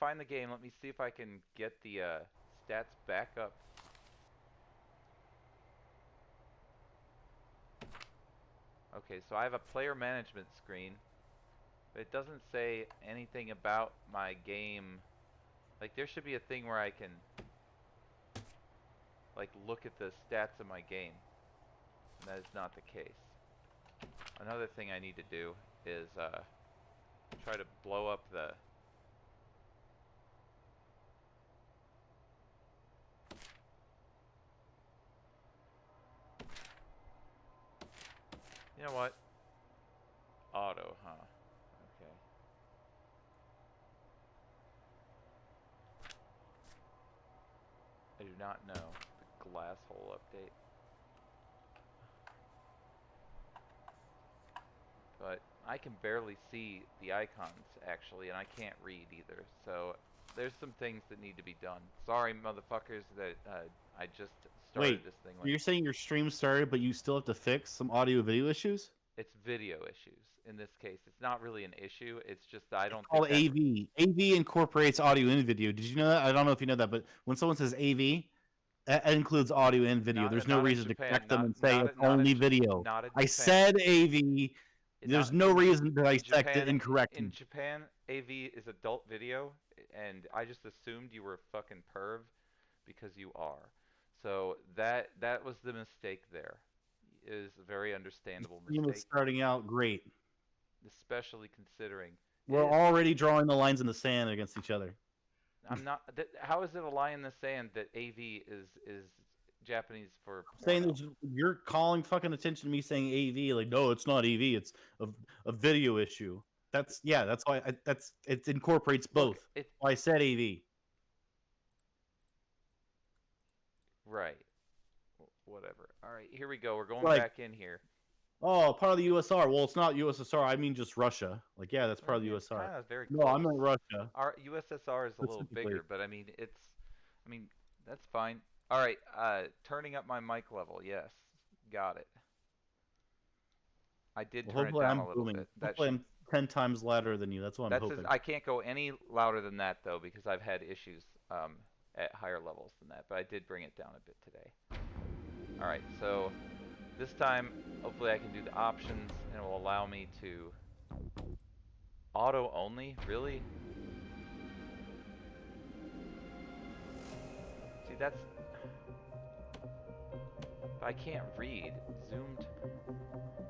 find the game. Let me see if I can get the stats back up. Okay, so I have a player management screen, but it doesn't say anything about my game. Like, there should be a thing where I can, like, look at the stats of my game. And that is not the case. Another thing I need to do is try to blow up the... You know what? Auto, huh? Okay. I do not know the glass hole update. But I can barely see the icons, actually, and I can't read either. So there's some things that need to be done. Sorry, motherfuckers, that I just started Wait, this thing with. you're saying your stream started, but you still have to fix some audio-video issues? It's video issues in this case. It's not really an issue. It's just I It's don't think called that... AV. AV incorporates audio and video. Did you know that? I don't know if you know that, but when someone says AV, that includes audio and video. There's no Not in reason to Japan. correct them and say it's only video. Not in I Japan. said AV. There's Not no reason to in dissect it Japan. incorrectly. In Japan, AV is adult video, and I just assumed you were a fucking perv because you are. So that was the mistake there. It is a very understandable The team is mistake, starting out great. especially considering We're already drawing the lines in the sand against each other. I'm not. How is it a line in the sand that AV is Japanese for Saying porno? you're calling fucking attention to me saying AV, like no, it's not AV, it's a video issue. That's why it incorporates both. Look, I said AV. Right. Whatever. All right, here we go. We're going back in here. Oh, part of the USR. Well, it's not USSR. I mean just Russia. Like, yeah, that's part of the USSR. Kind of very no, I meant Russia. Our USSR is a little bigger, but I mean, that's fine. All right, turning up my mic level. Yes, got it. I did turn it down a little bit. Hopefully I'm 10 times louder than you. That's what I'm hoping. I can't go any louder than that, though, because I've had issues at higher levels than that. But I did bring it down a bit today. All right, so this time, hopefully I can do the options, and it will allow me to... Auto only? Really? See, that's... I can't read. Zoomed.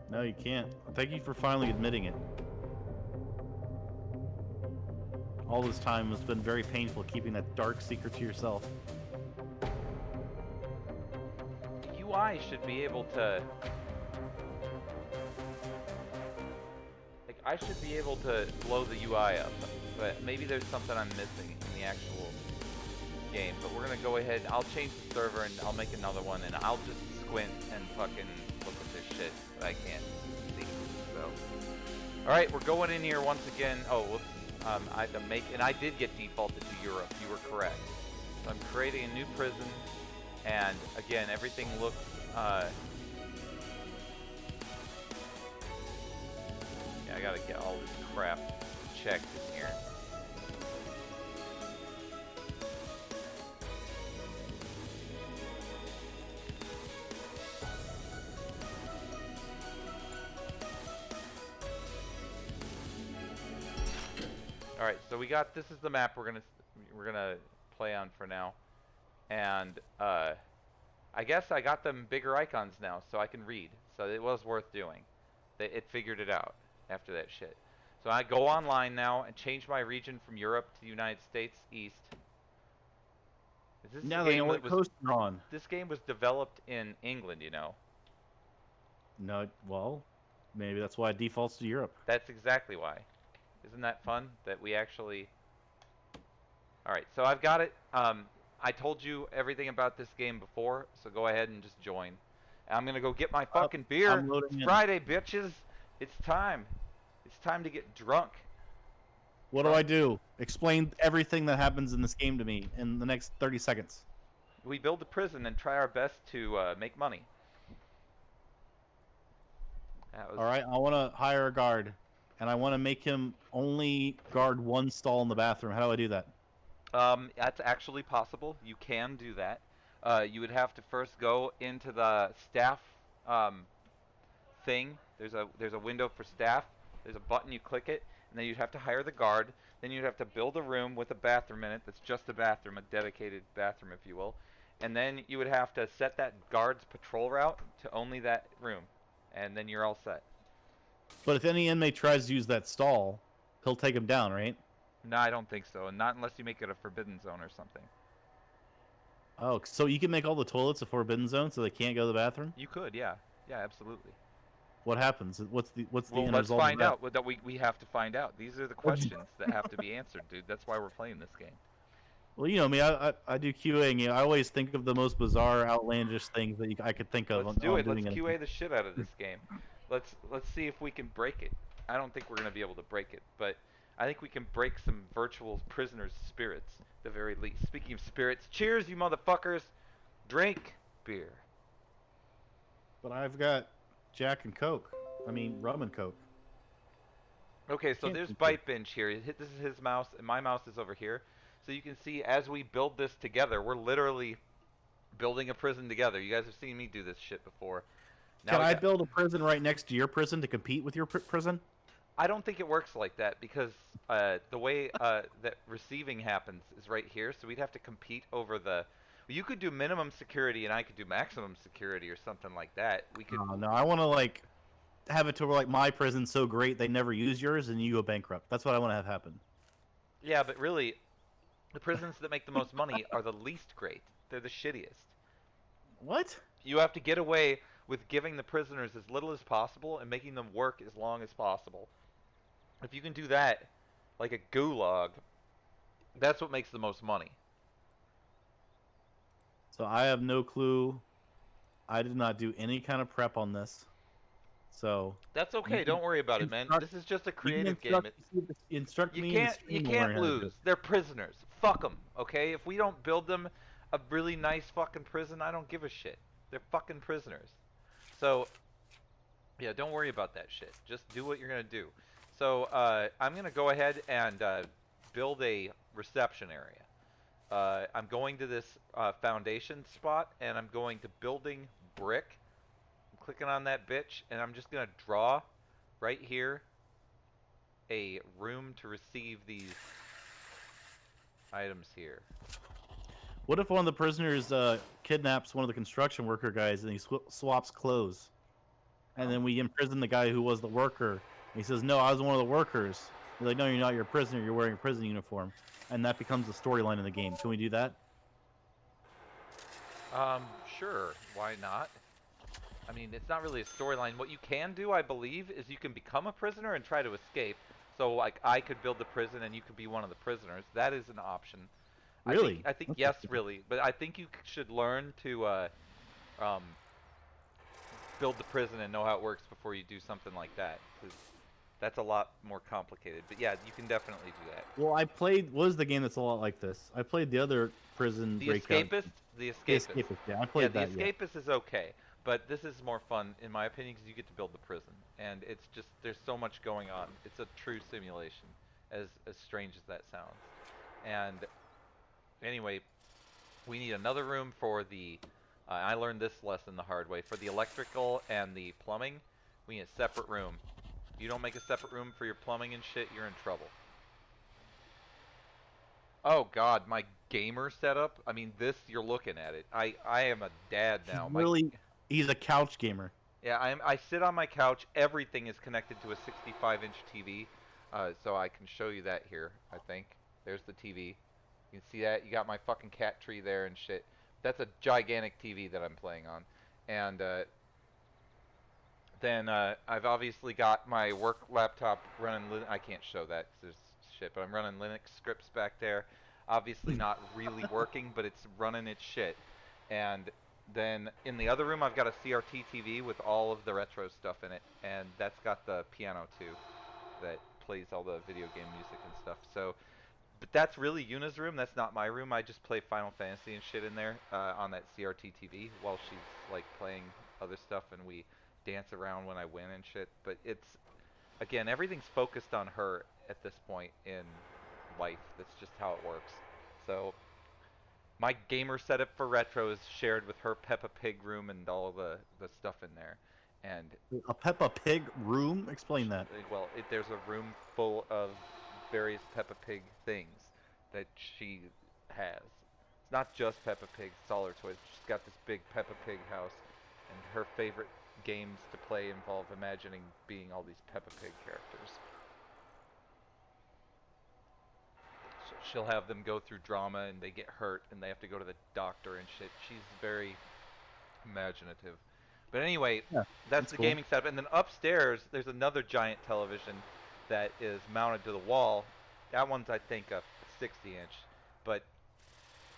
No, you can't. Thank you for finally admitting it. All this time has been very painful keeping that dark secret to yourself. The UI should be able to... Like, I should be able to blow the UI up, but maybe there's something I'm missing in the actual game. But we're gonna go ahead, I'll change the server and I'll make another one, and I'll just squint and fucking look at this shit that I can't see. So, alright, we're going in here once again. Oh, whoops. I had to make, and I did get defaulted to Europe. You were correct. So I'm creating a new prison, and again, everything looks, yeah, I gotta get all this crap checked in here. All right, so we got, this is the map we're gonna play on for now, and I guess I got them bigger icons now, so I can read. So it was worth doing. It figured it out after that shit. So I go online now and change my region from Europe to the United States East. Is this Now they know what coast you're on. This game was developed in England, you know. No, well, maybe that's why it defaults to Europe. That's exactly why. Isn't that fun that we actually... Alright, so I've got it. I told you everything about this game before, so go ahead and just join. I'm gonna go get my fucking beer. It's Friday, bitches. It's time. It's time to get drunk. What do I do? Explain everything that happens in this game to me in the next 30 seconds. We build a prison and try our best to make money. Alright, I want to hire a guard. And I want to make him only guard one stall in the bathroom. How do I do that? That's actually possible. You can do that. You would have to first go into the staff um, thing. There's a window for staff. There's a button. You click it, and then you'd have to hire the guard. Then you'd have to build a room with a bathroom in it. That's just a bathroom, a dedicated bathroom, if you will. And then you would have to set that guard's patrol route to only that room, and then you're all set. But if any inmate tries to use that stall, he'll take him down, right? No, I don't think so, and not unless you make it a forbidden zone or something. Oh, so you can make all the toilets a forbidden zone, so they can't go to the bathroom. You could, yeah, yeah, absolutely. What happens? What's the Well, end let's result of find that? out. That we have to find out. These are the questions that have to be answered, dude. That's why we're playing this game. Well, you know me. I do QAing. You know, I always think of the most bizarre, outlandish things that I could think of Let's on, do on it. Let's doing it. QA the shit out of this game. Let's see if we can break it. I don't think we're gonna be able to break it, but I think we can break some virtual prisoners' spirits, at the very least. Speaking of spirits, cheers, you motherfuckers! Drink beer. But I've got Jack and Coke. I mean, rum and Coke. Okay, so Can't there's drink beer. ByteBinge here. This is his mouse, and my mouse is over here. So you can see as we build this together, we're literally building a prison together. You guys have seen me do this shit before. Now Can we I got. build a prison right next to your prison to compete with your prison? I don't think it works like that because the way that receiving happens is right here. So we'd have to compete over the. You could do minimum security and I could do maximum security or something like that. We could. No, I want to like have it to where like my prison's so great they never use yours and you go bankrupt. That's what I want to have happen. Yeah, but really, the prisons that make the most money are the least great. They're the shittiest. What? You have to get away with giving the prisoners as little as possible and making them work as long as possible. If you can do that, like a gulag, that's what makes the most money. So I have no clue. I did not do any kind of prep on this. So That's you okay. can Don't worry about it, man. instruct, This is just a you can creative game. instruct You me in the can't you stream on can't learning how to do lose. it. They're prisoners. Fuck them. Okay? If we don't build them a really nice fucking prison, I don't give a shit. They're fucking prisoners. So yeah, don't worry about that shit. Just do what you're gonna do. So I'm gonna go ahead and build a reception area. I'm going to this foundation spot, and I'm going to building brick. I'm clicking on that bitch, and I'm just gonna draw right here a room to receive these items here. What if one of the prisoners kidnaps one of the construction worker guys and he swaps clothes? And then we imprison the guy who was the worker. And he says, "No, I was one of the workers." We're like, "No, you're not. You're a prisoner. You're wearing a prison uniform." And that becomes the storyline in the game. Can we do that? Sure. Why not? I mean, it's not really a storyline. What you can do, I believe, is you can become a prisoner and try to escape. So, like, I could build the prison and you could be one of the prisoners. That is an option. Really? I think yes, Interesting. really. But I think you should learn to um, build the prison and know how it works before you do something like that. 'Cause that's a lot more complicated. But yeah, you can definitely do that. Well, I played. What is the game that's a lot like this? I played the other prison The breakout. Escapist, the The Escapist. Escapist. Yeah, I Yeah, played the that. Yeah. Escapist is okay, but this is more fun in my opinion because you get to build the prison, and it's just there's so much going on. It's a true simulation, as strange as that sounds. And anyway, we need another room for the. I learned this lesson the hard way. For the electrical and the plumbing, we need a separate room. You don't make a separate room for your plumbing and shit, you're in trouble. Oh god, my gamer setup. I mean, this you're looking at it. I am a dad He's now. My really. He's a couch gamer. Yeah, I sit on my couch. Everything is connected to a 65-inch TV, so I can show you that here. I think there's the TV. You can see that. You got my fucking cat tree there and shit. That's a gigantic TV that I'm playing on, and then I've obviously got my work laptop running. I can't show that 'cause there's shit, but I'm running Linux scripts back there. Obviously not really working, but it's running its shit. And then in the other room, I've got a CRT TV with all of the retro stuff in it, and that's got the piano too, that plays all the video game music and stuff. So, but that's really Yuna's room. That's not my room. I just play Final Fantasy and shit in there on that CRT TV while she's like playing other stuff, and we dance around when I win and shit. But it's again, everything's focused on her at this point in life. That's just how it works. So my gamer setup for retro is shared with her Peppa Pig room and all the stuff in there. And A Peppa Pig room? Explain that. well, there's a room full of various Peppa Pig things that she has. It's not just Peppa Pig, it's all her toys. She's got this big Peppa Pig house, and her favorite games to play involve imagining being all these Peppa Pig characters. So she'll have them go through drama and they get hurt and they have to go to the doctor and shit. She's very imaginative. But anyway, Yeah, that's that's the cool. gaming setup. And then upstairs, there's another giant television that is mounted to the wall. That one's, I think, a 60-inch, but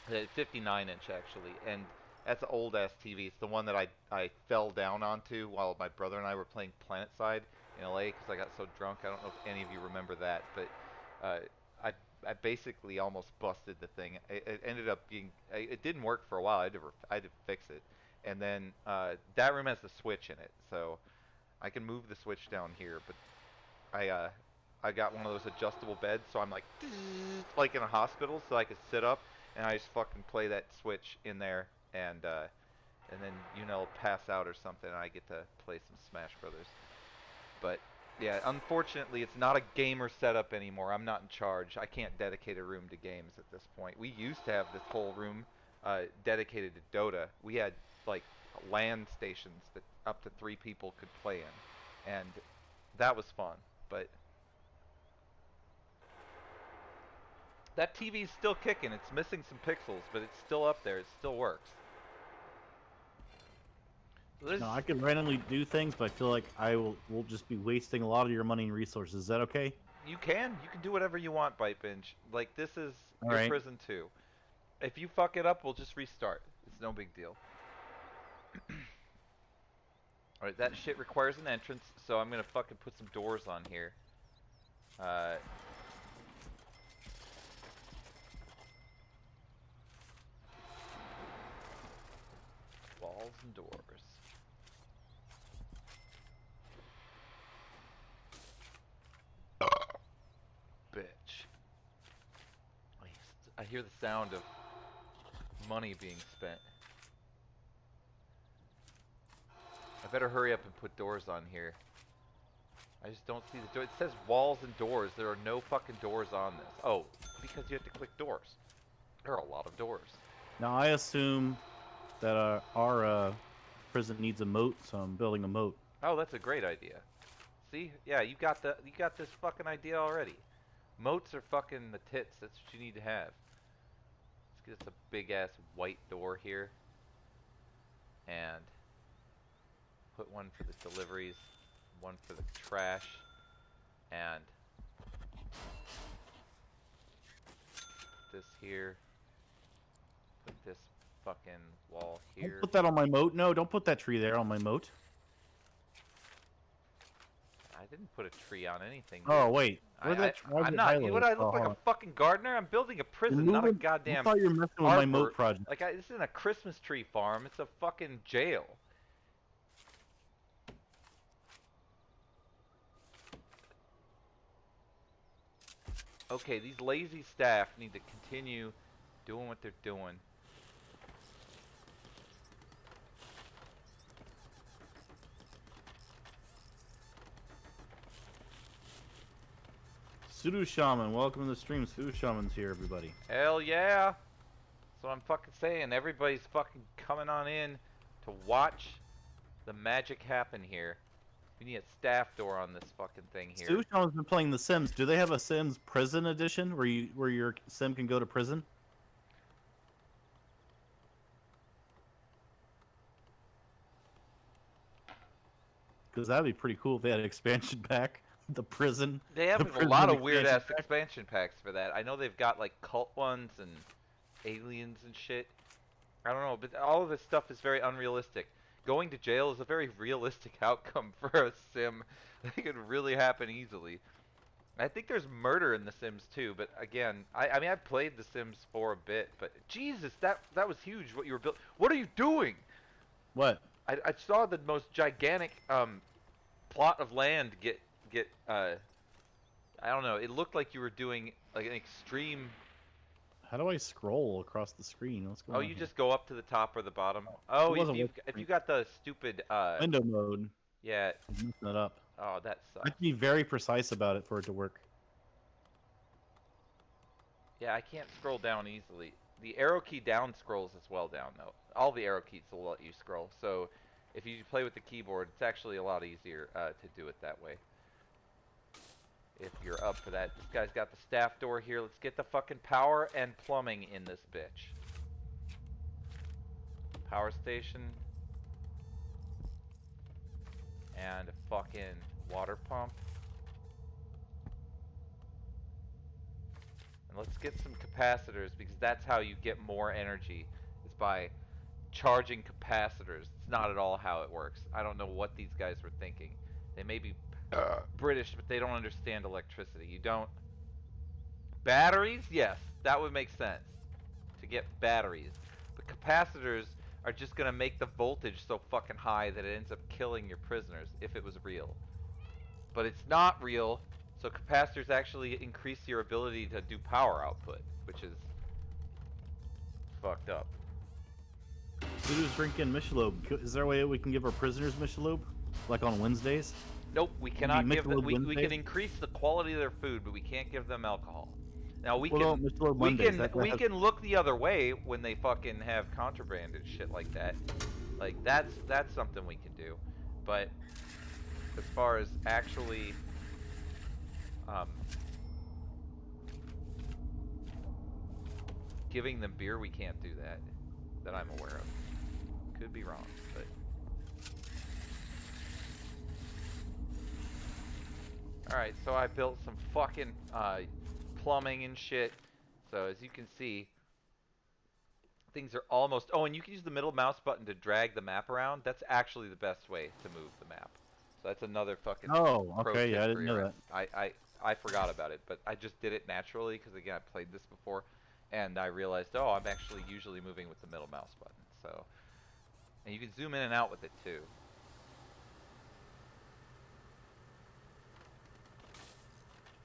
59-inch actually. And that's an old-ass TV. It's the one that I fell down onto while my brother and I were playing PlanetSide in LA because I got so drunk. I don't know if any of you remember that, but uh, I basically almost busted the thing. It ended up being, it didn't work for a while. I had to fix it. And then that room has the switch in it, so I can move the switch down here. But I got one of those adjustable beds, so I'm like in a hospital, so I could sit up and I just fucking play that switch in there, and then pass out or something, and I get to play some Smash Brothers. But yeah, unfortunately, it's not a gamer setup anymore. I'm not in charge. I can't dedicate a room to games at this point. We used to have this whole room dedicated to Dota. We had like LAN stations that up to 3 people could play in, and that was fun. But that TV's still kicking. It's missing some pixels, but it's still up there. It still works. So No, I can randomly do things, but I feel like will just be wasting a lot of your money and resources. Is that okay? you can do whatever you want, ByteBinge. Like, this is All your right. prison too. If you fuck it up, we'll just restart. It's no big deal. Alright, that shit requires an entrance, so I'm gonna fucking put some doors on here. Walls and doors. Bitch. I hear the sound of money being spent. I better hurry up and put doors on here. I just don't see the door. It says walls and doors. There are no fucking doors on this. Oh, because you have to click doors. There are a lot of doors. Now I assume that our prison needs a moat, so I'm building a moat. Oh, that's a great idea. See? Yeah, you got this fucking idea already. Moats are fucking the tits. That's what you need to have. Let's get us a big ass white door here. And put one for the deliveries, one for the trash, and this here. Put this fucking wall here. Don't put that on my moat. No, don't put that tree there on my moat. I didn't put a tree on anything. Oh wait, I'm not. What I look like a fucking gardener? I'm building a prison, not a goddamn. I thought you were messing with my moat project. Like this isn't a Christmas tree farm. It's a fucking jail. Okay, these lazy staff need to continue doing what they're doing. Sudo Shaman, welcome to the stream. Sudo Shaman's here, everybody. Hell yeah! That's what I'm fucking saying. Everybody's fucking coming on in to watch the magic happen here. We need a staff door on this fucking thing here. Sudo Shaman's been playing The Sims. Do they have a Sims prison edition where your sim can go to prison? Because that'd be pretty cool if they had an expansion pack. The prison. They have a lot of weird ass expansion packs for that. I know they've got like cult ones and aliens and shit. I don't know, but all of this stuff is very unrealistic. Going to jail is a very realistic outcome for a sim. That could really happen easily. I think there's murder in The Sims too, but again, I mean, I've played The Sims for a bit, but Jesus, that was huge what you were building. What are you doing? What? I saw the most gigantic plot of land get I don't know. It looked like you were doing like an extreme How do I scroll across the screen? What's Oh, going on you here? just go up to the top or the bottom. It Oh, wasn't if you working. got the stupid Window mode. yeah. I'm messing it up. Oh, that I have sucks. to be very precise about it for it to work. Yeah, I can't scroll down easily. The arrow key down scrolls as well down though. All the arrow keys will let you scroll. So if you play with the keyboard, it's actually a lot easier to do it that way. If you're up for that. This guy's got the staff door here. Let's get the fucking power and plumbing in this bitch. Power station. And a fucking water pump. And let's get some capacitors because that's how you get more energy. Is by charging capacitors. It's not at all how it works. I don't know what these guys were thinking. They may be British, but they don't understand electricity. You don't... Batteries? Yes, that would make sense. To get batteries. But capacitors are just going to make the voltage so fucking high that it ends up killing your prisoners if it was real. But it's not real, so capacitors actually increase your ability to do power output, which is fucked up. Sudo's drinking Michelob. Is there a way we can give our prisoners Michelob? Like on Wednesdays? Nope, we cannot give them. Michelob We Wednesdays? can increase the quality of their food, but we can't give them alcohol. Now What about Michelob Mondays? That we has... can look the other way when they fucking have contraband and shit like that. Like that's something we can do. But as far as actually giving them beer, we can't do that I'm aware of. Could be wrong, but alright, so I built some fucking plumbing and shit. So as you can see, things are almost... Oh, and you can use the middle mouse button to drag the map around. That's actually the best way to move the map. So that's another fucking Oh, pro okay, tip yeah, I for didn't you. know that. I forgot about it, but I just did it naturally because, again, I played this before. And I realized, oh, I'm actually usually moving with the middle mouse button. So, and you can zoom in and out with it, too.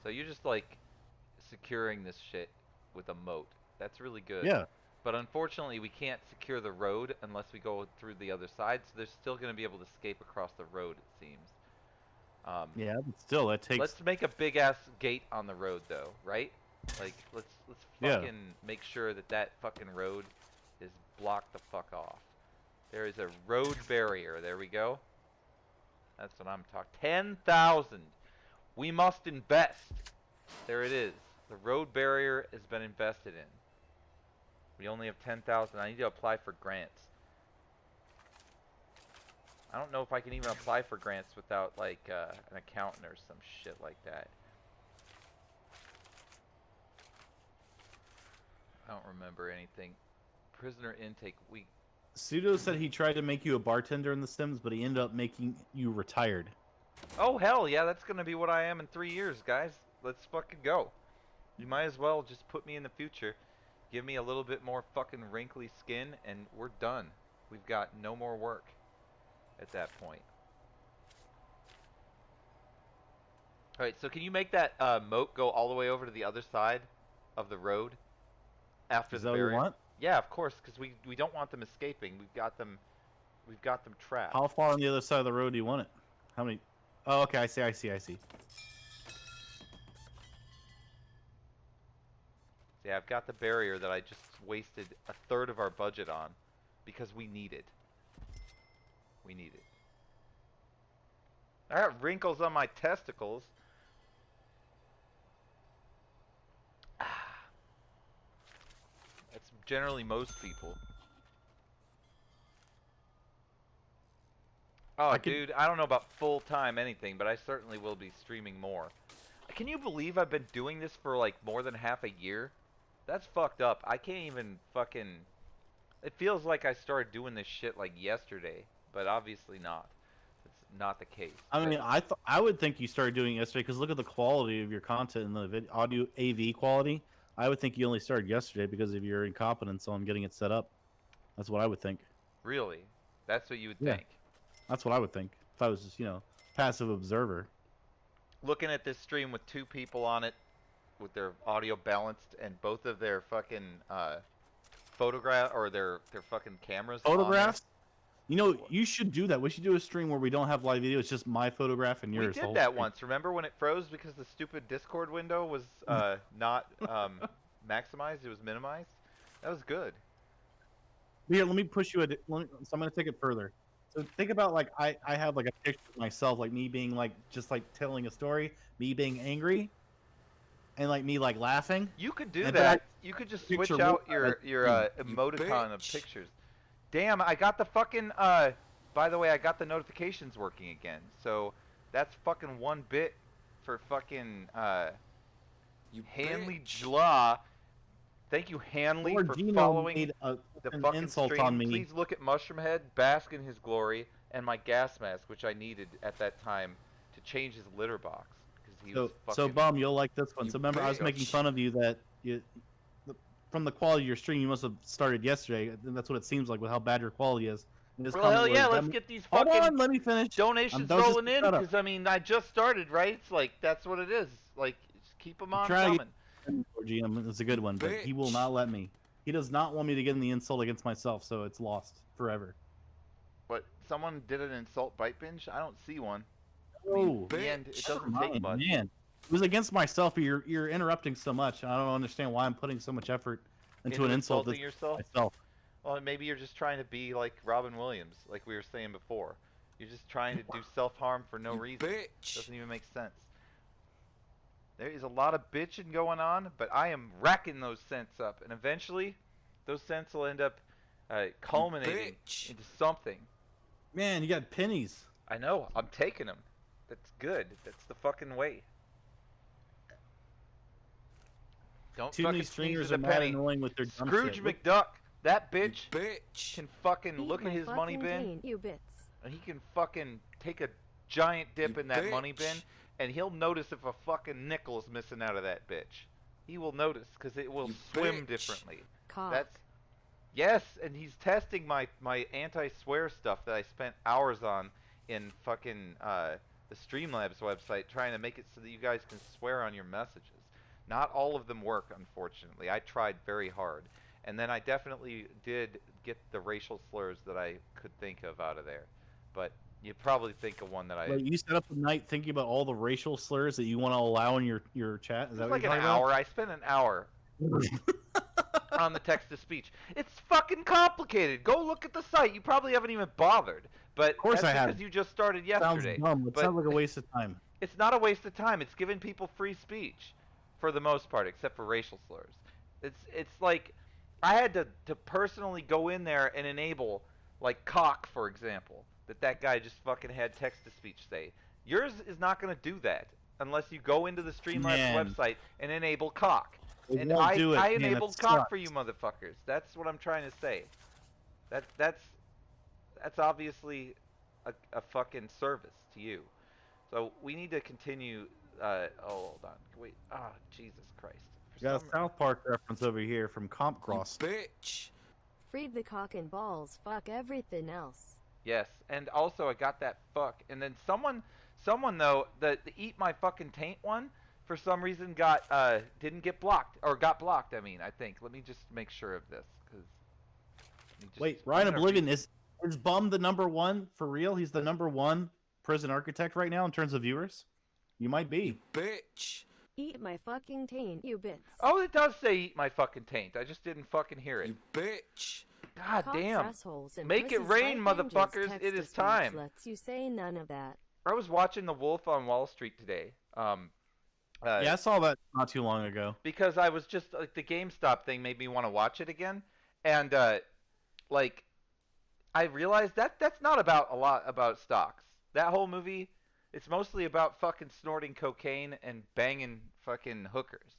So you're just, like, securing this shit with a moat. That's really good. Yeah. But unfortunately, we can't secure the road unless we go through the other side, so they're still going to be able to escape across the road, it seems. Yeah, but still, that takes... Let's make a big-ass gate on the road, though, right? Like, let's fucking make sure that that fucking road is blocked the fuck off. There is a road barrier. There we go. That's what I'm talking. 10,000. We must invest. There it is. The road barrier has been invested in. We only have 10,000. I need to apply for grants. I don't know if I can even apply for grants without, like, an accountant or some shit like that. I don't remember anything. Prisoner intake week. Sudo said he tried to make you a bartender in The Sims, but he ended up making you retired. Oh, hell yeah, that's gonna be what I am in 3 years, guys. Let's fucking go. You might as well just put me in the future. Give me a little bit more fucking wrinkly skin, and we're done. We've got no more work at that point. Alright, so can you make that moat go all the way over to the other side of the road after Is the that what you barrier? want? Yeah, of course, because we don't want them escaping. We've got them trapped. How far on the other side of the road do you want it? How many? Oh, okay, I see. Yeah, I've got the barrier that I just wasted a third of our budget on because we need it. We need it. I got wrinkles on my testicles. That's generally most people. Oh, dude, I don't know about full-time anything, but I certainly will be streaming more. Can you believe I've been doing this for like more than half a year? That's fucked up. I can't even fucking... It feels like I started doing this shit like yesterday, but obviously not. It's not the case. I mean, I would think you started doing it yesterday because look at the quality of your content and the audio AV quality. I would think you only started yesterday because of your incompetence on getting it set up. That's what I would think. Really? That's what you would think? That's what I would think if I was just, passive observer. Looking at this stream with 2 people on it, with their audio balanced and both of their fucking photograph or their fucking cameras on there. Photographs. You know, you should do that. We should do a stream where we don't have live video. It's just my photograph and We yours. did that once. Remember when it froze because the stupid Discord window was not maximized? It was minimized. That was good. Here, let me push you. So I'm gonna take it further. So think about like I have like a picture of myself, like me being like just like telling a story, me being angry, and like me like laughing. You could do And that. You could just switch picture out more your emoticon of bitch. pictures. Damn, I got the fucking by the way, I got the notifications working again. So that's fucking 1 bit for fucking You Hanley bitch. Jla. Thank you, Hanley, Lord for Gino following made the an fucking insult stream. on me. Please look at Mushroomhead, bask in his glory, and my gas mask, which I needed at that time to change his litter box because he was fucking. So Bum, you'll like this one. You So remember, I was making bitch. fun of you that from the quality of your stream, you must have started yesterday. And that's what it seems like with how bad your quality is. And his Well, comment hell was, yeah, "That let's means-" get these Hold fucking on, let me finish. donations that was just rolling a in setup. because I mean I just started, right? It's like that's what it is. Like just keep them on trying to coming. GM is a good one, but he will Bitch. not let me. He does not want me to get in the insult against myself, so it's lost forever. But someone did an insult bite binge. I don't see one. Oh, In the end, it Bitch. doesn't my take much. man, it was against myself, but you're interrupting so much. I don't understand why I'm putting so much effort into an insult insulting that's yourself. myself. Well, maybe you're just trying to be like Robin Williams, like we were saying before. You're just trying to do self-harm for no You reason. bitch. Doesn't even make sense. There is a lot of bitching going on, but I am racking those cents up, and eventually, those cents will end up culminating bitch. into something. Man, you got pennies. I know. I'm taking them. That's good. That's the fucking way. Don't Too fucking many sneeze stringers with are a mad penny. annoying with their dumb Scrooge shit. Look, McDuck, that You bitch bitch. can fucking Eat look my at his money fucking bin, taint, you bits. and he can fucking take a giant dip You in that money bin, bitch. and he'll notice if a fucking nickel is missing out of that bitch. He will notice because it will You swim bitch. differently. Cock. That's yes, and he's testing my anti-swear stuff that I spent hours on in fucking the Streamlabs website, trying to make it so that you guys can swear on your messages. Not all of them work, unfortunately. I tried very hard, and then I definitely did get the racial slurs that I could think of out of there. But you probably think of one that I. like you set up the night thinking about all the racial slurs that you want to allow in your chat. It Is was that like what an you're talking hour. I spent an hour about? on the text to speech. It's fucking complicated. Go look at the site. You probably haven't even bothered. But Of course that's I because haven't. you just started Sounds yesterday. dumb. It But sounds like a waste of time. it's not a waste of time. It's giving people free speech, for the most part, except for racial slurs. It's like I had to personally go in there and enable like cock, for example, that guy just fucking had text to speech say. Yours is not going to do that unless you go into the Streamlabs Man. website and enable cock. It And won't do it. I Man, it enabled cock sucks. for you motherfuckers. That's what I'm trying to say. That's obviously a fucking service to you. So we need to continue. Hold on. Wait. Ah, Jesus Christ. For Got a some, South Park reference over here from You Compcross. bitch. Freed the cock and balls, fuck everything else. yes, and also I got that fuck. And then someone though, the eat my fucking taint one, for some reason got didn't get blocked or got blocked. I mean, I think. Let me just make sure of this, because. Wait, Ryan Oblivion is Bum the #1 for real? He's the #1 prison architect right now in terms of viewers. You might You be. bitch. Eat my fucking taint, you bits. Oh, it does say eat my fucking taint. I just didn't fucking hear it. You bitch. God Cocks, damn. assholes, and Make it pussies rain, like ninjas. motherfuckers. Text It to is speech time. Lets you say none of that. I was watching The Wolf on Wall Street today. Yeah, I saw that not too long ago. Because I was just like the GameStop thing made me want to watch it again, and like I realized that that's not about a lot about stocks. That whole movie, it's mostly about fucking snorting cocaine and banging fucking hookers,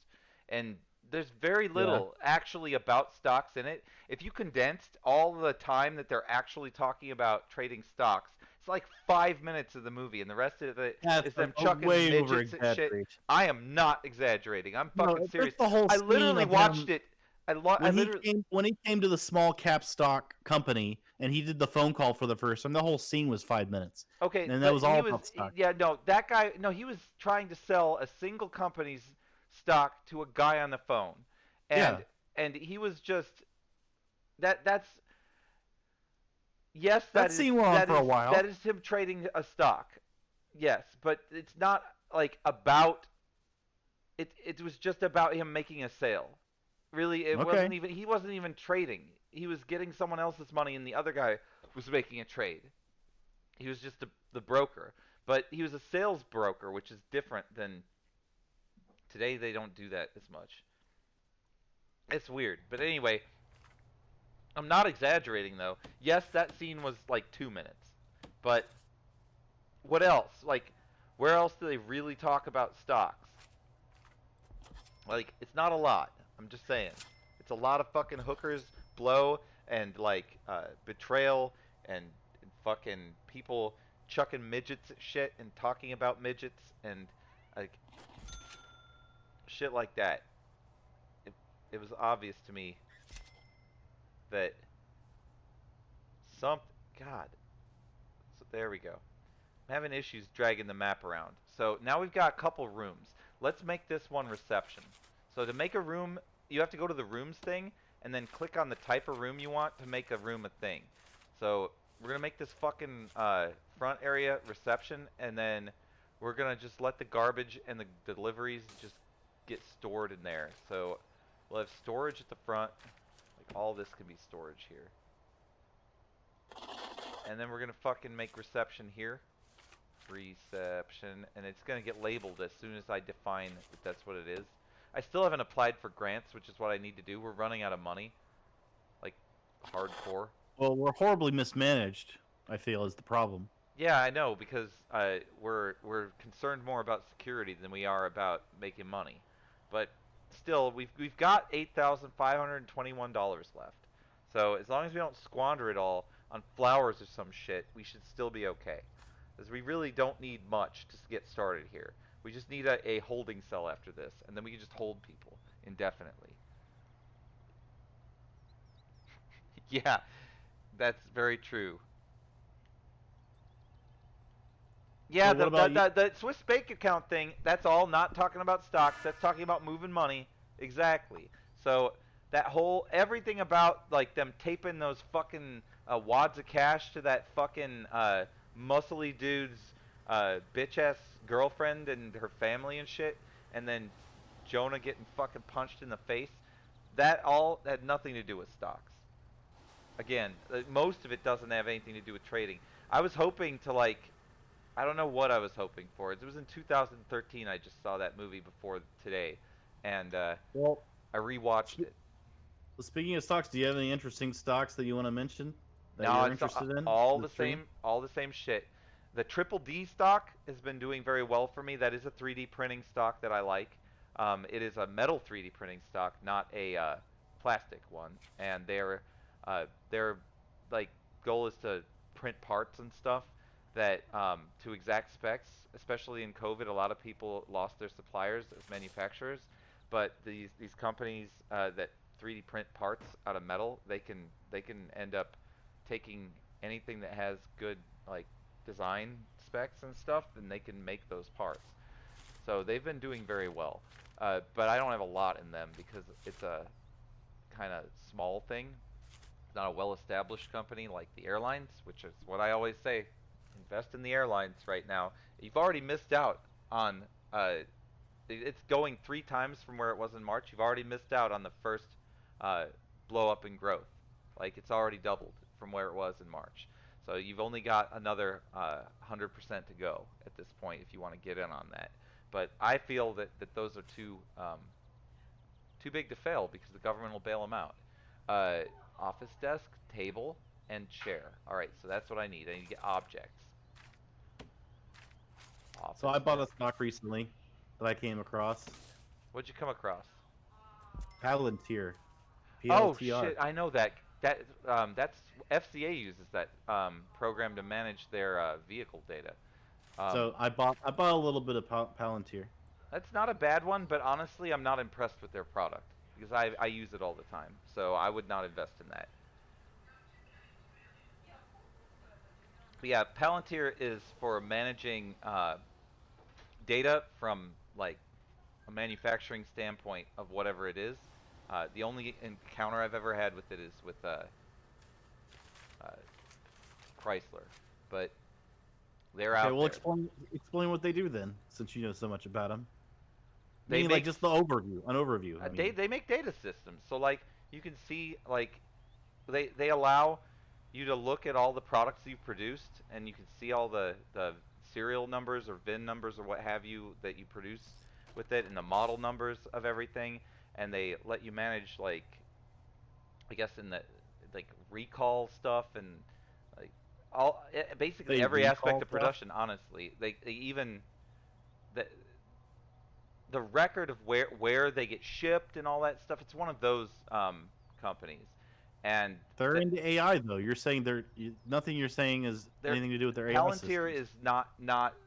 and there's very little actually about stocks in it. If you condensed all the time that they're actually talking about trading stocks, it's like 5 minutes of the movie, and the rest of it That's is them a chucking way over midgets and shit. exaggeration. I am not exaggerating. I'm No, fucking it's serious. the whole I scene literally of watched him- it. I literally. When he came to the small cap stock company and he did the phone call for the first time, the whole scene was 5 minutes. Okay, And that but was he all was, about stock. yeah, no, that guy, no, he was trying to sell a single company's stock to a guy on the phone, and Yeah. and he was just that's yes, That scene went on for a that while. is him trading a stock. Yes, but it's not like about it. It was just about him making a sale. Really, it Okay. wasn't even. He wasn't even trading. He was getting someone else's money, and the other guy was making a trade. He was just the broker, but he was a sales broker, which is different than today. They don't do that as much. It's weird, but anyway, I'm not exaggerating though. Yes, that scene was like 2 minutes, but what else? Like, where else do they really talk about stocks? Like, it's not a lot. I'm just saying. It's a lot of fucking hookers, blow, and like betrayal, and fucking people chucking midgets at shit and talking about midgets and like shit like that. It, it was obvious to me that some God. So there we go. I'm having issues dragging the map around. So now we've got a couple rooms. Let's make this one reception. So to make a room, you have to go to the rooms thing and then click on the type of room you want to make a room a thing. So we're going to make this fucking front area reception, and then we're going to just let the garbage and the deliveries just get stored in there. So we'll have storage at the front. Like all this can be storage here. And then we're going to fucking make reception here. Reception, and it's going to get labeled as soon as I define that that's what it is. I still haven't applied for grants, which is what I need to do. We're running out of money, like hardcore. Well, we're horribly mismanaged, I feel, is the problem. Yeah, I know, because we're concerned more about security than we are about making money. But still, we've got $8,521 left. So as long as we don't squander it all on flowers or some shit, we should still be okay. Because we really don't need much to get started here. We just need a holding cell after this, and then we can just hold people indefinitely. Yeah, that's very true. Yeah, So what about you? the Swiss bank account thing, that's all not talking about stocks. That's talking about moving money. Exactly. So that whole, everything about like them taping those fucking wads of cash to that fucking muscly dude's bitch ass girlfriend and her family and shit, and then Jonah getting fucking punched in the face, that all had nothing to do with stocks. Again, most of it doesn't have anything to do with trading. I was hoping to like, I don't know what I was hoping for. It was in 2013 I just saw that movie before today, and Well, I rewatched it. speaking of stocks, do you have any interesting stocks that you want to mention that No, you're it's interested in all the the stream? same shit. The Triple D stock has been doing very well for me. That is a 3D printing stock that I like. It is a metal 3D printing stock, not a plastic one. And their like goal is to print parts and stuff that to exact specs. Especially in COVID, a lot of people lost their suppliers as manufacturers. But these companies that 3D print parts out of metal, they can end up taking anything that has good like design specs and stuff, then they can make those parts. So they've been doing very well. But I don't have a lot in them because it's a kind of small thing. It's not a well-established company like the airlines, which is what I always say. Invest in the airlines right now. You've already missed out on it's going 3 times from where it was in March. You've already missed out on the first uh, blow up in growth. Like it's already doubled from where it was in March. So you've only got another 100% to go at this point if you want to get in on that. But I feel that those are too big to fail because the government will bail them out. Uh, Office desk, table, and chair. All right, so that's what I need. I need to get objects. So Office I bought a desk. stock recently that I came across. What'd you come across? Palantir. Oh PLTR. shit, I know that. That's FCA uses that program to manage their vehicle data. So Um, I bought a little bit of Palantir. that's not a bad one, but honestly, I'm not impressed with their product because I use it all the time. So I would not invest in that. But yeah, Palantir is for managing data from like a manufacturing standpoint of whatever it is. The only encounter I've ever had with it is with Chrysler, but they're Okay, out well, there. explain what they do then, since you know so much about them. They Meaning, make like, just the overview, an overview. I mean. they make data systems, so like you can see like they allow you to look at all the products you've produced, and you can see all the serial numbers or VIN numbers or what have you that you produce with it, and the model numbers of everything, and they let you manage like I guess in the like recall stuff and like basically They every aspect recall of stuff? production. Honestly, they even the the record of where they get shipped and all that stuff. It's one of those companies, and They're the, into AI though. You're saying nothing you're saying is their anything to do with their AI Palantir systems. is not.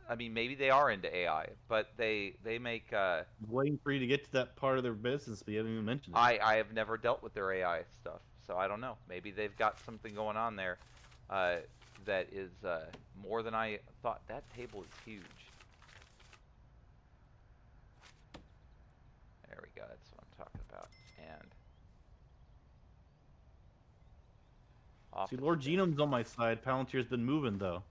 I mean, maybe they are into AI, but they make. I'm waiting for you to get to that part of their business, but you haven't even mentioned it. I have never dealt with their AI stuff, so I don't know. Maybe they've got something going on there that is more than I thought. That table is huge. There we go. That's what I'm talking about. And off See, it Lord spins. Genome's on my side. Palantir's been moving though.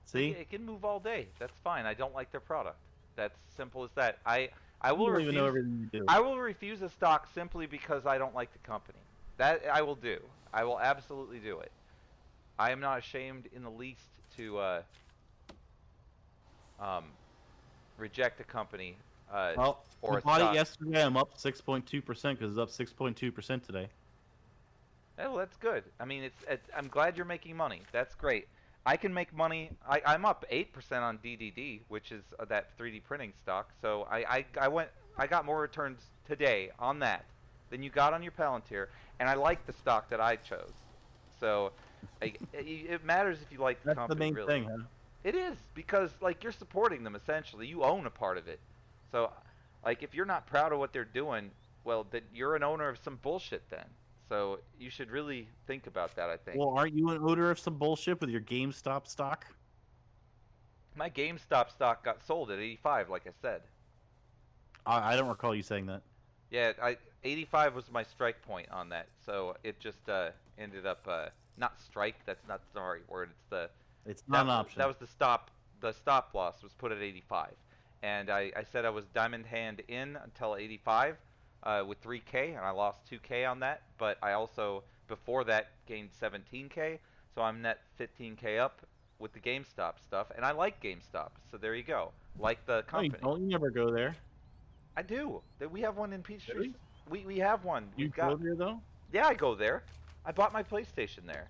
See? It can move all day. That's fine. I don't like their product. That's simple as that. I You will don't even know refuse. everything you do. I will refuse a stock simply because I don't like the company. That I will do. I will absolutely do it. I am not ashamed in the least to um, reject a company Well, or I a bought it stock. yesterday. I'm up 6.2% because it's up 6.2% today. Oh, that's good. I mean, I'm glad you're making money. That's great. I can make money. I'm up 8% on DDD, which is that 3D printing stock. So I got more returns today on that than you got on your Palantir, and I like the stock that I chose. So it matters if you like the That's the company, main really. thing, huh? It is because like you're supporting them essentially. You own a part of it. So like if you're not proud of what they're doing, well, then you're an owner of some bullshit then. So you should really think about that, I think. Well, aren't you an owner of some bullshit with your GameStop stock? My GameStop stock got sold at 85, like I said. I don't recall you saying that. Yeah, 85 was my strike point on that. So it just ended up not strike. That's not the right word. It's the It's not an option. that was the stop. The stop loss was put at 85, and I said I was diamond hand in until 85 with 3K, and I lost 2K on that. But I also before that gained 17K, so I'm net 15K up with the GameStop stuff, and I like GameStop. So there you go. Like the No, you company. don't. You never go there. I do. We have one in Peachtree. Really? We have one. You We've go got. there though? Yeah, I go there. I bought my PlayStation there.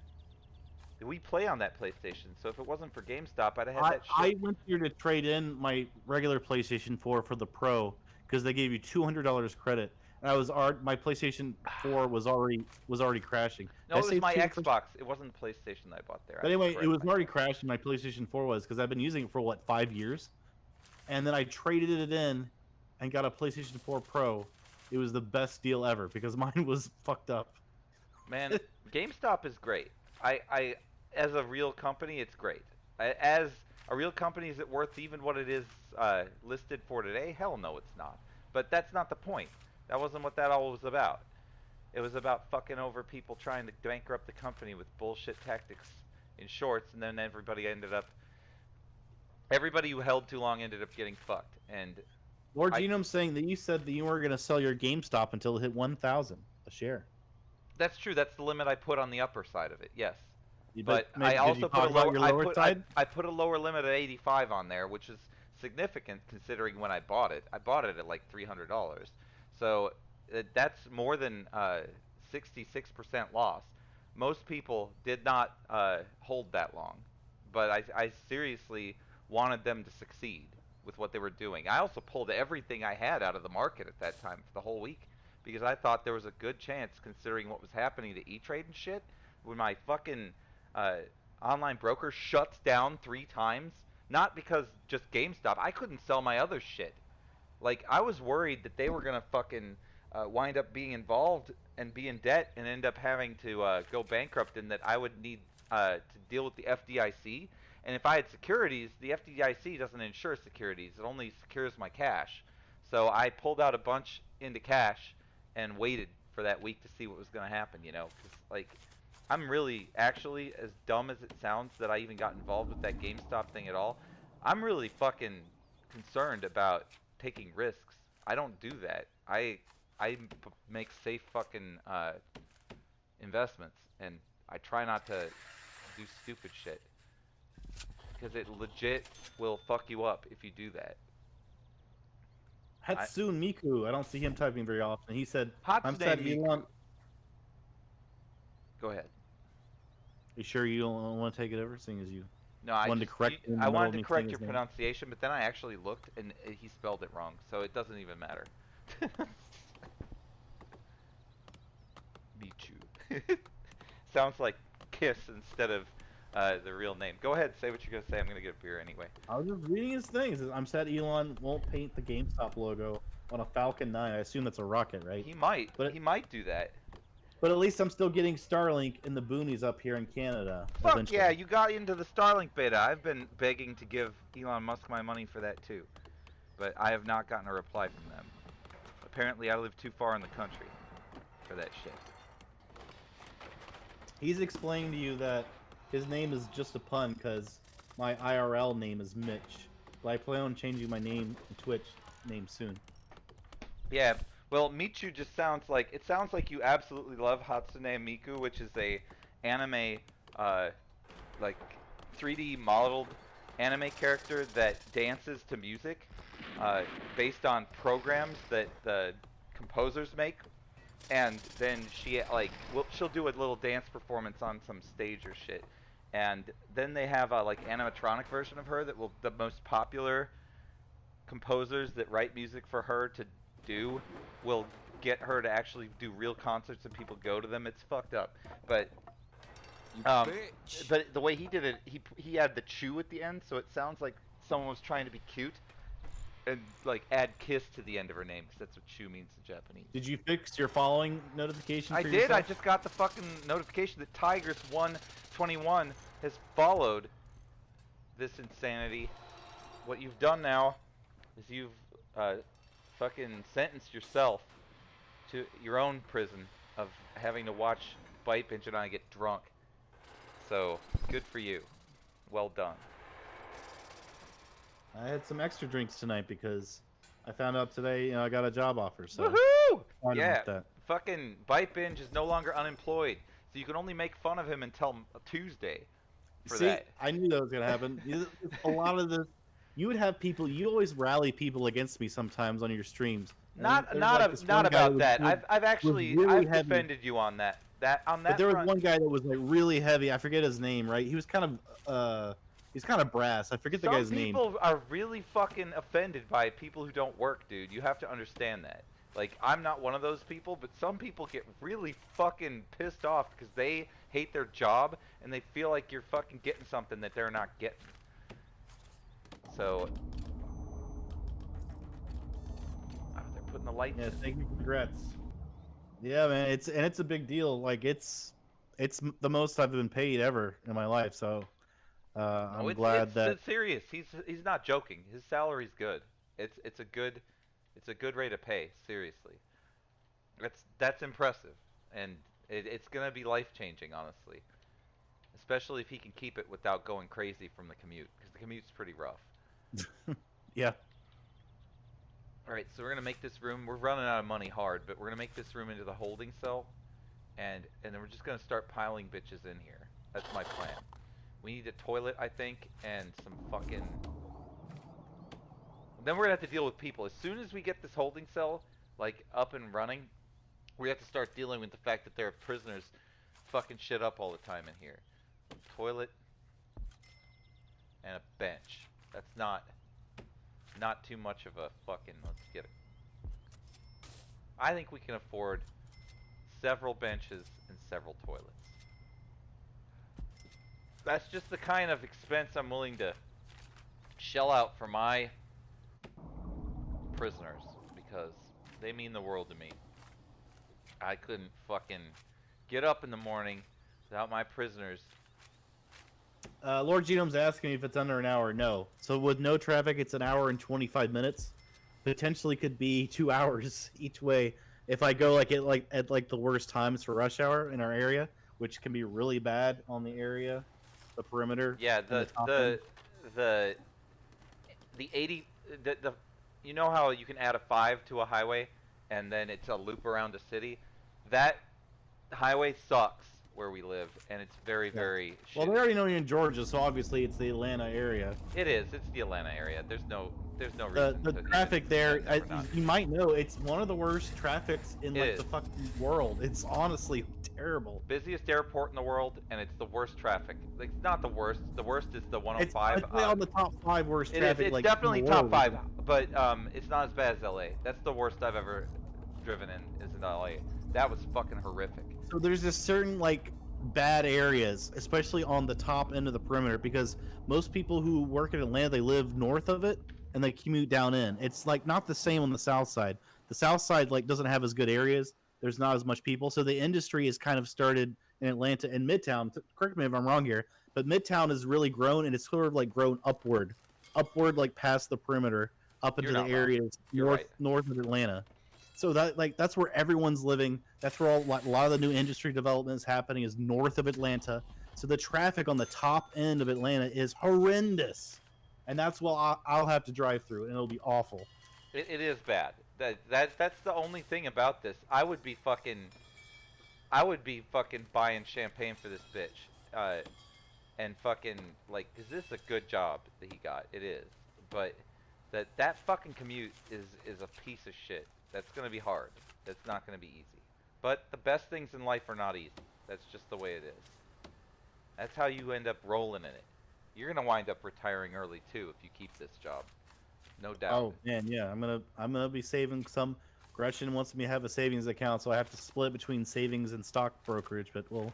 We play on that PlayStation, so if it wasn't for GameStop, I'd have had that I shit. went here to trade in my regular PlayStation 4 for the Pro because they gave you $200 credit, and my PlayStation 4 was already crashing. Did No, I it was say my two first? Xbox. It wasn't the PlayStation that I bought there. I But anyway, it correct was already myself. crashing. My PlayStation 4 was because I've been using it for what 5 years, and then I traded it in and got a PlayStation 4 Pro. It was the best deal ever because mine was fucked up. Man, GameStop is great. As a real company, it's great. As a real company, is it worth even what it is listed for today? Hell no, it's not. But that's not the point. That wasn't what that all was about. It was about fucking over people trying to bankrupt the company with bullshit tactics in shorts, and then everybody who held too long ended up getting fucked. And Lord I Genome's saying that you said that you weren't going to sell your GameStop until it hit 1,000 a share. that's true. That's the limit I put on the upper side of it. Yes. But But I did you also put a talk about lower your lower side? I put a lower limit at 85 on there, which is significant considering when I bought it. I bought it at like $300. So that's more than 66% loss. Most people did not hold that long, but I seriously wanted them to succeed with what they were doing. I also pulled everything I had out of the market at that time for the whole week because I thought there was a good chance, considering what was happening to E-Trade and shit, when my fucking uh, online broker shuts down 3 times. Not because just GameStop. I couldn't sell my other shit. Like I was worried that they were gonna fucking wind up being involved and be in debt and end up having to go bankrupt, and that I would need to deal with the FDIC. And if I had securities, the FDIC doesn't insure securities; it only secures my cash. So I pulled out a bunch into cash and waited for that week to see what was going to happen, you know, because like I'm really actually, as dumb as it sounds that I even got involved with that GameStop thing at all, I'm really fucking concerned about taking risks. I don't do that. I make safe fucking investments, and I try not to do stupid shit because it legit will fuck you up if you do that. Hatsune Miku, I don't see him typing very often. He said, "I'm Hatsune sad, Miku. Elon." Go ahead. You sure you don't want to take it over, seeing as you No, I wanted just to correct him in the I middle wanted of to me saying correct your his name? pronunciation, but then I actually looked and he spelled it wrong, so it doesn't even matter. Michu. Sounds like Kiss instead of the real name. Go ahead, say what you're gonna say. I'm gonna get a beer anyway. I was just reading his thing. It says, "I'm sad Elon won't paint the GameStop logo on a Falcon 9." I assume that's a rocket, right? He might. But He might do that. but at least I'm still getting Starlink in the boonies up here in Canada. Fuck eventually. yeah, you got into the Starlink beta. I've been begging to give Elon Musk my money for that too, but I have not gotten a reply from them. Apparently, I live too far in the country for that shit. He's explaining to you that his name is just a pun because my IRL name is Mitch, but I plan on changing my name and Twitch name soon. Yeah, well, Michu just sounds like you absolutely love Hatsune Miku, which is a anime, like 3D modeled anime character that dances to music, based on programs that the composers make, and then she'll do a little dance performance on some stage or shit, and then they have a like animatronic version of her that will the most popular composers that write music for her to do will get her to actually do real concerts and people go to them. It's fucked up, but You bitch. but the way he did it, he had the chew at the end, so it sounds like someone was trying to be cute and like add kiss to the end of her name because that's what chew means in Japanese. Did you fix your following notification? I for did. Yourself? I just got the fucking notification that Tigers 121 has followed this insanity. What you've done now is you've fucking sentenced yourself to your own prison of having to watch BYTEBINGE and I get drunk. So, good for you. Well done. I had some extra drinks tonight because I found out today, I got a job offer. So Woohoo! excited Yeah, about that. fucking BYTEBINGE is no longer unemployed, so you can only make fun of him until Tuesday for See, that. I knew that was gonna happen. A lot of this, you would have people. You always rally people against me sometimes on your streams. And Not there's not like a, this not one guy about that. was I've actually really I've heavy. defended you on that. On that But there was front. one guy that was like really heavy. I forget his name. Right? He was kind of he's kind of brass. I forget the guy's Some name. people are really fucking offended by people who don't work, dude. You have to understand that. Like, I'm not one of those people, but some people get really fucking pissed off because they hate their job and they feel like you're fucking getting something that they're not getting. So, oh, they're putting the lights Yeah, in. thank you. Congrats. Yeah, man. It's a big deal. Like it's the most I've been paid ever in my life. So No, I'm glad that. it's serious. He's not joking. His salary's good. It's a good rate of pay. Seriously, that's impressive, and it's gonna be life changing, honestly. Especially if he can keep it without going crazy from the commute, because the commute's pretty rough. Yeah. All right, so we're gonna make this room. We're running out of money hard, but we're gonna make this room into the holding cell, and then we're just gonna start piling bitches in here. That's my plan. We need a toilet, I think, and some fucking. Then we're gonna have to deal with people. As soon as we get this holding cell like up and running, we have to start dealing with the fact that there are prisoners fucking shit up all the time in here. Toilet and a bench. That's not too much of a fucking. Let's get it. I think we can afford several benches and several toilets. That's just the kind of expense I'm willing to shell out for my prisoners because they mean the world to me. I couldn't fucking get up in the morning without my prisoners. Lord Genome's asking me if it's under an hour. No. So with no traffic, it's an hour and 25 minutes. potentially could be 2 hours each way if I go at the worst times for rush hour in our area, which can be really bad on the area, the perimeter, Yeah, and the top end. the the 80 the you know how you can add a 5 to a highway and then it's a loop around a city? That highway sucks where we live and it's very Yeah. very Well, they shitty. already know you're in Georgia, so obviously it's the Atlanta area. It is. It's the Atlanta area. There's no The reason the to even traffic there, pretend that we're not. you might know, it's one of the worst traffics in It like is. the fucking world. It's honestly terrible. Busiest airport in the world and it's the worst traffic. Like it's not the worst. The worst is the It's 105. probably on the top 5 worst It is. traffic It's like in the definitely top world. 5, but it's not as bad as LA. That's the worst I've ever driven in. Is in LA. That was fucking horrific. So there's just certain like bad areas, especially on the top end of the perimeter, because most people who work in Atlanta, they live north of it and they commute down in. It's like not the same on the south side. The south side like doesn't have as good areas. There's not as much people, so the industry is kind of started in Atlanta and Midtown. Correct me if I'm wrong here, but Midtown has really grown and it's sort of like grown upward like past the perimeter up into You're the not wrong. areas You're right. north of Atlanta. So that's where everyone's living. That's where a lot of the new industry development is happening is north of Atlanta. So the traffic on the top end of Atlanta is horrendous, and that's what I'll have to drive through, and it'll be awful. It is bad. That's the only thing about this. I would be fucking buying champagne for this bitch. And fucking like, is this a good job that he got? It is. But that fucking commute is a piece of shit. That's gonna be hard. That's not gonna be easy. But the best things in life are not easy. That's just the way it is. That's how you end up rolling in it. You're gonna wind up retiring early too if you keep this job. No doubt. Oh man, yeah, I'm gonna be saving some. Gretchen wants me to have a savings account, so I have to split between savings and stock brokerage. But we'll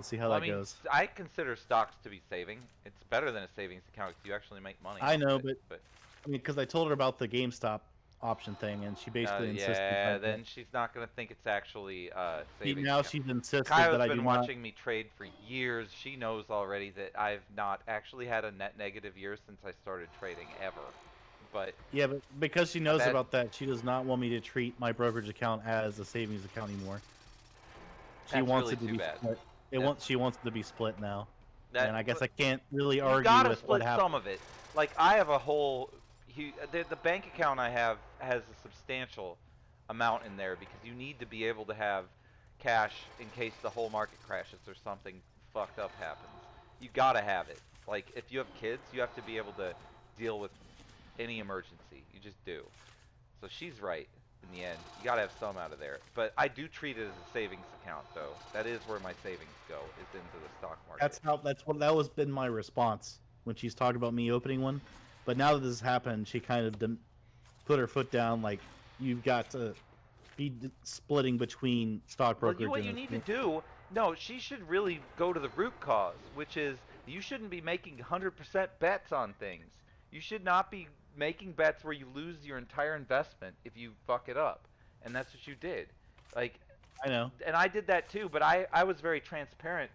see how Well, that goes. I consider stocks to be saving. It's better than a savings account because you actually make money. I off know, of it, but I mean, because I told her about the GameStop option thing, and she basically insisted. yeah, then she's not gonna think it's actually savings. Now account. she's insisted Kyle's that I do been not. watching me trade for years. She knows already that I've not actually had a net negative year since I started trading ever. But Yeah, but because she knows bet- about that, she does not want me to treat my brokerage account as a savings account anymore. She That's wants really it to too be bad. split. She wants it to be split now. that, And I guess I can't really you argue gotta with split what happened. some of it. Like I have a whole, the bank account I have has a substantial amount in there because you need to be able to have cash in case the whole market crashes or something fucked up happens. You gotta have it. Like if you have kids, you have to be able to deal with any emergency. You just do. So she's right in the end. You gotta have some out of there. But I do treat it as a savings account though. That is where my savings go, is into the stock market. That was been my response when she's talking about me opening one. But now that this has happened, she kind of put her foot down. Like you've got to be splitting between stock Well, brokerage. what you and need to do, no, she should really go to the root cause, which is you shouldn't be making 100% bets on things. You should not be making bets where you lose your entire investment if you fuck it up. And that's what you did. Like, I know. and I did that too, but I was very transparent.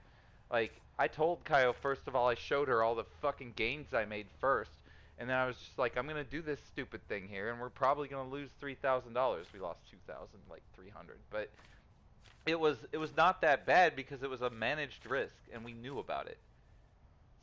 Like, I told Kyle, first of all, I showed her all the fucking gains I made first. And then I was just like, I'm gonna do this stupid thing here, and we're probably gonna lose $3,000. We lost 2,000, like 300. But it was not that bad because it was a managed risk, and we knew about it.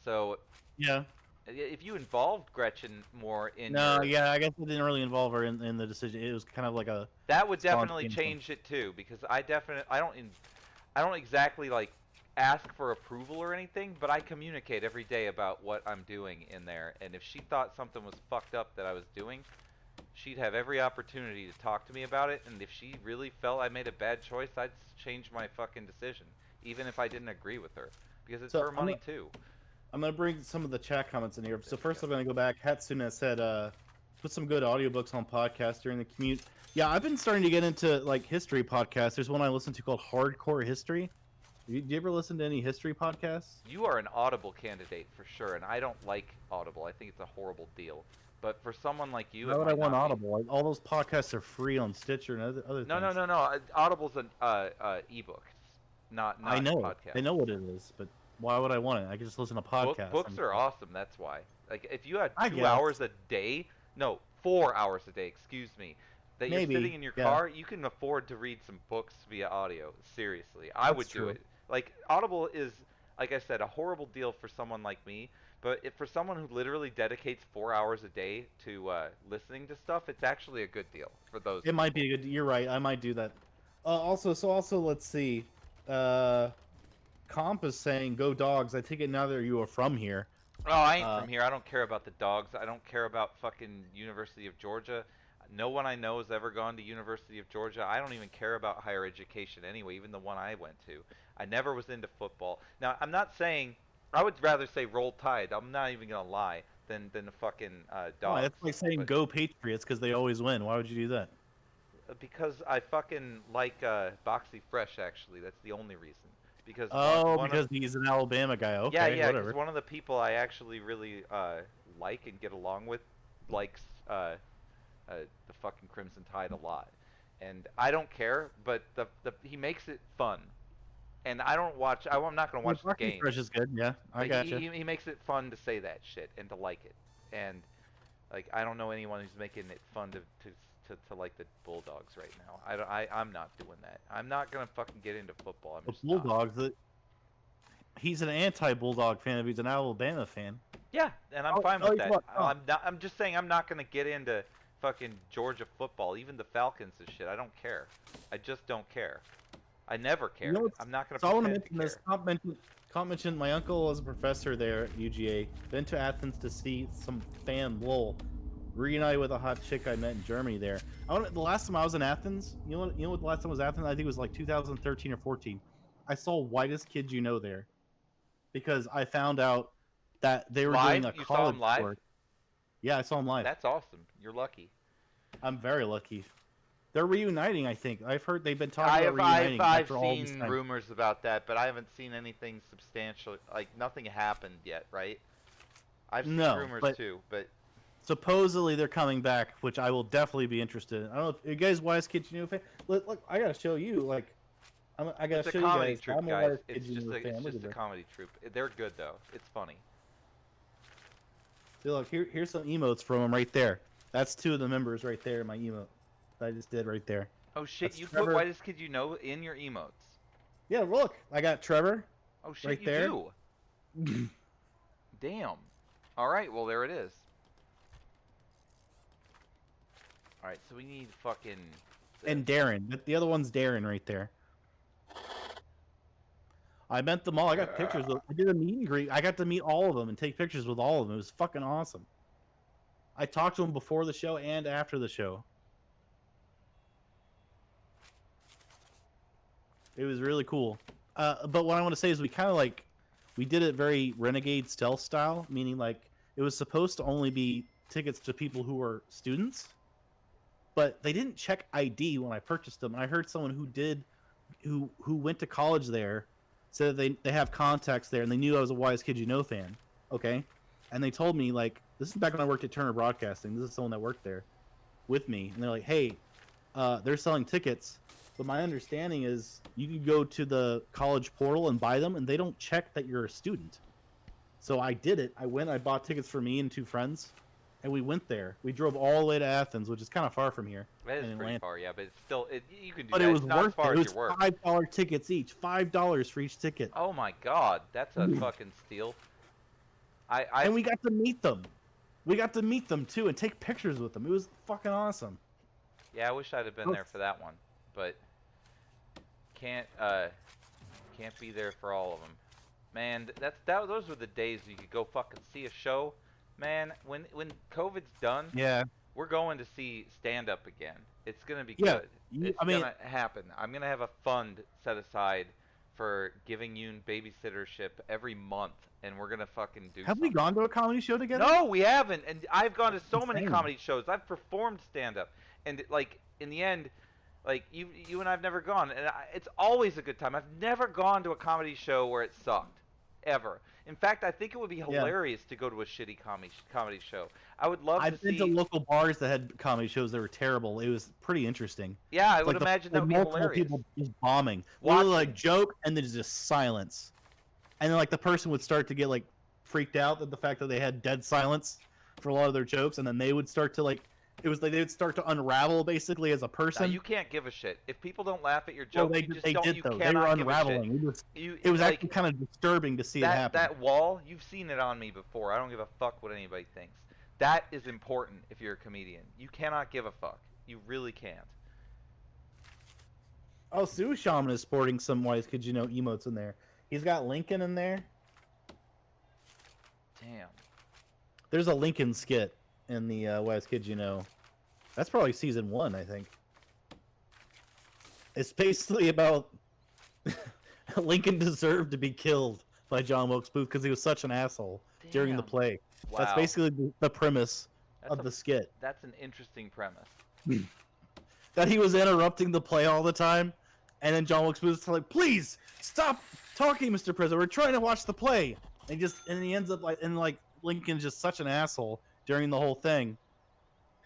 So Yeah. if you involved Gretchen more in No. your, Yeah. I guess I didn't really involve her in the decision. It was kind of like a. that would spontaneous definitely one. change it too, because I don't exactly like ask for approval or anything, but I communicate every day about what I'm doing in there. And if she thought something was fucked up that I was doing, she'd have every opportunity to talk to me about it. And if she really felt I made a bad choice, I'd change my fucking decision, even if I didn't agree with her, because it's So, her money too. I'm gonna bring some of the chat comments in here. So first, I'm gonna go back. Hatsune said, "Put some good audiobooks on podcasts during the commute." Yeah, I've been starting to get into like history podcasts. There's one I listen to called Hardcore History. Do you ever listen to any history podcasts? You are an Audible candidate for sure, and I don't like Audible. I think it's a horrible deal. But for someone like you, Why it would I might want not be. Audible? Like, all those podcasts are free on Stitcher and other No, things. no. Audible's an ebook, not I know. podcast. I know what it is, but why would I want it? I can just listen to podcasts. Books are awesome. That's why. Like if you had I 2 guess. hours a day, no, 4 hours a day, excuse me, that Maybe, you're sitting in your yeah. car, you can afford to read some books via audio. Seriously, I That's would do true. it. Like Audible is, like I said, a horrible deal for someone like me. But if for someone who literally dedicates 4 hours a day to listening to stuff, it's actually a good deal for those. It might be a good. You're right. I might do that. Also, let's see. Comp is saying, "Go dogs." I take it now that you are from here. Oh, I ain't Uh, from here. I don't care about the dogs. I don't care about fucking University of Georgia. No one I know has ever gone to University of Georgia. I don't even care about higher education anyway, even the one I went to. I never was into football. Now, I'm not saying I would rather say roll tide. I'm not even gonna lie than the fucking oh, dogs. that's like saying But "Go Patriots" because they always win. Why would you do that? because I fucking like Boxy Fresh actually. That's the only reason. Because Oh, one of because he's an Alabama guy. Okay, yeah, yeah, because whatever. one of the people I actually really like and get along with likes the fucking Crimson Tide a lot, and I don't care, but the he makes it fun, and I don't watch. I'm not gonna Yeah, watch the Bucky games, Fresh is good. Yeah, I but gotcha. he makes it fun to say that shit and to like it, and like I don't know anyone who's making it fun to like the Bulldogs right now. I'm not doing that. I'm not gonna fucking get into football. I'm The just not. Bulldogs. He's an anti-Bulldog fan if he's an Alabama fan. Yeah, and I'm Oh, fine oh, with he's that. what? Oh. I'm not. I'm just saying I'm not gonna get into fucking Georgia football, even the Falcons and shit. I don't care. I just don't care. I never You cared. know what's- I'm not gonna So I want to pretend to mention this. care. Comp mentioned my uncle was a professor there at UGA. Been to Athens to see some fan lol. Reunited with a hot chick I met in Germany there. The last time I was in Athens, you know what the last time I was in Athens? I think it was like 2013 or 14. I saw Whitest Kid You Know there because I found out that they were doing Live? a You saw college him live? tour. Yeah, I saw him live. That's awesome. You're lucky. I'm very lucky. They're reuniting, I think. I've heard they've been talking about reuniting I've after all this seen time. rumors about that, but I haven't seen anything substantial. Like nothing happened yet, right? I've seen No, rumors but too, but supposedly they're coming back, which I will definitely be interested in. I don't know if you guys Wise Kids You Know fan. Look, I gotta show you. Like, I gotta it's a show you comedy guys. troupe, I'm a guys. Wise It's Kids You just Know a, fan. it's Look just at a that. comedy troupe. They're good though. It's funny. See, look here's some emotes from them right there. That's two of the members right there in my emote that I just did right there. Oh shit! That's You Trevor. put Whitest Kid You Know in your emotes. Yeah, look, I got Trevor. Oh shit! Right you there. do. Damn. All right. Well, there it is. All right. So we need fucking. And Darren. The other one's Darren right there. I met them all. I got pictures with. I did a meet and greet. I got to meet all of them and take pictures with all of them. It was fucking awesome. I talked to them before the show and after the show. It was really cool. But what I want to say is we did it very renegade stealth style, meaning like it was supposed to only be tickets to people who were students, but they didn't check ID when I purchased them. And I heard someone who went to college there said they have contacts there and they knew I was a Wise Kid You Know fan. Okay, and they told me like this is back when I worked at Turner Broadcasting. This is someone that worked there with me, and they're like, hey, they're selling tickets. But my understanding is you can go to the college portal and buy them, and they don't check that you're a student. So I did it. I bought tickets for me and two friends, and we went there. We drove all the way to Athens, which is kind of far from here. That is in pretty Atlanta. far, yeah, but it's still you can do But that. it was It's not as worth far it. It as was your work. $5 tickets each. $5 for each ticket. Oh my god, that's a fucking steal. And we got to meet them. We got to meet them too and take pictures with them. It was fucking awesome. Yeah, I wish I'd have been there for that one, but can't be there for all of them. Man, those were the days you could go fucking see a show. Man, when COVID's done, Yeah. we're going to see stand up again. It's gonna be Yeah, good. It's gonna happen. I'm gonna have a fund set aside for giving you babysittership every month, and we're gonna fucking do. Have we gone to a comedy show together? No, we haven't. And I've gone to so many Insane. comedy shows. I've performed stand up, and like in the end, like you and I've never gone, and it's always a good time. I've never gone to a comedy show where it sucked, ever. In fact, I think it would be hilarious to go to a shitty comedy show. I would love I've to see. been to local bars that had comedy shows that were terrible. It was pretty interesting. Yeah, I Like would imagine that would be multiple hilarious. people just bombing. Watching. Literally, like joke and then just silence, and then like the person would start to get like freaked out at the fact that they had dead silence for a lot of their jokes, and then they would start to like it was like they would start to unravel basically as a Now, person. you can't give a shit. If people don't laugh at your Well, joke, you just they don't. did You though. They were cannot give a shit. unraveling. You It was like actually kind of disturbing to see it happen. that wall. You've seen it on me before. I don't give a fuck what anybody thinks. That is important if you're a comedian. You cannot give a fuck. You really can't. Oh, Sue Shaman is sporting some Wise Kids You Know emotes in there. He's got Lincoln in there. Damn. There's a Lincoln skit in the Wise Kids You Know. That's probably season 1, I think. It's basically about Lincoln deserved to be killed by John Wilkes Booth because he was such an asshole during the Damn. play. Wow. That's basically the premise of the skit. That's an interesting premise. That he was interrupting the play all the time, and then John Wilkes Booth's like, "Please stop talking, Mr. President. We're trying to watch the play." And he ends up like Lincoln's just such an asshole during the whole thing.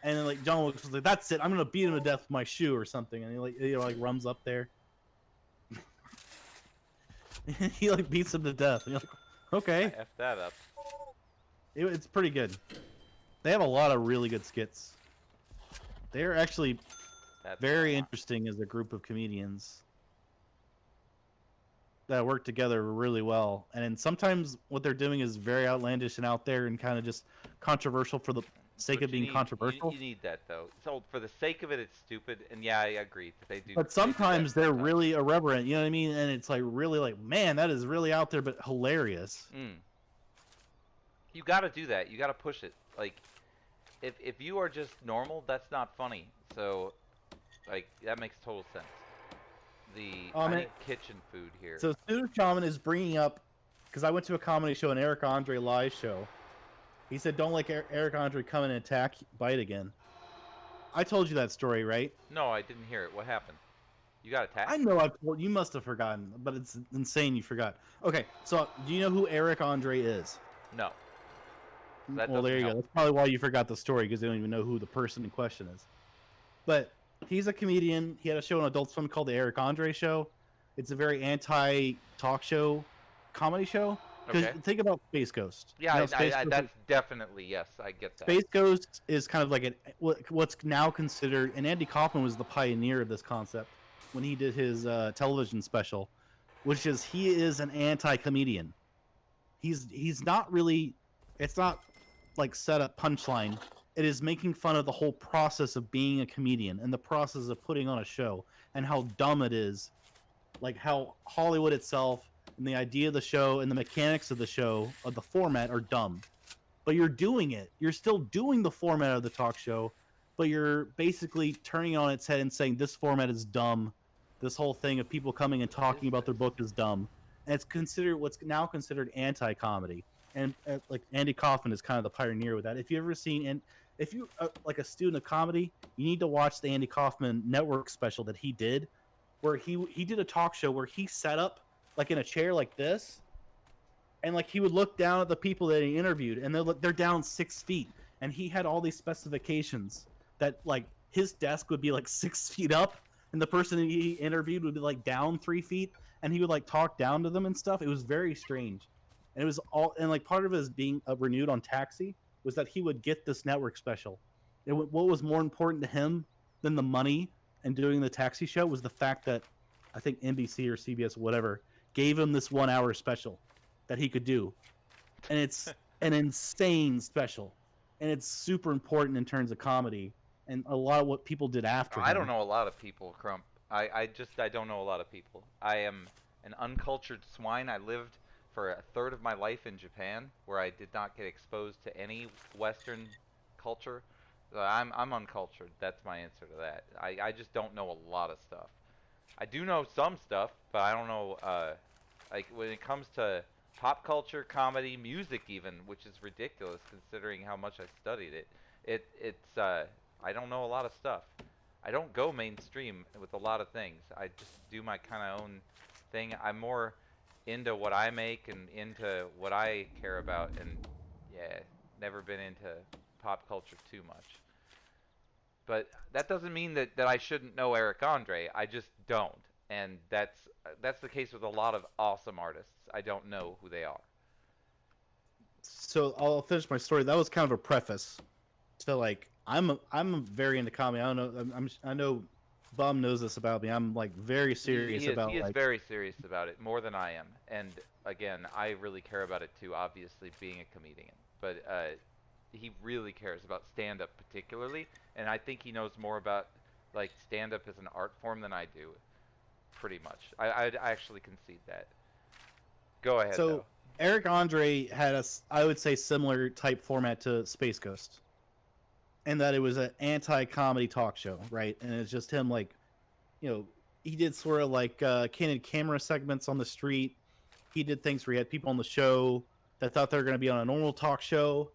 And then like John Wilkes was like, "That's it. I'm gonna beat him to death with my shoe or something." And he runs up there. He like beats him to death. And you're like, okay, I F that up. it's pretty good. They have a lot of really good skits. They're actually That's very a lot. interesting as a group of comedians that work together really well. And then sometimes what they're doing is very outlandish and out there and kind of just controversial for the sake But of being controversial. You need that though. So for the sake of it, it's stupid. And yeah, I agree that they do. But sometimes they're really irreverent, you know what I mean? And it's like really like, man, that is really out there, but hilarious. You got to do that. You got to push it. Like, if you are just normal, that's not funny. So, like, that makes total sense. I need kitchen food here. So Stu Shaman is bringing up, because I went to a comedy show, an Eric Andre live show. He said, "Don't let Eric Andre come in and attack Bite again." I told you that story, right? No, I didn't hear it. What happened? You got attacked? I know I've told you. Must have forgotten, but it's insane you forgot. Okay, so do you know who Eric Andre is? No. That Well, there you doesn't go. That's probably why you forgot the story, because they don't even know who the person in question is. But he's a comedian. He had a show on Adult Swim called The Eric Andre Show. It's a very anti-talk show comedy show. Because Okay. think about Space Ghost. Yeah, You know, Space Ghost that's definitely, yes, I get that. Space Ghost is kind of like what's now considered, and Andy Kaufman was the pioneer of this concept when he did his television special, which is he is an anti-comedian. He's not really, it's not like set up punchline. It is making fun of the whole process of being a comedian and the process of putting on a show and how dumb it is, like how Hollywood itself and the idea of the show and the mechanics of the show, of the format, are dumb. But you're doing it. You're still doing the format of the talk show, but you're basically turning it on its head and saying this format is dumb. This whole thing of people coming and talking about their book is dumb. And it's considered what's now considered anti-comedy. And like Andy Kaufman is kind of the pioneer with that. If you ever seen, and if you like a student of comedy, you need to watch the Andy Kaufman network special that he did, where he did a talk show where he sat up like in a chair like this, and like he would look down at the people that he interviewed, and they're down 6 feet, and he had all these specifications that like his desk would be like 6 feet up, and the person he interviewed would be like down 3 feet, and he would like talk down to them and stuff. It was very strange, and it was all, and like part of his being renewed on Taxi was that he would get this network special. What was more important to him than the money and doing the Taxi show was the fact that I think NBC or CBS, whatever, gave him this 1 hour special that he could do. And it's an insane special. And it's super important in terms of comedy. And a lot of what people did after I him. don't know a lot of people, Crump. I don't know a lot of people. I am an uncultured swine. I lived for a third of my life in Japan, where I did not get exposed to any Western culture. So I'm uncultured. That's my answer to that. I just don't know a lot of stuff. I do know some stuff, but I don't know, like, when it comes to pop culture, comedy, music even, which is ridiculous considering how much I studied it. I don't know a lot of stuff. I don't go mainstream with a lot of things. I just do my kind of own thing. I'm more into what I make and into what I care about, and yeah, never been into pop culture too much. But that doesn't mean that I shouldn't know Eric Andre. I just don't. And that's the case with a lot of awesome artists. I don't know who they are. So I'll finish my story. That was kind of a preface to like I'm very into comedy. I don't know. I know Bum knows this about me. I'm like very serious about He is like. very serious about it, more than I am. And again, I really care about it too, obviously being a comedian. But he really cares about stand-up particularly, and I think he knows more about like stand-up as an art form than I do, pretty much. I actually concede that. Go ahead So though. Eric Andre had I would say, similar type format to Space Ghost, and that it was an anti-comedy talk show, right? And it's just him, like, he did sort of like candid camera segments on the street. He did things where he had people on the show that thought they were going to be on a normal talk show,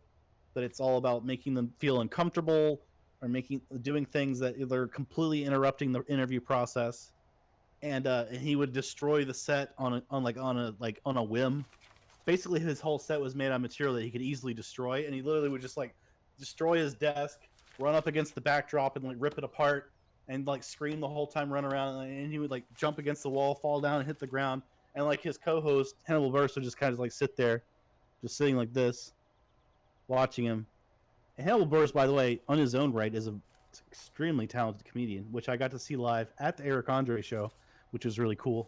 but it's all about making them feel uncomfortable or doing things that they're completely interrupting the interview process. And he would destroy the set on a whim. Basically, his whole set was made on material that he could easily destroy, and he literally would just like destroy his desk, run up against the backdrop, and like rip it apart, and like scream the whole time, run around, and he would like jump against the wall, fall down, and hit the ground. And like his co-host Hannibal Buress would just kind of like sit there, just sitting like this, watching him. And Hannibal Buress, by the way, on his own right, is an extremely talented comedian, which I got to see live at the Eric Andre show, which was really cool.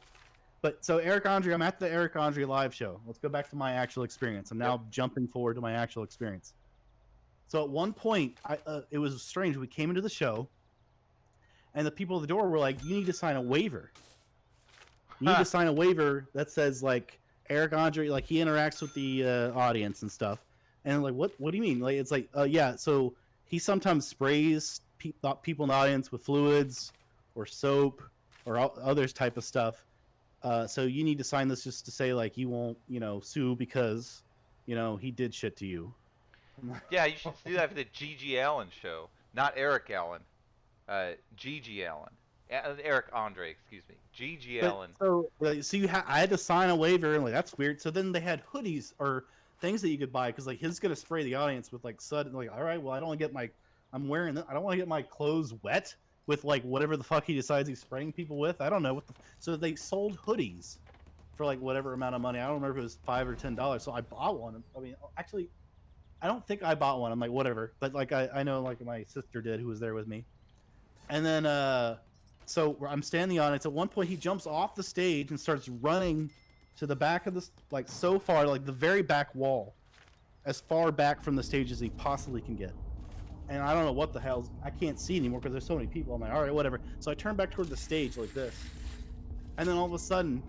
But so Eric Andre, I'm at the Eric Andre live show. Let's go back to my actual experience. I'm now jumping forward to my actual experience. So at one point, it was strange. We came into the show, and the people at the door were like, "You need to sign a waiver. You need to sign a waiver that says like Eric Andre, like he interacts with the audience and stuff." And I'm like, what do you mean? Like it's like, yeah. So he sometimes sprays people in the audience with fluids or soap or others type of stuff. So you need to sign this just to say like you won't, sue because, he did shit to you. Yeah, you should do that for the G.G. Allen show, not Eric Allen. G.G. Allen. Eric Andre, excuse me. G.G. Allen. So I had to sign a waiver, and like that's weird. So then they had hoodies or things that you could buy because like he's gonna spray the audience with like sud. Like, all right, well I don't want to get I'm wearing I don't want to get my clothes wet with like whatever the fuck he decides he's spraying people with. I don't know so they sold hoodies for like whatever amount of money. I don't remember if it was $5 or $10. So I bought one. I mean, actually, I don't think I bought one. I'm like, whatever. But like I know like my sister did, who was there with me. And then so I'm standing in the audience. At one point, he jumps off the stage and starts running to the back of this, like so far, like the very back wall, as far back from the stage as he possibly can get. And I don't know what the hell. I can't see anymore because there's so many people. I'm like, all right, whatever. So I turn back toward the stage like this, and then all of a sudden,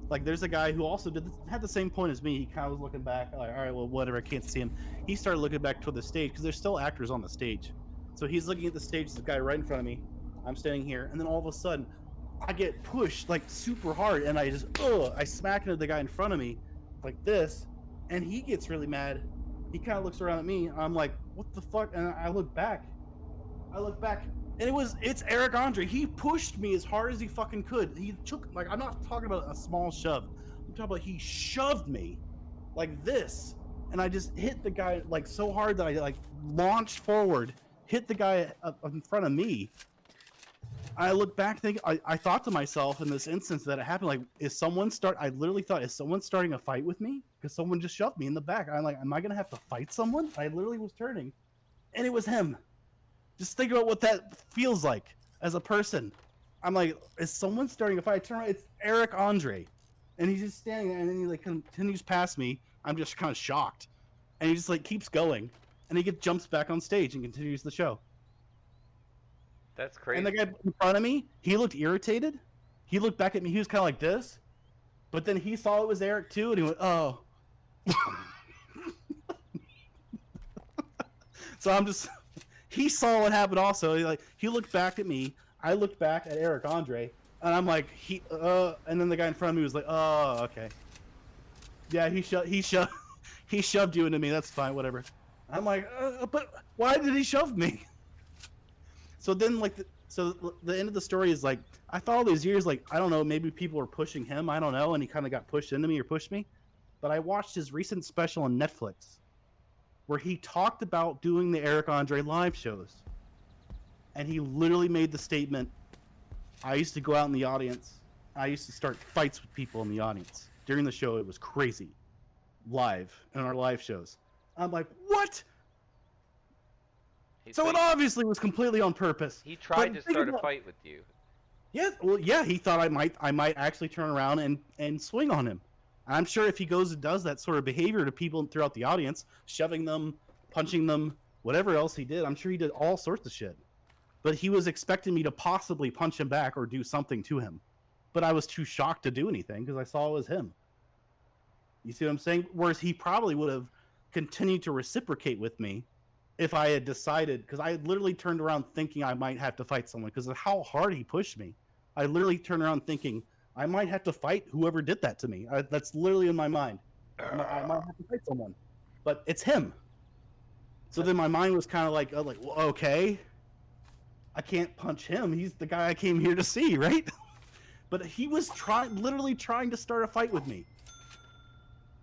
like there's a guy who also had the same point as me. He kind of was looking back, like, all right, well, whatever. I can't see him. He started looking back toward the stage because there's still actors on the stage. So he's looking at the stage. This guy right in front of me. I'm standing here, and then all of a sudden, I get pushed like super hard, and I smack into the guy in front of me, like this, and he gets really mad. He kind of looks around at me. I'm like, what the fuck? And I look back, and it's Eric Andre. He pushed me as hard as he fucking could. He took like I'm not talking about a small shove. I'm talking about he shoved me like this, and I just hit the guy like so hard that I like launched forward, hit the guy up in front of me. I look back, I thought to myself in this instance that it happened, like, I literally thought, is someone starting a fight with me? Because someone just shoved me in the back. I'm like, am I going to have to fight someone? I literally was turning, and it was him. Just think about what that feels like as a person. I'm like, is someone starting a fight? I turn around, it's Eric Andre. And he's just standing there, and then he like continues past me. I'm just kind of shocked. And he just like keeps going. And he jumps back on stage and continues the show. That's crazy. And the guy in front of me, he looked irritated. He looked back at me. He was kind of like this. But then he saw it was Eric too, and he went, oh. So I'm just... He saw what happened also. He looked back at me. I looked back at Eric Andre. And I'm like, and then the guy in front of me was like, oh, okay. Yeah, he shoved you into me. That's fine, whatever. I'm like, but why did he shove me? So then, like, the end of the story is like, I thought all these years, like, I don't know, maybe people were pushing him, I don't know, and he kind of got pushed into me or pushed me. But I watched his recent special on Netflix, where he talked about doing the Eric Andre live shows, and he literally made the statement, I used to go out in the audience, I used to start fights with people in the audience. During the show, it was crazy. Live, in our live shows. I'm like, what? So it obviously was completely on purpose. He tried But to start a fight with you. Yeah, well, yeah, he thought I might actually turn around and swing on him. I'm sure if he goes and does that sort of behavior to people throughout the audience, shoving them, punching them, whatever else he did, I'm sure he did all sorts of shit. But he was expecting me to possibly punch him back or do something to him. But I was too shocked to do anything because I saw it was him. You see what I'm saying? Whereas he probably would have continued to reciprocate with me if I had decided, because I had literally turned around thinking I might have to fight someone because of how hard he pushed me. I literally turned around thinking I might have to fight whoever did that to me. That's literally in my mind. I might have to fight someone, but it's him. So then my mind was kind of like, well, okay, I can't punch him. He's the guy I came here to see, right? But he was literally trying to start a fight with me.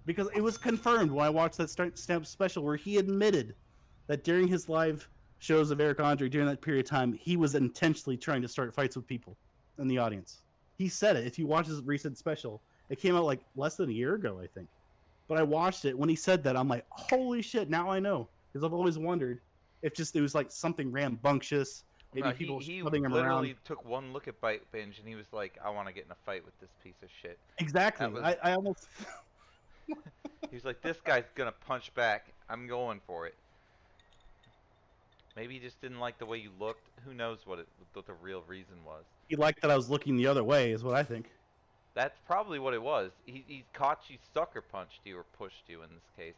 Because it was confirmed when I watched that Stamp special where he admitted that during his live shows of Eric Andre during that period of time, he was intentionally trying to start fights with people in the audience. He said it. If you watch his recent special, it came out like less than a year ago, I think. But I watched it. When he said that, I'm like, holy shit, now I know. Because I've always wondered if it was like something rambunctious, maybe people shoving him around. He literally took one look at BYTEBINGE and he was like, I want to get in a fight with this piece of shit. Exactly. I almost... He was like, this guy's gonna punch back. I'm going for it. Maybe he just didn't like the way you looked. Who knows what the real reason was. He liked that I was looking the other way, is what I think. That's probably what it was. He caught you, sucker punched you, or pushed you in this case.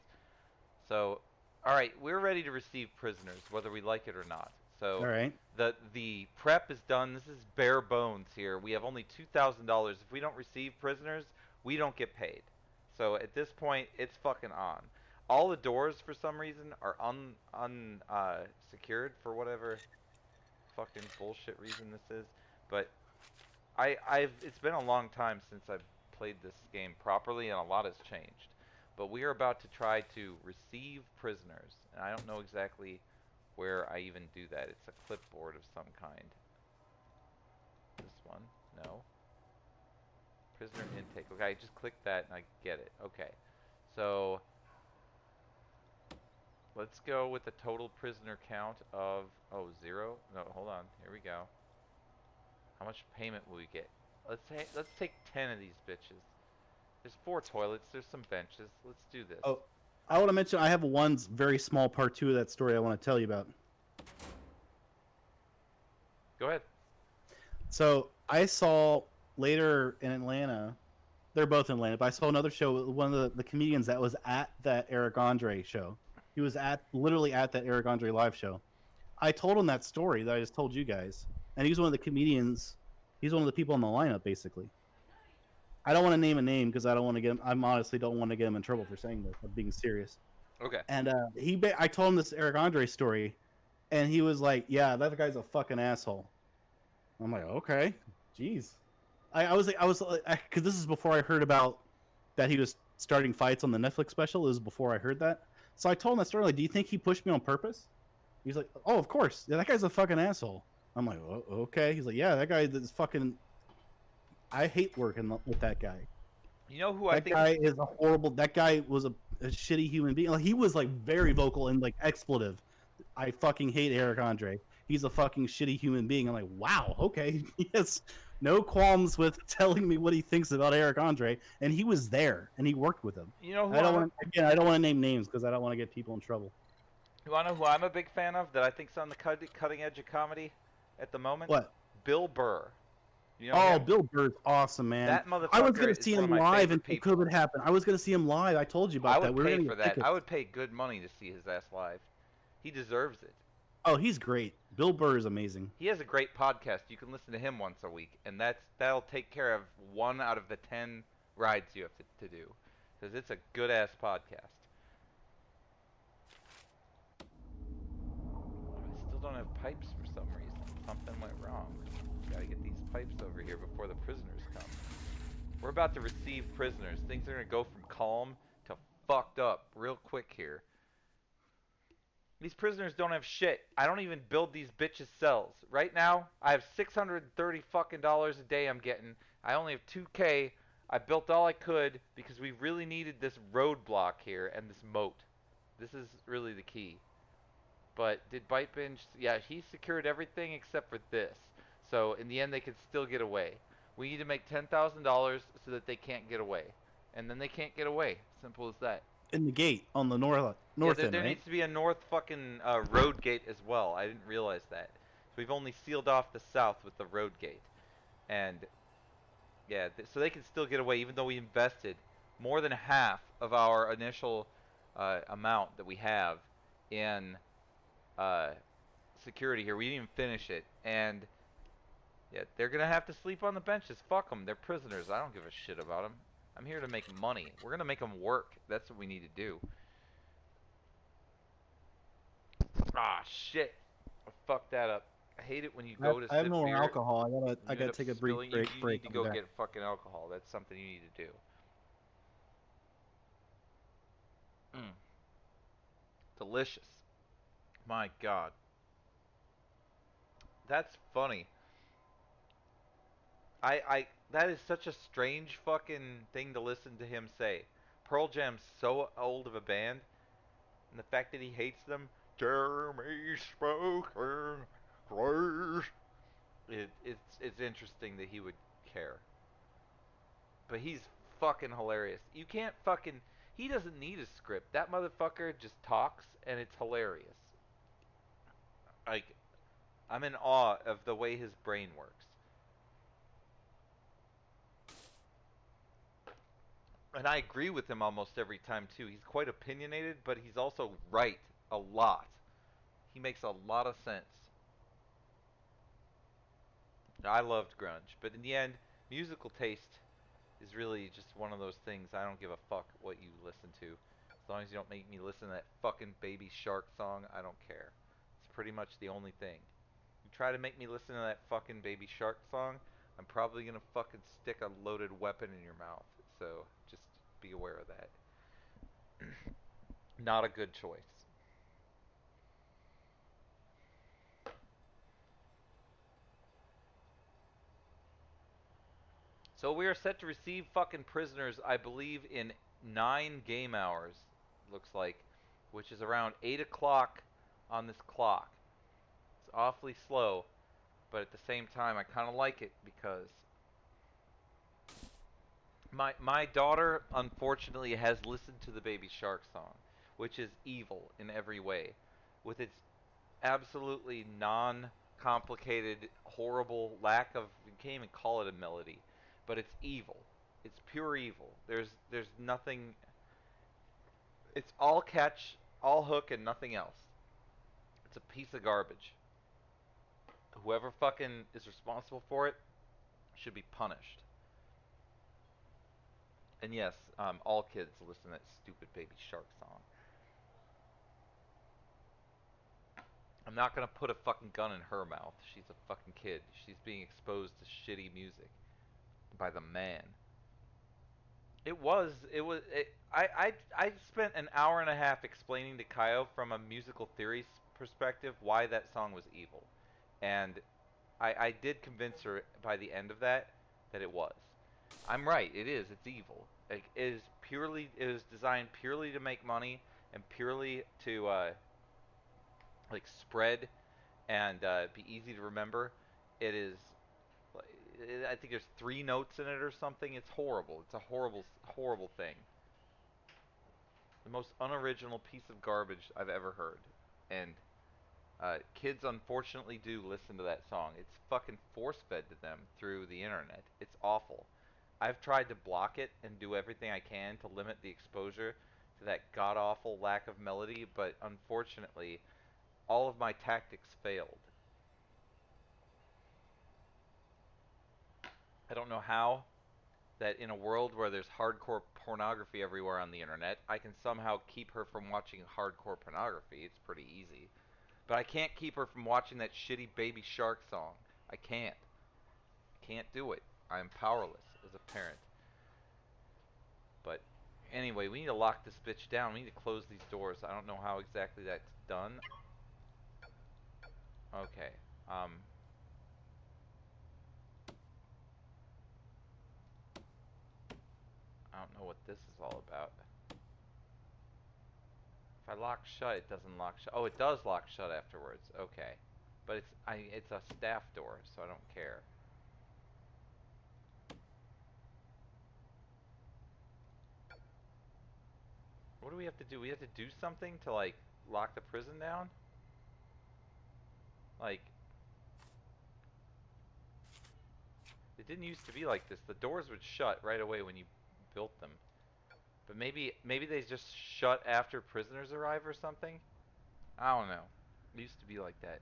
So, alright, we're ready to receive prisoners, whether we like it or not. So, alright. The prep is done. This is bare bones here. We have only $2,000. If we don't receive prisoners, we don't get paid. So at this point, it's fucking on. All the doors, for some reason, are secured for whatever fucking bullshit reason this is. But it's been a long time since I've played this game properly, and a lot has changed. But we are about to try to receive prisoners, and I don't know exactly where I even do that. It's a clipboard of some kind. This one? No. Prisoner intake. Okay, I just click that and I get it. Okay. So let's go with the total prisoner count of 0. No, hold on. Here we go. How much payment will we get? Let's take 10 of these bitches. There's 4 toilets, there's some benches. Let's do this. Oh, I want to mention I have one very small part 2 of that story I want to tell you about. Go ahead. So, I saw later in Atlanta, they're both in Atlanta, but I saw another show, one of the comedians that was at that Eric Andre show. He was literally at that Eric Andre live show. I told him that story that I just told you guys, and he's one of the comedians. He's one of the people in the lineup, basically. I don't want to name a name because I don't want to get him. I honestly don't want to get him in trouble for saying this. I'm being serious. Okay. And I told him this Eric Andre story, and he was like, "Yeah, that guy's a fucking asshole." I'm like, "Okay, jeez." I was because this is before I heard about that he was starting fights on the Netflix special. This is before I heard that. So I told him that story. Like, do you think he pushed me on purpose? He's like, "Oh, of course. Yeah, that guy's a fucking asshole." I'm like, "Oh, okay." He's like, "Yeah, that guy is fucking. I hate working with that guy. You know who that I think guy is a horrible. That guy was a shitty human being. Like, he was like very vocal and like expletive. I fucking hate Eric Andre. He's a fucking shitty human being." I'm like, wow, okay. He has no qualms with telling me what he thinks about Eric Andre, and he was there and he worked with him. You know who I don't want to name names because I don't want to get people in trouble. You wanna know who I'm a big fan of that I think's on the cutting edge of comedy at the moment? What? Bill Burr. You know him? Bill Burr's awesome, man. That motherfucker I was gonna is see one him of my live favorite until people. COVID happened. I was gonna see him live. I told you about that. I would We were pay gonna for get that. tickets. I would pay good money to see his ass live. He deserves it. Oh, he's great. Bill Burr is amazing. He has a great podcast. You can listen to him once a week, and that'll take care of 1 out of the 10 rides you have to do, because it's a good ass podcast. I still don't have pipes for some reason. Something went wrong. Gotta get these pipes over here before the prisoners come. We're about to receive prisoners. Things are gonna go from calm to fucked up real quick here. These prisoners don't have shit. I don't even build these bitches' cells. Right now, I have $630 fucking a day I'm getting. I only have 2K. I built all I could because we really needed this roadblock here and this moat. This is really the key. But did Bite Binge? Yeah, he secured everything except for this. So in the end, they could still get away. We need to make $10,000 so that they can't get away, and then they can't get away. Simple as that. In the gate on the Yeah, north end, there right? needs to be a north fucking road gate as well. I didn't realize that. So we've only sealed off the south with the road gate, and yeah, so they can still get away even though we invested more than half of our initial amount that we have in uh, security here. We didn't even finish it, and yeah, they're gonna have to sleep on the benches. Fuck them. They're prisoners. I don't give a shit about them. I'm here to make money. We're gonna make them work. That's what we need to do. Ah, shit. I fucked that up. I hate it when you go to I have sip no more beer. alcohol. I You end gotta up take a brief spilling. break. You need to I'll be go back. get fucking alcohol. That's something you need to do. Mm. Delicious. My God. That's funny. That is such a strange fucking thing to listen to him say. Pearl Jam's so old of a band, and the fact that he hates them. Jeremy spoken grace. It's interesting that he would care. But he's fucking hilarious. You can't fucking. He doesn't need a script. That motherfucker just talks, and it's hilarious. Like, I'm in awe of the way his brain works. And I agree with him almost every time, too. He's quite opinionated, but he's also right a lot. He makes a lot of sense. I loved grunge, but in the end, musical taste is really just one of those things. I don't give a fuck what you listen to. As long as you don't make me listen to that fucking Baby Shark song, I don't care. It's pretty much the only thing. You try to make me listen to that fucking Baby Shark song, I'm probably gonna fucking stick a loaded weapon in your mouth. So just be aware of that. Not a good choice. So we are set to receive fucking prisoners, I believe, in 9 game hours, looks like, which is around 8 o'clock on this clock. It's awfully slow, but at the same time, I kind of like it because my daughter, unfortunately, has listened to the Baby Shark song, which is evil in every way, with its absolutely non-complicated, horrible lack of, you can't even call it a melody, but it's evil. It's pure evil. There's nothing. It's all catch, all hook, and nothing else. It's a piece of garbage. Whoever fucking is responsible for it should be punished. And yes, all kids listen to that stupid Baby Shark song. I'm not gonna put a fucking gun in her mouth. She's a fucking kid. She's being exposed to shitty music by the man. It was. It was. I spent an hour and a half explaining to Kaio from a musical theory perspective why that song was evil, and I did convince her by the end of that it was. I'm right. It is. It's evil. Like, it is purely. It was designed purely to make money and purely to like spread and be easy to remember. It is. I think there's 3 notes in it or something. It's horrible. It's a horrible, horrible thing. The most unoriginal piece of garbage I've ever heard. And kids unfortunately do listen to that song. It's fucking force-fed to them through the internet. It's awful. I've tried to block it and do everything I can to limit the exposure to that god-awful lack of melody, but unfortunately, all of my tactics failed. I don't know how that in a world where there's hardcore pornography everywhere on the internet, I can somehow keep her from watching hardcore pornography. It's pretty easy. But I can't keep her from watching that shitty Baby Shark song. I can't. Can't do it. I am powerless as a parent. But anyway, we need to lock this bitch down. We need to close these doors. I don't know how exactly that's done. Okay. I don't know what this is all about. If I lock shut, it doesn't lock shut. Oh, it does lock shut afterwards. Okay. But it's a staff door, so I don't care. What do we have to do? We have to do something to, like, lock the prison down? Like, it didn't used to be like this. The doors would shut right away when you built them. But maybe they just shut after prisoners arrive or something? I don't know. It used to be like that.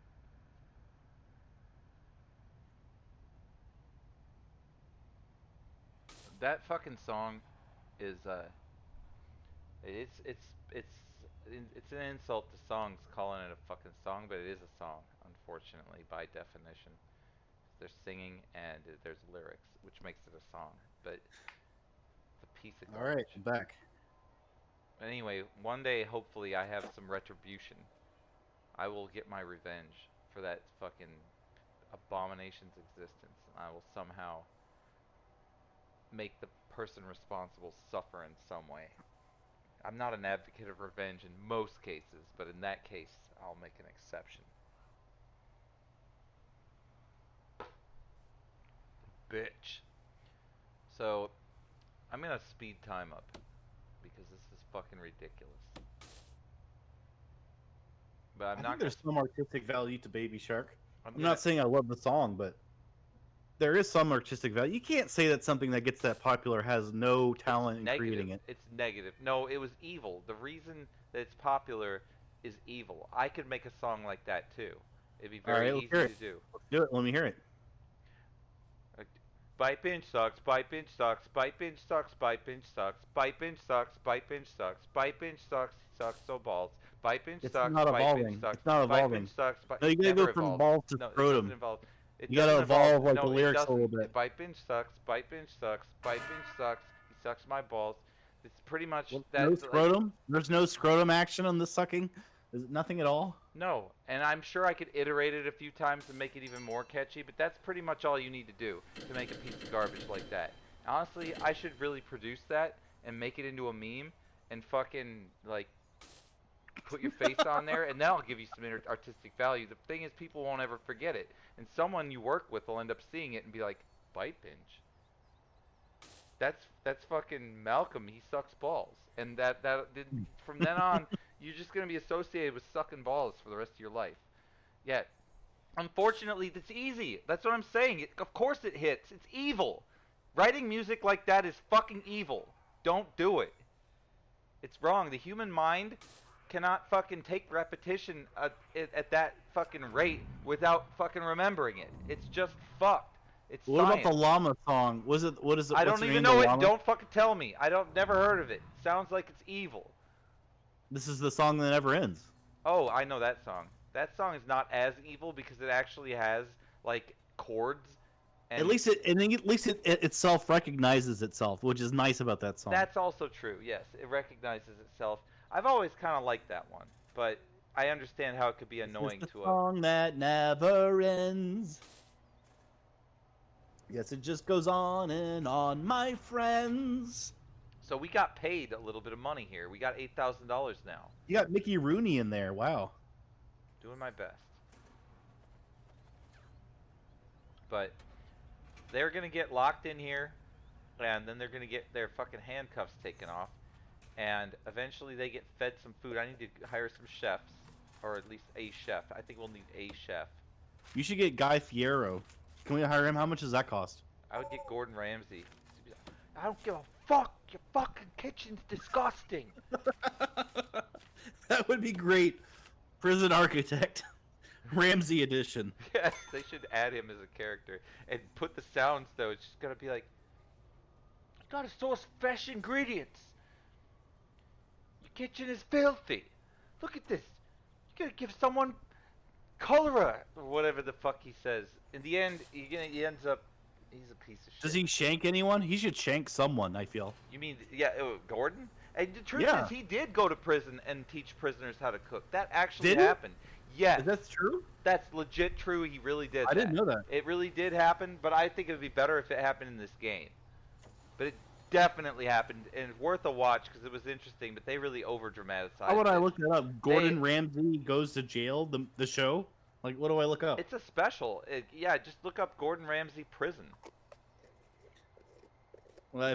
That fucking song is it's an insult to songs calling it a fucking song, but it is a song, unfortunately, by definition. There's singing and there's lyrics, which makes it a song, but it's a piece of All right, garbage. I'm back. Anyway, one day, hopefully, I have some retribution. I will get my revenge for that fucking abomination's existence. I will somehow make the person responsible suffer in some way. I'm not an advocate of revenge in most cases, but in that case, I'll make an exception. Bitch. So, I'm gonna speed time up because this is fucking ridiculous. But I'm I not think there's some artistic value to Baby Shark. I'm gonna, not saying I love the song, but there is some artistic value. You can't say that something that gets that popular has no talent in creating it. It's negative. No, it was evil. The reason that it's popular is evil. I could make a song like that too. It'd be very easy to do. Let's do it. Let me hear it. Bite binge sucks, bite binge sucks, bite binge sucks, bite binge sucks, bite binge sucks, bite binge sucks, bite binge sucks so balls. Bite binge It's sucks, not bite evolving. binge sucks, It's not bite evolving. binge sucks, No, you gotta go from balls to no, it scrotum. doesn't involve. It You gotta doesn't evolve like no, the it lyrics a doesn't. little bit. Bite binge sucks, bite binge sucks, bite binge sucks. He sucks my balls. It's pretty much Well, that. no scrotum? There's no scrotum action on the sucking? Is it nothing at all? No, and I'm sure I could iterate it a few times to make it even more catchy, but that's pretty much all you need to do to make a piece of garbage like that. Honestly, I should really produce that and make it into a meme and fucking, like, put your face on there, and that'll give you some artistic value. The thing is, people won't ever forget it, and someone you work with will end up seeing it and be like, Bite binge. That's fucking Malcolm. He sucks balls, and from then on, you're just gonna be associated with sucking balls for the rest of your life. Yet, unfortunately, that's easy. That's what I'm saying. Of course it hits. It's evil. Writing music like that is fucking evil. Don't do it. It's wrong. The human mind cannot fucking take repetition at that fucking rate without fucking remembering it. It's just fucked. It's What science. about the llama song? What is it? I what's don't the even name of know the it. llama? Don't fucking tell me. Never heard of it. Sounds like it's evil. This is the song that never ends. Oh, I know that song. That song is not as evil because it actually has like chords. And At least it itself recognizes itself, which is nice about that song. that's also true. Yes, it recognizes itself. I've always kind of liked that one, but I understand how it could be annoying It's the to song that never ends. Yes, it just goes on and on, my friends. So we got paid a little bit of money here. We got $8,000 now. You got Mickey Rooney in there. Wow. Doing my best. But they're going to get locked in here, and then they're going to get their fucking handcuffs taken off, and eventually they get fed some food. I need to hire some chefs, or at least a chef. I think we'll need a chef. You should get Guy Fiero. Can we hire him? How much does that cost? I would get Gordon Ramsay. I don't give a fuck. Your fucking kitchen's disgusting. That would be great. Prison Architect. Ramsey edition. Yes, they should add him as a character and put the sounds though. It's just gonna be like, you gotta source fresh ingredients. Your kitchen is filthy. Look at this. You gotta give someone cholera or whatever the fuck he says. In the end, he ends up. He's a piece of shit. Does he shank anyone? He should shank someone, I feel. You mean, yeah, Gordon? And the truth Yeah. is, he did go to prison and teach prisoners how to cook. That actually Did he? happened. Yes. Is that true? That's legit true. He really did. I didn't know that. It really did happen, but I think it would be better if it happened in this game. But it definitely happened, and worth a watch because it was interesting. But they really over dramatized. How would I it. look that up? Gordon Ramsay goes to jail. The show. Like, what do I look up? It's a special. Yeah, just look up Gordon Ramsay prison. Well,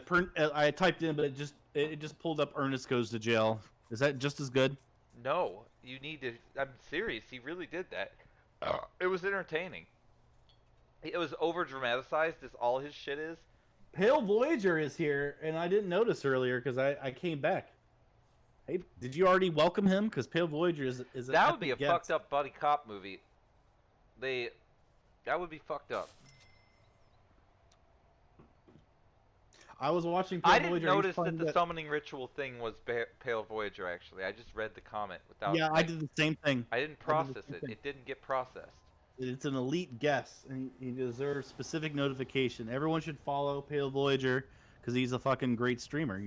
I typed in, but it just pulled up Ernest Goes to Jail. Is that just as good? No, you need to. I'm serious. He really did that. It was entertaining. It was over dramatized as all his shit is. Pale Voyager is here, and I didn't notice earlier because I came back. Hey, did you already welcome him? Because Pale Voyager is an That would be a epic guest. fucked up buddy cop movie. That would be fucked up. I was watching Pale I didn't Voyager. notice that the summoning ritual thing was Pale Voyager, actually. I just read the comment without... Yeah, I did the same thing. I didn't process it. It didn't get processed. It's an elite guest, and he deserves specific notification. Everyone should follow Pale Voyager because he's a fucking great streamer.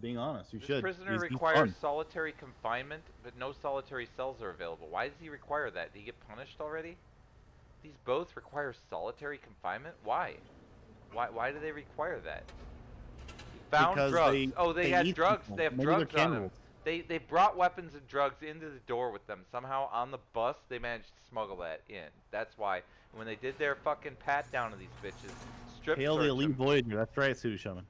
Being honest, you should. This prisoner He's requires fun. solitary confinement, but no solitary cells are available. Why does he require that? Did he get punished already? These both require solitary confinement? Why? Why do they require that? Found Because drugs. They had eat drugs. people. They have Maybe drugs they're on them. cannibals. They brought weapons and drugs into the door with them. Somehow on the bus they managed to smuggle that in. That's why when they did their fucking pat down of these bitches, strip Pale the search elite them. Voyager. That's right, Sudarshaman.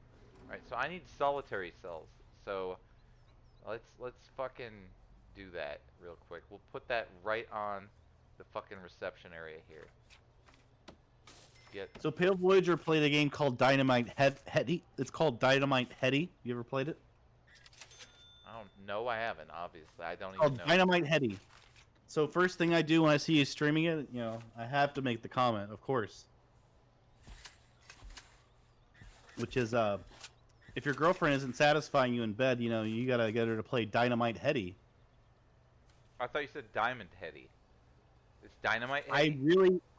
Alright, so I need solitary cells. So let's fucking do that real quick. We'll put that right on the fucking reception area here. So Pale Voyager played a game called Dynamite Heady. It's called Dynamite Heady. You ever played it? I don't know. I haven't. Obviously, I don't Called even know. Dynamite Heady. So first thing I do when I see you streaming it, I have to make the comment, of course. Which is, if your girlfriend isn't satisfying you in bed, you gotta get her to play Dynamite Heady. I thought you said Diamond Heady. It's Dynamite I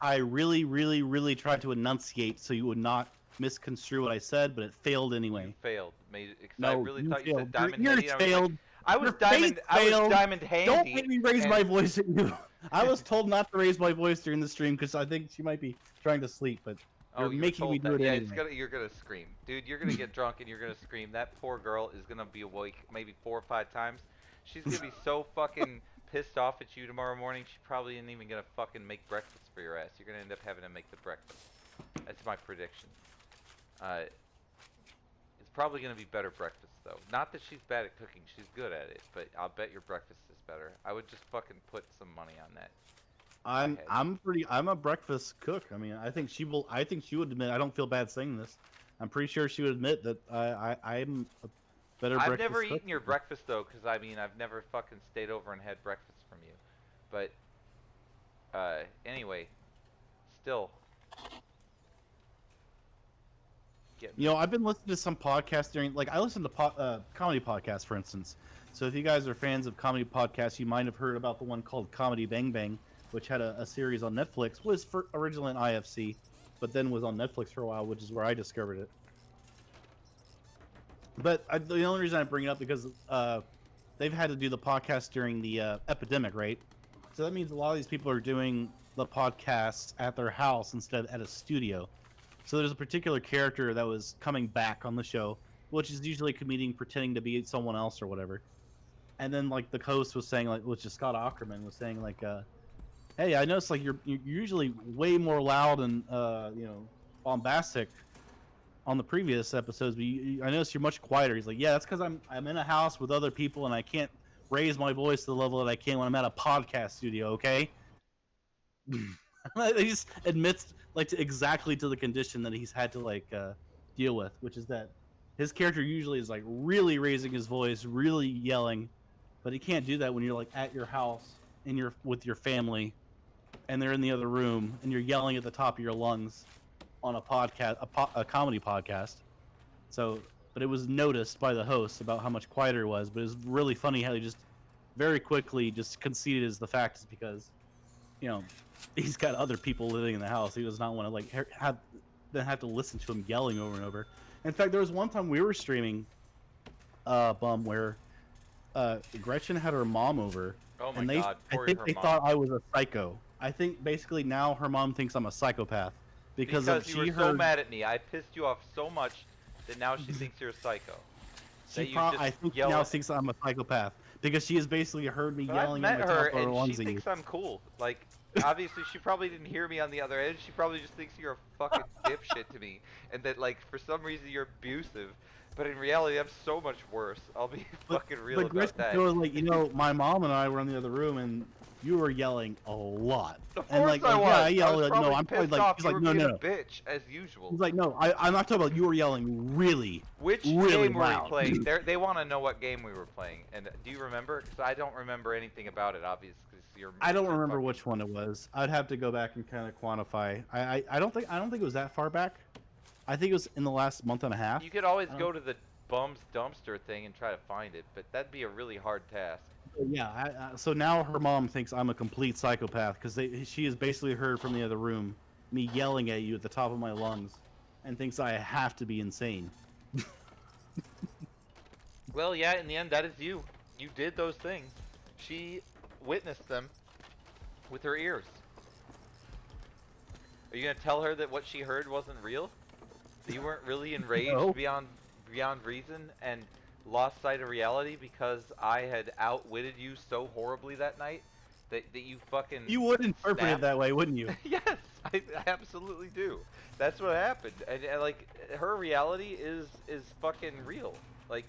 Heady? really tried to enunciate so you would not misconstrue what I said, but it failed anyway. You failed. I No, really you thought you said failed. Diamond Yours Heady. failed. I was Your Diamond. face I was failed. Diamond Handy. Don't make me raise and- my voice at you. I was told not to raise my voice during the stream because I think she might be trying to sleep, but Oh, you're you were making me told do that. it Yeah, anyway. you're gonna scream, dude. You're gonna get drunk and you're gonna scream. That poor girl is gonna be awake maybe 4 or 5 times. She's gonna be so fucking pissed off at you tomorrow morning. She probably isn't even gonna fucking make breakfast for your ass. You're gonna end up having to make the breakfast. That's my prediction. It's probably gonna be better breakfast though. Not that she's bad at cooking. She's good at it, but I'll bet your breakfast is better. I would just fucking put some money on that. I'm a breakfast cook. I mean, I think she would admit. I don't feel bad saying this. I'm pretty sure she would admit that I'm a better I've breakfast never cook. eaten your breakfast though, because I mean I've never fucking stayed over and had breakfast from you. But anyway, still. I've been listening to some podcasts I listen to comedy podcasts, for instance. So if you guys are fans of comedy podcasts, you might have heard about the one called Comedy Bang Bang, which had a series on Netflix. Was originally on IFC, but then was on Netflix for a while, which is where I discovered it. But the only reason I bring it up because they've had to do the podcast during the epidemic, right? So that means a lot of these people are doing the podcasts at their house instead of at a studio. So there's a particular character that was coming back on the show, which is usually a comedian pretending to be someone else or whatever. And then the host was saying which is Scott Aukerman was saying hey, I noticed you're usually way more loud and bombastic on the previous episodes, but I noticed you're much quieter. He's like, yeah, that's because I'm in a house with other people and I can't raise my voice to the level that I can when I'm at a podcast studio. Okay. He just admits exactly to the condition that he's had to deal with, which is that his character usually is really raising his voice, really yelling, but he can't do that when you're at your house and you're with your family and they're in the other room and you're yelling at the top of your lungs on a podcast, a comedy podcast. So, but it was noticed by the host about how much quieter it was, but it was really funny how he just very quickly just conceded as the fact is because he's got other people living in the house. He does not want to have to listen to him yelling over and over. In fact, there was one time we were streaming where Gretchen had her mom over. Oh my and god, I think they thought I was a psycho. I think basically now her mom thinks I'm a psychopath because you were so mad at me. I pissed you off so much that now she thinks you're a psycho. She That you just I think she yell now at- thinks I'm a psychopath because she has basically heard me But I've yelling met at the her top of her and lungs she at you. thinks I'm cool. Like, obviously she probably didn't hear me on the other end. She probably just thinks you're a fucking dipshit to me, and that like for some reason you're abusive. But in reality, I'm so much worse. I'll be fucking real But about that. was like, my mom and I were in the other room and you were yelling a lot. Of And course like, I was. yeah, I I yell was like, probably no, I'm probably pissed like, off. he's You like, were no, being no, a no. bitch as usual. He's like, no, I'm not talking about you were yelling really, Which really game were loud. we playing? They want to know what game we were playing. And do you remember? Because I don't remember anything about it, obviously. Cause you're I don't Mr. remember fucking- which one it was. I'd have to go back and kind of quantify. I don't think it was that far back. I think it was in the last month and a half. You could always go to the bum's dumpster thing and try to find it, but that'd be a really hard task. Yeah, so now her mom thinks I'm a complete psychopath because she has basically heard from the other room me yelling at you at the top of my lungs and thinks I have to be insane. Well, yeah, in the end, that is you. You did those things. She witnessed them with her ears. Are you gonna tell her that what she heard wasn't real? That you weren't really enraged No. beyond reason and lost sight of reality because I had outwitted you so horribly that night that you fucking You would interpret it snapped? that way, wouldn't you? Yes, I absolutely do. That's what happened, and like her reality is fucking real. Like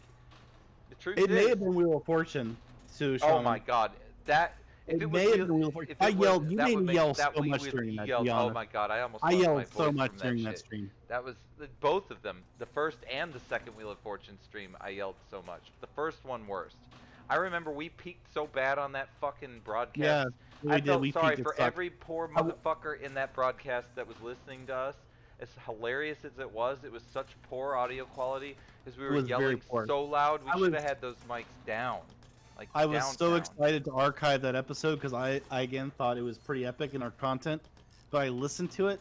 the truth It is. may have been Wheel of Fortune, too, Oh Shaman. my God, that if It it may was have been Wheel of Fortune. if I it was- yelled. You that made would me make- yell that so we much would during that. To yelled- be Oh honest, my God, I almost I lost my yelled so voice much from that during that shit. stream. That was both of them. The first and the second Wheel of Fortune stream, I yelled so much. The first one worst. I remember we peaked so bad on that fucking broadcast. Yeah, we I did. felt We sorry peaked, it for sucked. every poor motherfucker in that broadcast that was listening to us. As hilarious as it was such poor audio quality because we It were was very yelling poor. so loud. We I should was- have had those mics down. Like I was so downtown. excited to archive that episode because I again thought it was pretty epic in our content, but I listened to it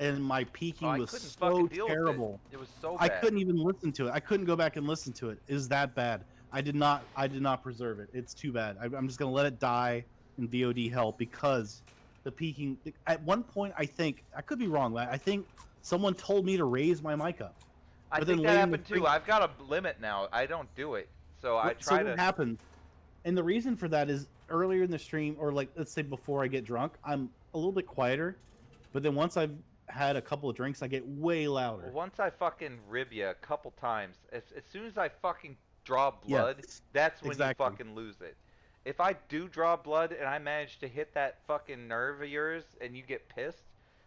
and my peaking Oh, I was couldn't so fucking deal terrible. with it. It was so I bad. couldn't even listen to it. I couldn't go back and listen to it. It was that bad. I did not preserve it. It's too bad. I'm just gonna let it die in VOD hell because the peaking. At one point, I think I could be wrong. But I think someone told me to raise my mic up. I but think then that later in the happened too. stream- I've got a limit now. I don't do it. So I So try what to. happened? And the reason for that is earlier in the stream, or like let's say before I get drunk, I'm a little bit quieter. But then once I've had a couple of drinks, I get way louder. Well, once I fucking rib you a couple times, as soon as I fucking draw blood, Yes, that's when exactly. you fucking lose it. If I do draw blood and I manage to hit that fucking nerve of yours and you get pissed,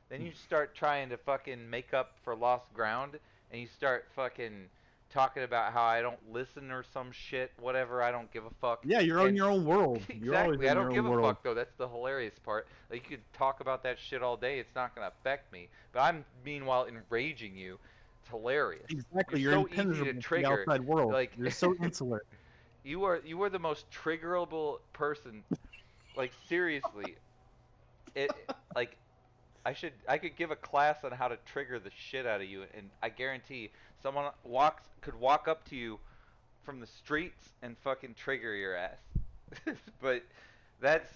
then you start trying to fucking make up for lost ground and you start fucking talking about how I don't listen or some shit, whatever, I don't give a fuck. Yeah, you're on And- your own world. You're always Exactly. in I your don't own give a world. fuck though. That's the hilarious part. Like you could talk about that shit all day. It's not gonna affect me. But I'm meanwhile enraging you. It's hilarious. Exactly. You're You're so easy to impenetrable to the trigger, outside world. like- You're so insular. You are the most triggerable person. Like seriously. It like I could give a class on how to trigger the shit out of you, and I guarantee someone could walk up to you from the streets and fucking trigger your ass. But that's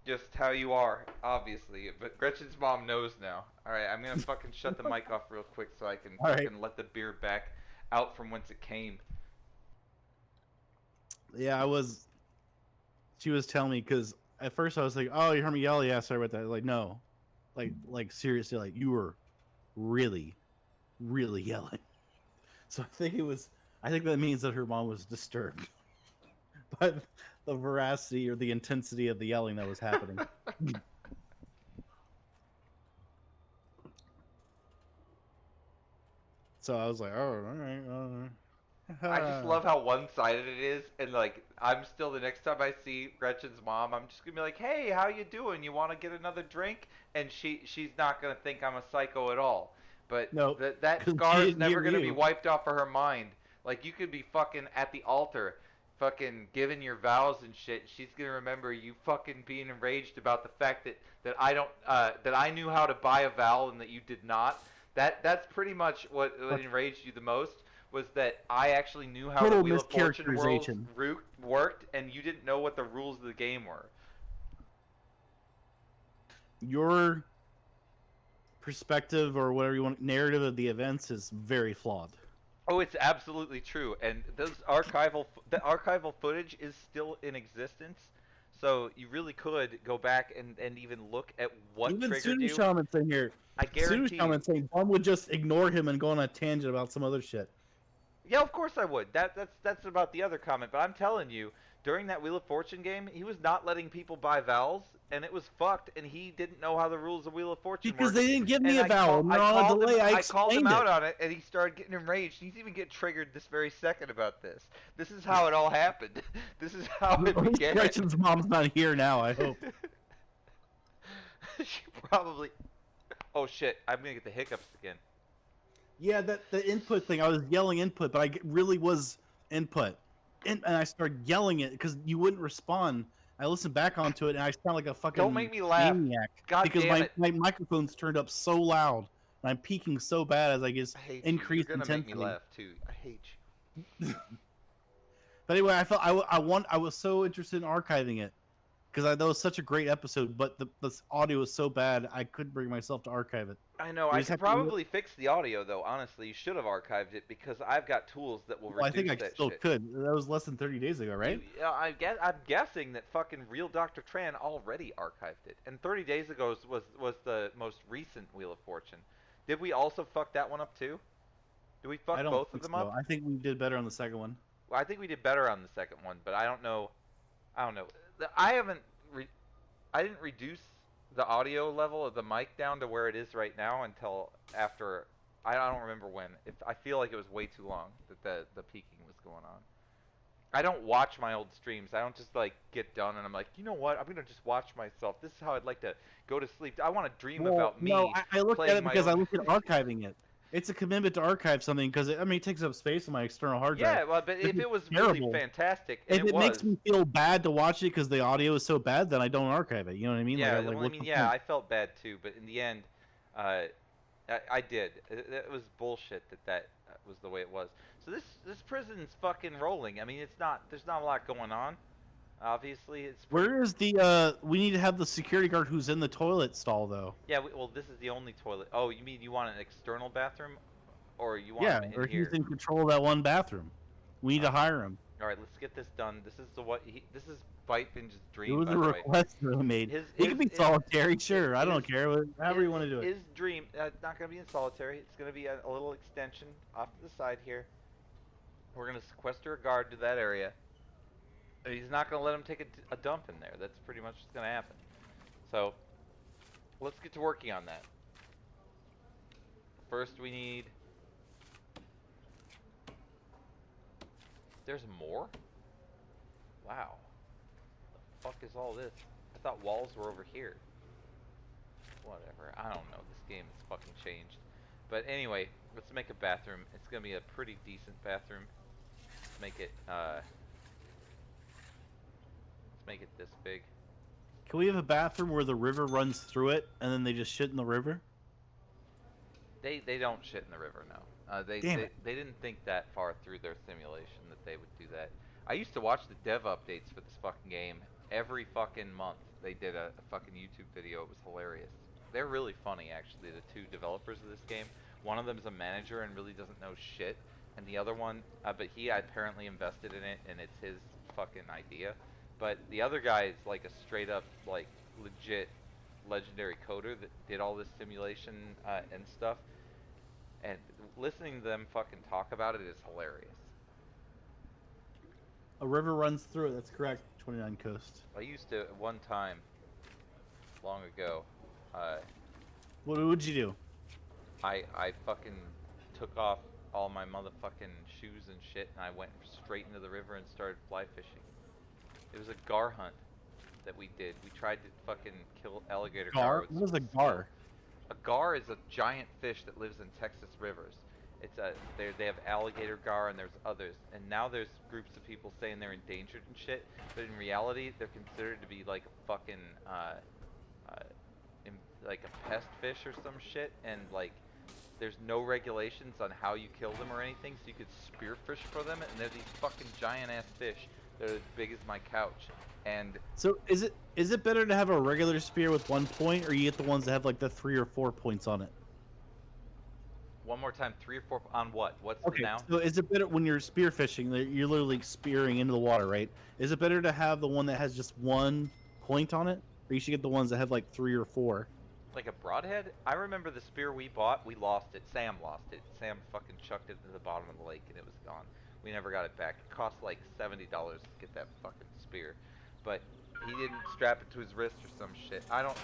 just how you are, obviously. But Gretchen's mom knows now. Alright, I'm gonna fucking shut the mic off real quick so I can All right. fucking let the beer back out from whence it came. Yeah, she was telling me because at first I was like, "Oh, you heard me yell? Yeah, sorry about that." Like, no, like seriously, like you were really, really yelling. So I think that means that her mom was disturbed by the veracity or the intensity of the yelling that was happening. So I was like, "Oh, all right." I just love how one-sided it is, and like I'm still the next time I see Gretchen's mom, I'm just gonna be like, "Hey, how you doing? You want to get another drink?" And she's not gonna think I'm a psycho at all. But No, that 'cause she scar is didn't never hear gonna be you. wiped off of her mind. Like you could be fucking at the altar, fucking giving your vows and shit. She's gonna remember you fucking being enraged about the fact that I don't that I knew how to buy a vow and that you did not. That's pretty much what enraged you the most. Was that I actually knew how Total the Wheel of Fortune worlds mischaracterization. worked, and you didn't know what the rules of the game were. Your perspective or whatever you want narrative of the events is very flawed. Oh, it's absolutely true, and the archival footage is still in existence, so you really could go back and even look at what Even triggered Pseudo you. Shaman's in here. I Pseudo guarantee you. Shaman's saying Bum would just ignore him and go on a tangent about some other shit. Yeah, of course I would. That's about the other comment, but I'm telling you, during that Wheel of Fortune game, he was not letting people buy vowels, and it was fucked, and he didn't know how the rules of Wheel of Fortune Because worked. they didn't give me And a vowel, and they're on a delay. I I called him explained out it. on it, and he started getting enraged. He's even getting triggered this very second about this. This is how it all happened. This is how it At least began. Gretchen's mom's not here now, I hope. She probably. Oh shit! I'm gonna get the hiccups again. Yeah, the input thing. I was yelling input, but really was input, and I started yelling it because you wouldn't respond. I listened back onto it, and I sound like a Don't make fucking me laugh. maniac God because damn it! my microphone's turned up so loud, and I'm peaking so bad as I just I hate you. You're increase gonna make me intensity. laugh too. I hate you. But anyway, I felt I was so interested in archiving it because that was such a great episode, but the audio was so bad I couldn't bring myself to archive it. I know. We I just could have to. probably fix the audio though. Honestly, you should have archived it because I've got tools that will Well, I think reduce I that still shit. could. That was less than 30 days ago, right? I'm guessing that fucking real Dr. Tran already archived it, and 30 days ago was the most recent Wheel of Fortune. Did we also fuck that one up too? Did we fuck I don't both of think them so. up? I think we did better on the second one. Well, I think we did better on the second one, but I don't know. I don't know. I haven't. I didn't reduce the audio level of the mic down to where it is right now until after. I don't remember when. I feel like it was way too long that the peaking was going on. I don't watch my old streams. I don't just like get done and I'm like, you know what? I'm gonna just watch myself. This is how I'd like to go to sleep. I want to dream Well, about me no, I looked at playing it my because I own. looked at archiving it. It's a commitment to archive something because I mean it takes up space on my external hard drive. Yeah, well, but This if is it was really terrible. fantastic, and If it it makes was, me feel bad to watch it because the audio is so bad, then I don't archive it. You know what I mean? yeah. Like Well, I what's mean, the yeah, point? I felt bad too, but in the end, uh, I did. It was bullshit that was the way it was. So this prison's fucking rolling. I mean, it's not. There's not a lot going on. Obviously, it's pretty. Where is the we need to have the security guard who's in the toilet stall though. Yeah. Well, this is the only toilet. Oh, you mean you want an external bathroom, or you want Yeah, him in or he's here? in control of that one bathroom. We need to hire him. All right, let's get this done. This is the what. This is BYTEBINGE's It dream, was by a the way. request that I made. He could be solitary, sure. I don't care. However you want to do it. His dream, not going to be in solitary. It's going to be a little extension off to the side here. We're going to sequester a guard to that area. He's not going to let him take a dump in there. That's pretty much what's going to happen. So, let's get to working on that. First, we need... There's more? Wow. The fuck is all this? I thought walls were over here. Whatever. I don't know. This game has fucking changed. But anyway, let's make a bathroom. It's gonna be a pretty decent bathroom. Let's make it this big. Can we have a bathroom where the river runs through it and then they just shit in the river? They don't shit in the river, no. They didn't think that far through their simulation that they would do that. I used to watch the dev updates for this fucking game every fucking month. They did a fucking YouTube video. It was hilarious. They're really funny, actually, the two developers of this game. One of them is a manager and really doesn't know shit, and the other one, but he apparently invested in it, and it's his fucking idea. But the other guy is like a straight up, like, legit legendary coder that did all this simulation and stuff. And listening to them fucking talk about it is hilarious. A river runs through it. That's correct. 29 Coast. I used to at one time, long ago, What would you do? I fucking took off all my motherfucking shoes and shit, and I went straight into the river and started fly fishing. It was a gar hunt that we did. We tried to fucking kill alligator gar. What is a gar? A gar is a giant fish that lives in Texas rivers. It's they have alligator gar and there's others, and now there's groups of people saying they're endangered and shit, but in reality they're considered to be like a fucking like a pest fish or some shit, and like there's no regulations on how you kill them or anything, so you could spearfish for them, and they're these fucking giant ass fish. They're as big as my couch. And so is it better to have a regular spear with 1 point, or you get the ones that have like the 3 or 4 points on it? One more time, 3 or 4 on what? What's the Okay, noun? so is it better when you're spearfishing? You're literally spearing into the water, right? Is it better to have the one that has just one point on it, or you should get the ones that have like 3 or 4? Like a broadhead? I remember the spear we bought, we lost it. Sam lost it. Sam fucking chucked it into the bottom of the lake and it was gone. We never got it back. It cost like $70 to get that fucking spear. But he didn't strap it to his wrist or some shit. I don't...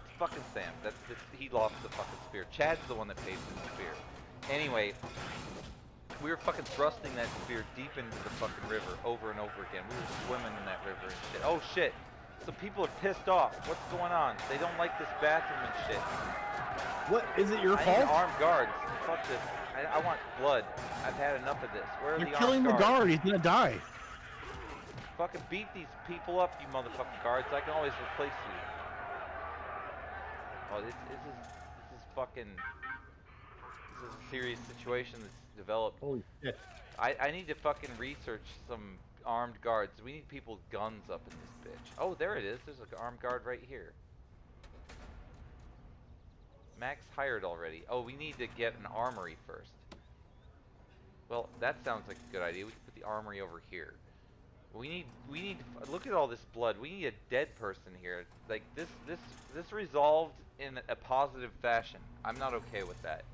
It's fucking Sam. He lost the fucking spear. Chad's the one that paid for the spear. Anyway, we were fucking thrusting that spear deep into the fucking river over and over again. We were swimming in that river and shit. Oh shit! Some people are pissed off. What's going on? They don't like this bathroom and shit. What is it your I fault? need armed guards. Fuck this. I want blood. I've had enough of this. Where are You're the killing armed the guards? guard. He's gonna die. Fucking beat these people up, you motherfucking guards. I can always replace you. Oh, this is fucking. This is a serious situation that's developed. Holy shit! I need to fucking research some armed guards. We need people with guns up in this bitch. Oh, there it is. There's an armed guard right here. Max hired already. Oh, we need to get an armory first. Well, that sounds like a good idea. We can put the armory over here. We need look at all this blood. We need a dead person here. Like this resolved in a positive fashion. I'm not okay with that.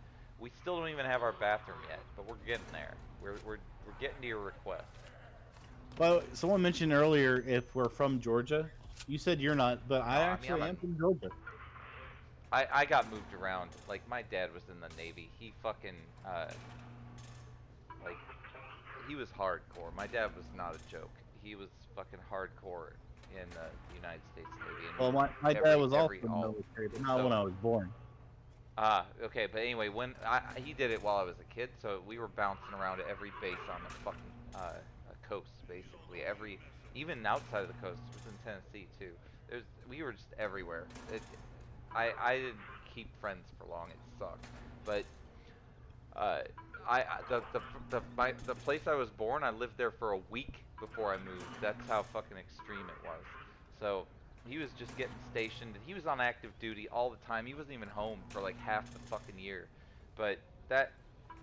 We still don't even have our bathroom yet, but we're getting there. We're getting to your request. Well, someone mentioned earlier if we're from Georgia. You said you're not, but I actually am from Georgia. I got moved around. Like my dad was in the Navy. He fucking like he was hardcore. My dad was not a joke. He was fucking hardcore in the United States Navy. And Well, my dad was also in the military, but not when I was born. Okay, but anyway, when he did it while I was a kid, so we were bouncing around at every base on the fucking coast, basically. Even outside of the coast, it was in Tennessee too. We were just everywhere. I didn't keep friends for long. It sucked, but the place I was born, I lived there for a week before I moved. That's how fucking extreme it was. So he was just getting stationed, and he was on active duty all the time. He wasn't even home for like half the fucking year. But that's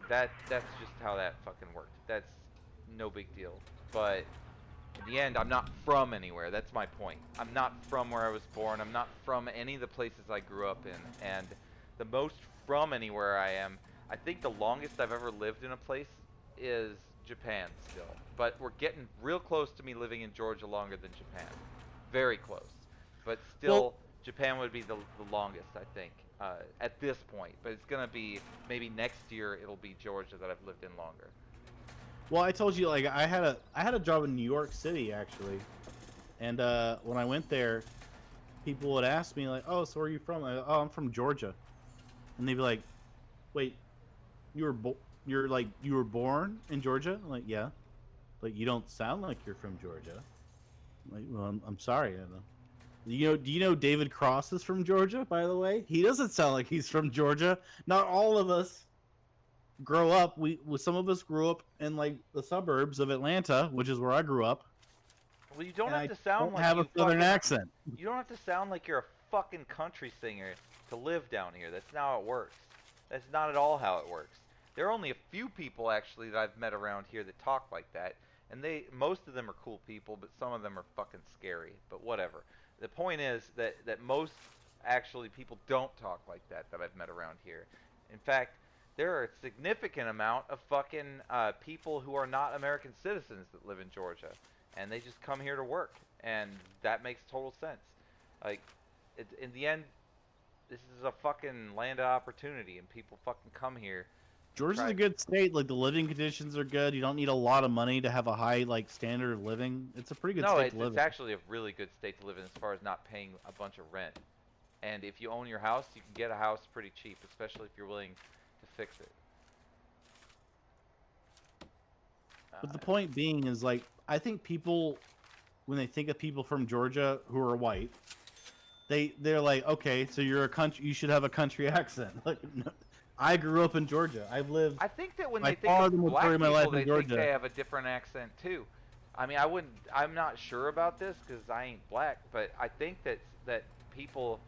just how that fucking worked. That's no big deal. But in the end, I'm not from anywhere. That's my point. I'm not from where I was born. I'm not from any of the places I grew up in. And the most from anywhere I am, I think the longest I've ever lived in a place is Japan still. But we're getting real close to me living in Georgia longer than Japan. Very close. But still, Japan would be the longest, I think, at this point. But it's going to be, maybe next year, it'll be Georgia that I've lived in longer. Well, I told you, like, I had a job in New York City, actually. And when I went there, people would ask me, like, oh, so where are you from? Oh, I'm from Georgia. And they'd be like, wait, you were born in Georgia? I'm like, yeah. But you don't sound like you're from Georgia. I'm like, well, I'm sorry. I don't know. Do you know David Cross is from Georgia, by the way? He doesn't sound like he's from Georgia. Not all of us grow up. Some of us grew up in like the suburbs of Atlanta, which is where I grew up. Well, you don't have to don't sound like have you a southern fucking, accent. You don't have to sound like you're a fucking country singer to live down here. That's not how it works. That's not at all how it works. There are only a few people actually that I've met around here that talk like that, and most of them are cool people, but some of them are fucking scary. But whatever. The point is that most actually people don't talk like that I've met around here. In fact, there are a significant amount of fucking people who are not American citizens that live in Georgia, and they just come here to work, and that makes total sense. Like, in the end, this is a fucking land of opportunity, and people fucking come here. Georgia's a good state. Like, the living conditions are good. You don't need a lot of money to have a high like standard of living. It's a pretty good state to live in. It's actually a really good state to live in as far as not paying a bunch of rent. And if you own your house, you can get a house pretty cheap, especially if you're willing to fix it. But the point being is, like, I think people, when they think of people from Georgia who are white, they're like, okay, so you're a country, you should have a country accent. Like, no, I grew up in Georgia. I've lived. I think that when my they think of father black my life people, in they think Georgia. they have a different accent too. I mean, I'm not sure about this because I ain't black, but I think that people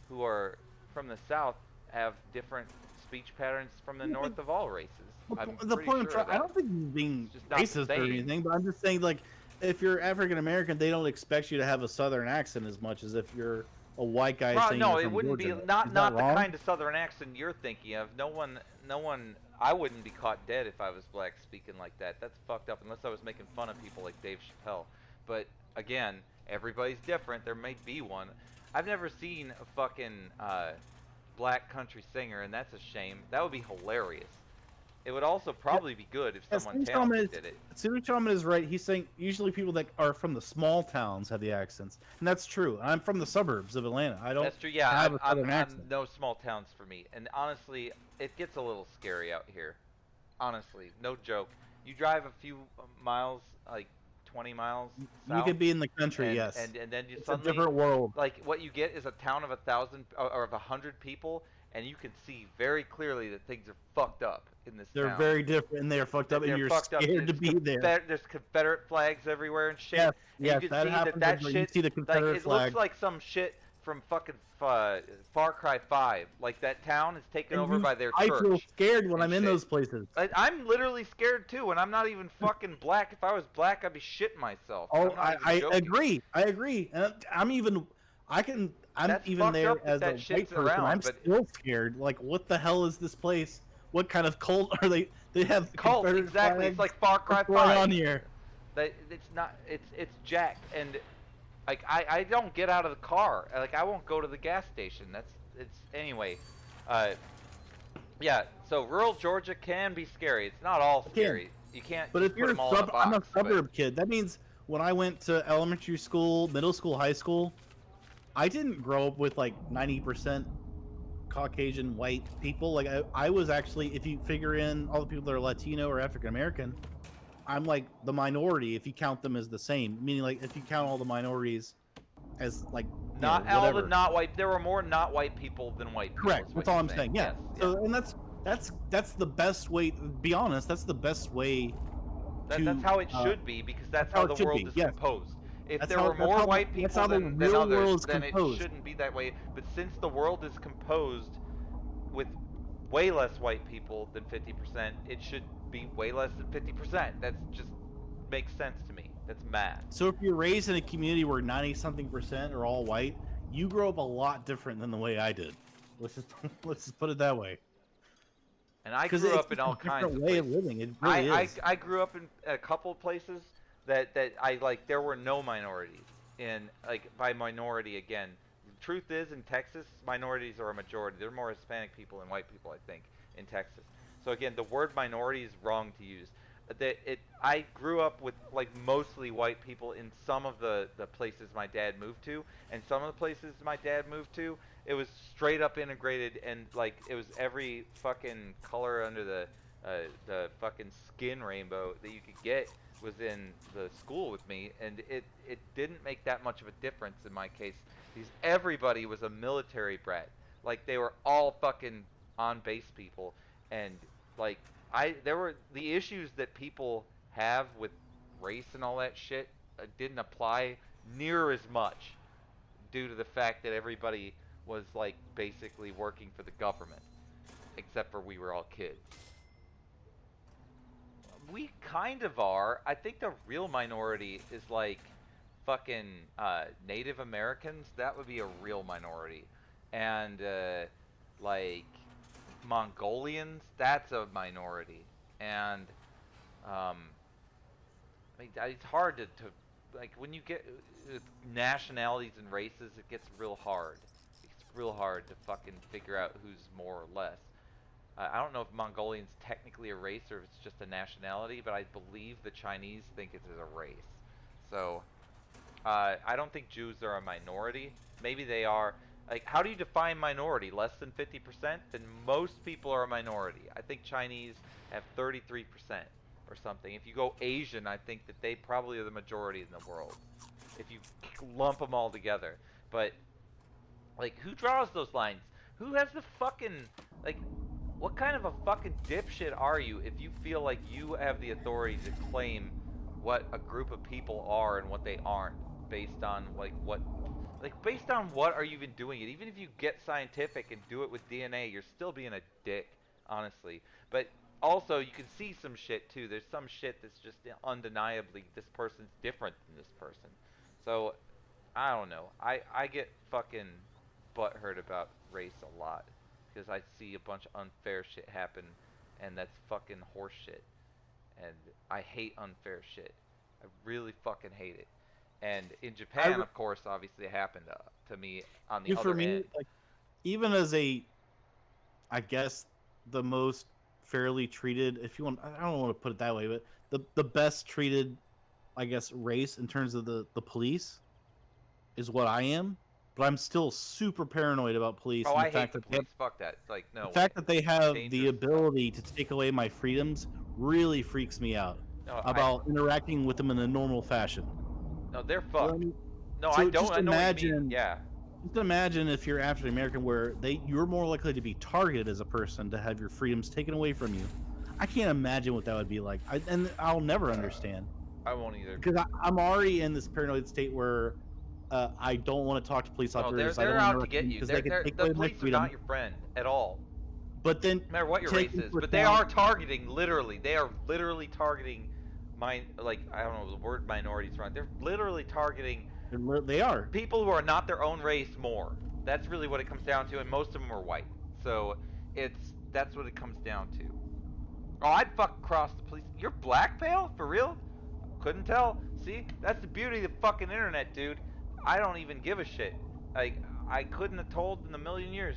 who are from the South have different speech patterns from the Yeah, north of all races. I'm The pretty point sure I'm of I that. don't think he's being It's just not the racist or same. anything, but I'm just saying, like, if you're African American, they don't expect you to have a Southern accent as much as if you're a white guy saying No, you're it from wouldn't be Georgia. not Is that the wrong? kind of Southern accent you're thinking of. No one. I wouldn't be caught dead if I was black speaking like that. That's fucked up. Unless I was making fun of people like Dave Chappelle. But again, everybody's different. There might be one. I've never seen a fucking black country singer, and that's a shame. That would be hilarious. It would also probably be good if someone talented did it. Sue Chalman is right. He's saying usually people that are from the small towns have the accents, and that's true. I'm from the suburbs of Atlanta. I don't That's true. Yeah, have a Southern I'm accent. no small towns for me. And honestly, it gets a little scary out here. Honestly, no joke. You drive a few miles, like 20 miles You south, could be in the country, and yes. and then you It's a suddenly, different world. like, what you get is a town of 1,000 or of 100 people, and you can see very clearly that things are fucked up in this They're town. very different, and they're fucked up, and They're you're fucked up. scared to be there. There's Confederate flags everywhere and shit. Yes, And yes, you can that see happens. that You shit, see the like, Confederate it flag. looks like some shit from fucking Far Cry 5. Like, that town is taken over by their I church. feel scared when and I'm in shit. those places. I'm literally scared too, and I'm not even fucking black. If I was black, I'd be shitting myself. Oh, I'm not even I joking. agree. I agree. And I'm even. I'm That's even fucked there up that as a that white shit's person. around, I'm but still scared. Like, what the hell is this place? What kind of cult are they? They have the cult, Confederate exactly. flags? It's like Far Cry What's going 5. on here? It's not. It's jacked, and like I don't get out of the car. Like, I won't go to the gas station. It's anyway. Uh, yeah. So rural Georgia can be scary. It's not all scary. You can't But just if put you're them all in a box. I'm a but- suburb kid. That means when I went to elementary school, middle school, high school, I didn't grow up with like 90% Caucasian white people. Like I was actually, if you figure in all the people that are Latino or African American, I'm like the minority if you count them as the same. Meaning, like, if you count all the minorities as like Not you know, all whatever. the not white. There were more not white people than white people. Correct. is what That's all you're I'm saying. Yeah. Yes, So and that's the best way. Be honest. That's the best way. That's how it should be, because that's how how the it should world be, is yes. composed. If That's there how- were that's more how the- white that's people how the than real world others, is then it composed. shouldn't be that way. But since the world is composed with way less white people than 50%, it should be way less than 50%. That's just makes sense to me. That's math. So if you're raised in a community where 90-something% are all white, you grow up a lot different than the way I did. Let's just let's just put it that way. And I Because grew it's up in just all a kinds different of way places. of living. It really is. I grew up in a couple of places that I like. There were no minorities. And like, by minority again, the truth is, in Texas, minorities are a majority. There are more Hispanic people than white people, I think, in Texas. So again, the word minority is wrong to use. I grew up with like mostly white people in some of the places my dad moved to, and some of the places my dad moved to, it was straight up integrated, and like it was every fucking color under the fucking skin rainbow that you could get was in the school with me, and it didn't make that much of a difference in my case, because everybody was a military brat. Like, they were all fucking on base people, and like there were the issues that people have with race and all that shit didn't apply near as much due to the fact that everybody was like basically working for the government, except for we were all kids. We kind of are. I think the real minority is like fucking Native Americans. That would be a real minority. And like Mongolians, that's a minority. And I mean, it's hard to like, when you get nationalities and races, it gets real hard. It's real hard to fucking figure out who's more or less. I don't know if Mongolian's technically a race or if it's just a nationality, but I believe the Chinese think it's a race. So I don't think Jews are a minority. Maybe they are. Like, how do you define minority? Less than 50%? Then most people are a minority. I think Chinese have 33% or something. If you go Asian, I think that they probably are the majority in the world, if you lump them all together. But like, who draws those lines? Who has the fucking, like, what kind of a fucking dipshit are you if you feel like you have the authority to claim what a group of people are and what they aren't, based on based on what are you even doing it? Even if you get scientific and do it with DNA, you're still being a dick. honestly. But also, you can see some shit too. There's some shit that's just undeniably this person's different than this person. So I don't know. I get fucking butthurt about race a lot because I see a bunch of unfair shit happen, and that's fucking horse shit. And I hate unfair shit. I really fucking hate it. And in Japan, of course, obviously it happened to me on the For other me, end. like, even as a, I guess, the most fairly treated, if you want, I don't want to put it that way, but the best treated, I guess, race in terms of the police is what I am. But I'm still super paranoid about police Oh, and the I hate fact the that they have, police. Fuck that. Like, no the way. fact that they have the Dangerous stuff. ability to take away my freedoms really freaks me out No, about interacting with them in a normal fashion. no, they're You know what I fucked. mean? No, I So don't. I know what you mean. Yeah. just imagine if you're African American, where you're more likely to be targeted as a person to have your freedoms taken away from you. I can't imagine what that would be like, and I'll never understand I won't either. because I'm already in this paranoid state where I don't want to talk to police No, officers. I they're don't want to out to interact with get them you. because they can take The away my police are freedom. not your friend at all. But then, No matter what your take race is, into but they account- are targeting literally. They are literally targeting like I don't know the word minorities wrong. They're literally targeting they are. people who are not their own race more. That's really what it comes down to, and most of them are white. So that's what it comes down to. Oh, I'd fucking cross the police. You're black, pale? For real? Couldn't tell. See, that's the beauty of the fucking internet, dude. I don't even give a shit. Like I couldn't have told in a million years.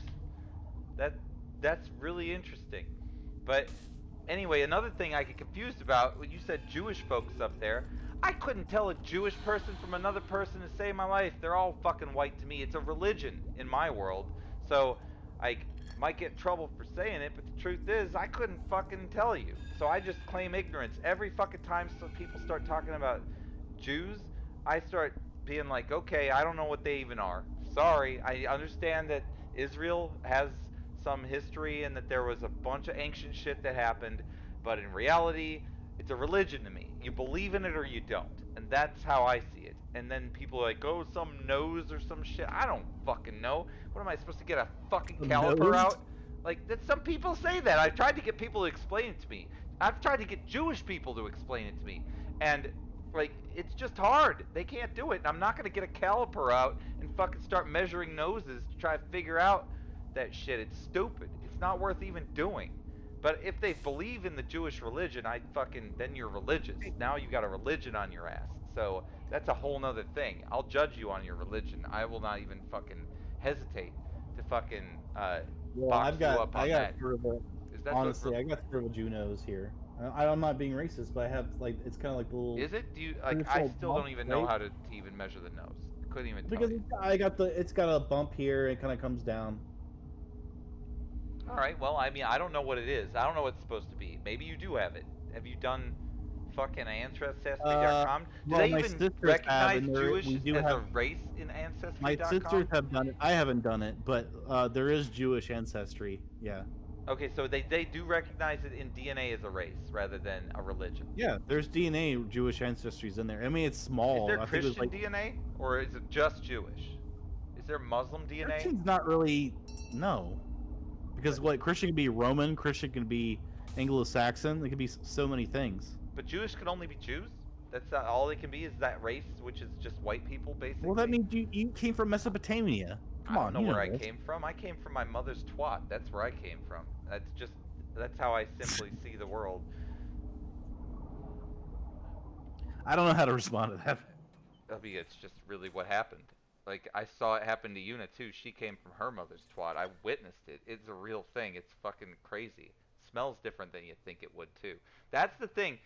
That that's really interesting. But anyway, another thing I get confused about when you said Jewish folks up there, I couldn't tell a Jewish person from another person to save my life. They're all fucking white to me. It's a religion in my world. So I might get in trouble for saying it, but the truth is I couldn't fucking tell you. So I just claim ignorance. Every fucking time some people start talking about Jews, I start being like, okay, I don't know what they even are. Sorry, I understand that Israel has some history and that there was a bunch of ancient shit that happened, but in reality, it's a religion to me. You believe in it or you don't. And that's how I see it. And then people are like, oh, some nose or some shit. I don't fucking know. What am I supposed to get a fucking The caliper nose? out? Like, that some people say that. I've tried to get people to explain it to me. I've tried to get Jewish people to explain it to me. And like it's just hard. They can't do it. And I'm not gonna get a caliper out and fucking start measuring noses to try to figure out that shit. It's stupid. It's not worth even doing. But if they believe in the Jewish religion, I fucking then you're religious. Now you got a religion on your ass. So that's a whole nother thing. I'll judge you on your religion. I will not even fucking hesitate to fucking Well, box you up I on got that. sort of a, Is that honestly, I got sort of a Jew nose here. I'm not being racist, but I have like it's kind of like the little. is it? Do you like? I crucial still bump, don't even know right? how to even measure the nose. I couldn't even tell Because you. it's got a bump here. It kind of comes down. All right. Well, I mean, I don't know what it is. I don't know what it's supposed to be. Maybe you do have it. Have you done fucking ancestry.com? Do Well, they my even sisters have, recognize and Jewish we do as a have. race in My sisters ancestry.com? have done it. I haven't done it, but there is Jewish ancestry. Yeah, Okay, so they do recognize it in DNA as a race rather than a religion. yeah. There's DNA Jewish ancestries in there. I mean, it's Is there small. I think it was Christian like DNA or is it just Jewish? Is there Muslim DNA? Christian's not really no, because what Christian can be Roman, Christian can be Anglo-Saxon. It could be so many things. But Jewish can only be Jews? That's not all they can be is that race, which is just white people Well, that basically? means you came from Mesopotamia. Come I don't on, know you know where I this. came from. I came from my mother's twat. That's where I came from. That's how I simply see the world. I don't know how to respond to that. I mean, it's just really what happened. Like I saw it happen to Yuna too. She came from her mother's twat. I witnessed it. It's a real thing. It's fucking crazy. It smells different than you think it would too. That's the thing.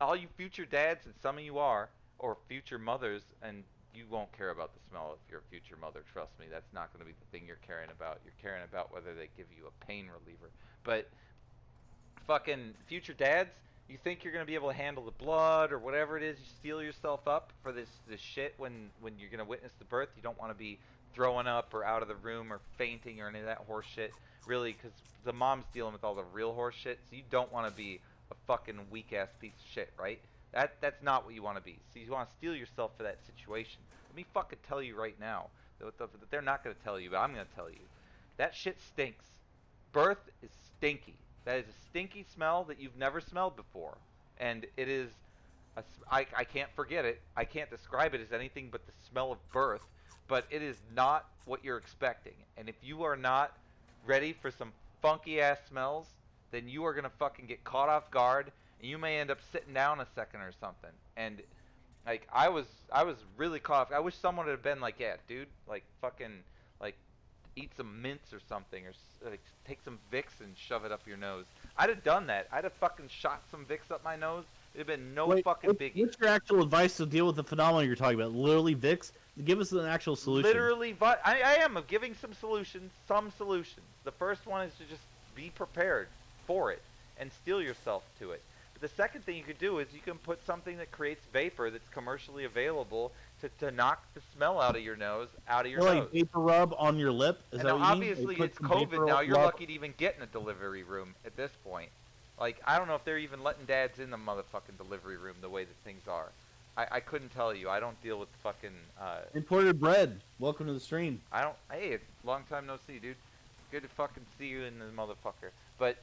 All you future dads, and some of you are, or future mothers, and you won't care about the smell if you're a future mother. Trust me, that's not going to be the thing you're caring about. You're caring about whether they give you a pain reliever. But fucking future dads, you think you're gonna be able to handle the blood or whatever it is, you steel yourself up for this shit when you're gonna witness the birth. You don't want to be throwing up or out of the room or fainting or any of that horse shit, really, because the mom's dealing with all the real horse shit. So you don't want to be a fucking weak ass piece of shit, right? That's not what you want to be. So you want to steel yourself for that situation. Let me fucking tell you right now that they're not gonna tell you, but I'm gonna tell you. That shit stinks. Birth is stinky. That is a stinky smell that you've never smelled before, and it is. I can't forget it. I can't describe it as anything but the smell of birth, but it is not what you're expecting. And if you are not ready for some funky ass smells, then you are gonna fucking get caught off guard, and you may end up sitting down a second or something. And like I was really caught. I wish someone had been like, yeah, dude, like fucking like eat some mints or something, or like take some Vicks and shove it up your nose. I'd have done that. I'd have fucking shot some Vicks up my nose. It'd have been no Wait, fucking biggie. what's your actual advice to deal with the phenomenon you're talking about? Literally Vicks? Give us an actual solution. Literally, but I am giving some solutions. Some solutions. The first one is to just be prepared for it and steel yourself to it. But the second thing you could do is you can put something that creates vapor that's commercially available to knock the smell out of your nose, out of your nose. Like vapor rub on your lip? Is And that now, what you mean? obviously, Like, it's put some COVID vapor now. You're rub- lucky to even get in a delivery room at this point. Like, I don't know if they're even letting dads in the motherfucking delivery room the way that things are. I couldn't tell you. I don't deal with fucking, Imported bread. Welcome to the stream. hey, long time no see, dude. Good to fucking see you in the motherfucker. But,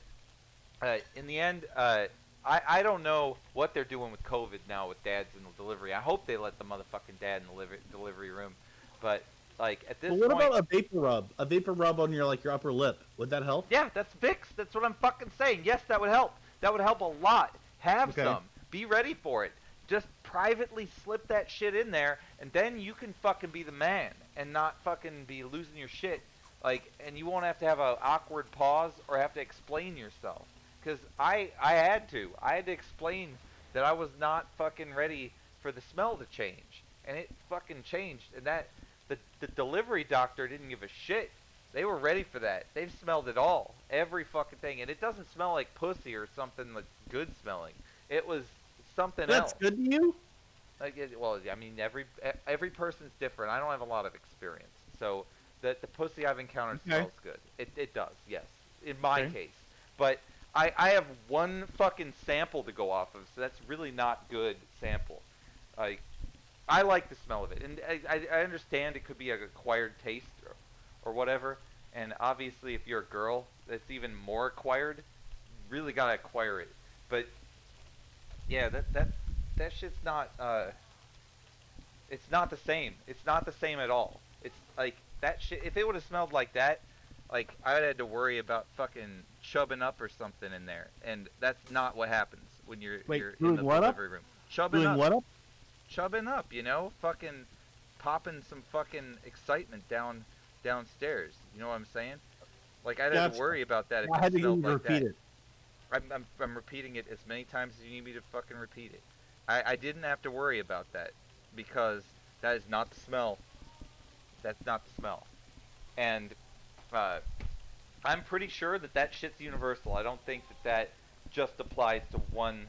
in the end, I don't know what they're doing with COVID now with dads in the delivery. I hope they let the motherfucking dad in the delivery room. But, like, at this But what point... about a vapor rub? A vapor rub on your upper lip. Would that help? Yeah, that's Vicks. That's what I'm fucking saying. Yes, that would help. That would help a lot. Have Okay. some. Be ready for it. Just privately slip that shit in there, and then you can fucking be the man and not fucking be losing your shit. Like, and you won't have to have an awkward pause or have to explain yourself. Because I had to. I had to explain that I was not fucking ready for the smell to change. And it fucking changed. And that, the delivery doctor didn't give a shit. They were ready for that. They've smelled it all. Every fucking thing. And it doesn't smell like pussy or something that's good smelling. It was something else. That's good to you? Like, well, I mean, every person's different. I don't have a lot of experience. So, the pussy I've encountered Okay. smells good. It does, yes. In my Okay. case. But I have one fucking sample to go off of, so that's really not good sample. Like, I like the smell of it. And I understand it could be an acquired taste or whatever. And obviously, if you're a girl, that's even more acquired. You really gotta acquire it. But yeah, that shit's not. It's not the same. It's not the same at all. It's like that shit. If it would have smelled like that, like I would have had to worry about fucking chubbing up or something in there. And that's not what happens when you're Wait, you're in doing the what up? delivery room. Chubbing Doing up. what up? Chubbing up, you know, fucking popping some fucking excitement downstairs. You know what I'm saying? Like I'd have to Gotcha. worry about that if I had it to smelled even like repeat that. it. I'm repeating it as many times as you need me to fucking repeat it. I didn't have to worry about that because that is not the smell. That's not the smell. And I'm pretty sure that shit's universal. I don't think that just applies to one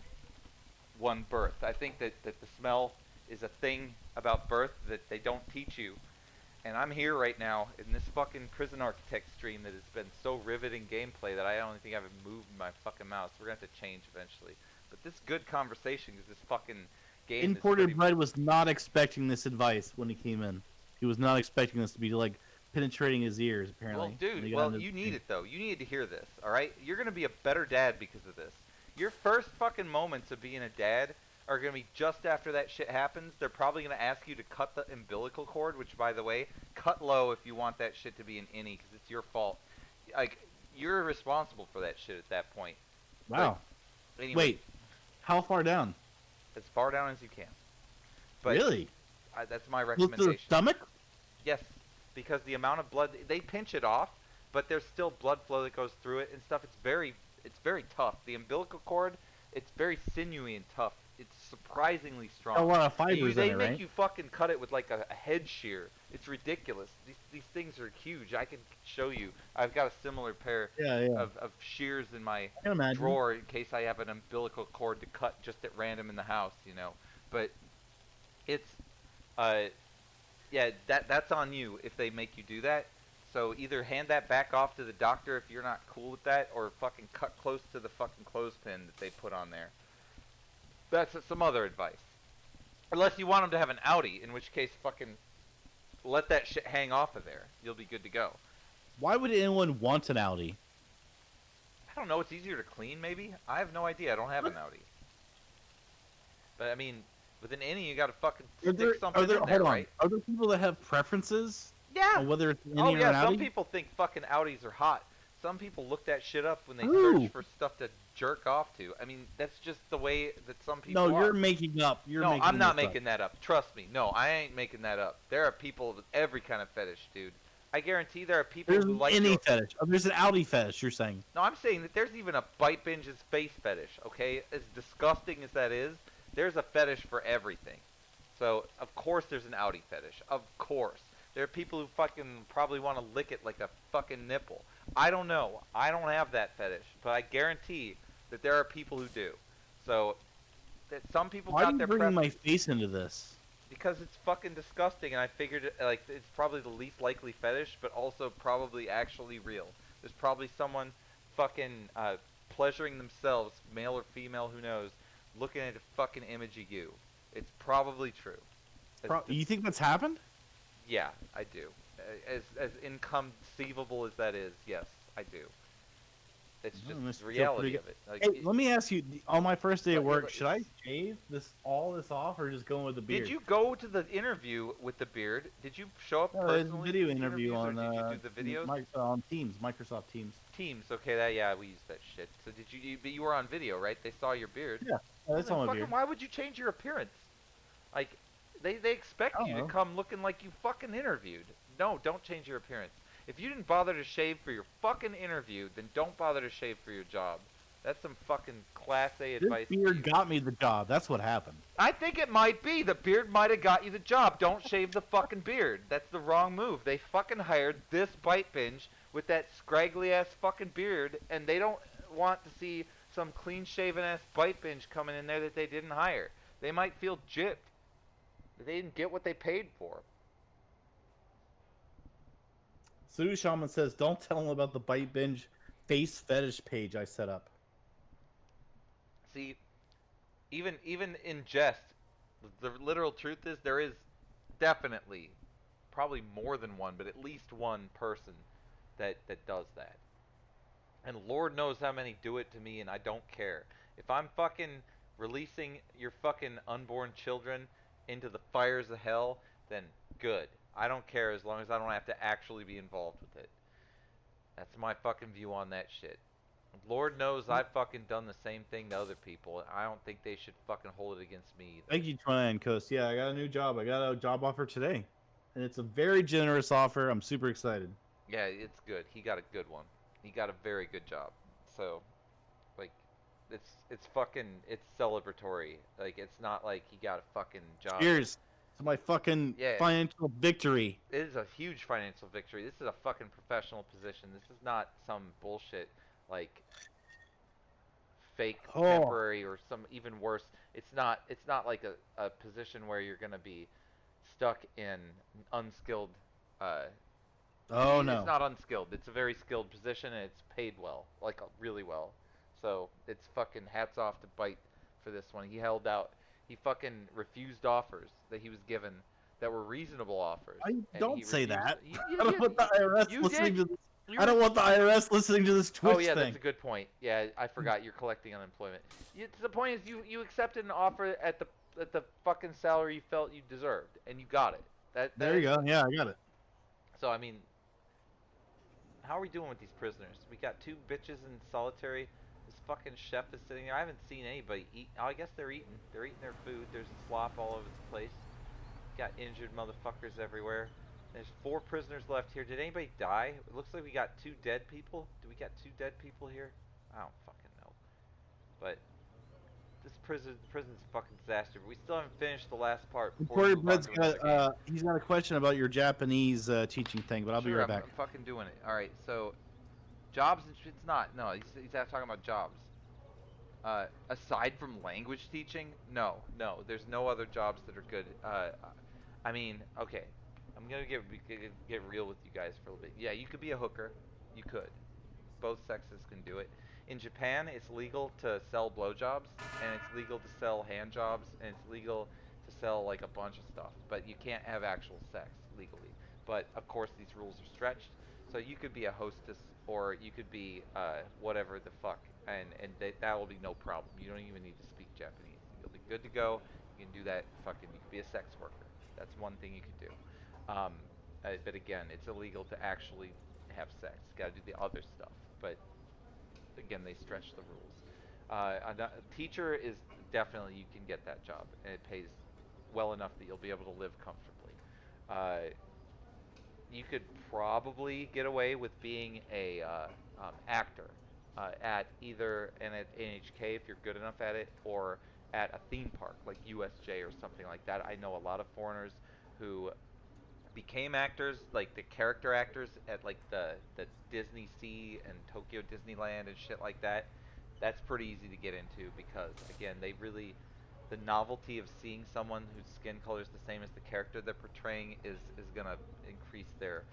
birth. I think that the smell is a thing about birth that they don't teach you. And I'm here right now in this fucking Prison Architect stream that has been so riveting gameplay that I don't think I haven't moved my fucking mouse. We're going to have to change eventually. But this good conversation is this fucking game. Imported bread was not expecting this advice when he came in. He was not expecting this to be like penetrating his ears, apparently. Well, dude, when he got well, into you the need stream. it though. You need to hear this, alright? You're going to be a better dad because of this. Your first fucking moments of being a dad are going to be just after that shit happens. They're probably going to ask you to cut the umbilical cord, which, by the way, cut low if you want that shit to be an innie, because it's your fault. Like, you're responsible for that shit at that point. Wow. But anyway, Wait, how far down? as far down as you can. But Really? that's my Close to the recommendation. stomach? Yes, because the amount of blood, they pinch it off, but there's still blood flow that goes through it and stuff. It's very tough. The umbilical cord, it's very sinewy and tough. It's surprisingly strong. A lot of fibers They in it, make right? you fucking cut it with like a head shear. It's ridiculous. These things are huge. I can show you. I've got a similar pair Yeah. of shears in my I can imagine. drawer in case I have an umbilical cord to cut just at random in the house, you know. But it's yeah, that's on you if they make you do that. So either hand that back off to the doctor if you're not cool with that, or fucking cut close to the fucking clothespin that they put on there. That's some other advice. Unless you want them to have an Audi, in which case fucking let that shit hang off of there. You'll be good to go. Why would anyone want an Audi? I don't know. It's easier to clean, maybe. I have no idea. I don't have an outie. But I mean, with an innie, you gotta fucking stick something in there, hold on. right? Are there people that have preferences Yeah. on whether it's an Oh innie or an yeah. Some outie? people think fucking outies are hot. Some people look that shit up when they Who? search for stuff to jerk off to. I mean, that's just the way that some people No, are. you're making up. No, I'm not making that up. Trust me. No, I ain't making that up. There are people with every kind of fetish, dude. I guarantee there are people There's who an like innie your... fetish. Oh, there's an outie fetish. You're saying? No, I'm saying that there's even a bite binge's face fetish, okay? As disgusting as that is, there's a fetish for everything. So, of course there's an outie fetish. Of course. There are people who fucking probably want to lick it like a fucking nipple. I don't know. I don't have that fetish. But I guarantee that there are people who do. So, that some people Why are got you their bringing my preference. face into this? Because it's fucking disgusting, and I figured like it's probably the least likely fetish, but also probably actually real. There's probably someone fucking pleasuring themselves, male or female, who knows, looking at a fucking image of you. It's probably true. You think that's happened? Yeah, I do. As inconceivable as that is, yes, I do. It's just the reality of it. Like, Hey, let me ask you: on my first day at But- work, should I shave all this off, or just go with the beard? Did you go to the interview with the beard? Did you show up No, there's a personally? video to the interview interviews, on or did you do the videos? on Teams, Microsoft Teams. Teams, okay, yeah, we use that shit. So did but you were on video, right? They saw your beard. Yeah, that's Then on my fucking beard. why would you change your appearance? Like, they expect I you don't to know. come looking like you fucking interviewed. No, don't change your appearance. If you didn't bother to shave for your fucking interview, then don't bother to shave for your job. That's some fucking class A This advice. beard got me the job. That's what happened. I think it might be. The beard might have got you the job. Don't shave the fucking beard. That's the wrong move. They fucking hired this bite binge with that scraggly ass fucking beard, and they don't want to see some clean shaven ass bite binge coming in there that they didn't hire. They might feel gypped. That they didn't get what they paid for. Sudu Shaman says, "Don't tell him about the bite binge face fetish page I set up." See, even in jest, the literal truth is there is definitely, probably more than one, but at least one person that does that. And Lord knows how many do it to me, and I don't care. If I'm fucking releasing your fucking unborn children into the fires of hell, then good. I don't care as long as I don't have to actually be involved with it. That's my fucking view on that shit. Lord knows I've fucking done the same thing to other people, and I don't think they should fucking hold it against me either. Thank you, Twan Coast. Yeah, I got a new job. I got a job offer today, and it's a very generous offer. I'm super excited. Yeah, it's good. He got a good one. He got a very good job. So, like, it's fucking, it's celebratory. Like, it's not like he got a fucking job. Cheers to my fucking Yeah. financial victory. It is a huge financial victory. This is a fucking professional position. This is not some bullshit, like, fake Oh. temporary or some even worse. It's not like a position where you're gonna be stuck in unskilled Oh no. It's not unskilled. It's a very skilled position, and it's paid well, like really well. So it's fucking hats off to Bite for this one. He held out. He fucking refused offers that he was given that were reasonable offers. and Don't he say refused- that. You I don't want the IRS you listening did. to this. You I don't want the IRS listening to this Twitch Oh yeah, thing. that's a good point. Yeah, I forgot you're collecting unemployment. The point is, you accepted an offer at the fucking salary you felt you deserved, and you got it. There you go. Yeah, I got it. So I mean, how are we doing with these prisoners? We got two bitches in solitary. This fucking chef is sitting there. I haven't seen anybody eat. Oh, I guess they're eating. They're eating their food. There's slop all over the place. Got injured motherfuckers everywhere. There's 4 prisoners left here. Did anybody die? It looks like we got 2 dead people. Do we got 2 dead people here? I don't fucking know. But this prison's a fucking disaster. But we still haven't finished the last part. Before we Corey move on Brett's to another game. got he's got a question about your Japanese teaching thing, but I'll be Sure, right back. I'm fucking doing it. All right, so jobs. It's not. No, he's talking about jobs. Aside from language teaching, no. There's no other jobs that are good. I mean, okay. I'm gonna get real with you guys for a little bit. Yeah, you could be a hooker. You could. Both sexes can do it. In Japan, it's legal to sell blowjobs, and it's legal to sell hand jobs, and it's legal to sell like a bunch of stuff. But you can't have actual sex legally. But of course, these rules are stretched. So you could be a hostess or you could be whatever the fuck, and that will be no problem. You don't even need to speak Japanese. You'll be good to go. You can do that. Fucking, you could be a sex worker. That's one thing you could do. Um, but again, it's illegal to actually have sex. Got to do the other stuff. But again, they stretch the rules. A teacher is definitely, you can get that job, and it pays well enough that you'll be able to live comfortably. Uh, you could probably get away with being a actor at either at NHK if you're good enough at it, or at a theme park like USJ or something like that. I know a lot of foreigners who became actors, like the character actors at like the Disney Sea and Tokyo Disneyland and shit like that. That's pretty easy to get into because again, they really, the novelty of seeing someone whose skin color is the same as the character they're portraying is gonna increase their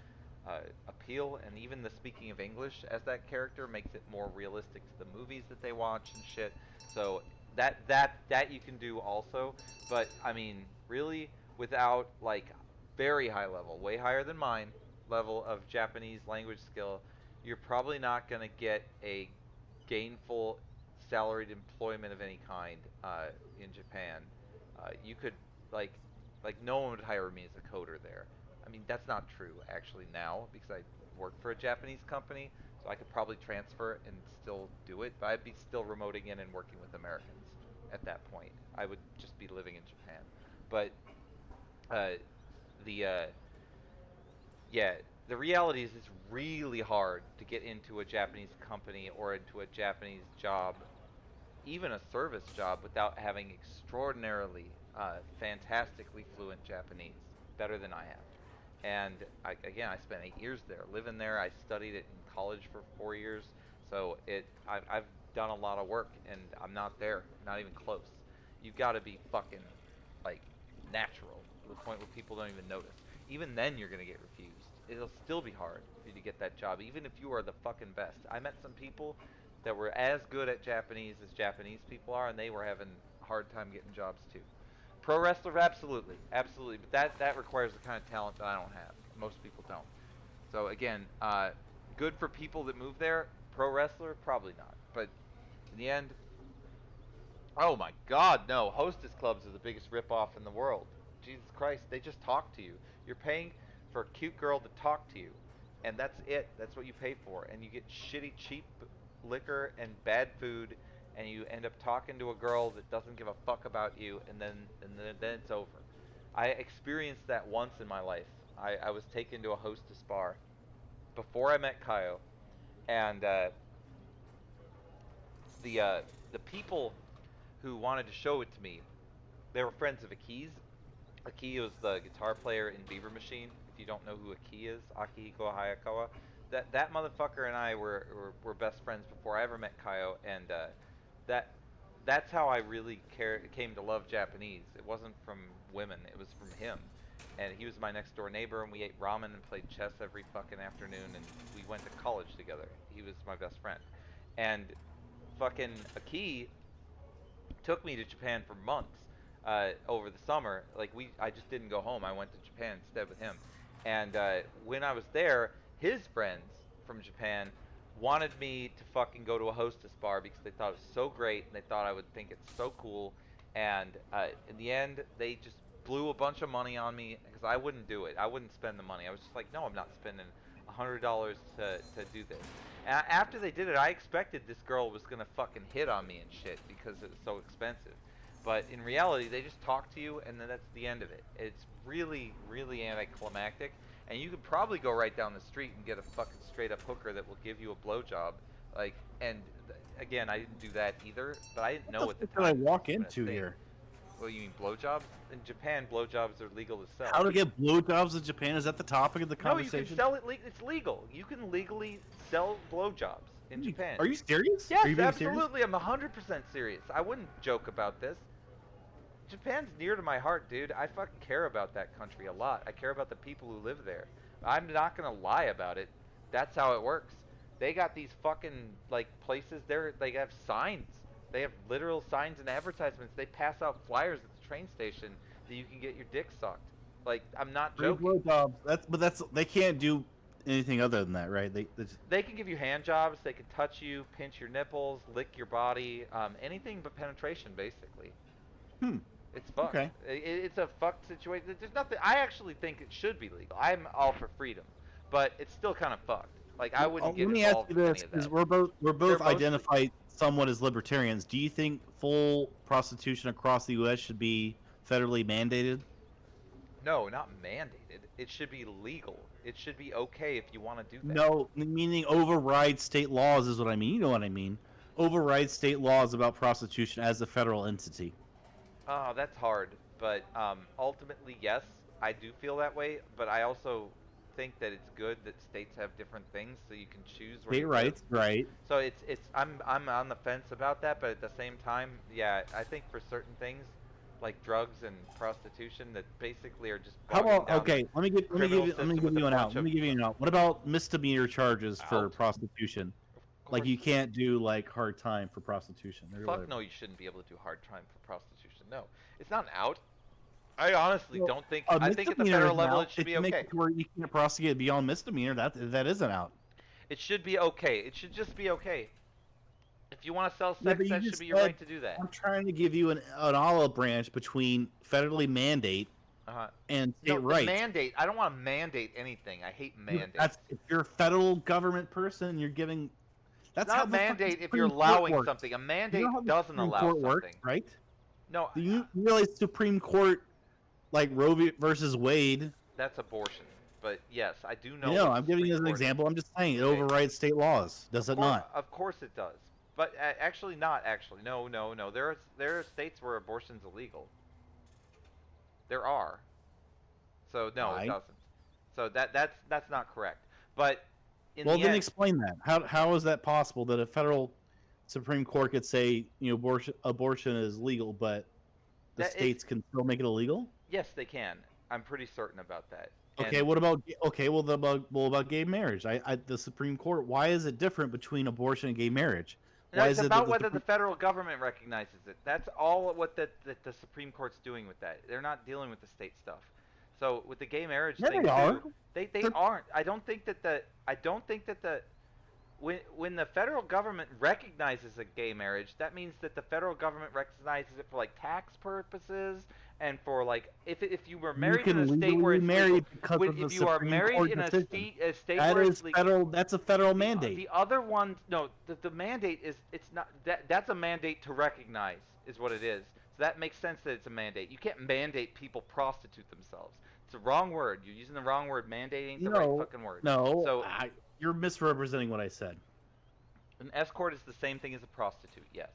appeal, and even the speaking of English as that character makes it more realistic to the movies that they watch and shit. So that you can do also, but I mean, really, without like very high level, way higher than mine level of Japanese language skill, you're probably not gonna get a gainful salaried employment of any kind in Japan. You could like no one would hire me as a coder there. I mean that's not true actually now because I work for a Japanese company, so I could probably transfer and still do it, but I'd be still remoting in and working with Americans at that point. I would just be living in Japan. But uh, the yeah, the reality is it's really hard to get into a Japanese company or into a Japanese job, even a service job, without having extraordinarily, fantastically fluent Japanese, better than I have. And again, I spent 8 years there, living there. I studied it in college for 4 years, so I've done a lot of work, and I'm not there, not even close. You've got to be fucking like natural to the point where people don't even notice. Even then, you're gonna get refused. It'll still be hard for you to get that job, even if you are the fucking best. I met some people that were as good at Japanese as Japanese people are, and they were having a hard time getting jobs too. Pro wrestler, absolutely, absolutely, but that requires the kind of talent that I don't have. Most people don't. So again, good for people that move there. Pro wrestler, probably not. But in the end, oh my God, no! Hostess clubs are the biggest ripoff in the world. Jesus Christ, they just talk to you. You're paying for a cute girl to talk to you, and that's it. That's what you pay for, and you get shitty, cheap liquor and bad food, and you end up talking to a girl that doesn't give a fuck about you, and then it's over. I experienced that once in my life. I was taken to a hostess bar before I met Kaio, and the people who wanted to show it to me, they were friends of Aki's. Aki was the guitar player in Beaver Machine. If you don't know who Aki is, Akihiko Hayakawa, that motherfucker and I were best friends before I ever met Kaio, and that that's how I really came to love Japanese. It wasn't from women, it was from him. And he was my next door neighbor, and we ate ramen and played chess every fucking afternoon, and we went to college together. He was my best friend. And fucking Aki took me to Japan for months over the summer. Like I just didn't go home. I went to Japan instead with him. And when I was there, his friends from Japan wanted me to fucking go to a hostess bar because they thought it was so great and they thought I would think it's so cool. And in the end, they just blew a bunch of money on me because I wouldn't do it. I wouldn't spend the money. I was just like, no, I'm not spending $100 to do this. And after they did it, I expected this girl was gonna fucking hit on me and shit because it was so expensive. But in reality, they just talk to you, and then that's the end of it. It's really, really anticlimactic. And you could probably go right down the street and get a fucking straight up hooker that will give you a blowjob. Like, and again, I didn't do that either, but I didn't know What at the the fuck did I time. walk It was into a thing. here? Well, you mean blowjobs? In Japan, blowjobs are legal to sell. How to get blowjobs in Japan? Is that the topic of the No, you conversation? can sell it. It's legal. You can legally sell blowjobs in Japan. Are you serious? Are Yes, you being serious? absolutely. I'm 100% serious. I wouldn't joke about this. Japan's near to my heart, dude. I fucking care about that country a lot. I care about the people who live there. I'm not gonna lie about it. That's how it works. They got these fucking like places there. They have signs. They have literal signs and advertisements. They pass out flyers at the train station that you can get your dick sucked. Like I'm not Free joking. blowjobs. That's they can't do anything other than that, right? They can give you hand jobs. They can touch you, pinch your nipples, lick your body, anything but penetration, basically. hmm. It's fucked. Okay. It's a fucked situation. There's nothing. I actually think it should be legal. I'm all for freedom, but it's still kind of fucked. Like I wouldn't Let get me ask involved you with this, any of because that. we're They're both mostly identified somewhat as libertarians. Do you think full prostitution across the U.S. should be federally mandated? no, not mandated. It should be legal. It should be okay if you want to do that. No, meaning override state laws is what I mean. You know what I mean? Override state laws about prostitution as a federal entity. Oh, that's hard. But ultimately, yes, I do feel that way. But I also think that it's good that states have different things so you can choose where State you live. rights, right? So I'm on the fence about that, but at the same time, yeah, I think for certain things like drugs and prostitution that basically are just How bogging about down the okay? criminal Let me system give with a you an out. bunch Let of me give you an out. What about misdemeanor charges for out. prostitution? Of Like course, you can't do like hard time for prostitution or fuck whatever. no, you shouldn't be able to do hard time for prostitution. No, it's not an out. I honestly Well, don't think. a I think at the misdemeanor is federal an level out. it should If be you make okay. it to where you can't prosecute beyond misdemeanor, that is an out. It should be okay. It should just be okay. If you want to sell Yeah, sex, but you that should just be your said right to do that. I'm trying to give you an olive branch between federally mandate Uh-huh. and state No, the rights. mandate. I don't want to mandate anything. I hate mandates. That's if you're a federal government person, you're giving. It's That's not how a the fucking mandate if you're Supreme Court allowing works. something. A You know how mandate the doesn't Supreme allow Court works, something. right? No, Do you realize Supreme Court, like versus Wade? that's abortion. But yes, I do I know know. what the I'm giving Supreme you an Court is. example. I'm just saying it Okay. overrides state laws. Does it not? Of course it does. But actually not actually. No, no, no. There are states where abortion's illegal. There are. So no, it Right. doesn't. So that's not correct. But in Well, the then end, explain that. How is that possible that a federal Supreme Court could say abortion is legal, but the that it's states can still make it illegal? yes, they can. I'm pretty certain about that. Okay, And what about about gay marriage? The Supreme Court. Why is it different between abortion and gay marriage? no, Why it's is it that about the whether the Supreme? federal government recognizes it. That's all what the Supreme Court's doing with that. They're not dealing with the state stuff. So with the gay marriage Yeah, thing they are. too, they They're- aren't. I don't think that the when the federal government recognizes a gay marriage, that means that the federal government recognizes it for like tax purposes and for like if you were You married in a can state where legally it's marry legal, because of the if you are Supreme married Court in decision. a state That where is it's legal, federal. That's a federal mandate. the other one, no, the mandate is it's not that's a mandate to recognize is what it is. So that makes sense that it's a mandate. You can't mandate people prostitute themselves. It's the wrong word. You're using the wrong word. Mandate ain't the right No, fucking word. no, So you're misrepresenting what I said. an escort is the same thing as a prostitute. Yes.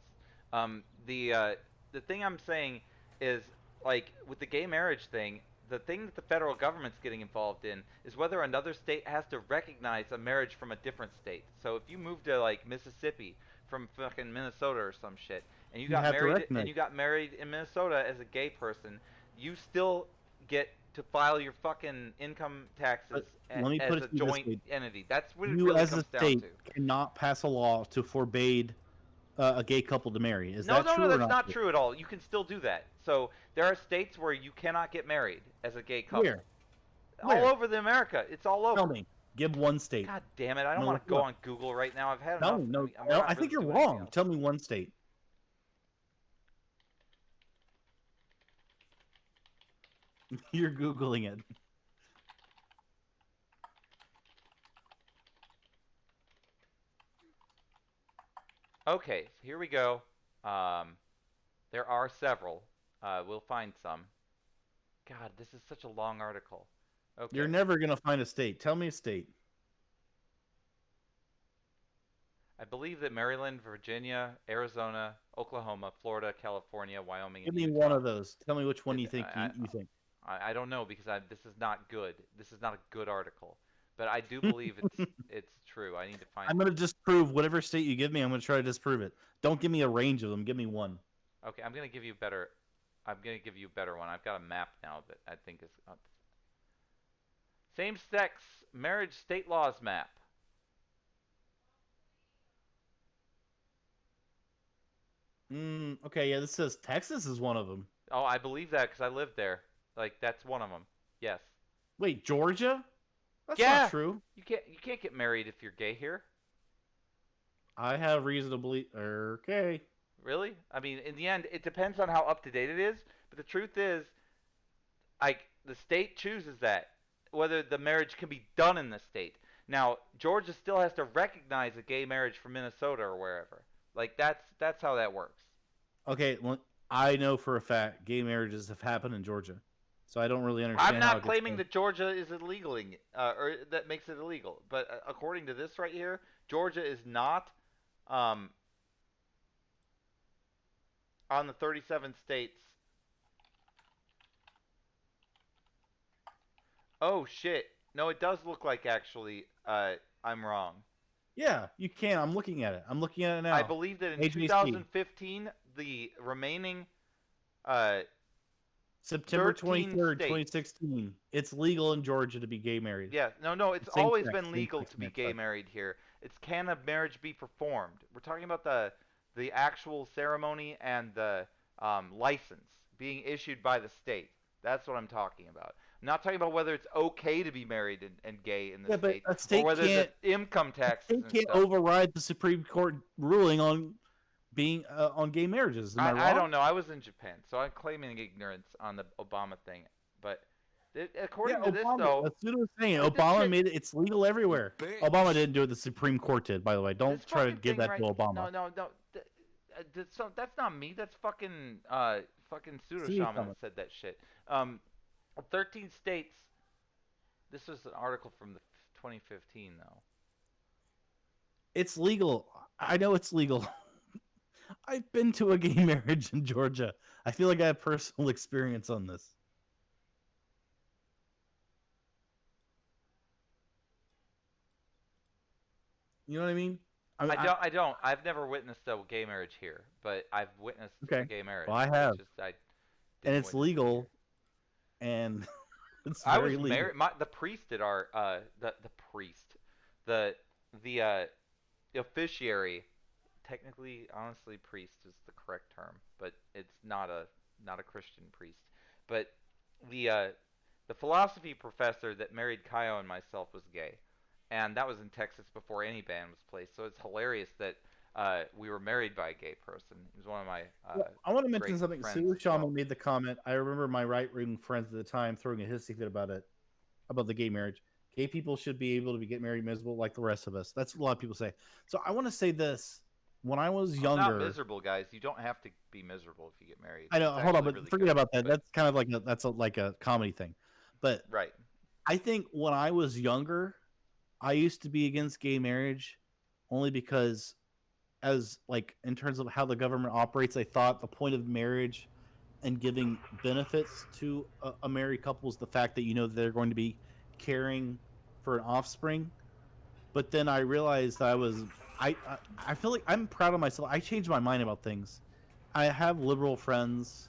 The thing I'm saying is like with the gay marriage thing. The thing that the federal government's getting involved in is whether another state has to recognize a marriage from a different state. So if you move to like Mississippi from fucking Minnesota or some shit, and You have to recognize. you got married in Minnesota as a gay person, you still get to file your fucking income taxes But let me as put a it to you this joint way: entity. That's what it you, really as a comes down state, to. cannot pass a law to forbade a gay couple to marry. Is No, that no, true no, or that's not? not true at all. You can still do that. So there are states where you cannot get married as a gay couple. Where? All Where? over the America. It's all over. Tell me. Give one state. God damn it! I don't No, want to look go up. on Google right now. I've had No, enough. no, I'm no. not I think really you're doing anything wrong. else. Tell me one state. You're googling it. Okay, so here we go. There are several. We'll find some. God, this is such a long article. Okay. You're never gonna find a state. Tell me a state. I believe that Maryland, Virginia, Arizona, Oklahoma, Florida, California, Wyoming, Give and me Utah. one of those. Tell me which one you It- think you think. I don't know because this is not good. This is not a good article. But I do believe it's true. I need to find. I'm gonna disprove whatever state you give me. I'm gonna try to disprove it. Don't give me a range of them. Give me one. Okay, I'm gonna give you better. I'm gonna give you a better one. I've got a map now that I think is same-sex marriage state laws map. Okay, yeah, this says Texas is one of them. Oh, I believe that because I lived there. Like that's one of them. Yes. Wait, Georgia? That's Yeah. not true. You can't get married if you're gay here. I have reason to believe. Okay. Really? I mean, in the end, it depends on how up to date it is. But the truth is, like, the state chooses that whether the marriage can be done in the state. Now, Georgia still has to recognize a gay marriage from Minnesota or wherever. Like, that's how that works. Okay. Well, I know for a fact gay marriages have happened in Georgia, so I don't really understand I'm how not it gets claiming done. that Georgia is illegal, or that makes it illegal. But according to this right here, Georgia is not um, on the 37 states. Oh shit! No, it does look like actually I'm wrong. Yeah, you can. I'm looking at it. I'm looking at it now. I believe that in AJC. 2015, the remaining uh, September 13 23rd, states. 2016. It's legal in Georgia to be gay married. Yeah, no, it's Same always sex, been same legal sex to be marriage, gay sorry. married here. It's can a marriage be performed? We're talking about the actual ceremony and the license being issued by the state. That's what I'm talking about. I'm not talking about whether it's okay to be married and gay in the Yeah, but state, a or state whether the can't income taxes and stuff. override the Supreme Court ruling on being on gay marriages. Am I I wrong? don't know. I was in Japan, so I'm claiming ignorance on the Obama thing. But Yeah, according to this, Obama. though, That's what I was saying. this Obama shit, made it. It's legal everywhere. bitch. Obama didn't do it. The Supreme Court did, by the way. this Don't try to fucking give thing that right. to Obama. No. That's not me. That's fucking pseudo See shaman someone. that said that shit. Um, 13 states. This was an article from the 2015 though. It's legal. I know it's legal. I've been to a gay marriage in Georgia. I feel like I have personal experience on this. You know what I mean? I don't. I've never witnessed a gay marriage here, but I've witnessed a Okay. gay marriage. Well, I have, I and didn't it's witness it here. legal, and it's I very was legal. married. The priest at our the priest, the the officiary. Technically, honestly, priest is the correct term, but it's not a Christian priest. But the the philosophy professor that married Kaio and myself was gay, and that was in Texas before any ban was placed. So it's hilarious that we were married by a gay person. He was one of my Well, I want to mention great something. friends Sue as well. Shaman made the comment. I remember my right-wing friends at the time throwing a hissy fit about it, about the gay marriage. Gay people should be able to get married miserable like the rest of us. That's what a lot of people say. So I want to say this. When I was I'm not younger, miserable, guys. You don't have to be miserable if you get married. I know. It's Hold on, actually but really forget good. about that. But, That's kind of like like a comedy thing. But right. I think when I was younger, I used to be against gay marriage only because, as like in terms of how the government operates, I thought the point of marriage and giving benefits to a married couple is the fact that they're going to be caring for an offspring. But then I realized that I feel like I'm proud of myself. I changed my mind about things. I have liberal friends,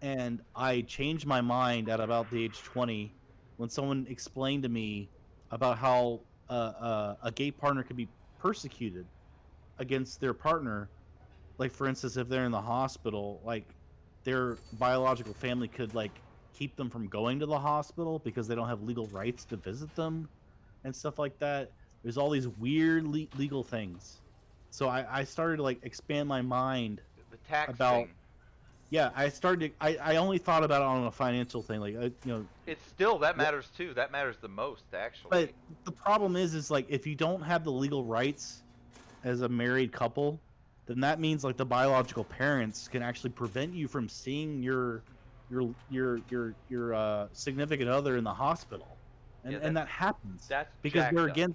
and I changed my mind at about the age 20 when someone explained to me about how a gay partner could be persecuted against their partner. Like, for instance, if they're in the hospital, like their biological family could like keep them from going to the hospital because they don't have legal rights to visit them and stuff like that. There's all these weird legal things. So I started to like expand my mind The tax about. thing. Yeah, I started. I only thought about it on a financial thing, like It's still that what. matters too. That matters the most, But actually. the problem is like if you don't have the legal rights as a married couple, then that means like the biological parents can actually prevent you from seeing your significant other in the hospital, Yeah, and that happens that's because jacked up.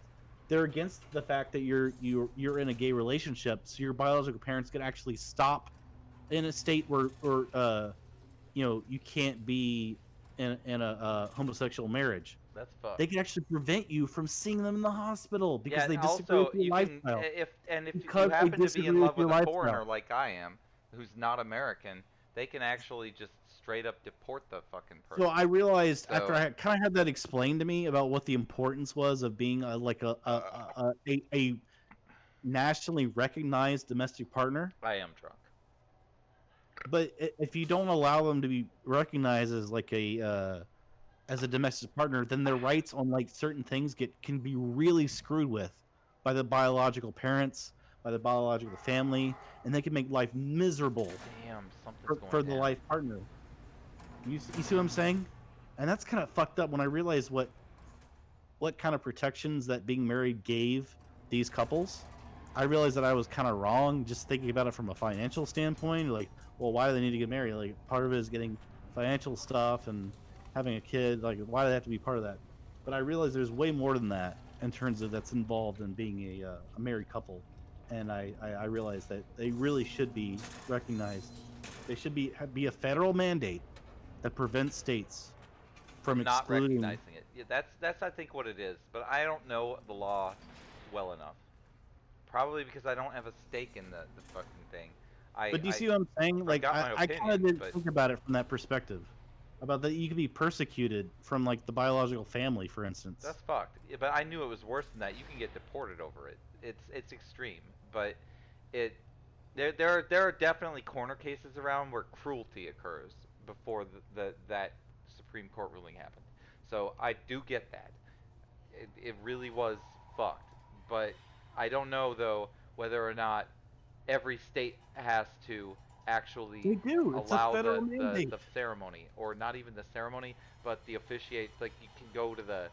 they're against the fact that you're in a gay relationship, so your biological parents can actually stop in a state where you can't be in a homosexual marriage. That's fucked. They can actually prevent you from seeing them in the hospital because Yeah, they and disagree with also your you can lifestyle. if you Because they happen to be in disagree with love your with a lifestyle. foreigner like I am, who's not American, they can actually just straight up deport the fucking person. So I realized after So- I kind of had that explained to me about what the importance was of being a nationally recognized domestic partner. I am drunk. But if you don't allow them to be recognized as like as a domestic partner, then their rights on like certain things can be really screwed with by the biological parents, by the biological family, and they can make life miserable Damn, something's going for the down. life partner. You see what I'm saying? And that's kind of fucked up when I realized what kind of protections that being married gave these couples. I realized that I was kind of wrong just thinking about it from a financial standpoint. Like, well, why do they need to get married? Like, part of it is getting financial stuff and having a kid. Like, why do they have to be part of that? But I realized there's way more than that in terms of that's involved in being a married couple. And I realized that they really should be recognized. They should be a federal mandate that prevents states from Not excluding. recognizing it. Yeah, that's I think what it is. But I don't know the law well enough. Probably because I don't have a stake in the fucking thing. But do you see what I'm saying? Like, got my I kind of opinion, didn't but think about it from that perspective. About that you could be persecuted from like the biological family, for instance. that's fucked. Yeah, but I knew it was worse than that. You can get deported over it. It's extreme, but it there are definitely corner cases around where cruelty occurs before that Supreme Court ruling happened. So I do get that. It really was fucked. But I don't know though whether or not every state has to They actually do. It's a allow federal mandate. the ceremony, or not even the ceremony, but the officiate. Like you can go to the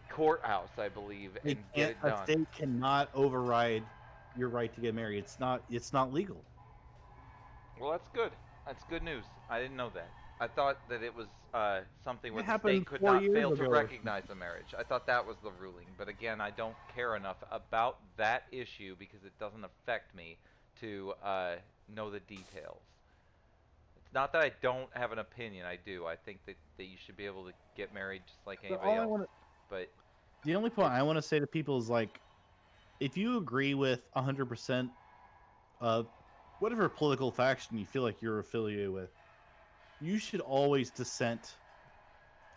courthouse, I believe, They and get can't. it A done. state cannot override your right to get married. It's not. It's not legal. Well, that's good. That's good news. I didn't know that. I thought that it was something where It the state happened could 4 not years fail to ago. recognize a marriage. I thought that was the ruling. But again, I don't care enough about that issue because it doesn't affect me to know the details. It's not that I don't have an opinion. I do. I think that you should be able to get married just like But anybody all I else. want to. But The only point it's I want to say to people is like, if you agree with 100% of whatever political faction you feel like you're affiliated with, you should always dissent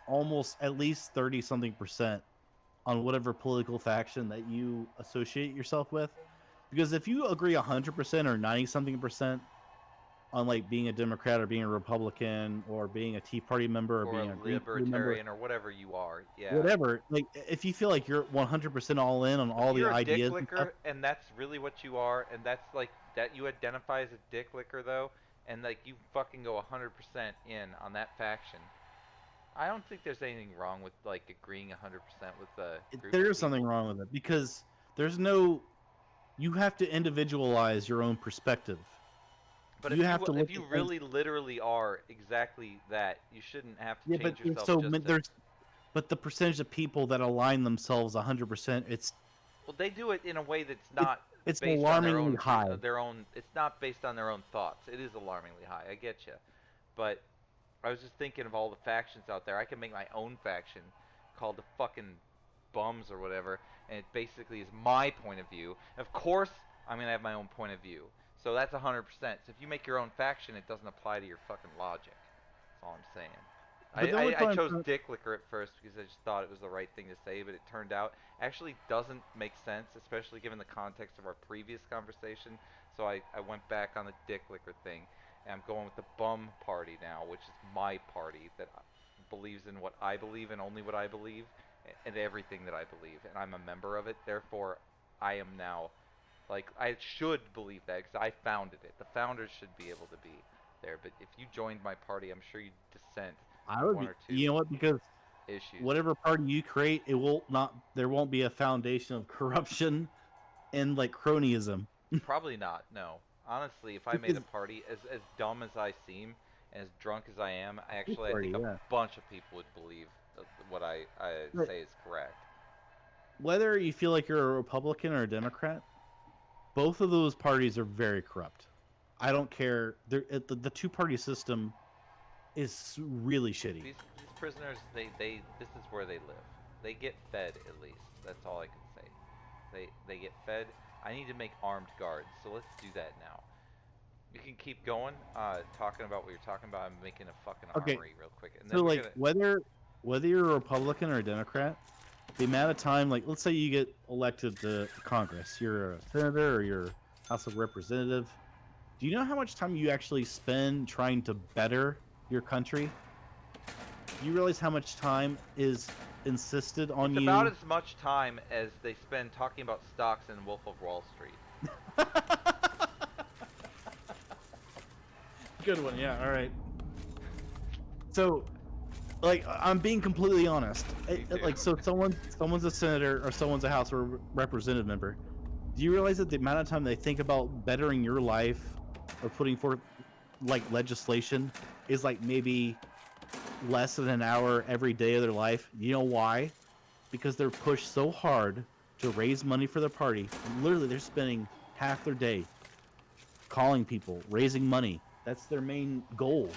almost at least 30 something percent on whatever political faction that you associate yourself with. Because if you agree 100% or 90 something percent on like being a Democrat or being a Republican or being a Tea Party member or or a being a Green Party member, libertarian or whatever you are. Yeah. whatever, like if you feel like you're 100% all in on If all the you're a dick ideas and stuff, licker and that's really what you are, and that's like that you identify as a dick licker though, and like you fucking go 100% in on that faction, I don't think there's anything wrong with like agreeing 100% with a group there of is something people. wrong with it because there's no. You have to individualize your own perspective. But You have to if look you at things. really literally are exactly that, you shouldn't have to Yeah, but change yourself so just to. there's. But the percentage of people that align themselves 100%, Well, they do it in a way that's it, not it's based on alarmingly high. their own. It's not based on their own thoughts. It is alarmingly high. I get you, but I was just thinking of all the factions out there. I can make my own faction called the fucking bums or whatever, and it basically is my point of view. Of course, I'm gonna have my own point of view. So that's 100%. So if you make your own faction, it doesn't apply to your fucking logic. That's all I'm saying. But the only I point chose dick licker at first because I just thought it was the right thing to say, but it turned out actually doesn't make sense, especially given the context of our previous conversation. So I went back on the dick licker thing, and I'm going with the bum party now, which is my party that believes in what I believe and only what I believe, and everything that I believe, and I'm a member of it. Therefore, I am now like I should believe that because I founded it. The founders should be able to be there, but if you joined my party, I'm sure you'd dissent I on would one be. or two You know what? Because issues. whatever party you create, it will not. There won't be a foundation of corruption and like cronyism. Probably not. No. Honestly, if I made a Because party as dumb as I seem, and as drunk as I am, Tea I think Party, a yeah. bunch of people would believe what I But say is correct. whether you feel like you're a Republican or a Democrat, both of those parties are very corrupt. I don't care. The two-party system is really shitty. These prisoners, they this is where they live. They get fed at least. That's all I can say. They get fed. I need to make armed guards, so let's do that now. You can keep going, talking about what you're talking about. I'm making a fucking Okay, armory real quick, and then so we're like gonna. whether you're a Republican or a Democrat, the amount of time, like let's say you get elected to Congress, you're a senator or you're House of Representative. Do you know how much time you actually spend trying to better your country? Do you realize how much time is insisted on It's you? about as much time as they spend talking about stocks in Wolf of Wall Street. Good one, yeah. All right. So, like, I'm being completely honest. Like, so someone's a senator or someone's a House or representative member. Do you realize that the amount of time they think about bettering your life or putting forth like legislation is like maybe less than an hour every day of their life? You know why? Because they're pushed so hard to raise money for their party. Literally, they're spending half their day calling people, raising money. That's their main goal.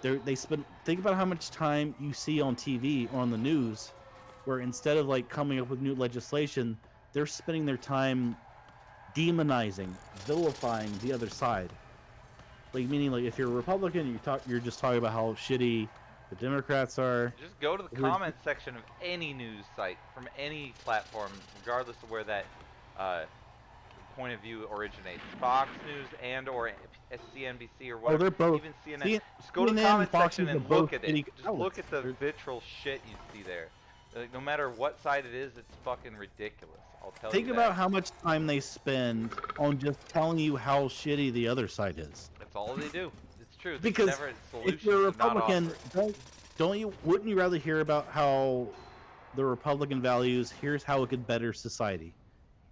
They spend. Think about how much time you see on TV or on the news, where instead of like coming up with new legislation, they're spending their time demonizing, vilifying the other side. Like meaning, like if you're a Republican, you're just talking about how shitty the Democrats are. Just go to the comment section of any news site from any platform, regardless of where that point of view originates. Fox News and or CNBC or whatever. they're both. Even CNN. Just go to the comment section and look at it. Just look at the They're... vitriol shit you see there. Like, no matter what side it is, it's fucking ridiculous. I'll tell you Think that. about how much time they spend on just telling you how shitty the other side is. That's all they do. It's true. There's Because never if you're a Republican, not wouldn't you rather hear about how the Republican values? Here's how it could better society.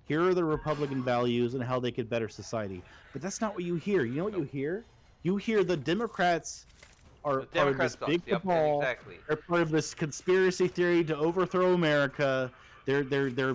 Here are the Republican values and how they could better society. But that's not what you hear. You know what you hear? You hear the Democrats are part of this big cabal. Exactly. They're part of this conspiracy theory to overthrow America. They're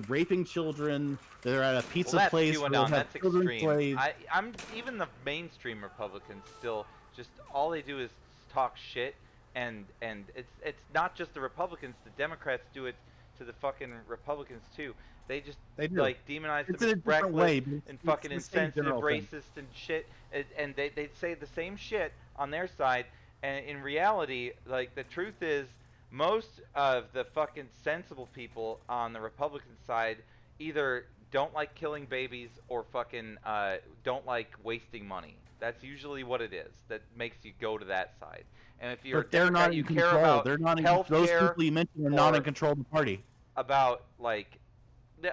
raping children. They're at a pizza place where they have children slaves. I'm even the mainstream Republicans still just all they do is talk shit, and it's not just the Republicans. The Democrats do it to the fucking Republicans too. They just like demonize them as reckless and fucking insensitive, racist and shit, and they say the same shit on their side. And in reality, like, the truth is, most of the fucking sensible people on the Republican side either don't like killing babies or fucking don't like wasting money. That's usually what it is that makes you go to that side. And if you're but they're not in control. They're not in those people you mentioned are not in control of the party. About like,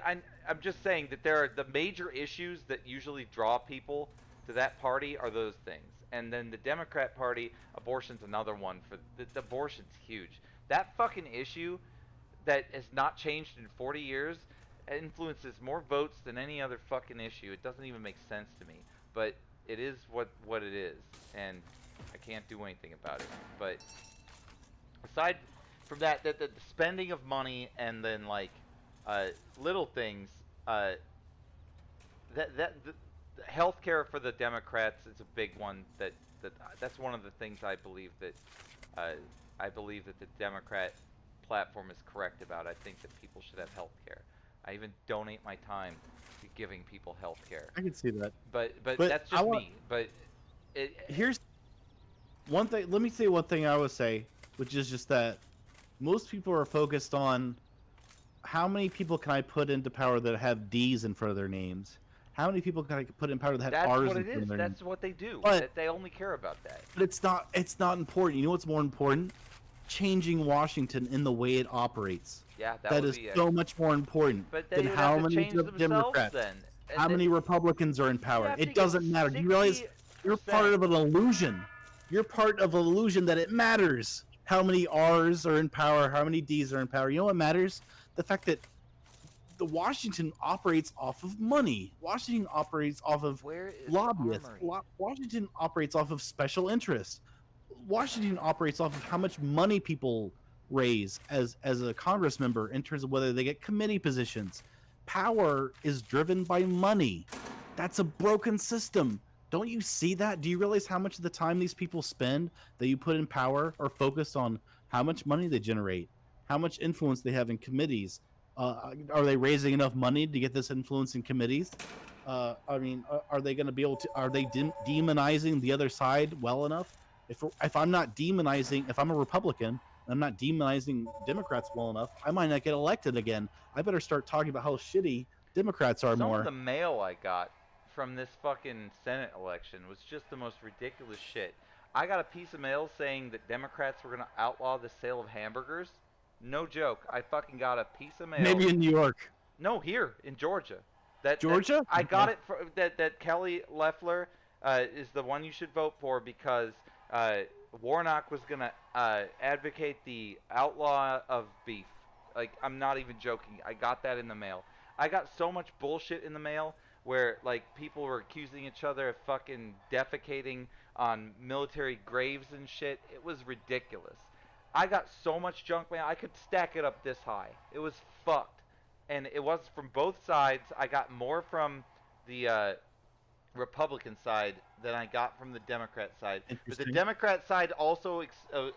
I'm just saying that there are the major issues that usually draw people to that party are those things. And then the Democrat Party, abortion's another one. For the abortion's huge. That fucking issue that has not changed in 40 years influences more votes than any other fucking issue. It doesn't even make sense to me. But it is what it is. And I can't do anything about it. But aside from that, the spending of money and then like little things, healthcare for the Democrats is a big one. That's one of the things I believe that the Democrat platform is correct about. I think that people should have healthcare. I even donate my time to giving people healthcare. I can see that. But that's just me. But here's one thing. Let me say one thing I would say, which is just that most people are focused on how many people can I put into power that have D's in front of their names. How many people can I put in power that have R's in front of their names? That's what they do. But they only care about that. But it's not important. You know what's more important? Changing Washington in the way it operates. Yeah, that is so much more important than how many Democrats, how many Republicans are in power. It doesn't matter. Do you realize you're part of an illusion? You're part of an illusion that it matters how many R's are in power, how many D's are in power. You know what matters? The fact that the Washington operates off of money. Washington operates off of lobbyists. Washington operates off of special interests. Washington operates off of how much money people raise as a Congress member in terms of whether they get committee positions. Power is driven by money. That's a broken system. Don't you see that? Do you realize how much of the time these people spend that you put in power are focused on how much money they generate, how much influence they have in committees? Are they raising enough money to get this influence in committees? I mean, are they going to be able to? Are they demonizing the other side well enough? If I'm not demonizing, if I'm a Republican, and I'm not demonizing Democrats well enough, I might not get elected again. I better start talking about how shitty Democrats are more. Some of the mail I got from this fucking Senate election was just the most ridiculous shit. I got a piece of mail saying that Democrats were gonna outlaw the sale of hamburgers. No joke. I fucking got a piece of mail. Maybe in New York. No, here in Georgia. That Georgia? I got Okay. it for that Kelly Loeffler is the one you should vote for because Warnock was gonna advocate the outlaw of beef. Like, I'm not even joking. I got that in the mail. I got so much bullshit in the mail where like people were accusing each other of fucking defecating on military graves and shit. It was ridiculous. I got so much junk mail. I could stack it up this high. It was fucked. And it was from both sides. I got more from the Republican side than I got from the Democrat side. But the Interesting. Democrat side also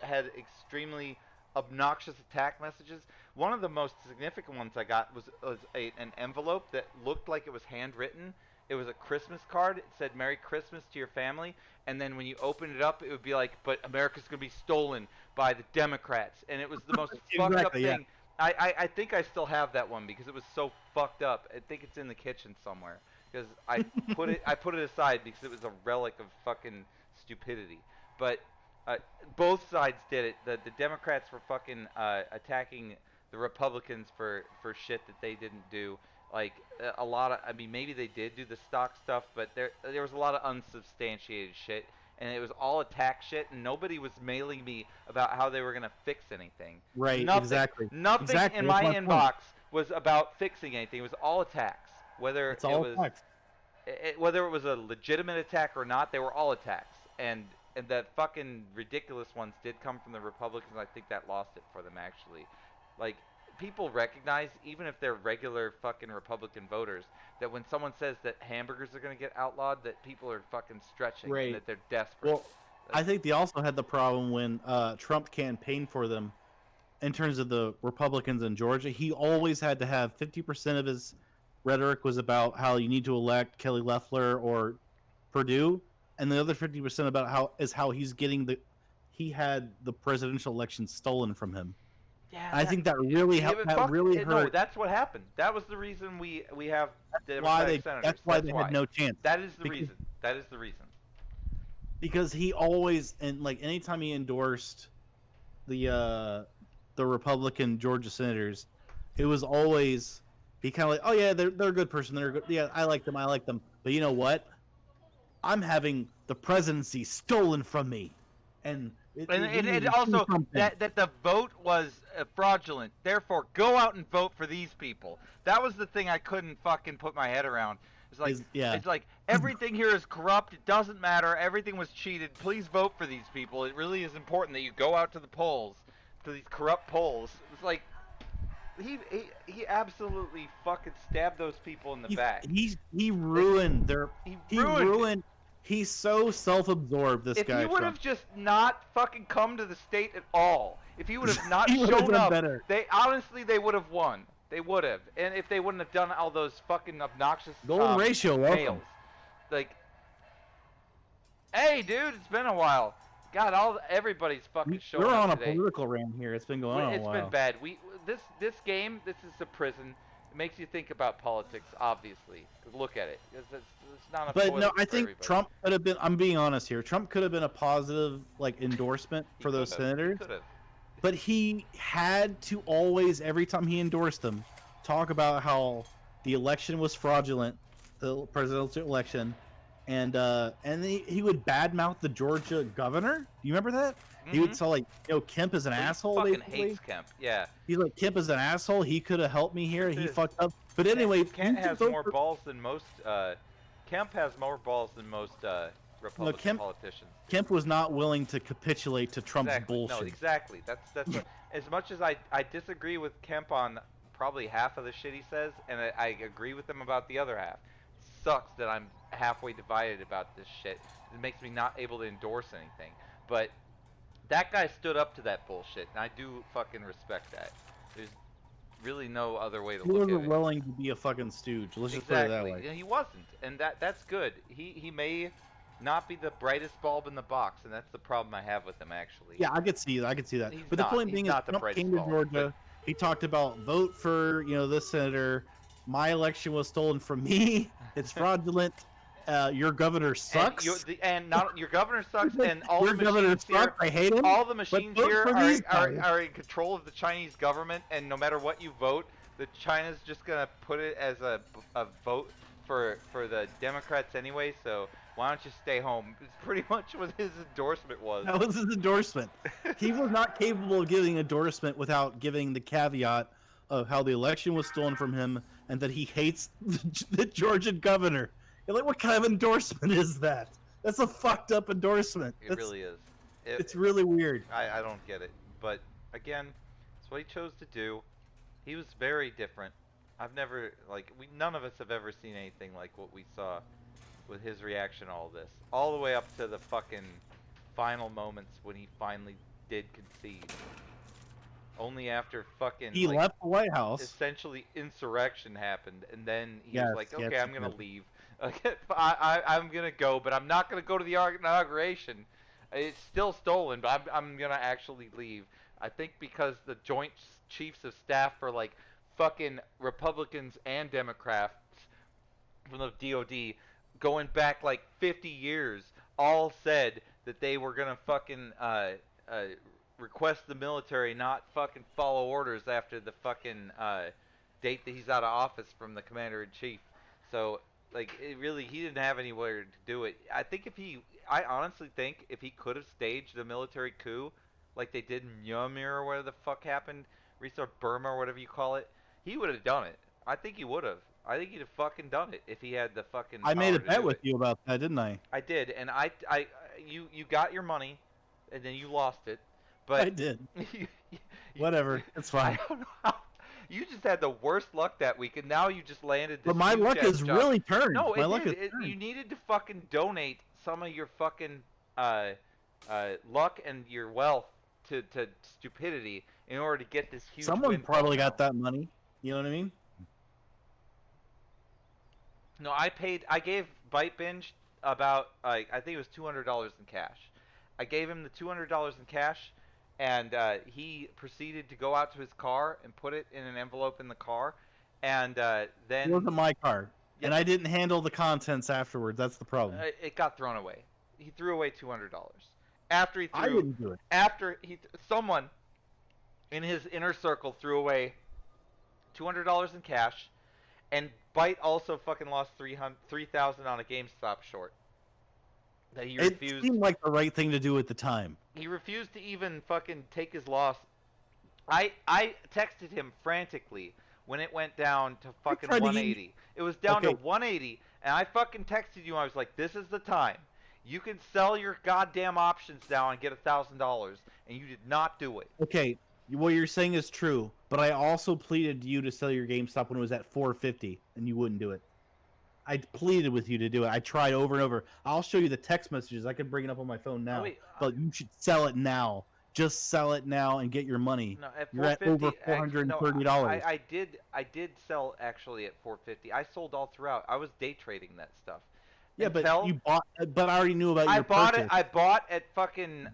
had extremely obnoxious attack messages. One of the most significant ones I got was an envelope that looked like it was handwritten. It was a Christmas card. It said "Merry Christmas to your family," and then when you open it up, it would be like, "But America's gonna be stolen by the Democrats," and it was the most fucked up Exactly, yeah. thing. I think I still have that one because it was so fucked up. I think it's in the kitchen somewhere because I put it aside because it was a relic of fucking stupidity. But both sides did it. The Democrats were fucking attacking the Republicans for shit that they didn't do. Like a lot of, I mean, maybe they did do the stock stuff, but there was a lot of unsubstantiated shit, and it was all attack shit, and nobody was mailing me about how they were gonna fix anything. Right, Nothing, exactly. Nothing Exactly, in that's my my point. inbox was about fixing anything. It was all attacks. Whether It's all it was facts. whether it was a legitimate attack or not, they were all attacks. And the fucking ridiculous ones did come from the Republicans. I think that lost it for them actually. Like, people recognize, even if they're regular fucking Republican voters, that when someone says that hamburgers are going to get outlawed, that people are fucking stretching and Right. that they're desperate. Well, I think they also had the problem when Trump campaigned for them in terms of the Republicans in Georgia. He always had to have 50% of his rhetoric was about how you need to elect Kelly Loeffler or Purdue, and the other 50% about how he's getting he had the presidential election stolen from him. Yeah, I think that really helped. That really hurt. No, that's what happened. That was the reason we have Democratic senators. That's why they had no chance. That is the reason. That is the reason. Because he always, and like anytime he endorsed the Republican Georgia senators, it was always he kind of like, oh yeah, they're a good person, they're good, yeah, I like them. But you know what? I'm having the presidency stolen from me, and also that the vote was fraudulent. Therefore, go out and vote for these people. That was the thing I couldn't fucking put my head around. It's like, it's like everything here is corrupt. It doesn't matter. Everything was cheated. Please vote for these people. It really is important that you go out to the polls, to these corrupt polls. It's like he absolutely fucking stabbed those people in the back. He ruined their. He ruined. He's so self-absorbed. This guy. If he would have just not fucking come to the state at all, if he would have not He would've shown done up, better. they would have won. They would have, and if they wouldn't have done all those fucking obnoxious golden ratio, welcome. mails, like, hey, dude, it's been a while. God, everybody's fucking showing We're up on today. a political rant here. It's been going on a while. It's been bad. This game, this is a prison. It makes you think about politics, obviously. Look at it. It's not a. But no, I for think everybody. Trump could have been. I'm being honest here. Trump could have been a positive like endorsement for those senators. He could've. But he had to always, every time he endorsed them, talk about how the election was fraudulent, the presidential election, and he would badmouth the Georgia governor. Do you remember that? He would tell like, Kemp is an asshole. He fucking basically. hates Kemp. Yeah. He's like, Kemp is an asshole. He could have helped me here. He fucked up. But anyway, Kemp has more balls than most. Kemp has more balls than most Republican politicians. Kemp was not willing to capitulate to Trump's bullshit. No, exactly. That's what, as much as I disagree with Kemp on probably half of the shit he says, and I agree with him about the other half. It sucks that I'm halfway divided about this shit. It makes me not able to endorse anything. But that guy stood up to that bullshit, and I do fucking respect that. There's really no other way to look at it. He wasn't willing to be a fucking stooge. Let's just put it that way. Yeah, he wasn't, and that's good. He may not be the brightest bulb in the box, and that's the problem I have with him, actually. Yeah, I could see that. He's But the point being is, not the Trump brightest came to bulb, Georgia. He talked about vote for this senator. My election was stolen from me. It's fraudulent. your governor sucks. Your governor sucks, and all your the governor machines here. sucks. I hate him. All the machines vote here for these are guys. in control of the Chinese government, and no matter what you vote, the China's just gonna put it as a vote for the Democrats anyway. So why don't you stay home? It's pretty much what his endorsement was. That was his endorsement. He was not capable of giving endorsement without giving the caveat of how the election was stolen from him and that he hates the Georgian governor. You're like, what kind of endorsement is that? That's a fucked up endorsement. It really is. It's really weird. I don't get it. But again, it's what he chose to do. He was very different. I've never, none of us have ever seen anything like what we saw with his reaction to all this. All the way up to the fucking final moments when he finally did concede. Only after fucking he left the White House. Essentially insurrection happened, and then he yes, was like, okay, yes, I'm gonna leave. I'm gonna go, but I'm not gonna go to the inauguration. It's still stolen, but I'm gonna actually leave. I think because the Joint Chiefs of Staff for like fucking Republicans and Democrats from the DOD going back like 50 years all said that they were gonna fucking request the military not fucking follow orders after the fucking date that he's out of office from the commander-in-chief. So like he didn't have anywhere to do it. I honestly think if he could have staged a military coup like they did in Myanmar or whatever the fuck happened, restart Burma or whatever you call it, he would have done it. I think he would have. I think he'd have fucking done it if he had the fucking I made a power to bet do with it. you about that, didn't I? I did, and you got your money, and then you lost it. But I did. Whatever, it's fine. I don't know how. You just had the worst luck that week, and now you just landed this But my luck huge-ass has job. really turned. No, my luck did. has turned. You needed to fucking donate some of your fucking luck and your wealth to stupidity in order to get this huge Someone windfall probably now. got that money. You know what I mean? No, I gave ByteBinge about I think it was $200 in cash. I gave him the $200 in cash, and he proceeded to go out to his car and put it in an envelope in the car, and then It wasn't my car, Yeah. and I didn't handle the contents afterwards. That's the problem. it got thrown away. He threw away $200 after he I threw. didn't do it. After someone in his inner circle threw away $200 in cash, and Byte also fucking lost $3,000 on a GameStop short. That he refused. It seemed like the right thing to do at the time. He refused to even fucking take his loss. I texted him frantically when it went down to fucking tried to 180. It was down to Okay. 180, and I fucking texted you. I was like, "This is the time. You can sell your goddamn options now and get $1,000," and you did not do it. Okay, what you're saying is true, but I also pleaded you to sell your GameStop when it was at $450, and you wouldn't do it. I pleaded with you to do it. I tried over and over. I'll show you the text messages. I can bring it up on my phone now. wait, but you should sell it now. Just sell it now and get your money. No, at You're at over $430. I did sell actually at 450. I sold all throughout. I was day trading that stuff. Yeah, Until but you bought. But I already knew about your purchase. I bought at fucking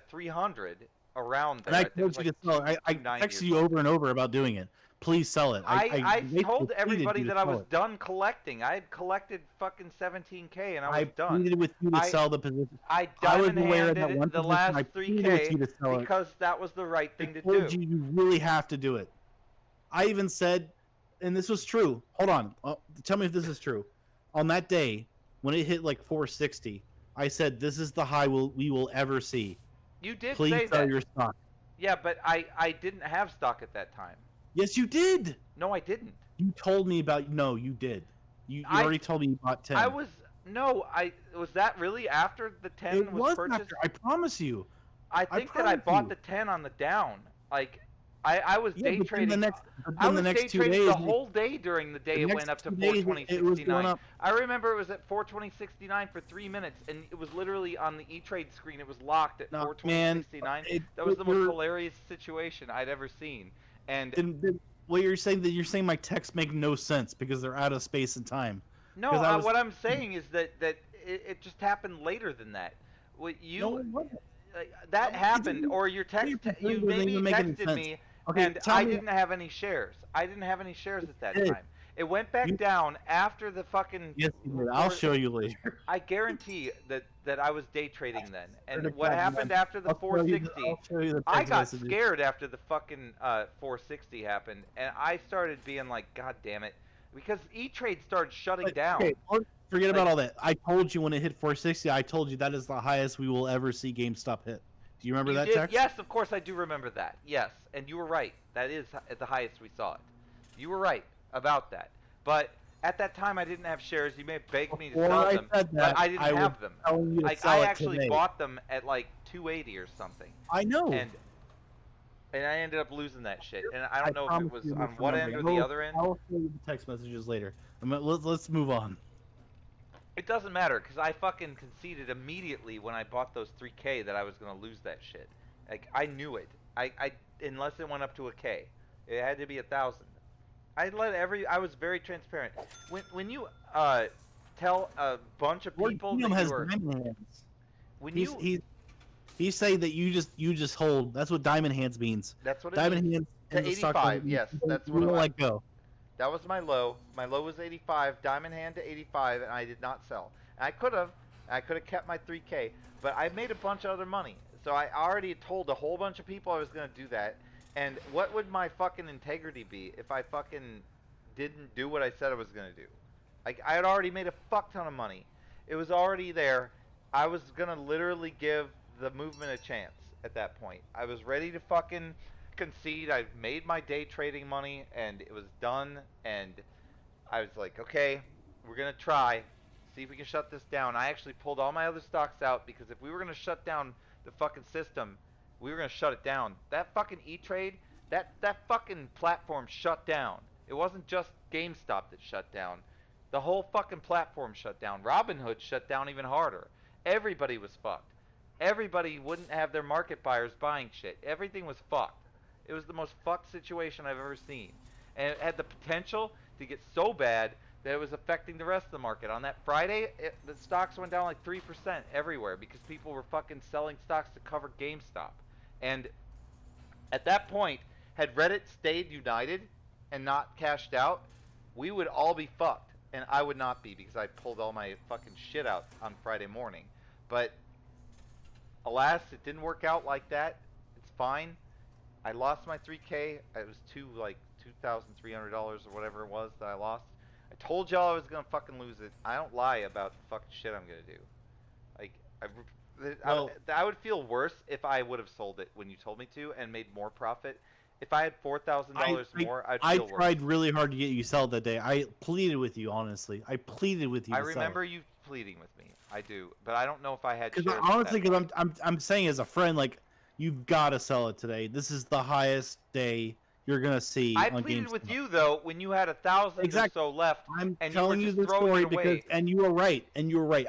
300 around there. And I think it was told you like to sell it. I 290 texted or you over and over about doing it. Please sell it. I basically told pleaded everybody you to that I sell was it. done collecting. I had collected fucking 17K and I was I done. pleaded with you to sell the position. I I was diamond aware of handed that one the position. last I pleaded with you to 3K sell it. because that was the right I thing to told do. you really have to do it. I even said, and this was true. Hold on. Tell me if this is true. On that day, when it hit like 460, I said, "This is the high we will ever see. You did Please say sell that. your stock." Yeah, but I didn't have stock at that time. Yes, you did. No, I didn't. You told me about. No, you did. You I- already told me you bought 10. Was that really after the 10 It was purchased? after. I promise you. I think that I promise bought you. the 10 on the down. Like, I was Yeah, day but then trading. the next, I was the next day 2 trading days. the whole day during the day. the It next went up to 2 days, 420.69. it was going up. I remember it was at 420.69 for 3 minutes, and it was literally on the E-Trade screen. It was locked at No, 420.69. man, That was the most you're- hilarious situation I'd ever seen. And Then what you're saying my texts make no sense because they're out of space and time. no, 'cause I was- what I'm saying is that it just happened later than that. What you No, it wasn't. that It happened, didn't- or your text, it you doesn't maybe even make any texted sense. me, Okay, and tell I me- didn't have any shares. I didn't have any shares at that did. time. It went back down after the fucking. Yes, you did. I'll show you later. I guarantee that I was day trading then. And Swear to what God, happened man. after the I'll show you 460? I'll show you the I text got messages. scared after the fucking 460 happened, and I started being like, God damn it, because E-Trade started shutting down. Okay, forget about all that. I told you when it hit 460. I told you that is the highest we will ever see GameStop hit. Do you remember that did? text? Yes, of course I do remember that. Yes, and you were right. That is at the highest we saw it. You were right about that. But at that time, I didn't have shares. You may have begged me to sell them, but I didn't have them. Like I actually bought them at like 280 or something. I know. And I ended up losing that shit. And I don't know if it was on promise one you end or remember. the other end. I'll show you the text messages later. Let's move on. It doesn't matter, because I fucking conceded immediately when I bought those 3K that I was going to lose that shit. Like, I knew it. Unless it went up to a K. It had to be 1,000. I was very transparent. When you tell a bunch of people that you were... When you... He's saying that you just hold. That's what diamond hands means. That's what it diamond means. hands To in the stock 85, market, yes. That's you what it don't was. let go. That was my low. My low was 85, diamond hand to 85, and I did not sell. And I could have kept my 3K, but I made a bunch of other money. So I already told a whole bunch of people I was going to do that. And what would my fucking integrity be if I fucking didn't do what I said I was going to do? Like, I had already made a fuck ton of money. It was already there. I was going to literally give the movement a chance at that point. I was ready to fucking concede. I made my day trading money, and it was done, and I was like, okay, we're going to try, see if we can shut this down. I actually pulled all my other stocks out, because if we were going to shut down the fucking system, we were going to shut it down. That fucking E-Trade, that fucking platform shut down. It wasn't just GameStop that shut down. The whole fucking platform shut down. Robinhood shut down even harder. Everybody was fucked. Everybody wouldn't have their market buyers buying shit. Everything was fucked. It was the most fucked situation I've ever seen. And it had the potential to get so bad that it was affecting the rest of the market. On that Friday, the stocks went down like 3% everywhere because people were fucking selling stocks to cover GameStop. And at that point, had Reddit stayed united and not cashed out, we would all be fucked. And I would not be, because I pulled all my fucking shit out on Friday morning. But alas, it didn't work out like that. It's fine. I lost my 3K. It was $2,300 or whatever it was that I lost. I told y'all I was gonna fucking lose it. I don't lie about the fucking shit I'm gonna do. Like, I would feel worse if I would have sold it when you told me to and made more profit. If I had $4,000 more, I'd feel worse. I tried really hard to get you sell that day. I pleaded with you, honestly. I pleaded with you. I remember you pleading with me. I do, but I don't know if I had. Because honestly, because I'm saying as a friend, like, you've got to sell it today. This is the highest day you're gonna see. I on pleaded GameStop. with you though when you had 1,000 or so left. I'm and telling you the story because, and you were right,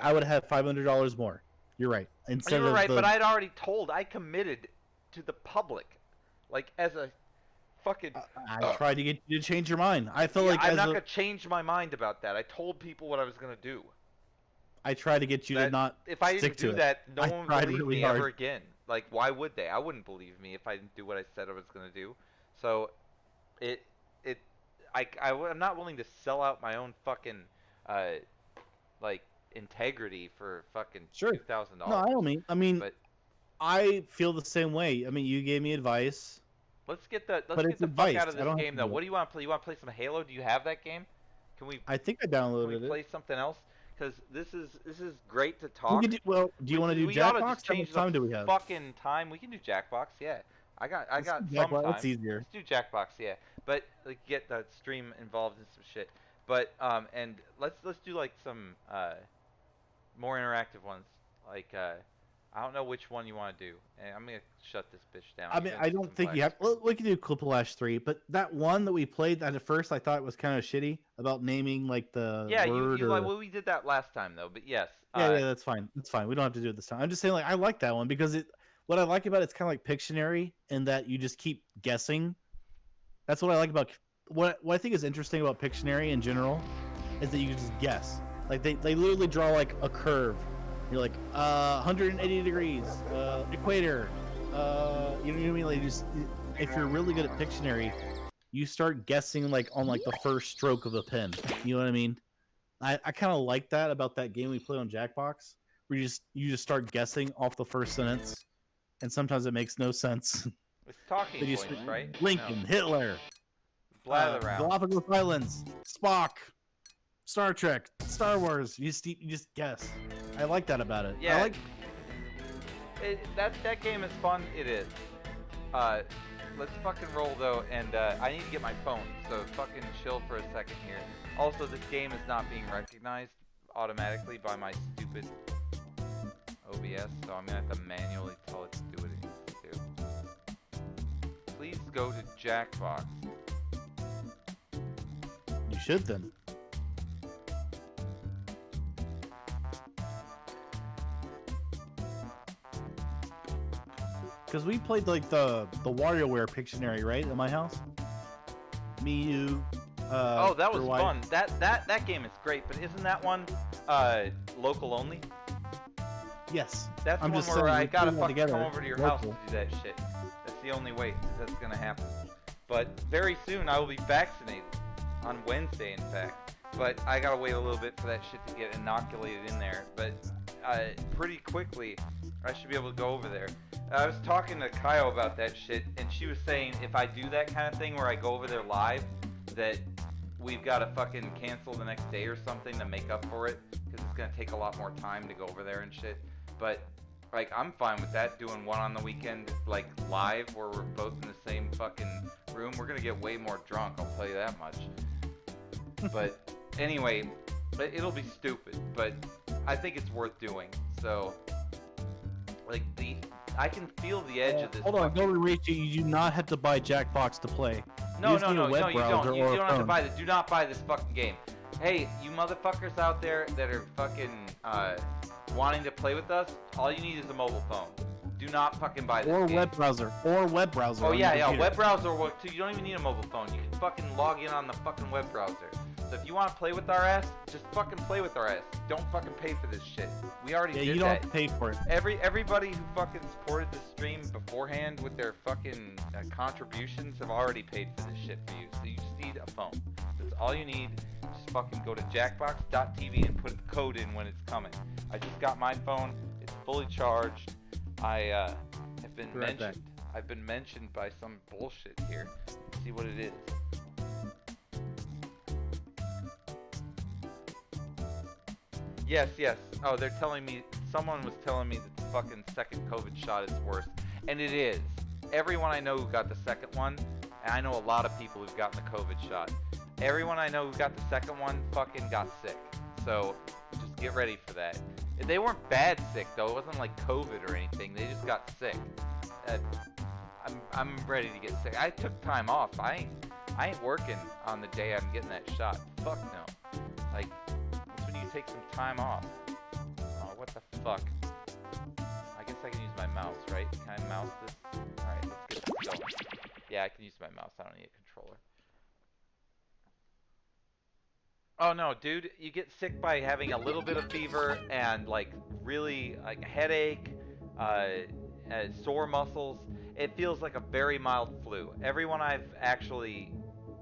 I would have $500 more. You're right. You were right, but I'd already told. I committed to the public, like as a fucking. I tried to get you to change your mind. I feel like I'm not gonna change my mind about that. I told people what I was gonna do. I tried to get you to not. If I didn't do that, no one would believe me ever hard. again. Like, why would they? I wouldn't believe me if I didn't do what I said I was gonna do. So, I'm not willing to sell out my own fucking, like, integrity for fucking $2,000. No, I don't mean. But I feel the same way. I mean, you gave me advice. Let's get the fuck out of this game though. What do you want to play? You want to play some Halo? Do you have that game? Can we? I think I downloaded it. Play something else? Because this is great to talk. Do you want to do Jackbox? How much time do we have? Fucking time. We can do Jackbox. Yeah. I got some time. That's easier. Let's do Jackbox. Yeah. But like, get the stream involved in some shit. But and let's do like some more interactive ones. Like I don't know which one you want to do. And I'm gonna shut this bitch down. I mean, I don't think you have. Well, we can do Quiplash 3, but that one that we played at first, I thought was kind of shitty about naming like the word. Yeah, well, we did that last time though. But yes. Yeah, that's fine. That's fine. We don't have to do it this time. I'm just saying, like, I like that one because what I like about it's kind of like Pictionary in that you just keep guessing. That's what I like about what I think is interesting about Pictionary in general is that you can just guess. Like they literally draw like a curve. You're like 180 degrees, equator. You know what I mean? Like if you're really good at Pictionary, you start guessing like on like the first stroke of a pen. You know what I mean? I kind of like that about that game we play on Jackbox, where you just start guessing off the first sentence, and sometimes it makes no sense. It's talking Then you points, start, right? Lincoln, Hitler, Blather Round. Galapagos Islands, Spock, Star Trek, Star Wars. You just guess. I like that about it. Yeah. I like. That game is fun. It is. Let's fucking roll though, and I need to get my phone, so fucking chill for a second here. Also, this game is not being recognized automatically by my stupid OBS, so I'm gonna have to manually tell it to do what it needs to do. Please go to Jackbox. You should then. Because we played like the WarioWare Pictionary, right, at my house. Me, you. Oh, that was your wife. fun. That game is great, but isn't that one local only? Yes. That's I'm the one just where saying, I we gotta put it fucking together, come over to your house to local. do that shit. That's the only way that's gonna happen. But very soon I will be vaccinated. On Wednesday, in fact. But I gotta wait a little bit for that shit to get inoculated in there. But pretty quickly, I should be able to go over there. I was talking to Kyle about that shit, and she was saying if I do that kind of thing where I go over there live, that we've got to fucking cancel the next day or something to make up for it, because it's gonna take a lot more time to go over there and shit. But like, I'm fine with that, doing one on the weekend, like live, where we're both in the same fucking room. We're gonna get way more drunk, I'll tell you that much. But anyway, it'll be stupid, but I think it's worth doing. So, like, I can feel the edge of this. Hold on, don't reach you. You do not have to buy Jackbox to play. No, You just need a web you browser don't. You or a don't have to phone. buy this. Do not buy this fucking game. Hey, you motherfuckers out there that are fucking wanting to play with us, all you need is a mobile phone. Do not fucking buy this Or game. web browser. Or web browser. Oh on yeah, your yeah, computer. web browser will work too. You don't even need a mobile phone. You can fucking log in on the fucking web browser. So if you want to play with our ass, just fucking play with our ass. Don't fucking pay for this shit. We already Yeah, did you don't that. have to pay for it. Everybody who fucking supported the stream beforehand with their fucking contributions have already paid for this shit for you. So you just need a phone. That's all you need. Just fucking go to jackbox.tv and put the code in when it's coming. I just got my phone. It's fully charged. I have been Right back. mentioned. I've been mentioned by some bullshit here. Let's see what it is. Yes, yes. Oh, they're telling me, someone was telling me that the fucking second COVID shot is worse. And it is. Everyone I know who got the second one, and I know a lot of people who've gotten the COVID shot, everyone I know who got the second one fucking got sick. So, just get ready for that. They weren't bad sick though, it wasn't like COVID or anything, they just got sick. I'm ready to get sick. I took time off. I ain't working on the day I'm getting that shot. Fuck no. Like, that's when you take some time off. Oh, what the fuck? I guess I can use my mouse, right? Can I mouse this? Alright, let's get this going. Yeah, I can use my mouse. I don't need a controller. Oh no, dude, you get sick by having a little bit of fever and like really like a headache, sore muscles. It feels like a very mild flu. Everyone I've actually,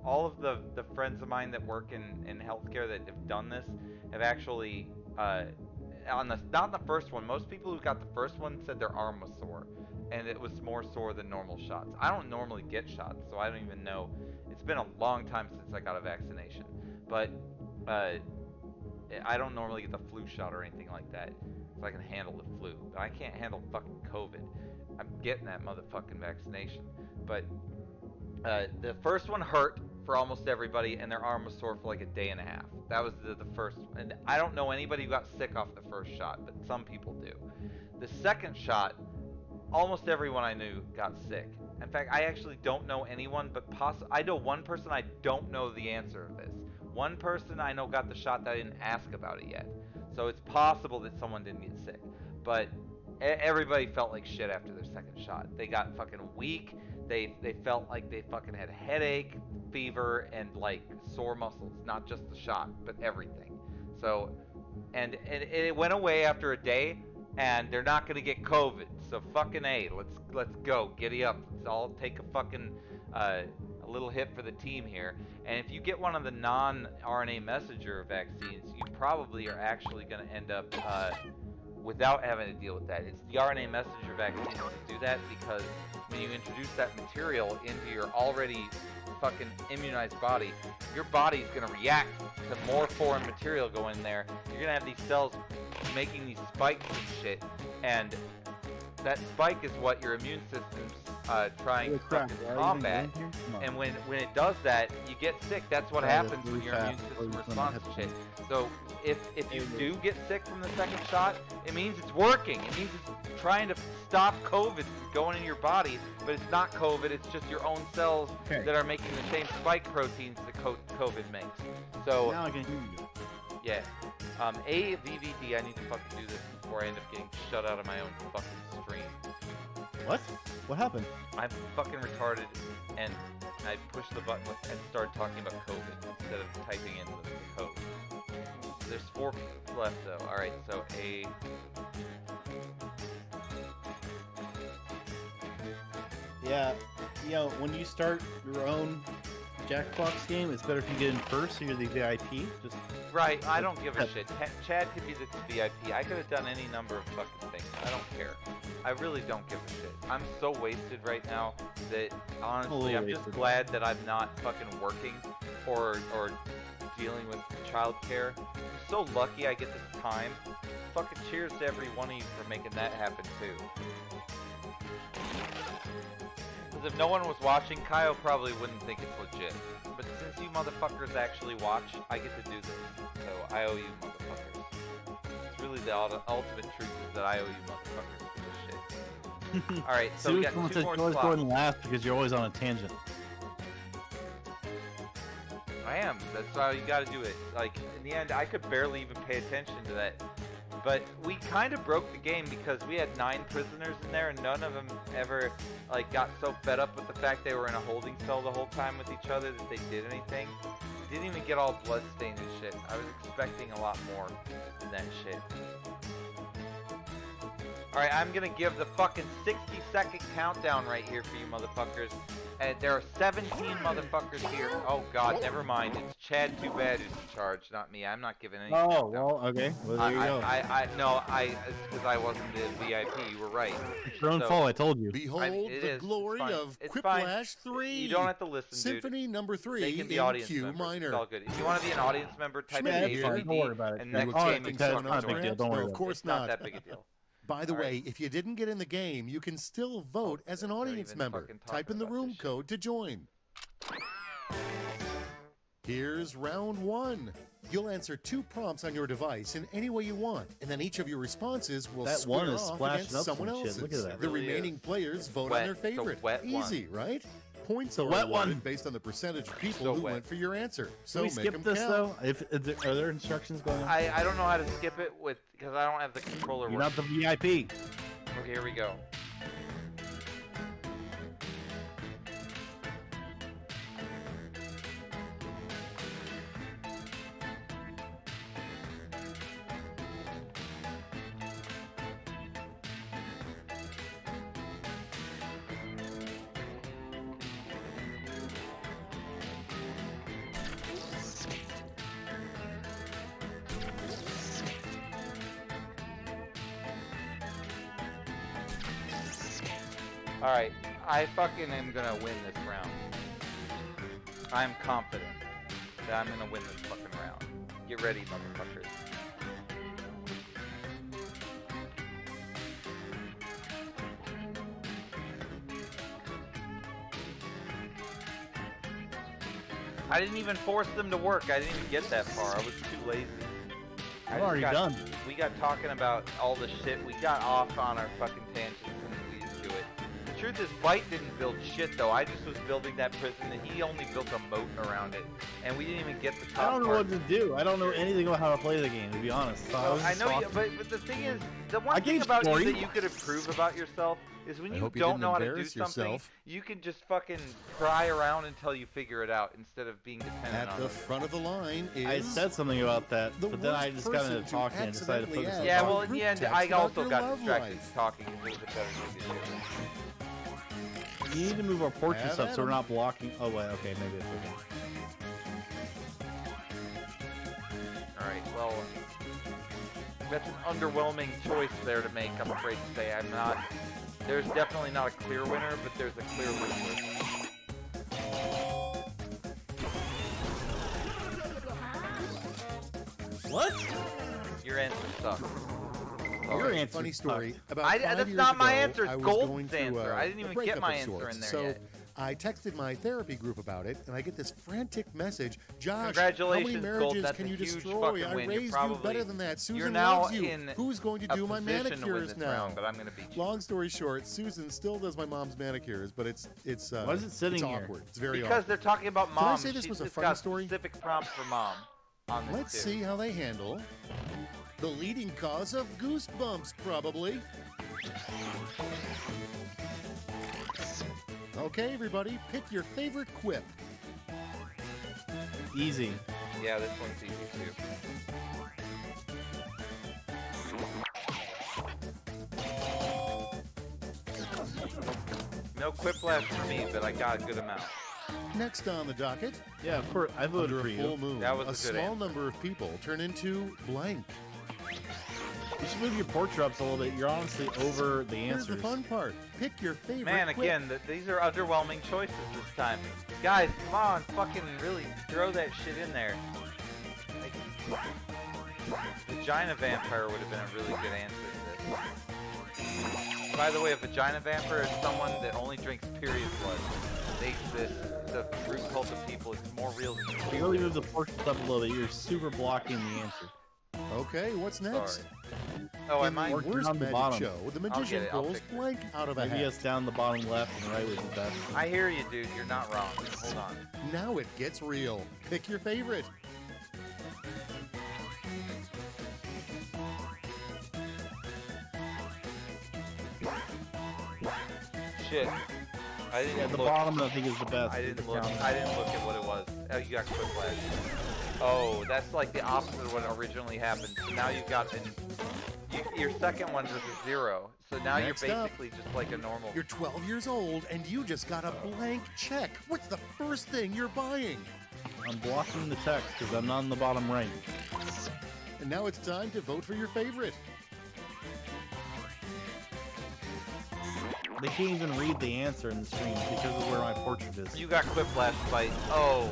all of the friends of mine that work in healthcare that have done this have actually, not the first one. Most people who got the first one said their arm was sore, and it was more sore than normal shots. I don't normally get shots, so I don't even know. It's been a long time since I got a vaccination, but I don't normally get the flu shot or anything like that, so I can handle the flu. But I can't handle fucking COVID. I'm getting that motherfucking vaccination. But the first one hurt for almost everybody, and their arm was sore for like a day and a half. That was the first one. And I don't know anybody who got sick off the first shot, but some people do. The second shot, almost everyone I knew got sick. In fact, I actually don't know anyone, but I know one person I don't know the answer of this. One person I know got the shot that I didn't ask about it yet. So it's possible that someone didn't get sick. But everybody felt like shit after their second shot. They got fucking weak. They felt like they fucking had a headache, fever, and like sore muscles. Not just the shot, but everything. So, and it went away after a day, and they're not going to get COVID. So fucking A. Let's go. Giddy up. Let's all take a fucking a little hit for the team here. And if you get one of the non-RNA messenger vaccines, you probably are actually going to end up without having to deal with that. It's the RNA messenger vaccines that do that, because when you introduce that material into your already fucking immunized body, your body's going to react to more foreign material going in there. You're going to have these cells making these spikes and shit, and that spike is what your immune system's trying to fucking combat. And when it does that, you get sick. That's what happens when your immune system responds to shit. So if you do get sick from the second shot, it means it's working. It means it's trying to stop COVID from going in your body, but it's not COVID. It's just your own cells that are making the same spike proteins that COVID makes. So now I can hear you. Yeah. AVVD, I need to fucking do this before I end up getting shut out of my own fucking stream. What? What happened? I'm fucking retarded, and I pushed the button and started talking about COVID instead of typing in the code. There's 4 left though. Alright, so A. Yeah, when you start your own Jackbox game, it's better if you get in first, so you're the VIP. Just Right, I don't give a shit. Chad could be the VIP. I could have done any number of fucking things. I don't care. I really don't give a shit. I'm so wasted right now that honestly, I'm just glad that I'm not fucking working or dealing with childcare. I'm so lucky I get this time. Fucking cheers to every one of you for making that happen too. Because if no one was watching, Kyle probably wouldn't think it's legit. But since you motherfuckers actually watch, I get to do this. So I owe you motherfuckers. It's really the ultimate truth is that I owe you motherfuckers for this shit. Alright, so we got 2 more You're always slots. going last because you're always on a tangent. I am. That's how you gotta do it. Like, in the end, I could barely even pay attention to that. But we kind of broke the game because we had 9 prisoners in there and none of them ever, like, got so fed up with the fact they were in a holding cell the whole time with each other that they did anything. Didn't even get all bloodstained and shit. I was expecting a lot more than that shit. Alright, I'm gonna give the fucking 60-second countdown right here for you motherfuckers. And there are 17 motherfuckers here. Oh god, never mind. It's Chad Too Bad who's in charge, not me. I'm not giving any. Oh, well, okay. Well, there you go. It's because I wasn't the VIP. You were right. It's your own fault, I told you. Behold it the is. glory It's fine. of It's Quiplash fine. 3. You don't have to listen, Symphony dude. number 3 They can be in audience Q members. minor. It's all good. If you want to be an audience member, type Schmidt in here. Don't worry about it. and You next were game expecting you someone can else to join. deal. Don't worry No, of about it. course It's not not. that big a deal. By the All right. way, if you didn't get in the game, you can still vote as an they're audience even member. fucking Type in the talking about room this shit. code to join. Here's round 1. You'll answer 2 prompts on your device in any way you want, and then each of your responses will That square one is off splashing against up someone some shit. else's. Look at that. The Really remaining is. players vote Wet. on their It's a favorite. wet one. Easy, right? Points a are wet awarded one. based on the percentage of people So who wet. went for your answer. Can So we make skip them this, count. though? Are there instructions going on? I don't know how to skip it because I don't have the controller You're working. not the VIP. Okay, here we go. Alright, I fucking am gonna win this round. I'm confident that I'm gonna win this fucking round. Get ready, motherfuckers. I didn't even force them to work. I didn't even get that far. I was too lazy. I I'm just already got- done. We got talking about all the shit. We got off on our fucking tangents and we didn't do it. The truth weird this bite didn't build shit though. I just was building that prison and he only built a moat around it. And we didn't even get the top I don't know part. what to do. I don't know anything about how to play the game, to be honest. So Well, I was know you, talking. but the thing is, the one I thing gave about you story. that you could improve about yourself is when I you hope you don't didn't know how to do embarrass something, yourself. you can just fucking pry around until you figure it out instead of being dependent At on the it. front of the line is I said something about that, the but then I worst just got person into to talking and decided to accidentally focus on add Yeah, talking. well, in group the end, text I about also your got love distracted life. talking. It was a better thing to do. You need to move our portraits Have up at so we're 'em. not blocking. Oh wait, okay, maybe it's okay. Alright, well, that's an underwhelming choice there to make, I'm afraid to say. There's definitely not a clear winner, but there's a clear loser. What? Your answer sucks. Your Sorry. answer Funny story. sucked. About 5 that's years not my ago, answer, it's I was Golden's going through answer. I didn't a even breakup get my of answer sorts. in there so yet. I texted my therapy group about it, and I get this frantic message. Josh, how many Congratulations, marriages Gold. That's can a you huge destroy? fucking I win. You're raised you probably- better than that. Susan You're now loves you. in Who's going to a do my position to win manicures this now? round, but I'm gonna beat you. Long story short, Susan still does my mom's manicures, but it's Why is it sitting it's here? awkward. It's very Because awkward. they're talking about I mom. say this was a It's funny got story? specific prompts for mom on this Let's too. see how they handle the leading cause of goosebumps, probably. Okay, everybody, pick your favorite quip. Easy. Yeah, this one's easy too. No quiplash for me, but I got a good amount. Next on the docket, Yeah, of course. I voted under for a full you. moon, That was a a good small answer. number of people turn into blank. You should move your portrait up a little bit. You're honestly over the Here's answers. the fun part. Pick your favorite Man, quip. again, these are underwhelming choices this time. Guys, come on, fucking really throw that shit in there. Like, vagina vampire would have been a really good answer to this. By the way, a vagina vampire is someone that only drinks period blood. They exist. It's a root cult of people. It's more real than If you really move the portraits up a little bit, you're super blocking the answer. Okay, what's next? Sorry. Oh, In am I? the Work worst down the magic bottom. show, the I'll magician get it, I'll pulls fix it. blank out of a Maybe hat. it's down the bottom left and right would be best. I hear you, dude. You're not wrong. Hold on. Now it gets real. Pick your favorite. Shit. I didn't Yeah, the look. bottom I think is the best. I with didn't the look. counter. I didn't look at what it was. Oh, you got quiplash. Oh, that's like the opposite of what originally happened. So now you've got your second one was a 0. So now Next you're up. basically just like a normal. You're 12 years old and you just got a blank check. What's the first thing you're buying? I'm blocking the text because I'm not in the bottom right. And now it's time to vote for your favorite. They can't even read the answer in the screen because of where my portrait is. You got quiplash fight. Oh,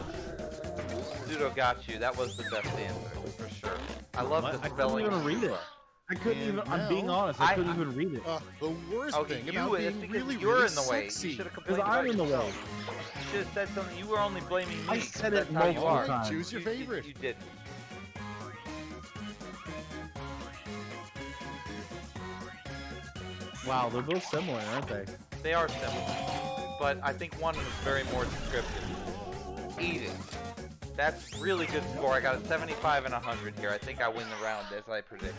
Pseudo got you. That was the best answer for sure. I love What? the I couldn't spelling. even read it. I couldn't And even. I'm being now, honest. I couldn't even read it The worst Okay, thing you. about It's being because really, you're really in the way. sexy. You should have because complained about I'm in the way. yourself. You should have said something. You were only blaming me. I said That's it how you multiple are. times. Choose your favorite. You didn't. Wow, they're both similar, aren't they? They are similar, but I think one is very more descriptive. Eat it. That's really good score. I got a 75 and 100 here. I think I win the round as I predicted.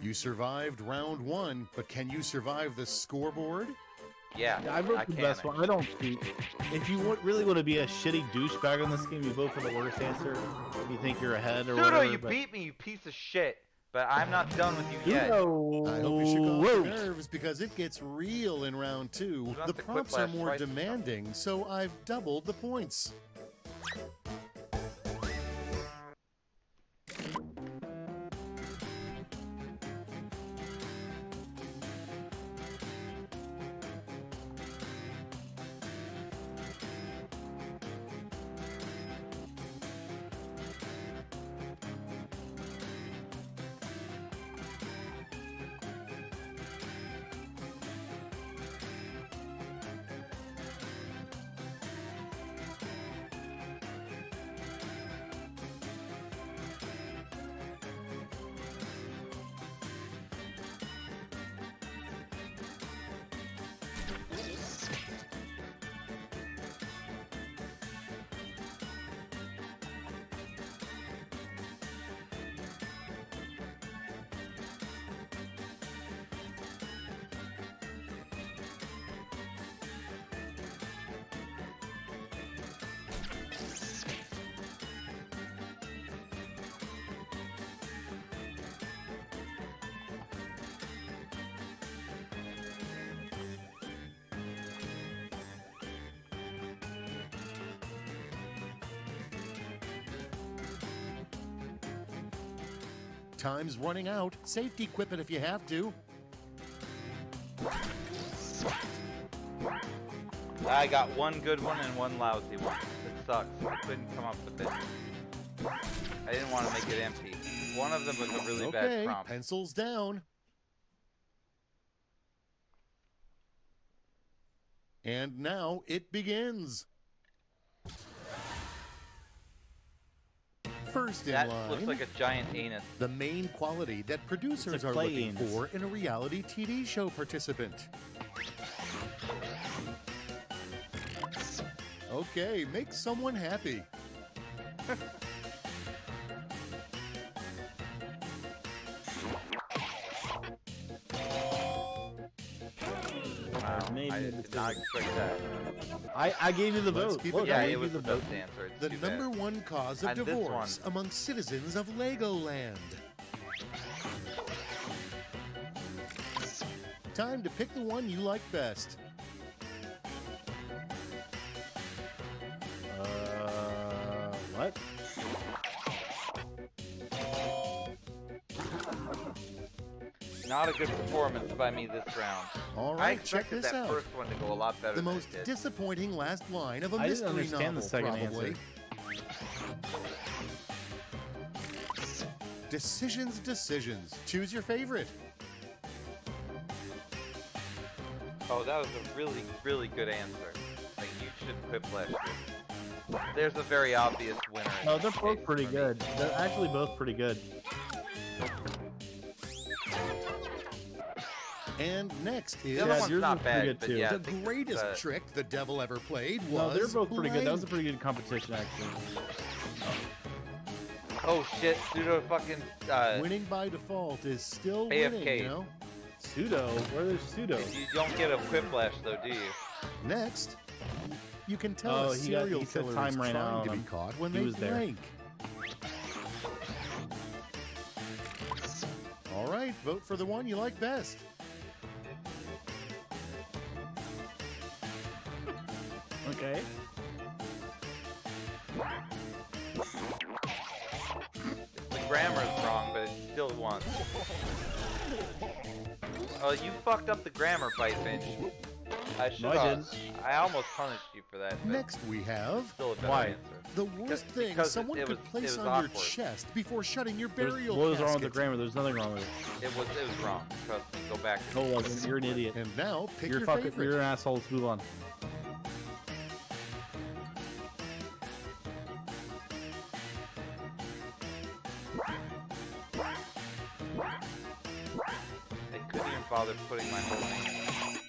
You survived round 1, but can you survive the scoreboard? Yeah, Yeah, I vote for the best one. I don't cheat. If you really want to be a shitty douchebag on this game, you vote for the worst answer. If you think you're ahead or Pseudo, whatever. you beat me, you piece of shit. But I'm not done with you yet. Pseudo. I hope you shook off your Whoa. nerves because it gets real in round 2. want The the prompts are quiplash more fight? demanding, so I've doubled the points. Time's running out. Safety quip it if you have to. I got one good one and one lousy one. It sucks. I couldn't come up with it. I didn't want to make it empty. One of them was a really bad Okay, prompt. pencils down. And now it begins. First in That line, looks like a giant anus. the main quality that producers It's a are clay looking anus. for in a reality TV show participant. Okay, make someone happy. Wow, made I me did not expect that. I gave you the Let's vote. keep Look, it Yeah, I going. gave it you was the the vote. best answer. It's The too bad. number one cause of And this divorce one. among citizens of Legoland. Time to pick the one you like best. What? Not a good performance by me this round. All I right, check expected this that out. first one to go a lot better The than most it did. disappointing last line of a I didn't mystery understand novel, the second probably. answer. Decisions, decisions. Choose your favorite. Oh, that was a really, really good answer. Like, you should Quiplash this. There's a very obvious winner. in No, this they're both case pretty for me. good. They're actually both pretty good. And next is The other Yeah, one's yours not was pretty bad, good but too. yeah, I the think greatest it's, trick the devil ever played was No, they're both pretty good. That was a blank. pretty good competition, actually. Oh shit, pseudo fucking Winning by default is still AFK. winning, you know? Pseudo? Where is pseudo? you don't get a Quiplash though, do you? Next, you can tell Oh, a he got- serial he said killer time is ran out trying on to be him. caught when He they was there. blank. All right, vote for the one you like best. Okay. The grammar's wrong, but it still won. Oh, you fucked up the grammar, BYTEBINGE. I should. No, I didn't. I almost punished you for that. But Next, we have still a better Why? answer. the worst thing because someone it could was- place it was on your awkward. chest before shutting your There's, burial what was wrong with the casket. grammar? There's nothing wrong with it. It was wrong. Trust me. Go back. No, it wasn't. You're an idiot. And now, pick You're your fucking. favorite. You're an asshole. Let's move on. They couldn't even bother putting my whole name.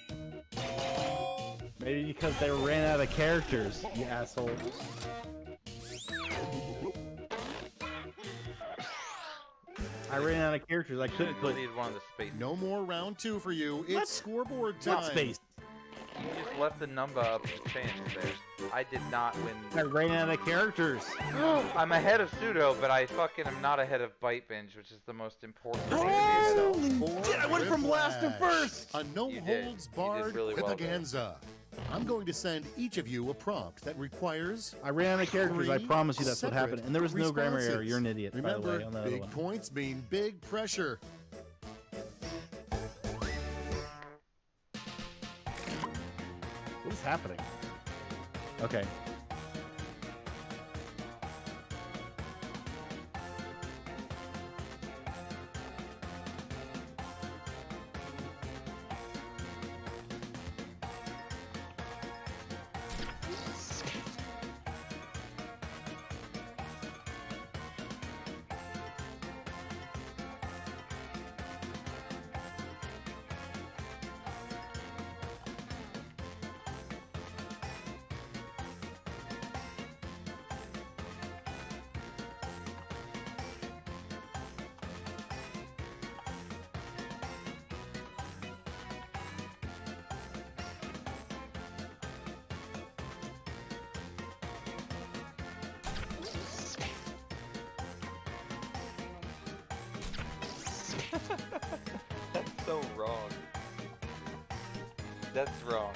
Maybe because they ran out of characters. You asshole. I ran out of characters. I couldn't put. Deleted one of the space. No more round two for you. It's What? scoreboard time. What space? You just left the number up to change there. I did not I win. ran out of characters. I'm ahead of pseudo, but I fucking am not ahead of BYTEBINGE, which is the most important thing to be ahead of. For Shit, I went from last to Quiplash, first. A no You did. holds You did barred really well there. Quipaganza. I'm going to send each of you a prompt that requires I ran out of characters. I three promise you that's what happened. separate And there was no grammar error. responses. You're an idiot, by the Remember, way, on the other big one. points mean big pressure. What is happening? Okay. That's so wrong. That's wrong.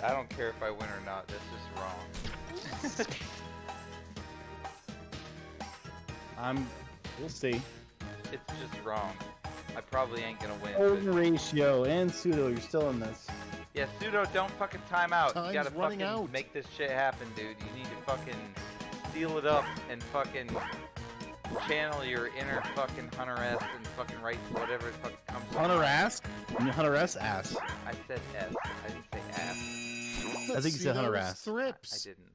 I don't care if I win or not. That's just wrong. We'll see. it's just wrong. I probably ain't gonna win. Golden But ratio and pseudo, you're still in this. yeah, pseudo, don't fucking time out. Time's You gotta running fucking out. make this shit happen, dude. You need to fucking seal it up and fucking channel your inner fucking Hunter S and fucking write whatever the fuck comes out. Hunter ass? You mean Hunter S ass. I said S. I didn't say ass. I think you said Hunter ass. I Thrips. didn't.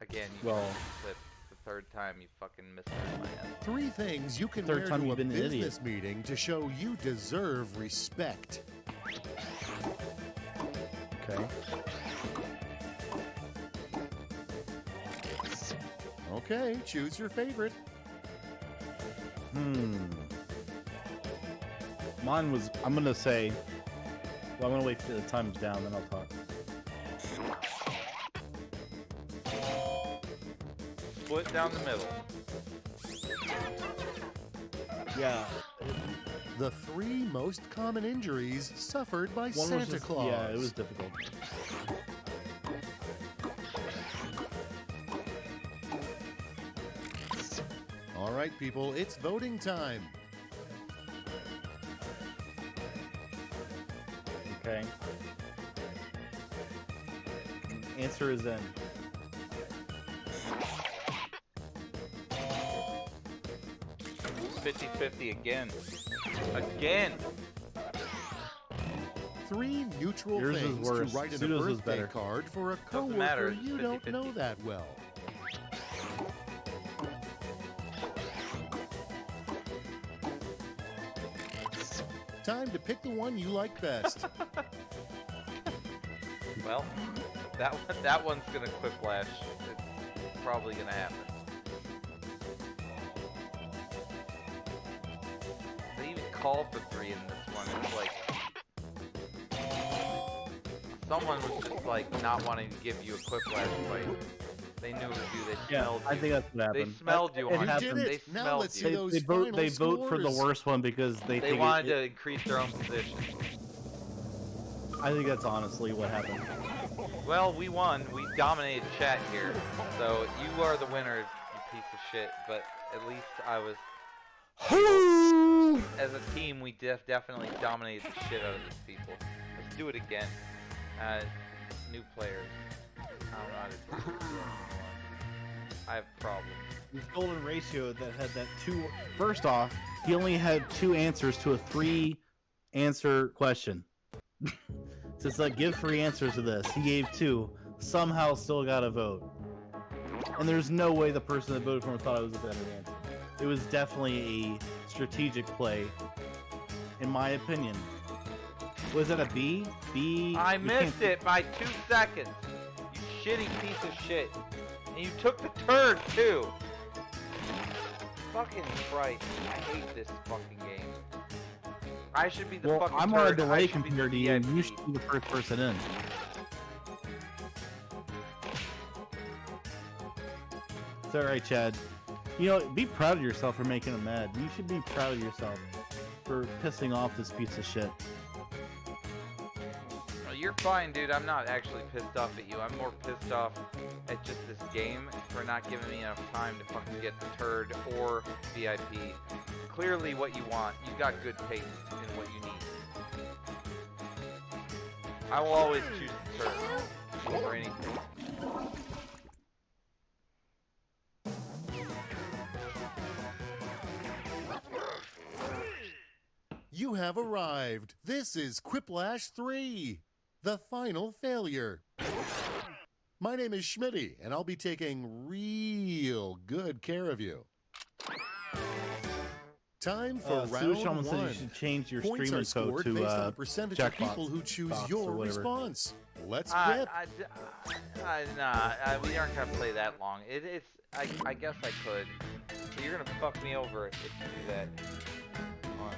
Again, you Well- flipped. The third time you fucking misheard my ass. 3 things you can Third wear time to a you've been an idiot. business meeting to show you deserve respect. Okay. Okay, choose your favorite. Mine was, I'm gonna say, well, I'm gonna wait till the time's down, then I'll talk. Split down the middle. Yeah. The 3 most common injuries suffered by One was Santa just, Claus. yeah, it was difficult. All right, people, it's voting time. Okay. Answer is in. Fifty 50 again. Again! 3 neutral Yours is things worse. to write in a Pseudo's was birthday better. card for a Doesn't matter, coworker it's you don't 50-50. know that well. Time to pick the one you like best. Well, that one's gonna quiplash. It's probably gonna happen. They even call for 3 in this one. It's like someone was just like not wanting to give you a quiplash fight. They knew it was you. They Yeah, smelled you. I think that's what They happened. smelled you It on happened. You did They it. Now smelled let's see you. those They vote. final They vote for the scores. worst one because they They think wanted to increase their own position. I think that's honestly what happened. Well, we won. We dominated chat here. So you are the winner, you piece of shit. But at least I was. As a team, we definitely dominated the shit out of these people. Let's do it again. New players. I don't know how to do it anymore. I have problems. This golden ratio that had that 2. First off, he only had 2 answers to a 3-answer question. So it's like, give 3 answers to this. He gave 2. Somehow still got a vote. And there's no way the person that voted for him thought it was a better answer. It was definitely a strategic play, in my opinion. Was that a B? B? I you missed can't- it by 2 seconds. You shitty piece of shit. And you took the turd too. Fucking Christ. I hate this fucking game. I should be the Well, fucking I'm turd. on a I delay should be the compared to you, and you VIP. should be the first person in. It's alright, Chad. You know, be proud of yourself for making him mad. You should be proud of yourself for pissing off this piece of shit. Oh, you're fine, dude. I'm not actually pissed off at you. I'm more pissed off at just this game for not giving me enough time to fucking get the turd or VIP. Clearly what you want. You got good taste in what you need. I will always choose the turd over anything. You have arrived. This is Quiplash 3, the final failure. My name is Schmitty, and I'll be taking real good care of you. Time for Sue round Shulman said 1. you should change your Points streaming are scored code to based on the percentage of Jackbox people who choose box or your whatever. response. Let's Nah, rip. we aren't gonna play that long. I guess I could. But you're gonna fuck me over if you do that. Come on.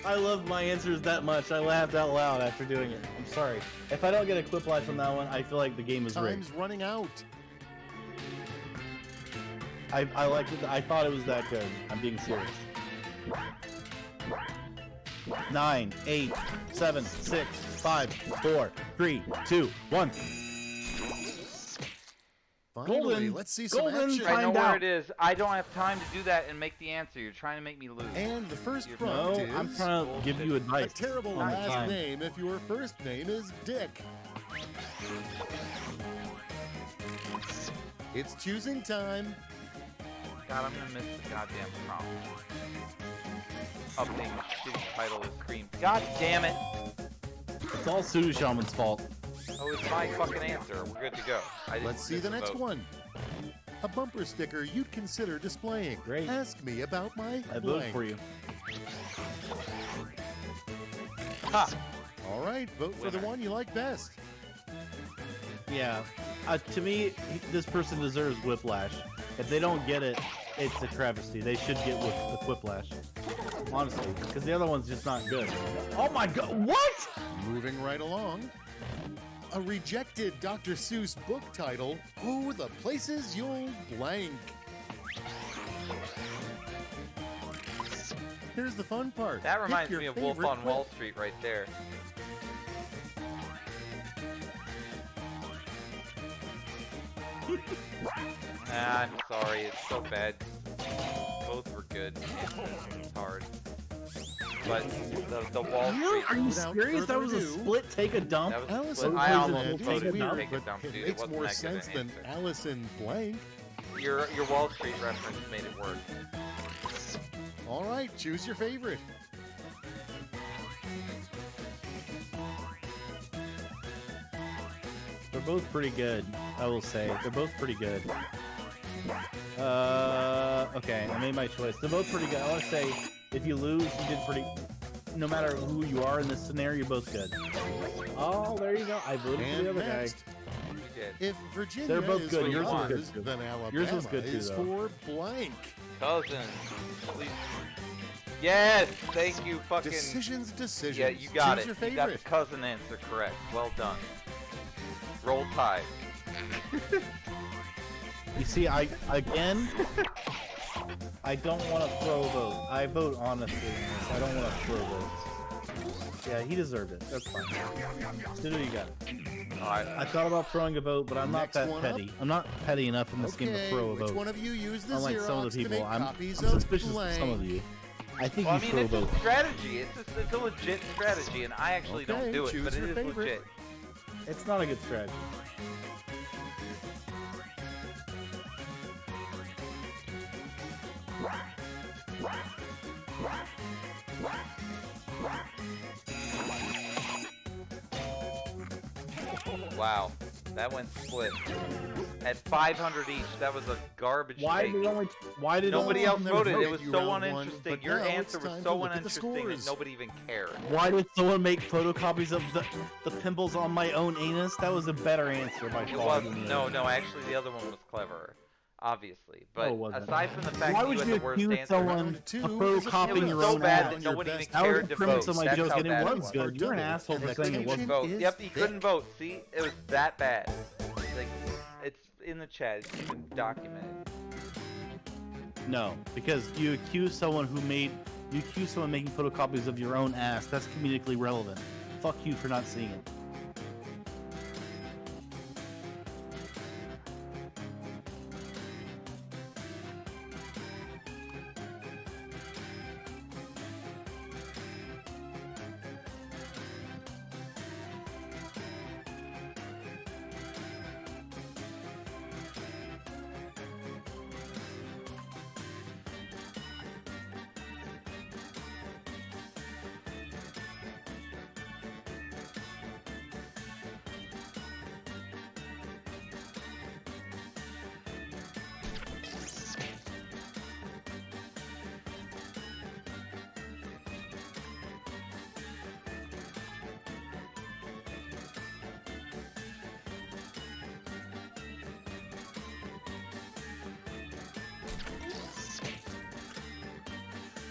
I love my answers that much. I laughed out loud after doing it. I'm sorry. If I don't get a Quiplash on that one, I feel like the game is rigged. Time's running out. I liked it. I thought it was that good. I'm being serious. 9, 8, 7, 6, 5, 4, 3, 2, 1. Finally, Golden. let's see some Golden. action. I know Find where out. it is. I don't have time to do that and make the answer. You're trying to make me lose. And the first You prompt No, is I'm trying to give you a advice. terrible on last time. name if your first name is Dick. It's choosing time. God, I'm gonna miss the goddamn prompt. Updating the shitty title of the screen. God damn it! It's all Sudu Shaman's fault. Oh, it's my fucking answer. We're good to go. I didn't Let's see miss the a next vote. one. A bumper sticker you'd consider displaying. Great. Ask me about my I voted blank. for you. Ha! All right, vote for the Winner. one you like best. Yeah. To me, this person deserves Whiplash. If they don't get it, it's a travesty. They should get with the Quiplash. Honestly, because the other one's just not good. Oh my god, what? Moving right along. A rejected Dr. Seuss book title. Oh, the places you'll blank. Here's the fun part. That Pick reminds your me of Wolf favorite on Wall Street right there. I'm sorry, it's so bad. Both were good. It's hard. But the Wall Really? Street. Are you Without serious? That further was a adu, split take a dump? That was a Allison split. I plays almost it. voted It's to weird, take a but dump, it dude. It makes wasn't more that good an sense than answer. Allison blank. Your Wall Street reference made it work. All right, choose your favorite. They're both pretty good, I will say. They're both pretty good. Okay, I made my choice. They're both pretty good. I want to say, if you lose, you did pretty... No matter who you are in this scenario, you're both good. Oh, there you go. I voted for the And other guy. next, You did. if Virginia They're both is good. for Yours was good, others, too. then Alabama Yours was good, too, is though. for blank. Cousin. Please. Yes! Thank you, fucking... Decisions. Yeah, you got Choose it. your You got the favorite. cousin answer correct. Well done. Roll Tide. You see, I don't want to throw a vote. I vote honestly. I don't want to throw votes. Yeah, he deserved it. That's fine. Studio, you got it. Alright. I thought about throwing a vote, but I'm not Next that one petty. up. I'm not petty enough in this game to Okay, throw a which vote. one of you used the Unlike Xerox some of the to people, make I'm copies suspicious of of some of blank? you. I think Well, I you mean, throw it's a votes. strategy. It's a legit strategy, and I actually don't Okay, do it, choose but it your is favorite. legit. It's not a good strategy. Wow. That went split. At 500 each, that was a garbage Why take. did only? Why did Nobody only, else never voted. It voted was you so round one, uninteresting. but Your now answer it's was time so to look at the uninteresting that scores. nobody even cared. Why did someone make photocopies of the pimples on my own anus? That was a better answer by It far. was than the no, other. no. Actually, the other one was cleverer, obviously. But it wasn't. aside from the fact Why that would you had you the worst accuse answer, someone Round of two is a photocopying it was your so own bad ass? that nobody even That was cared the to premise vote. of my That's joke, how and it bad was it was. good. You're an Double, asshole and for the saying it You tension wasn't. couldn't vote. is Yep, you couldn't thick. vote. See, it was that bad. Like, it's in the chat. It's been documented. No, because you accuse someone making photocopies of your own ass. That's comedically relevant. Fuck you for not seeing it.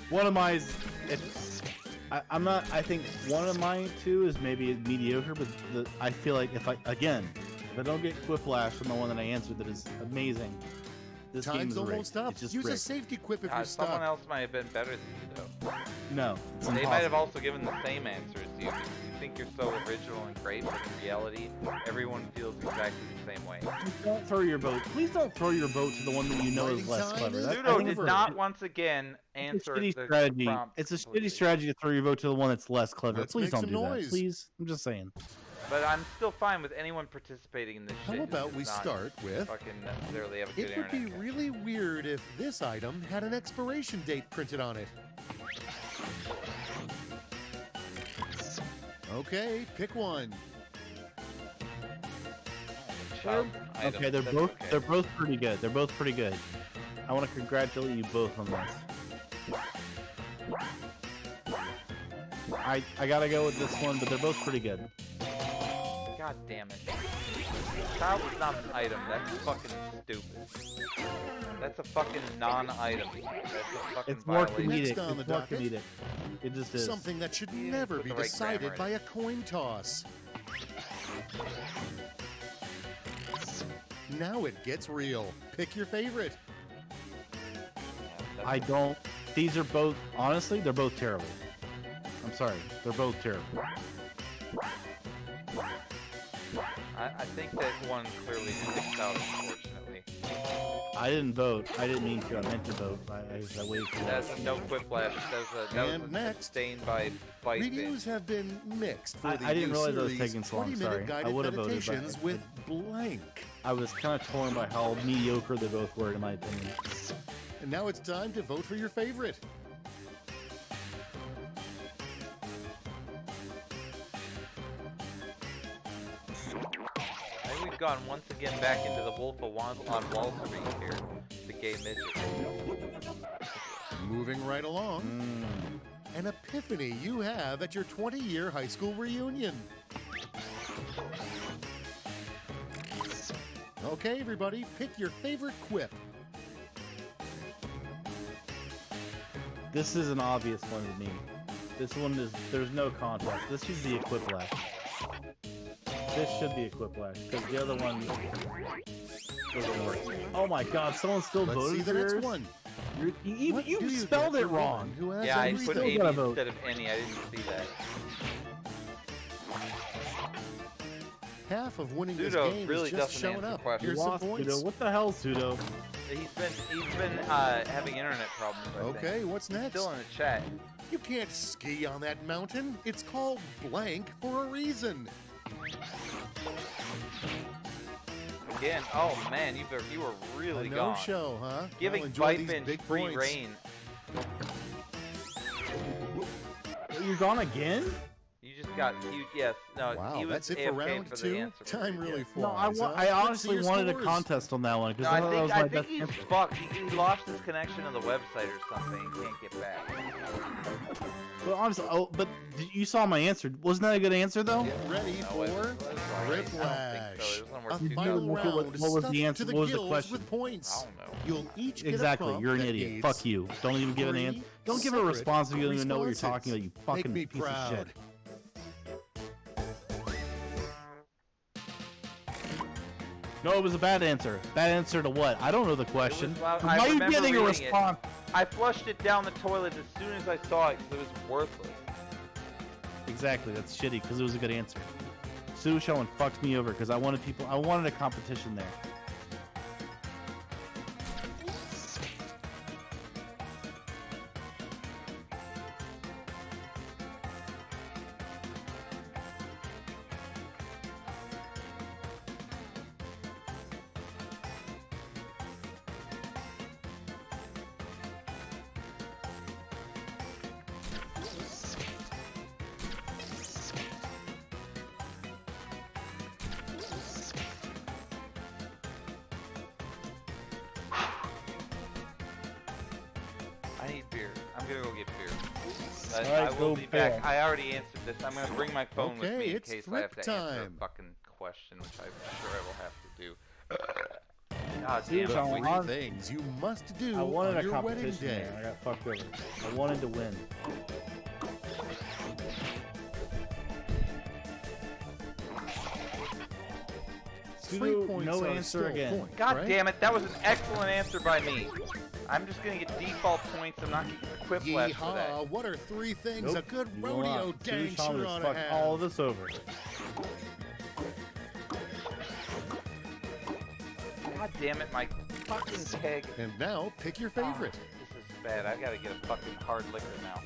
One of my, I'm not. I think one of mine too is maybe mediocre, but I feel like if I don't get Quiplash from the one that I answered that is amazing, this game Time's is almost rigged. up. It's just Use a rigged. safety quip if you're Someone stuck. else might have been better than you, though. No, it's They might impossible. have also given the same answer as you. You think you're so original and great, but in reality, everyone feels exactly the same way. Don't throw your vote. Please don't throw your vote to the one that you know is Writing less time clever. is I Pseudo think did over. not once again it's a answer shitty the strategy. prompt It's a completely. shitty strategy to throw your vote to the one that's less clever. Let's Please make don't some do noise. that. Please, I'm just saying. But I'm still fine with anyone participating in this How shit. who about does we not start with... fucking necessarily have a good It would be internet connection. really weird if this item had an expiration date printed on it. Okay, pick one. Child item, Okay, that's okay. they're both pretty good. They're both pretty good. I want to congratulate you both on this. I gotta go with this one, but they're both pretty good. God damn it. Child is not an item. That's fucking stupid. That's a fucking non-item. That's a fucking It's more violation. Next comedic. on the It's more docket. comedic. It just is. Something that should Yeah, never put be the right decided grammar by in. a coin toss. Now it gets real. Pick your favorite. Yeah, I don't. These are both. Honestly, they're both terrible. I'm sorry. They're both terrible. I think that one clearly sticks out, unfortunately. I didn't vote. I didn't mean to. I meant to vote. I waited for That's that. a no Quiplash. That was And a next, sustained by Reviews have been mixed for the I didn't new realize I was series, taking so long, 20-minute sorry. I guided would've voted, but meditations with blank. I was kind of torn by how mediocre they both were, in my opinion. And now it's time to vote for your favorite. I think we've gone once again back into the Wolf of on Wall Street here. The gay midget. Moving right along, Mm. an epiphany you have at your 20-year high school reunion. Okay, everybody, pick your favorite quip. This is an obvious one to me. This one is. There's no contest. This should be a Quiplash. This should be a Quiplash because the other one doesn't work. Oh my God! Someone still Let's voted see the for next yours? one. You Do you spelled get it for wrong. woman who has Yeah, I everything? put still Amy gotta vote. instead of any. I didn't see that. Half of winning this Pseudo game really is just doesn't showing answer up. questions. Here's You some lost, points. Pseudo. What the hell, Pseudo? He's been having internet problems. I think. Okay, what's next? Still in the chat. You can't ski on that mountain. It's called blank for a reason. Again, oh man, you were really A gone. no-show, huh? Giving Well, enjoy these BYTEBINGE big free points. reign. You're gone again? You just got yes. No, Wow, he was that's it for AFK round for the two. answer. Time really Yes. flies. No, huh? I Let's see honestly your wanted a scores. contest on that one No, because that was I my think best he's answer. fucked. He lost his connection to the website or something. He can't get back. But honestly, you saw my answer. Wasn't that a good answer though? Get ready No, for it was alright. I don't think so. Quiplash. It was one worth A two final shots. What round was the stuck answer? to the What was the gills question? with points. I don't know. You'll each get a Exactly. prompt You're an that idiot. needs Fuck you. Don't even give an three answer. Don't give a separate response if you don't even know what you're responses. talking about. You Make fucking me piece proud. of shit. No, it was a bad answer. Bad answer to what? I don't know the question. loud. Why I are you remember getting a reading it. response? I flushed it down the toilet as soon as I saw it because it was worthless. Exactly. That's shitty because it was a good answer. Sue Showing fucked me over because I wanted a competition there. I need beer. I'm gonna go get beer. Alright, I will go be back. beer. I already answered this. I'm gonna bring my phone with Okay, me in it's case I have to flip answer time. a fucking question, which I'm sure I will have to do. God See, damn Sean, it. Three on- things you must do I wanted on a your wedding competition day. there. I got fucked over. I wanted to win. Pseudo, points no are answer still again. points, God right? damn it, that was an excellent answer by me. I'm just gonna get default points. I'm not gonna get the Quiplash for that. Yeehaw! What are 3 things Nope, a good you will rodeo not. gang Pseudo Shaman sure has ought to fucked have? all of this over. God damn it, my fucking keg. And now, pick your Oh, favorite. this is bad. I gotta get a fucking hard liquor now.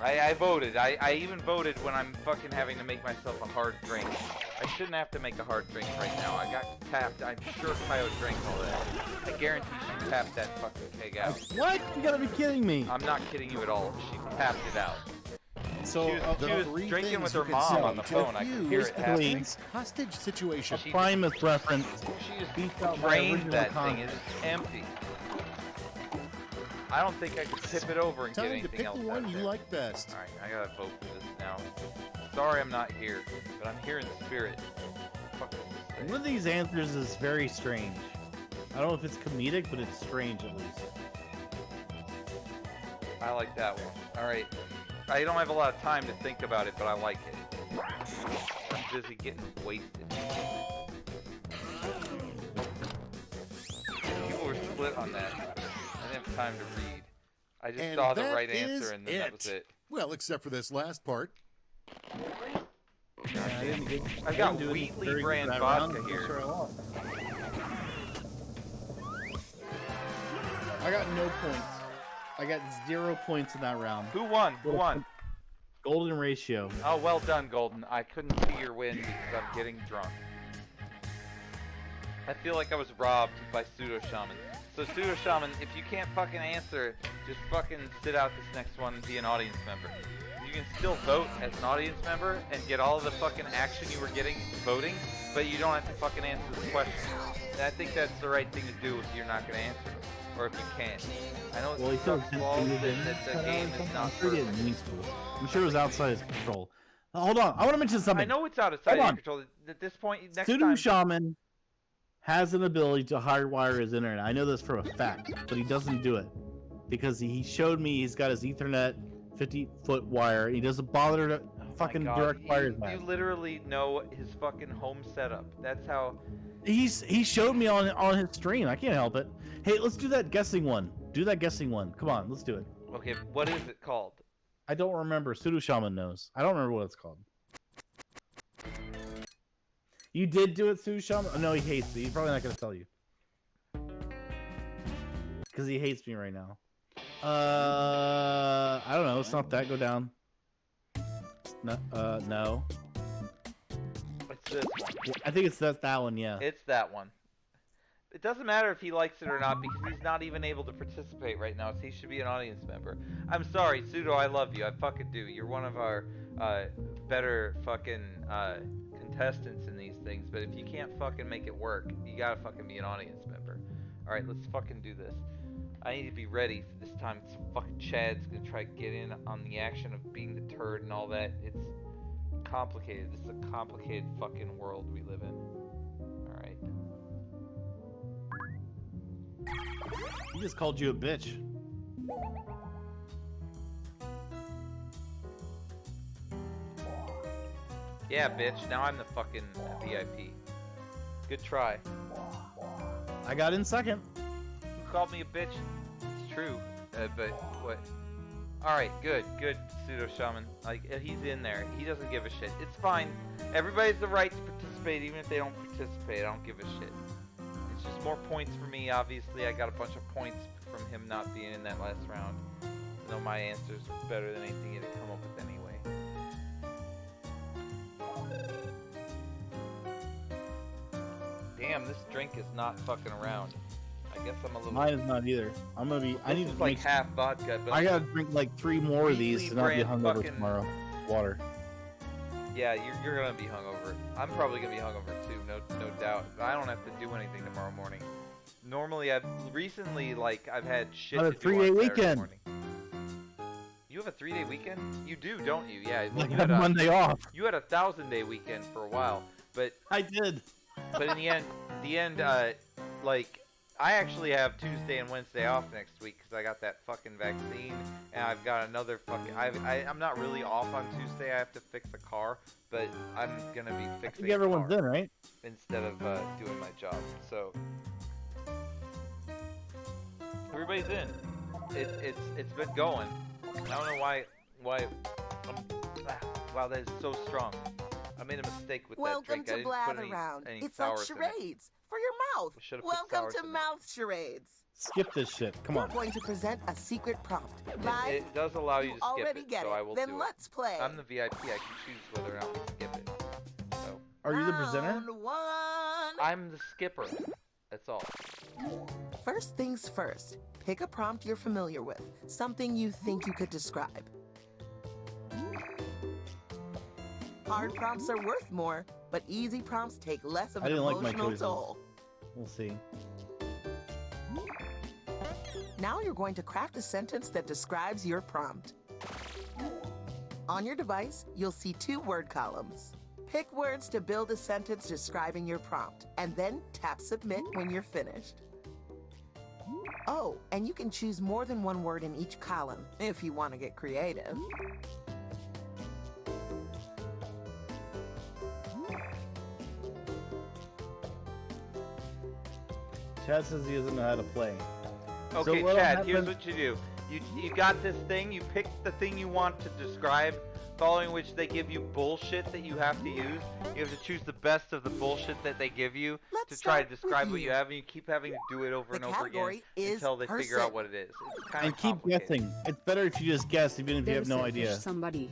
I voted. I even voted when I'm fucking having to make myself a hard drink. I shouldn't have to make a hard drink right now. I got tapped. I'm sure Coyote drank all that. I guarantee she tapped that fucking keg out. What? You gotta be kidding me. I'm not kidding you at all. She tapped it out. So, She was, There she are was 3 drinking things with you her can mom say on the to phone. I could hear it diffuse happening. this hostage situation. She Primus reference. She just Beat out my drained original that content. thing. It's empty. I don't think I could tip it over and get Time to anything pick else the out one you there. like best. Alright, I gotta vote for this now. Sorry I'm not here, but I'm here in spirit. Fuck this thing. One of these answers is very strange. I don't know if it's comedic, but it's strange at least. I like that one. Alright. I don't have a lot of time to think about it, but I like it. I'm busy getting wasted. People were split on that. I didn't have time to read. I just And saw the that right is answer and then that was it. Well, except for this last part. Yeah, I didn't get, I've I got didn't do anything Wheatley very good brand that vodka round. I'm here. sure I lost. I got no points. I got 0 points in that round. Who won? Who won? Golden ratio. Oh, well done, Golden. I couldn't see your win because I'm getting drunk. I feel like I was robbed by Pseudo Shaman. So Pseudo Shaman, if you can't fucking answer, just fucking sit out this next one and be an audience member. You can still vote as an audience member and get all of the fucking action you were getting voting, but you don't have to fucking answer the question. And I think that's the right thing to do if you're not gonna answer, or if you can't. I know Well, he it's still sucks balls that the game is not I'm sure he perfect. didn't mean to. I'm sure it was outside his control. Hold on, I want to mention something. I know it's out of sight Hold of on. control. At this point, next Pseudo time. Shaman has an ability to hardwire his internet. I know this for a fact, but he doesn't do it because he showed me he's got his Ethernet 50-foot wire. He doesn't bother to fucking My God, direct wire his you man. literally know his fucking home setup. That's how. He showed me on his stream. I can't help it. Hey, let's do that guessing one. Do that guessing one. Come on, let's do it. Okay, what is it called? I don't remember. Pseudo Shaman knows. I don't remember what it's called. You did do it, Pseudo Shaman? Oh, no, he hates me. He's probably not going to tell you. Because he hates me right now. I don't know. It's not that. Go down. No. No. It's this one. I think it's that one, yeah. It's that one. It doesn't matter if he likes it or not because he's not even able to participate right now, so he should be an audience member. I'm sorry, Pseudo, I love you. I fucking do. You're one of our better fucking contestants in these things, but if you can't fucking make it work, you gotta fucking be an audience member. Alright, let's fucking do this. I need to be ready for this time. This fucking Chad's gonna try to get in on the action of being the turd and all that. It's complicated. This is a complicated fucking world we live in. Alright. He just called you a bitch. Yeah, bitch. Now I'm the fucking VIP. Good try. I got in second. Who called me a bitch? It's true. But what? Alright, good. Good, Pseudo Shaman. Like, he's in there. He doesn't give a shit. It's fine. Everybody has the right to participate, even if they don't participate. I don't give a shit. It's just more points for me, obviously. I got a bunch of points from him not being in that last round. I know my answers are better than anything he'd come up with anyway. Damn, this drink is not fucking around. I guess I'm a little... Mine is not either. I'm gonna be. I This need is to like make. half vodka, but I gotta drink like 3 more of these to not be brand hungover fucking- tomorrow. Water. yeah, you're gonna be hungover. I'm probably gonna be hungover too, no doubt. But I don't have to do anything tomorrow morning. Normally, I've had shit On a to do 3-day on Saturday weekend. morning. You have a 3-day weekend? You do, don't you? Yeah. Well, Like I have Monday off. you had a 1,000-day weekend for a while, but I did. But in the end, like, I actually have Tuesday and Wednesday off next week because I got that fucking vaccine, and I've got another fucking. I'm not really off on Tuesday. I have to fix a car, but I'm gonna be I fixing. think everyone's in, right? Instead of doing my job, so everybody's in. It's been going. I don't know why. Wow, that is so strong. I made a mistake with that drink. Welcome to Blather Round. It's like charades for your mouth. Welcome to mouth charades. Skip this shit. Come on. We're going to present a secret prompt. Live. It does allow you to skip already it, get so it. I will Then do let's play. I'm the VIP. I can choose whether or not we skip it. So Are you the presenter? Round one. I'm the skipper. That's all. First things first. Pick a prompt you're familiar with. Something you think you could describe. Hard prompts are worth more, but easy prompts take less of I an didn't like my emotional choices. toll. We'll see. Now you're going to craft a sentence that describes your prompt. On your device, you'll see 2 word columns. Pick words to build a sentence describing your prompt, and then tap Submit when you're finished. Oh, and you can choose more than 1 word in each column, if you want to get creative. Chad says he doesn't know how to play. Okay, So what'll Chad, here's happen- what you do. You got this thing, you pick the thing you want to describe, following which they give you bullshit that you have to use. You have to choose the best of the bullshit that they give you Let's to try to start with describe what you. you have, and you keep having to do it over The and over again category is until they figure person. out what it is. It's kind And of keep guessing. It's better if you just guess, even if you have no idea. Somebody.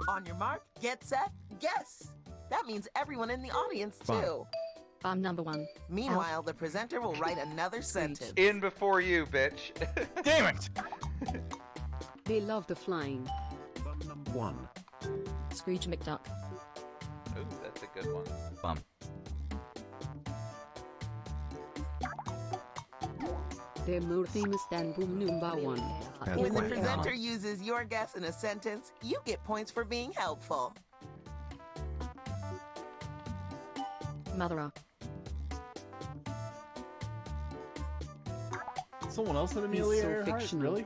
On your mark, get set, guess! That means everyone in the audience, too. I'm number 1. Meanwhile, the presenter will write another sentence. In before you, bitch. Damn it! They love the flying. 1. Scrooge McDuck. Ooh, that's a good one. Bum. They're more famous than Boom Noomba 1. When the presenter uses your guess in a sentence, you get points for being helpful. Mother up. Someone else said He's Amelia so Earhart? fictional. Really?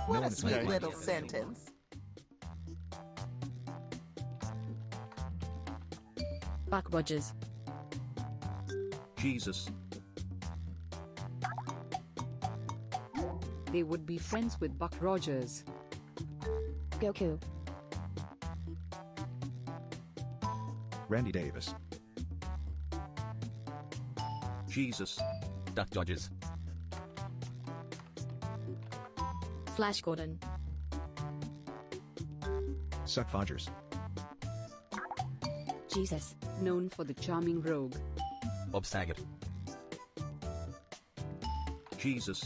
What a one's sweet saying. little sentence. Buck Rogers. Jesus. They would be friends with Buck Rogers. Goku. Randy Davis. Jesus. Duck Dodgers. Flash Gordon. Suck Fodgers. Jesus. Known for the charming rogue. Bob Saget. Jesus.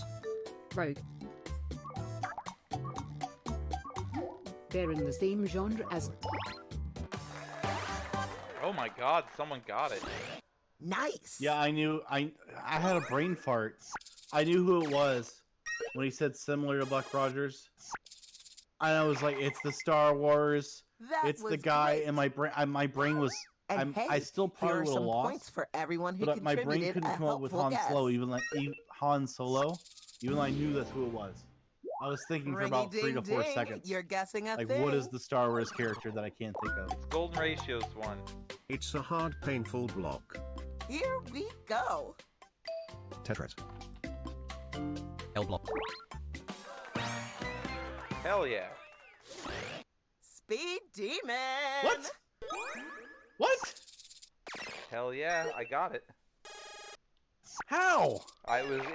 Rogue. They're in the same genre as Oh my god, someone got it. Nice! Yeah, I knew. I had a brain fart. I knew who it was when he said similar to Buck Rogers. And I was like, it's the Star Wars. That It's the was guy, great. and my brain was. And hey, I still here probably are would have some lost. points for everyone who But my brain contributed couldn't a come up with helpful Han guess. Solo, Han Solo, even though I knew that's who it was. I was thinking for about 3 to 4 Ring-a-ding-ding, seconds. You're guessing a Like, thing. what is the Star Wars character that I can't think of? It's Golden Ratios one. It's a hard, painful block. Here we go. Tetris. L Block. Hell yeah. Speed Demon. What? What? Hell yeah, I got it. How?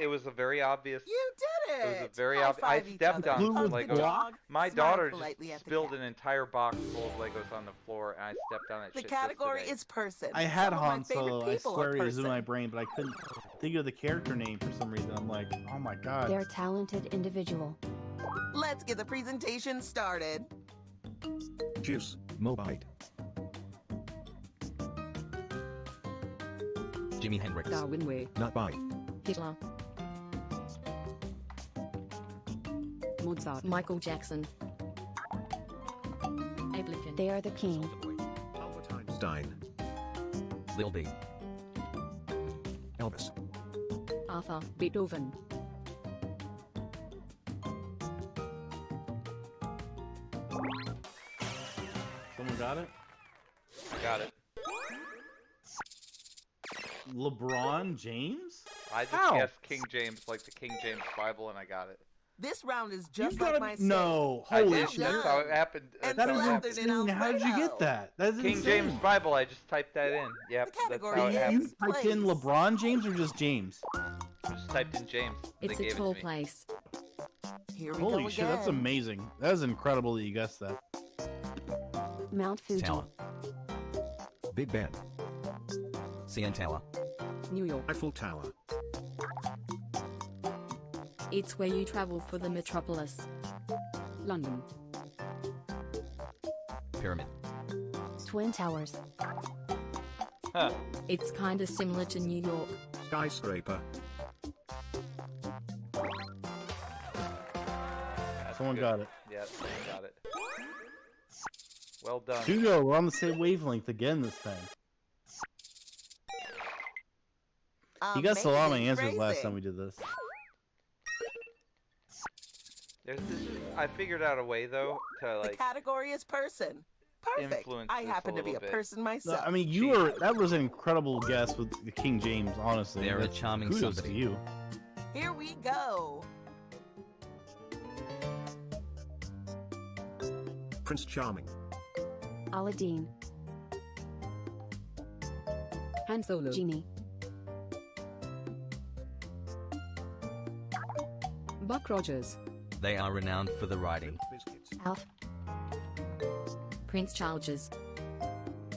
It was a very obvious. You did it. It was a very High obvious. I five each stepped other. on Blue some was Hug the Legos. dog. My Smile daughter politely just at the spilled cat. an entire box full of Legos on the floor, and I stepped on it. The shit category yesterday. is person. I had Some of my Han favorite Solo. I people are swear it was in person. my brain, but I couldn't think of the character name for some reason. I'm like, oh my god. They're a talented individual. Let's get the presentation started. Juice. Mobite. Jimi Hendrix. Darwin Way. Not bite. Hitler. Mozart. Michael Jackson. Abe Lincoln. They are the king. Albert Einstein. Lil B. Elvis. Arthur, Beethoven. Someone got it? I got it. LeBron James? I just How? guessed King James, like the King James Bible, and I got it. This round is You just like gotta my be... No, I holy did. shit. That's how it happened. And That That's is how it slathered happened. in insane. How did you Alfredo. get that? That's King insane. James Bible. I just typed that in. Yep, The that's category how it is- happened. You typed in place. LeBron James or just James? Just typed in James. They It's gave a it to tall me. place. Here we Holy go shit, that's again. amazing. That is incredible that you guessed that. Mount Fuji. Tower. Big Ben. CN Tower. New York. Eiffel Tower. It's where you travel for the metropolis. London. Pyramid. Twin Towers. Huh. It's kinda similar to New York. Skyscraper. That's Someone good. got it. Yeah, someone got it. Well done. Hugo, we're on the same wavelength again this time. You got a lot of my Amazing answers last phrasing. time we did this. There's this. I figured out a way though to The like. category is person. Perfect. influence I this happen a to be a little bit. person No, myself. I mean, you were that was an incredible guess with the King James, honestly. They're a That's- charming kudos somebody. to you. Here we go. Prince Charming. Aladdin. Han Solo. Genie. Buck Rogers. They are renowned for the riding. Biscuits. Alf. Prince Charles.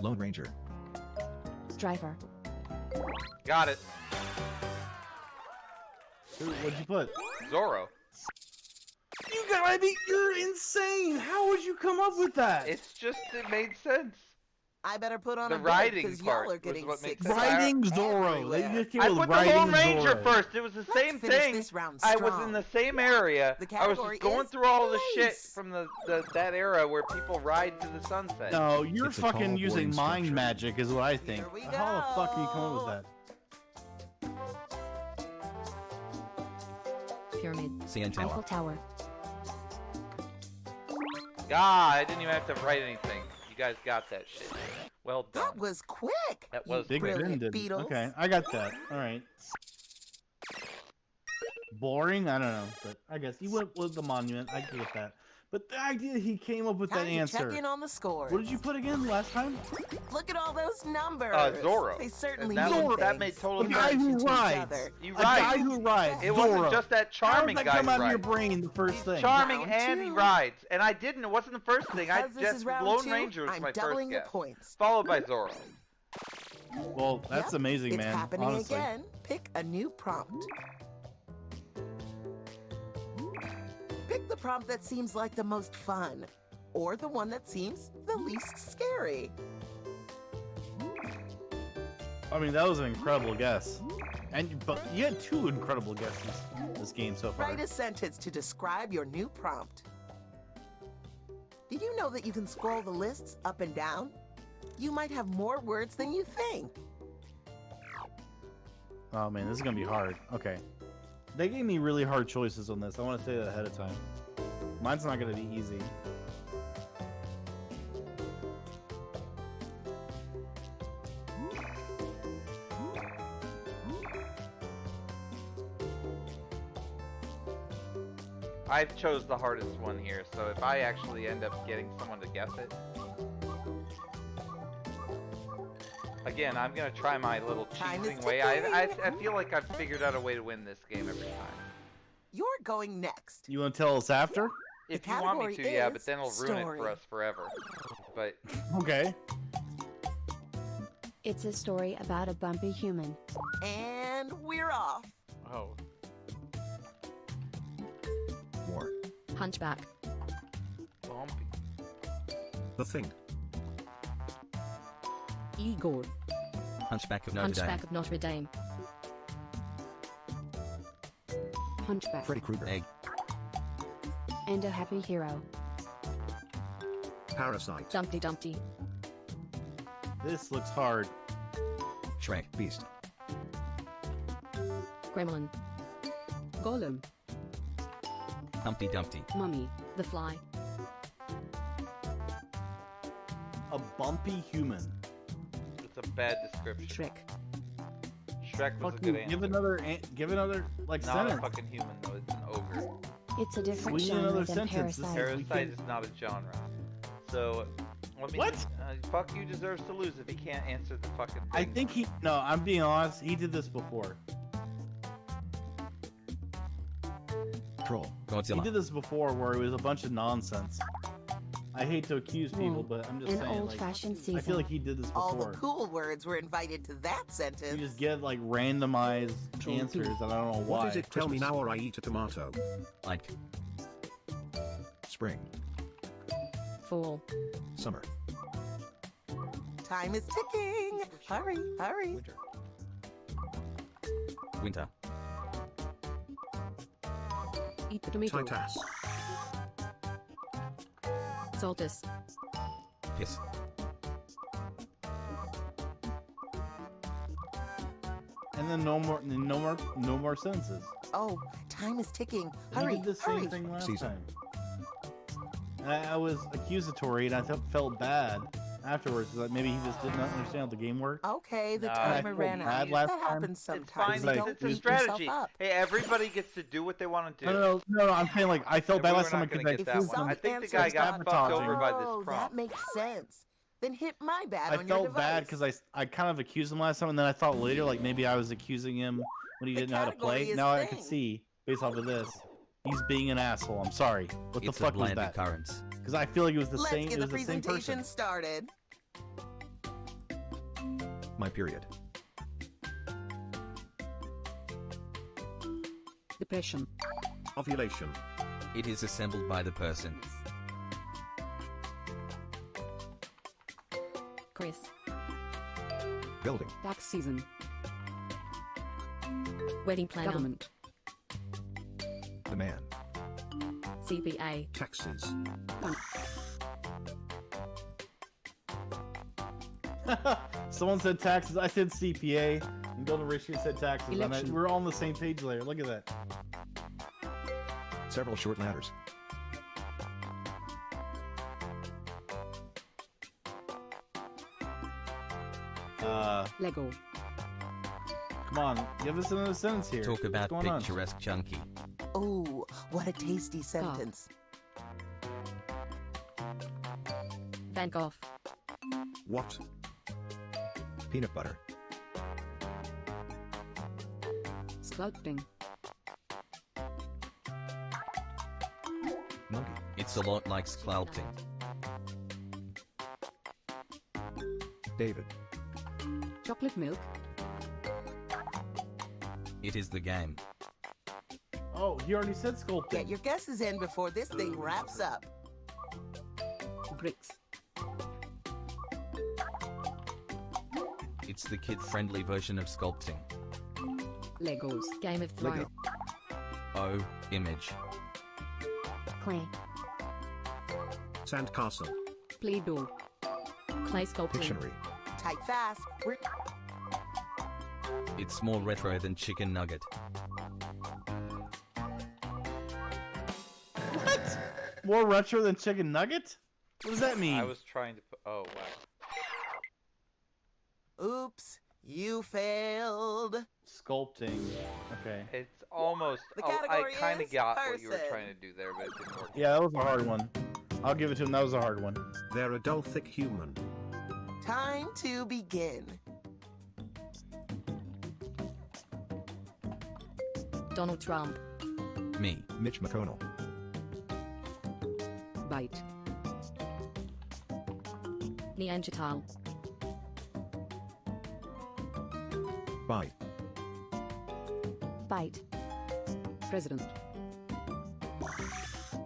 Lone Ranger. Driver. Got it. What'd you put? Zorro. You gotta be, you're insane. How would you come up with that? It made sense. I better put on The a riding because part y'all are was getting what makes sick. sense. Riding Zorro. everywhere. They just came I with put the riding Lone Ranger Zorro. first. It was the Let's same finish thing. this round I was strong. in the same area. The I was category just going is through all the shit place. from that era where people ride to the sunset. No, you're It's a tall, fucking using boring mind structure. magic, is what I think. Here we How the fuck do you come up go. with that? Pyramid. CN Eiffel Tower. Tower. God, I didn't even have to write anything. You guys got that shit. Well done. That was quick. That was Big Brilliant Ben did. Beatles. Okay, I got that. All right. Boring? I don't know, but I guess you went with the monument. I get that. But the idea he came up with that Time to answer. check in on the scores. What did you put again last time? Look at all those numbers. Zorro. They certainly And that mean was- that things made total in sense. A guy who relation to each rides. other. You A guy ride. who rides. It Zorro. wasn't just that How charming did guy that come who out of your rides. brain the first thing? Charming Round and he two. rides. And I didn't. It wasn't the first thing. I Because this just is round Lone 2, Ranger was I'm my doubling first your guess. points. Followed by Zorro. Well, that's Yep, amazing, it's man. happening honestly. again. Pick a new prompt. Pick the prompt that seems like the most fun, or the one that seems the least scary. I mean, that was an incredible guess. But you had two incredible guesses this game so far. Write a sentence to describe your new prompt. Did you know that you can scroll the lists up and down? You might have more words than you think. Oh man, this is gonna be hard. Okay. They gave me really hard choices on this. I want to say that ahead of time. Mine's not gonna be easy. I've chose the hardest one here, so if I actually end up getting someone to guess it. Again, I'm gonna try my little Time is cheesing way. I ticking. feel like I've figured out a way to win this game every time. You're going next. You want to tell us after? If you want me category to, yeah, but is then it'll ruin it story. for us forever. But Okay. It's a story about a bumpy human. And we're off. oh, War. Hunchback. bumpy. The Thing. Igor. Hunchback of Notre Hunchback Dame. of Notre Dame. Hunchback. Freddy Krueger. Egg. And a happy hero. Parasite. Dumpty Dumpty. This looks hard. Shrek. Beast. Gremlin. Golem. Humpty Dumpty. Mummy. The Fly. A bumpy human. It's a bad description. Shrek. Shrek was Fuck a you. good answer. Give another like Not sentence. a fucking human though. It's an ogre. It's a different We need genre another than sentence. This is- Parasite. Parasite is not a genre. So, I mean, What? Fuck you deserves to lose if he can't answer the fucking thing. I think he. No, I'm being honest. He did this before. Troll. He Godzilla. did this before, where it was a bunch of nonsense. I hate to accuse people, Well, but I'm just An saying. Like, old-fashioned I season. feel like he did this All the before. cool words were invited to that You sentence. just get like randomized True. answers, and I don't know why. What is it? Tell me now or I eat a tomato. Like. Spring. Fall. Summer. Time is ticking. Hurry, hurry. Winter. Winter. Eat the tomato. Titus. Solstice. Piss. And then no more sentences. Oh, time is ticking. He Hurry, did the same hurry. thing last Season. time. And I was accusatory, and I felt bad afterwards. That maybe he just didn't understand how the game worked. Okay, the Nah, I timer felt ran bad out. last That time. happens It's sometimes. fine. Like, It's a Don't beat strategy. yourself up. Hey, everybody gets to do what they want to do. No, I'm saying like I felt Yeah, bad we last were time not gonna because get If that you one. saw I the think the answer, guy got stop fucked sabotaging. over by Oh, this that prompt. makes sense. Then hit my bad I on your felt bad device. because I kind of accused him last time, and then I thought later like maybe I was accusing him when he The didn't know how to category play. is Now I can thing. see based off of this, he's being an asshole. I'm sorry. What It's the fuck a was bland that? occurrence. Because I feel like it was the Let's same. get It the was the same presentation person. started. My period. Depression. Ovulation. It is assembled by the person. Chris. Building. Tax season. Wedding planner. Government. The man. CPA. Taxes. Someone said taxes. I said CPA. And Golden Ratio said taxes. And Election. we're all on the same page there. Look at that. Several short ladders. Lego. Come on, give us another sentence here. Talk about What's going on? picturesque chunky. Oh, what a tasty sentence. Van Gogh. What? Peanut butter. Sculpting. Monkey. It's a lot like sculpting. David. Chocolate milk. It is the game. Oh, he already said sculpting. Get your guesses in before this thing wraps up. Bricks. It's the kid-friendly version of sculpting. Legos. Game of Thrones. Lego. Oh, image. Clay. Sandcastle. Play-Doh. Clay sculpting. Dictionary. Type fast. We're It's more retro than chicken nugget. What? More retro than chicken nugget? What does that mean? I was trying to put. Oh wow. Oops, you failed. Sculpting. Okay. It's almost. The Oh, I category kind of is got what you were person. trying to do there, but it didn't work. Yeah, that was a hard one. I'll give it to him. That was a hard one. They're a dull, thick human. Time to begin. Donald Trump. Me. Mitch McConnell. Bite. Neanderthal. Bye. Bite. President.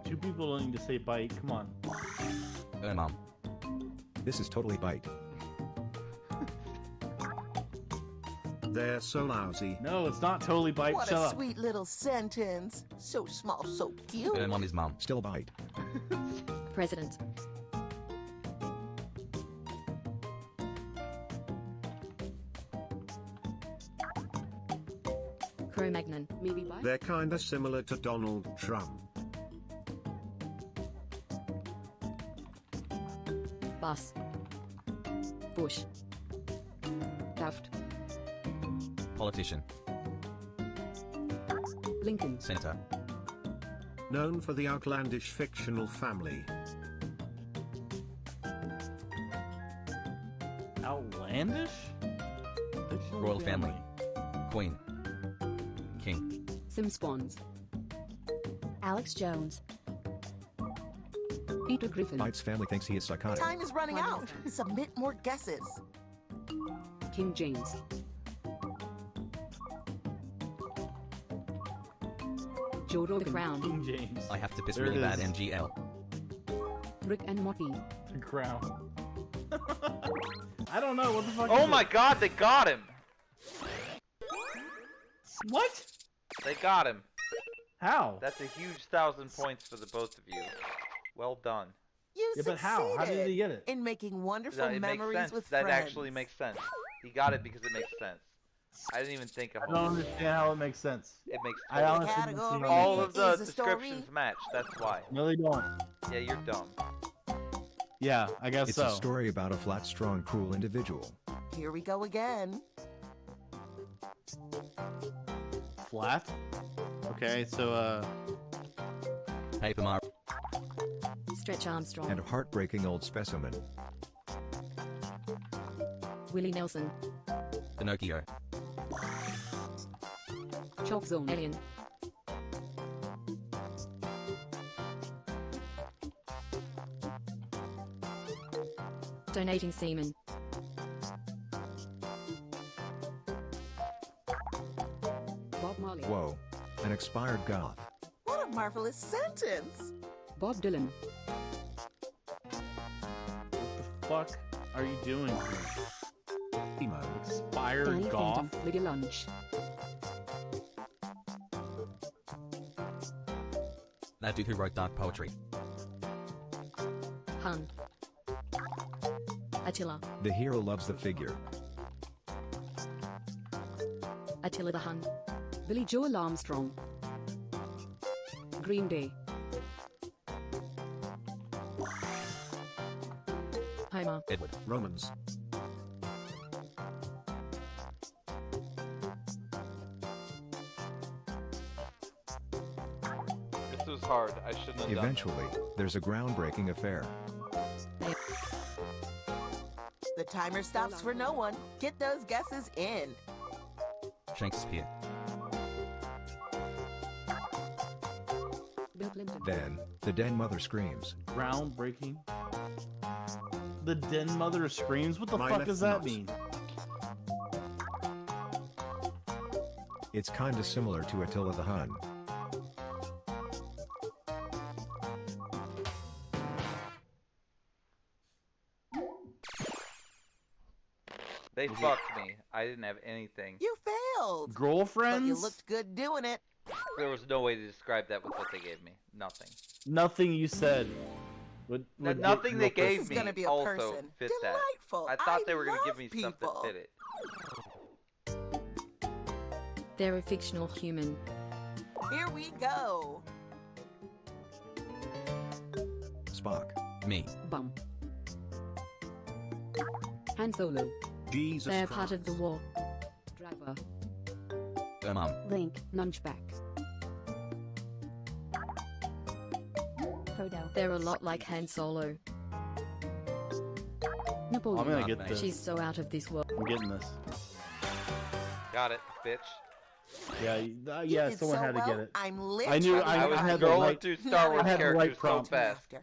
Two people don't need to say bite. Come on. Mom. This is totally bite. They're so lousy. No, it's not totally bite. What Shut a up. sweet little sentence. So small, so cute. Mom is mom. Still bite. President. Cro-Magnon. Maybe bite? They're kinda similar to Donald Trump. Bus. Bush. Daft. Politician. Lincoln. Senator. Known for the outlandish fictional family. Outlandish? Fictional Royal family. Queen. King. Simpsons. Alex Jones. Peter Griffin. Bite's family thinks he is psychotic. Time is running out. Submit more guesses. King James. Jordan Crown. King James. I have to piss There really it bad. is. MGL. Rick and Morty. The crown. I don't know what the fuck. Oh is my it? god, they got him! What? They got him. How? That's a huge 1,000 points for the both of you. Well done. You Yeah, but how? How did he get it? in making wonderful It makes memories sense. with That friends. actually makes sense. He got it because it makes sense. I didn't even think of I don't understand how it makes sense. it. Makes I total honestly didn't see Category how All it of the is a story. descriptions match. That's why. No, they don't. Yeah, you're dumb. Yeah, I guess It's so. a story about a flat, strong, cruel individual. Here we go again. Flat? Okay, so, Paper Mario. Stretch Armstrong. And a heartbreaking old specimen. Willie Nelson. Pinocchio. Chalk Zone. Alien. Donating semen. Bob Marley. Whoa. An expired goth. What a marvelous sentence. Bob Dylan. what the fuck are you doing here? Emo. Expired Danny goth? Phantom. Lydia Lunch. That dude who wrote dark poetry. Hun. Attila. The hero loves the figure. Attila the Hun. Billy Joel Armstrong. Green Day. Homer. Edward. Romans. This was hard. I shouldn't have done Eventually, there's a groundbreaking affair. The timer stops for no one. Get those guesses in. Shakespeare. Bill Clinton. Then, the den mother screams. Groundbreaking? The den mother screams? What the My fuck left does that mouse. mean? It's kinda similar to Attila the Hun. They fucked me. I didn't have anything. You failed. But Girlfriends? you looked good doing it. There was no way to describe that with what they gave me. Nothing. Nothing you said. Nothing they This gave is me gonna be a also person. fit Delightful. that. I thought they were gonna love give me stuff people. that fit it. They're a fictional human. Here we go. Spock. Me. Bum. Han Solo. Jesus They're Christ. part of the war. Driver. Mum. Link. Nunchback. Frodo. They're a lot like Han Solo. I'm Napoleon. gonna get this. She's so out of this world. I'm getting this. Got it, bitch. Yeah, You yeah, did someone so had to well, get it. I'm I literally knew- I was had the scrolling right- through Star Wars I had the right characters so prompt. fast. After.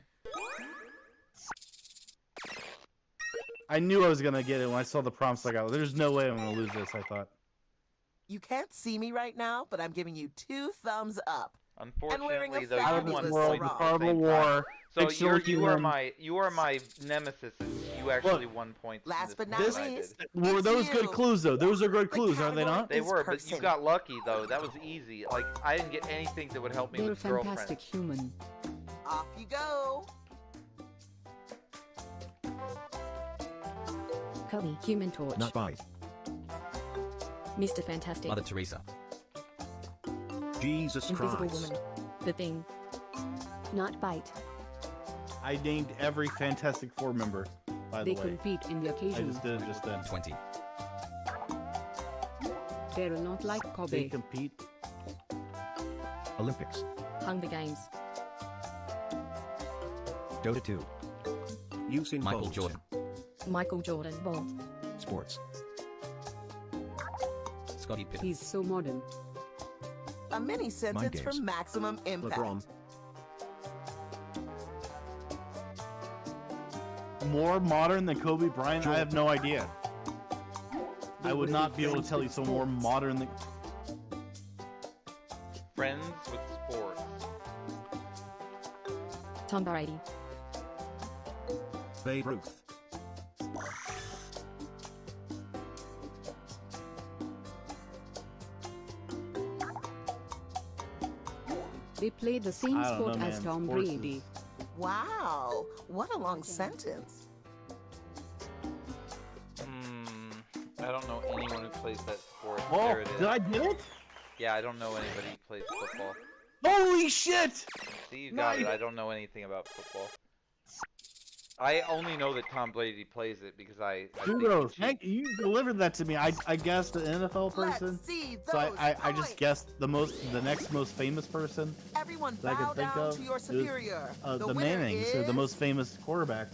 I knew I was gonna get it when I saw the prompts. Like, there's no way I'm gonna lose this. I thought. You can't see me right now, but I'm giving you 2 thumbs up. Unfortunately, though, Out of you this won world, points at the horrible same war. time. So fictional you are human. my nemesis. You actually won points. in Last this but one not than I least, did. Were It's those good you. clues though? Those are good The clues, are they category not? They is were, but person. you got lucky though. That was easy. Like I didn't get anything that would help me They're a with girlfriends. fantastic human. Off you go. Kobe. Human Torch. Not Bite. Mr. Fantastic. Mother Teresa. Jesus Invisible Christ. Woman. The Thing. Not bite. I named every Fantastic Four member, by They the way. compete in the I occasion. just did it just then. 20. They're not like They Kobe. compete. Olympics. Hunger Games. Dota 2. Usain Michael Bolt. Jordan. Michael Jordan. Bolt. Sports. Scottie Pippen. He's so modern. A mini sentence games. for maximum impact. LeBron. More modern than Kobe Bryant? I have no idea. I would They not be able to friends tell you with some more sports. modern than. Friends with sports. Tom Brady. Babe Ruth. They play the same I don't sport know, as man. Tom Sports Brady. is- Wow, what a long sentence. I don't know anyone who plays that sport. Oh, There it is. did I get it? Yeah, I don't know anybody who plays football. Holy shit! See, you got it. Nice. I don't know anything about football. I only know that Tom Brady plays it because I think he Kudos. cheats. Thank you. You delivered that to me. I guessed an NFL person. Let's see those So I just points. guessed the next most famous person. Everyone that I could bow think down of to your is, superior. The winner Mannings, or the is- most famous quarterbacks,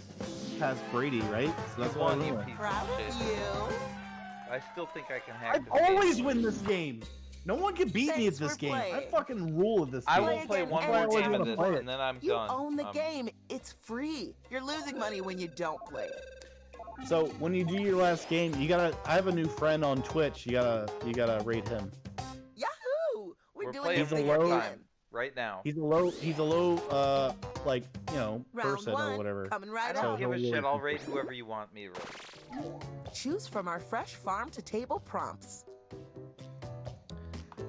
past Brady, right? So that's why I Won, you won. piece Proud of of shit. you. I still think I can hack I this game. always win this game. No one can beat me Thanks at this for game. I playing. fucking rule at this I game. will Play play again one That's why I more always game wanna of this, play it. and then I'm You done. own the game. It's free. You're losing money when you don't play it. So when you do your last game, you gotta. I have a new friend on Twitch. You gotta rate him. Yahoo! We're We're doing playing it for He's a your low- time. right now. He's a low, like Round person one, or whatever. coming I right don't up. give a really shit. I'll can- rate whoever you want me to rate. Choose from our fresh farm to table prompts.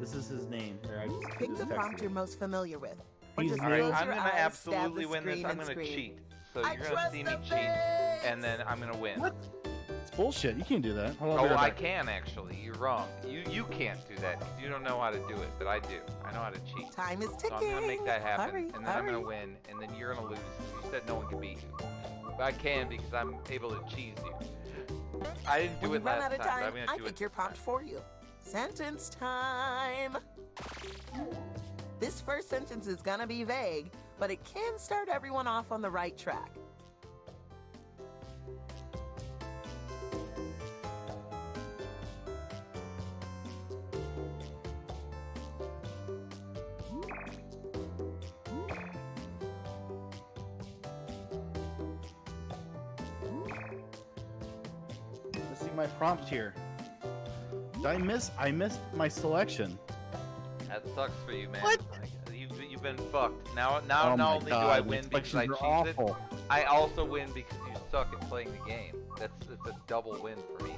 This is his name. Here, I just Pick the texted prompt him. you're most familiar with. Or He's just All right, close I'm your gonna eyes, absolutely stab the win this. screen, I'm and gonna scream. cheat. So I you're gonna trust see the me cheat, fans. and then I'm gonna win. What? It's bullshit. You can't do that. Hold on, I'll be Oh, right I back. can actually. You're wrong. You can't do that 'cause you don't know how to do it, but I do. I know how to cheat. Time is So ticking. I'm gonna make that happen, Hurry, and then I'm gonna hurry. win, and then you're gonna lose. You said no one can beat you, but I can because I'm able to cheese you. I didn't do When it you run last out of time, but I'm time, gonna I do pick it your this prompt time. for you. Sentence time. This first sentence is gonna be vague, but it can start everyone off on the right track. Let's see my prompt here. Did I missed my selection. That sucks for you, man. What? Like, you've been fucked. Now Oh not my only God, do I the win because I selections cheesed are it, awful. I also win because you suck at playing the game. It's a double win for me.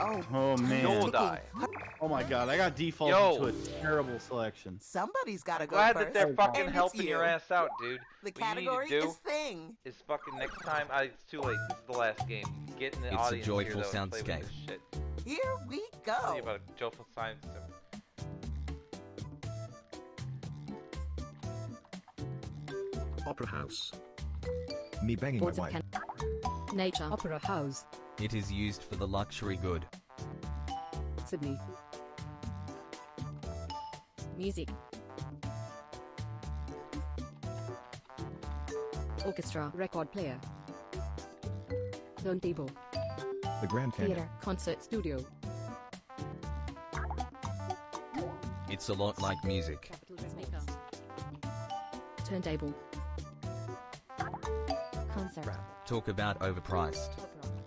Oh, Oh man. You'll ticking. die. Oh my God, I got defaulted Yo. to a terrible selection. Somebody's gotta go Glad first. that they're fucking and it's helping your you. ass out, dude. The What you need category to do is thing. is fucking next time. It's too late. This is the last game. Get in the It's a audience joyful here, though, and play with soundscape. this shit. Here we Tell go. you about a joyful science. Opera house. Me banging Boards my of wife. Nature. Opera House. It is used for the luxury good. Sydney. Music. Orchestra. Record player. Turntable. The Grand Canyon. Theater. Concert studio. It's a lot like music. Speaker. Turntable. Concert. Talk about overpriced.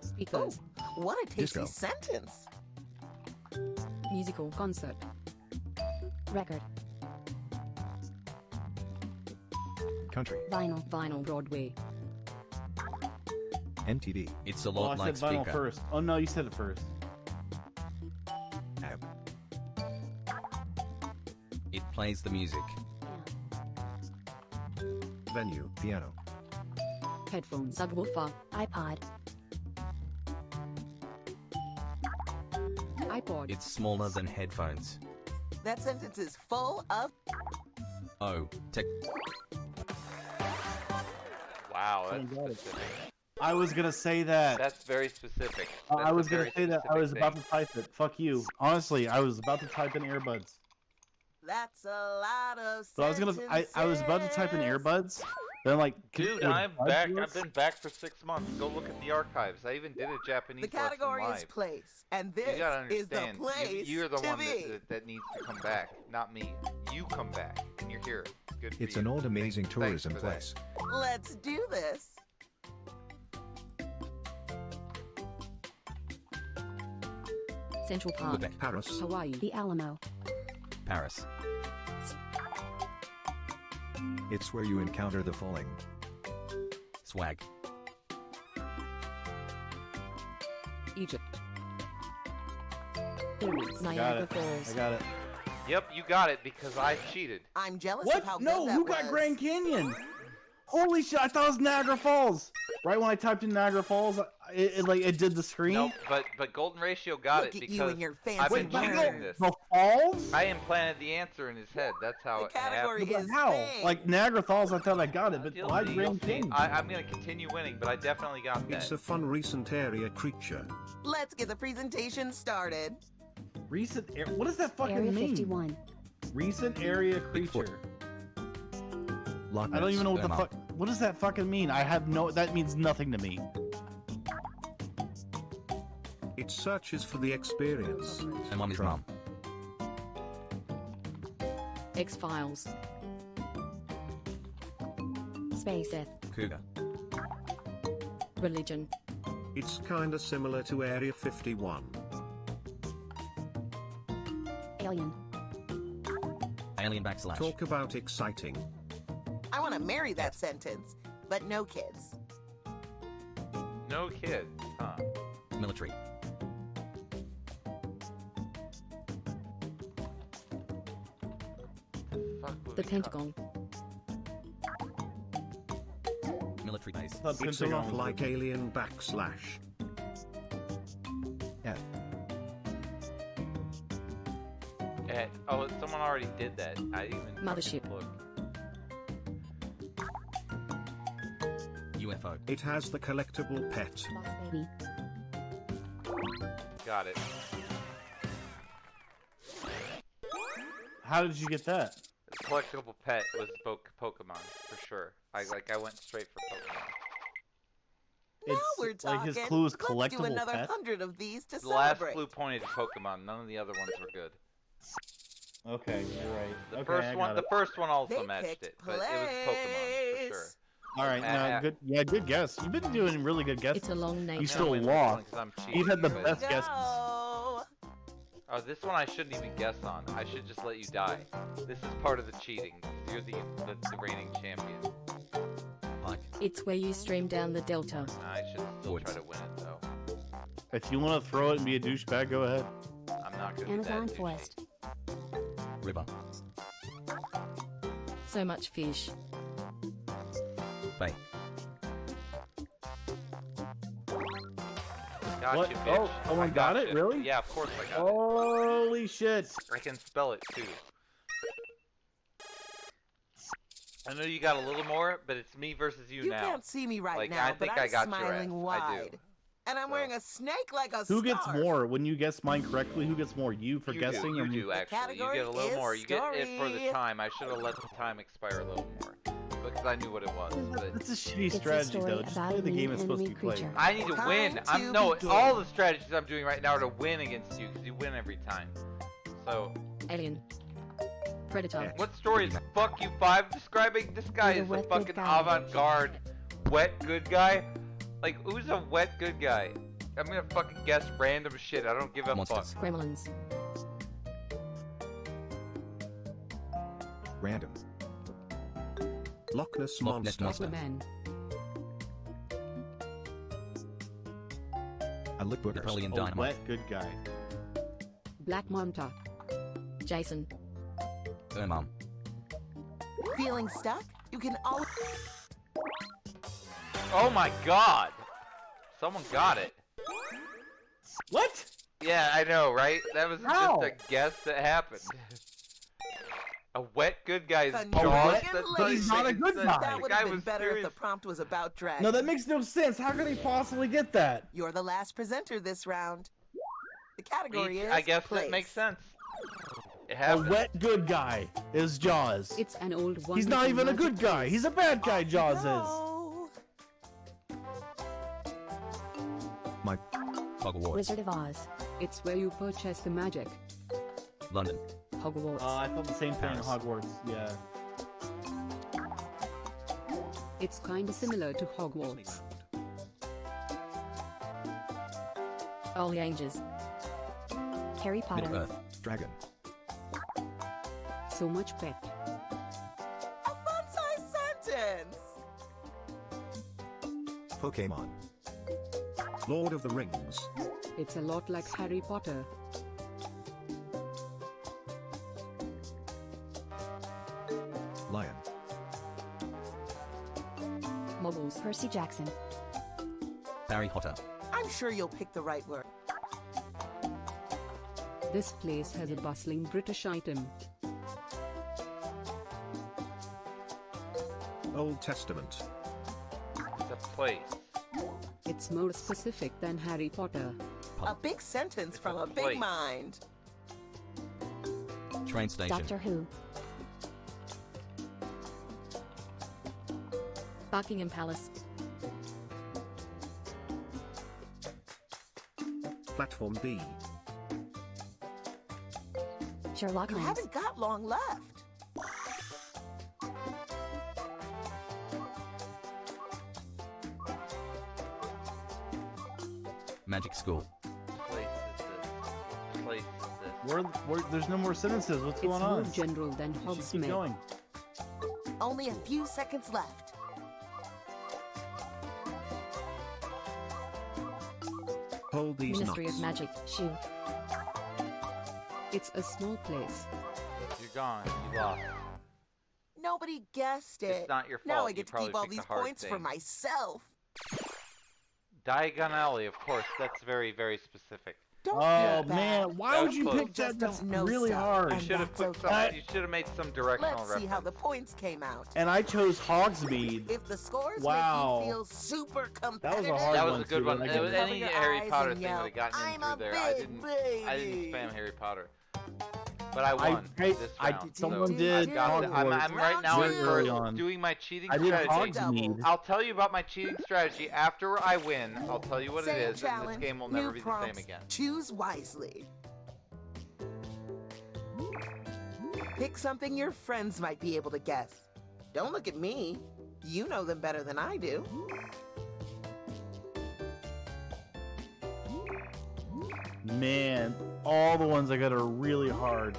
Speakers. What a tasty Disco. sentence. Musical concert. Record. Country. Vinyl. Vinyl Broadway. MTV. It's a Oh, lot I like said vinyl speaker. first. Oh no, you said it first. Amp. It plays the music. Venue. Piano. Headphones. Subwoofer. iPod. iPod. It's smaller than headphones. That sentence is full of. Oh, tech. Wow, Someone that's got it. specific. I was gonna say that. That's very specific. I was gonna say that. I was specific about to type it. Fuck you. Honestly, I was about to type in earbuds. That's a lot of But I was sentences. I was about to type in earbuds. Then like. Dude, would I'm buds back. work? I've been back for 6 months. Go look at the archives. I even did a Japanese The category lesson is live. place, and You this gotta is the understand. place You're the to one be. that needs to come back, not me. You come back, and you're here. It's good for It's you. an old amazing Thanks tourism for that. place. Let's do this. Central Park. Quebec. Paris. Hawaii. The Alamo. Paris. It's where you encounter the falling. Swag. Egypt. Pyramids. Got Niagara it. Falls. I got it. Yep, you got it because I cheated. I'm jealous What? of how No, good that who was. got Grand Canyon? Holy shit! I thought it was Niagara Falls. Right when I typed in Niagara Falls, it did the screen. Nope, but Golden Ratio got Look it at you because and your I've fancy been words. cheating this. The falls? I implanted the answer in his head. That's how The it category happened. is How? fame. Like Niagara Falls, I thought I got it, but You'll why see, Grand you'll see. Canyon? I'm gonna continue winning, but I definitely got that. It's a fun recent area creature. Let's get the presentation started. Recent what does that fucking Area mean? 51. Recent area Bigfoot. creature. Loch I don't even know what the Ness. fuck. What does that fucking mean? I have no. That means nothing to me. It searches for the experience. And mommy's Trump. mom. X-Files. Space. Death. Cougar. Religion. It's kinda similar to Area 51. Alien. Alien backslash. Talk about exciting. I want to marry that sentence, but no kids. No kid, huh? Military. Fuck would The we Pentagon. Military base. I thought It's a Pentagon lot was like Alien backslash. F. Oh, someone already did that. I didn't even Mothership. fucking look. UFO. It has the collectible pet. Boss Baby. Got it. How did you get that? The collectible pet was Pokemon for sure. I went straight for Pokemon. Now It's we're like talking. his clue is Let's do collectible another pet? 100 of these to The last celebrate. clue pointed to Pokemon. None of the other ones were good. Okay, you're right. The Okay, first I one, got the it. first one also They matched picked it, but it was Pokemon for sure. place. All right, no, good. Yeah, good guess. You've been doing really good guesses. It's a long name. You still win this one lost. 'cause I'm cheating, You've had the but- best guesses. Go. Oh, this one I shouldn't even guess on. I should just let you die. This is part of the cheating. You're the reigning champion. Pike. It's where you stream down the delta. I should still Woods. try to win it though. If you want to throw it and be a douchebag, go ahead. I'm not gonna Amazon be that douchey. Forest. River. So much fish. Bay. Got What? you, Oh, bitch. someone I got it? you. Really? Yeah, of course I got Holy shit! it. I can spell it too. I know you got a little more, but it's me versus you You now. can't see me right Like, now, I but think I'm I got your smiling ass. wide. I do. And I'm So. wearing a snake like a Who gets scarf. more when you guess mine correctly? Who gets more? You for You guessing, do, or you me? do actually. You category get a little is more. You get it for the story. time. I should have let the time expire a little more because I knew what it was. But That's a shitty It's a strategy, story though. Just about play the an game it's supposed to be enemy played. creature. I need to Time win. to I'm no. begin. All the strategies I'm doing right now are to win against you because you win every time. So, Alien. Predator. what story is Fuck You 5 describing? This guy You're is a a wet fucking good guy. avant-garde, wet good guy. Like, who's a wet good guy? I'm gonna fucking guess random shit. I don't give a fuck. Monsters. Gremlins. Random. Loch Ness Loch Ness Monster. Monster. Aquaman. A Litbuggers. Napoleon Oh, Dynamite. wet good guy. Black Manta. Jason. Mom. Feeling stuck? You can always... Oh my god! Someone got it. What? Yeah, I know, right? That was How? just a guess that happened. A wet good guy's Conjuring jaws. and But he's not a good guy. That would guy have been was better if serious. the prompt was about dragons. No, that makes no sense. How could he possibly get that? You're the last presenter this round. The category is I guess place. that makes sense. It A happens. wet good guy is Jaws. It's an old one. He's not even a good guy. He's a bad guy, Jaws is. No. My Hogwarts. Wizard of Oz. It's where you purchase the magic. London. Hogwarts. I thought the same thing in Paris. Hogwarts. Yeah. It's kinda similar to Hogwarts. All the ages. Harry Potter. Middle Earth. dragon. So much pet. A fun-sized sentence. Pokemon. Lord of the Rings. It's a lot like Harry Potter. Lion. Moguls. Percy Jackson. Harry Potter. I'm sure you'll pick the right word. This place has a bustling British item. Old Testament. It's a place. It's more specific than Harry Potter. A big sentence from a place. big mind. Train station. Doctor Who. Buckingham Palace. Platform B. Sherlock You Holmes. haven't got long left. Magic school. Place is this. Place is this. There's no more sentences. What's It's going more on? general than You should keep Hogsmeade. going. Only a few seconds left. Hold these Ministry nuts. of Magic. Shoe. It's a small place. You're gone. You lost. Nobody guessed it. It's not your fault. Now I You get to probably keep all picked these the hard points for thing. myself. Diagon Alley, of course. That's very, very specific. Don't Oh feel bad. man, why That would was you close. pick that? Just That's don't know really stuff. hard. You And should have that's put okay. some. You should have made some directional Let's reference. see how the points came out. And I chose Hogsmeade. If the scores Wow. make you feel super That was competitive, a hard That was one a good too, one. and I It was get it. Cover any your Harry eyes Potter and thing would have yell, gotten in "I'm through a there. I big didn't spam baby." Harry Potter. But I won this round. someone so did I've got it. I'm Hogwarts right now Round early two. on. doing my cheating I did strategy. Hogsmeade. I'll tell you about my cheating strategy after I win. I'll tell you what it Same is, and this challenge, game will new never be the prompts. same again. Choose wisely. Pick something your friends might be able to guess. Don't look at me. You know them better than I do. Man, all the ones I got are really hard.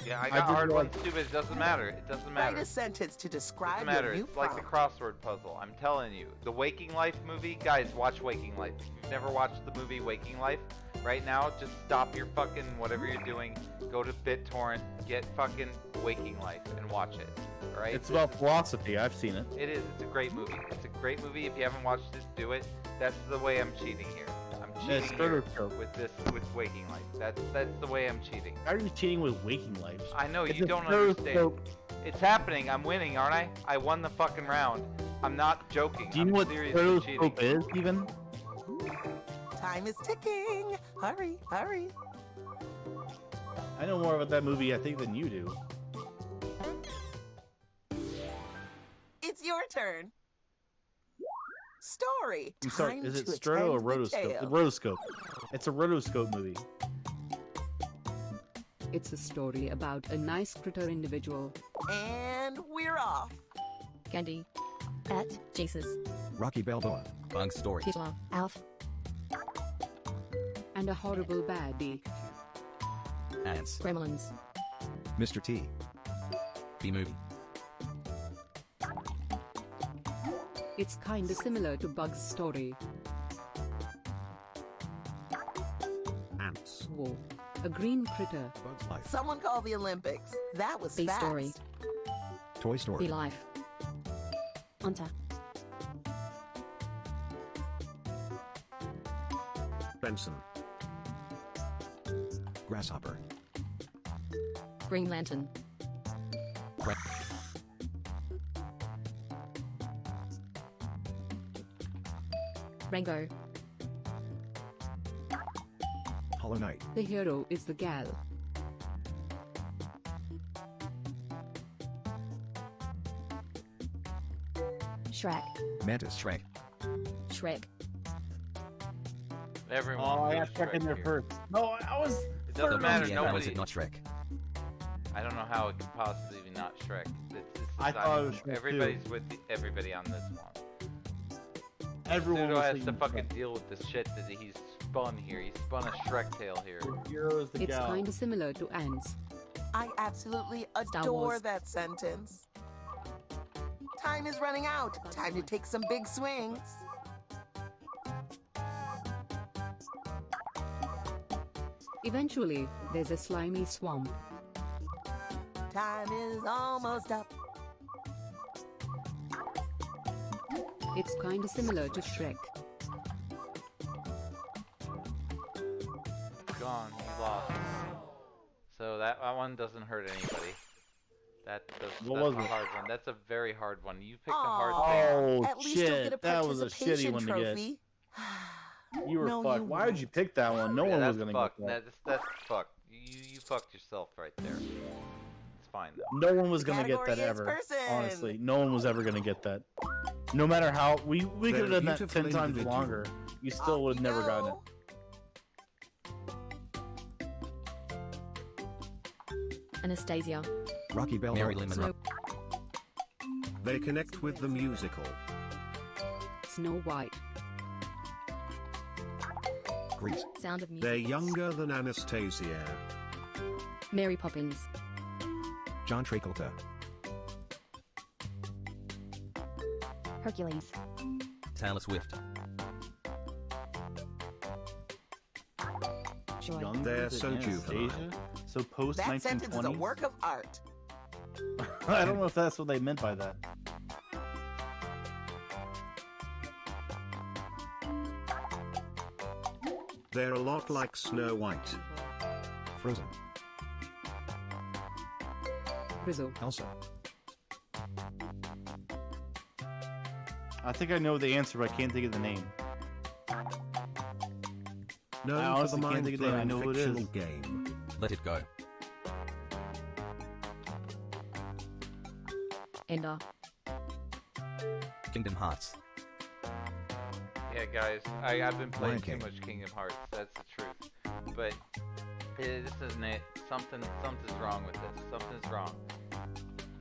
Yeah, I I got did hard like- ones too, but it doesn't matter. It doesn't Write matter. a sentence to describe Doesn't matter. your new It's like the prompt. crossword puzzle. I'm telling you. The Waking Life movie, guys, watch Waking Life. If you've never watched the movie Waking Life, right now, just stop your fucking whatever you're doing. Go to BitTorrent, get fucking Waking Life, and watch it. All right? It's about philosophy. I've seen it. It is. It's a great movie. It's a great movie. If you haven't watched it, do it. That's the way I'm cheating here. I'm Yeah, cheating here Strotoscope. with Waking Life. That's the way I'm cheating. How are you cheating with Waking Life? I know It's you a don't understand. Strotoscope. It's happening. I'm winning, aren't I? I won the fucking round. I'm not joking. Do you I'm know what seriously cheating. Strotoscope is even? Time is ticking. Hurry, hurry. I know more about that movie, I think, than you do. It's your turn. Story. I'm sorry, Time is it to Stroto or attend the Rotoscope? tale. Rotoscope. It's a Rotoscope movie. It's a story about a nice critter individual. And we're off. Candy. Pet. Jesus. Rocky Balboa. Bug story. Hitler. Alf. And a horrible baddie. Ants. Gremlins. Mr. T. B-movie. It's kinda similar to Bug's story. Ants. Whoa. A green critter. Bug's Life. Someone call the Olympics. That was B fast. story. Toy Be Story. life. Unta. Benson. Grasshopper. Green Lantern. Rango. Hollow Knight. The hero is the gal. Shrek. Mantis. Shrek. Shrek. Everyone. Oh, I goes got Shrek in there here. first. No, I was. It doesn't matter. Yeah, Nobody. was it not Shrek? I don't know how it could possibly be not Shrek. I thought it was Shrek everybody's with everybody on this one. Everyone Pseudo was has thinking to fucking Shrek. deal with the shit that he's spun here. He spun a Shrek tail here. The hero is the It's gal. kinda similar to ants. I absolutely Star adore Wars. that sentence. Time is running out. Time to take some big swings. Eventually, there's a slimy swamp. Time is almost up. It's kinda similar to Shrek. Gone. He lost. So that one doesn't hurt anybody. That's What a was it? hard one. That's a very hard one. You picked a hard thing. Oh At least you'll get a shit, that was a participation shitty one to get. trophy. You were No, fucked. you Why would you won't. pick that one? No Yeah, one that's was gonna fucked. get that. That's fucked. You fucked yourself right there. It's fine though. No one was gonna get Category that is ever. person. Honestly, no one was ever gonna get that. No matter how we could have done that 10 beautiful times individual. longer. You still would have never gotten it. Anastasia. Rocky Bell. Mary Lynn Monroe. They connect with the musical. Snow White. Grease. Sound of Music. They're younger than Anastasia. Mary Poppins. John Travolta. Hercules. Taylor Swift. Joy. Younger They're than so juvenile. Anastasia? So post That sentence is a 1920s? work of art. I don't know if that's what they meant by that. They're a lot like Snow White. Frozen. Grizzle. Elsa. I think I know the answer, but I can't think of the name. Known I for honestly the can't think of the name. I know who it mind-blowing is. fictional game. Let It Go. Ender. Kingdom Hearts. Yeah, guys, I've been playing Lion too King. much Kingdom Hearts. That's the truth. But this isn't it. Something's wrong with this. Something's wrong.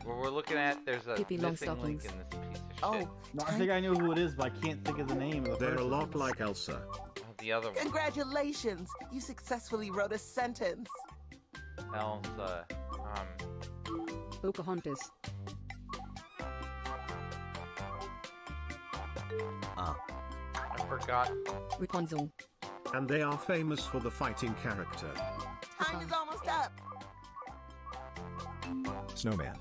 What we're looking at, there's a Pippi missing link Longstockings. in this piece of shit. Oh, No, I think I know who it is, but I can't think of the name of the They're a person. lot like Elsa. Oh, the other one. congratulations! You successfully wrote a sentence. Elsa. Pocahontas. Ah. I forgot. Rapunzel. And they are famous for the fighting character. Time is almost up. Snowman.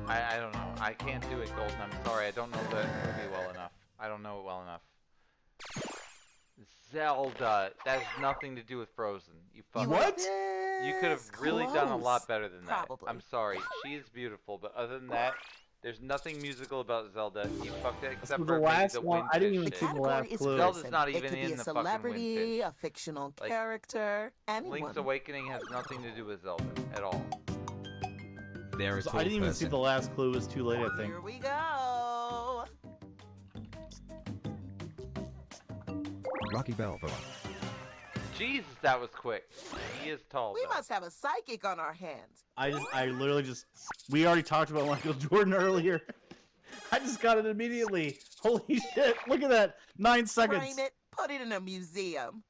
I don't know. I can't do it, Golden. I'm sorry. I don't know the movie well enough. I don't know it well enough. Zelda. That has nothing to do with Frozen. You fucking. What? You could have This really done a close. lot better than that. Probably. I'm sorry. She is beautiful, but other than that, there's nothing musical about Zelda. You fucked it except So for the maybe last the one, wind I didn't fish even The shit. see the category last is clue. Zelda's person. not It even could be in a the fucking celebrity, Windfish. a fictional Like, character, anyone. Link's Awakening has nothing to do with Zelda at all. They're a So tall I didn't even see person. the last clue. It was too late, I think. Here we go. Rocky Balboa. Jesus, that was quick. He is tall. We though. must have a psychic on our hands. I literally just, we already talked about Michael Jordan earlier. I just got it immediately. Holy shit, look at that. 9 seconds. Frame it, put it in a museum.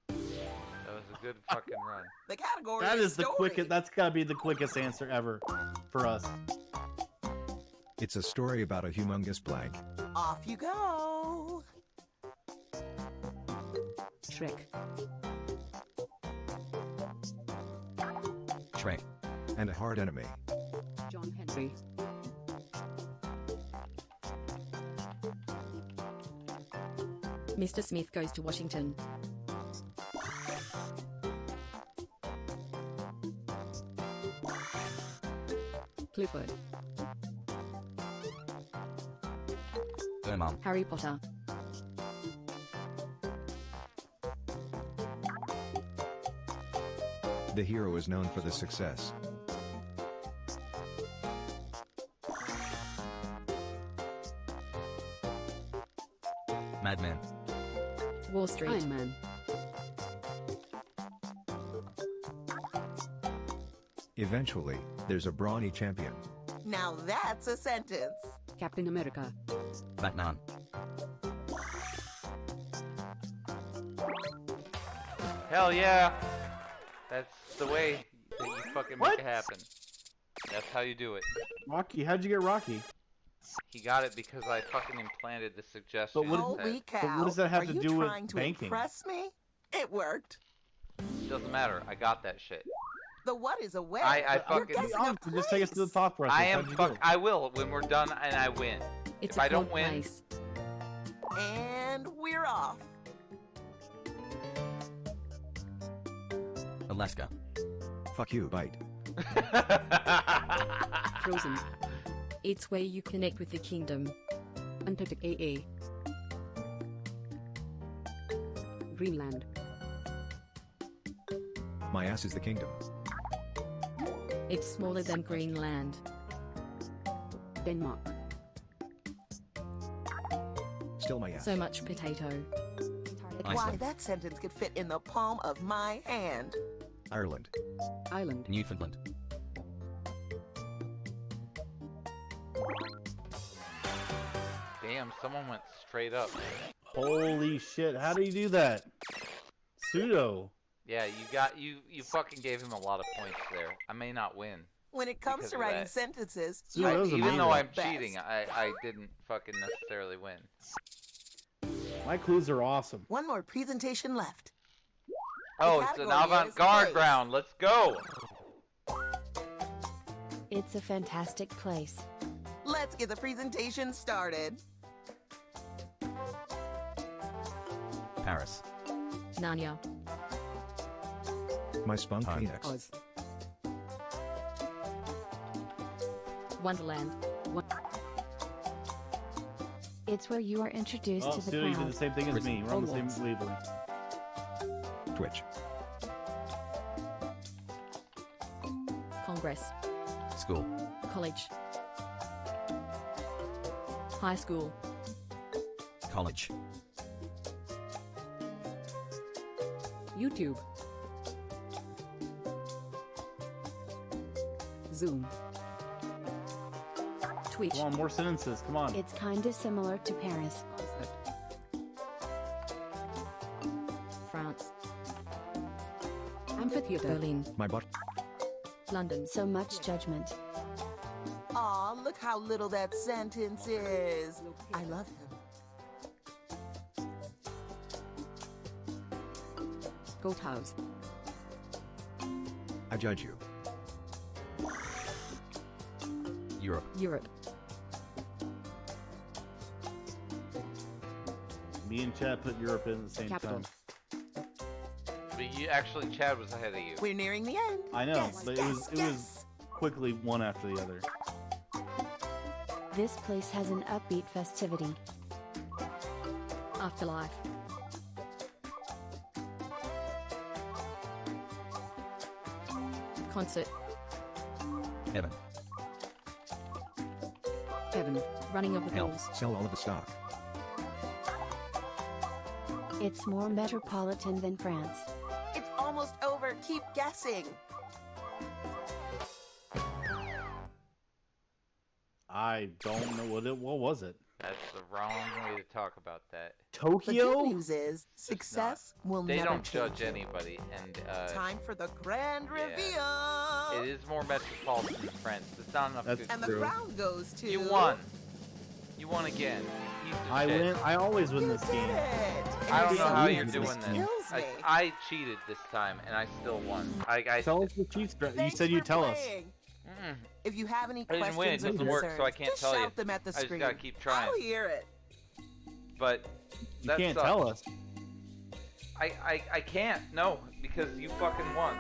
That was a good fucking run. The category That is is the story. quickest, that's gotta be the quickest answer ever for us. It's a story about a humongous blank. Off you go. Shrek. Shrek. And a hard enemy. John Henry. Mr. Smith Goes to Washington. Clifford. Mom. Harry Potter. The hero is known for the success. Madman. Wall Street. Iron Man. Eventually, there's a brawny champion. Now that's a sentence. Captain America. Batman. Hell yeah! That's the way that you fucking make What? it happen. That's how you do it. Rocky, how'd you get Rocky? He got it because I fucking implanted the suggestion. But what- Holy that cow. what does that have Are to you do with trying to banking? impress me? It worked. doesn't matter. I got that shit. The what is a where? I You're fucking- Be guessing a honest, just take us to the place. thought process. I am How'd you do it? I will when we're done and I win. It's If a I don't cold win- place. And we're off. Alaska. Fuck you, bite. Frozen. It's where you connect with the kingdom. Antarctic AA. Greenland. My ass is the kingdom. It's smaller than Greenland. Denmark. Still my ass. So much potato. Why, Iceland. that sentence could fit in the palm of my hand. Ireland. Island. Newfoundland. Damn, someone went straight up. Holy shit, how do you do that? Pseudo. Yeah, you fucking gave him a lot of points there. I may not win. When it comes Because to of writing that. sentences, Dude, you that was do Even though your I'm best. cheating, I didn't fucking necessarily win. My clues are awesome. One more presentation left. Oh, it's an category is avant-garde place. round. Let's go. It's a fantastic place. Let's get the presentation started. Paris. Narnia. My spunk Phoenix. Oz. Wonderland. It's where you are introduced Oh, to the Pseudo, you did the crowd. same thing as me. We're on the same Hogwarts. wavelength. Twitch. Congress. School. College. High school. College. YouTube. Zoom. Twitch. Come on, more sentences. Come on. It's kinda similar to Paris. France. Amphitheater. Berlin. My butt. London. So much judgment. Aw, look how little that sentence is. I love him. Gold House. I judge you. Europe. Europe. Me and Chad put Europe in at the same Capital. time. But you actually, Chad was ahead of you. We're nearing the end. I know, Guess, but guess, it was guess. quickly one after the other. This place has an upbeat festivity. Afterlife. Concert. Heaven. Heaven. Running of the Hell. Bulls. Sell all of the stock. It's more metropolitan than France. It's almost over. Keep guessing. I don't know what was it? That's the wrong way to talk about that. The Tokyo? good news is success will They never don't change judge you. anybody, and Time for the grand Yeah. reveal. it is more metropolitan than France. It's not enough That's good. And the True. crown goes to You won. You won again. You piece of I shit. win. I always win You this did game. it. And I don't you know said how the you're answer doing this. kills me. I cheated this time, and I still won. Tell us the cheat strategy. You Thanks said you'd for tell us. playing. Mm. If you have any I didn't questions win, it or doesn't work, so concerns, I can't just tell you. shout them at the I just screen. gotta keep trying. I'll hear it. But You that can't sucks. tell us. I can't. No, because you fucking won.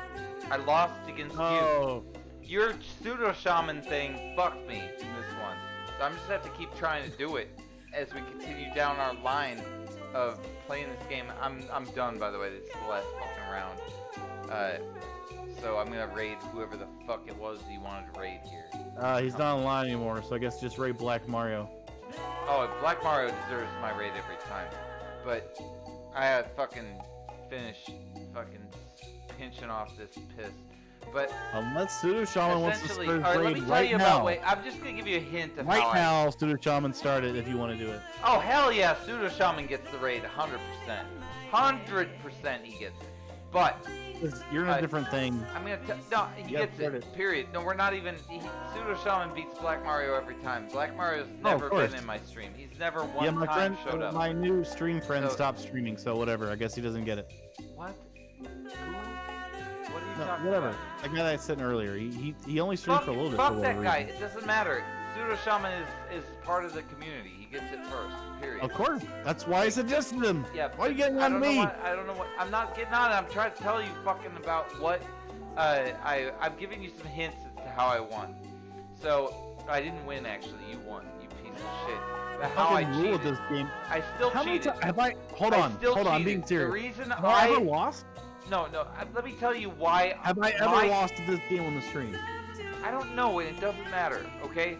I lost against you. Oh, your pseudo shaman thing fucked me in this one. So I'm just gonna have to keep trying to do it as we continue down our line of playing this game. I'm done, by the way. This is the last fucking round. So I'm gonna raid whoever the fuck it was you wanted to raid here. He's not online anymore, so I guess just raid Black Mario. Oh, Black Mario deserves my raid every time. But I had fucking finished fucking pinching off this piss. But unless Pseudo Shaman wants to essentially, start all right, let raid me tell right you now. about. Wait, I'm just gonna give you a hint of Right how now, Pseudo Shaman start it if you want to do it. Oh hell yeah, Pseudo Shaman gets the raid 100%. 100% he gets it. But You're in a different thing. I'm gonna no, he gets it. Period. No, we're not even. Pseudo Shaman beats Black Mario every time. Black Mario's never been in my stream. He's never one my time friend, showed up. my new stream friend So- stopped streaming, so whatever. I guess he doesn't get it. What? Who? What are you No, talking whatever. about? That guy that's sitting earlier, he only streamed Fuck, for a little bit. fuck for that whatever guy. reason. It doesn't matter. Pseudo Shaman is part of the community. He gets it first. Period. Of course. That's why I suggested him. Yeah. Why are you but getting I on don't me? know what, I don't know what. I'm not getting on it. I'm trying to tell you fucking about what. I'm giving you some hints as to how I won. So I didn't win actually. You won. You piece of shit. But how I Fucking rule cheated. of this game. I still How many cheated. times have I? Hold I on. still Hold on. I'm cheated. being serious. The reason Have I ever lost? No. Let me tell you why. Have I ever lost to this game on the stream? I don't know, and it doesn't matter, okay?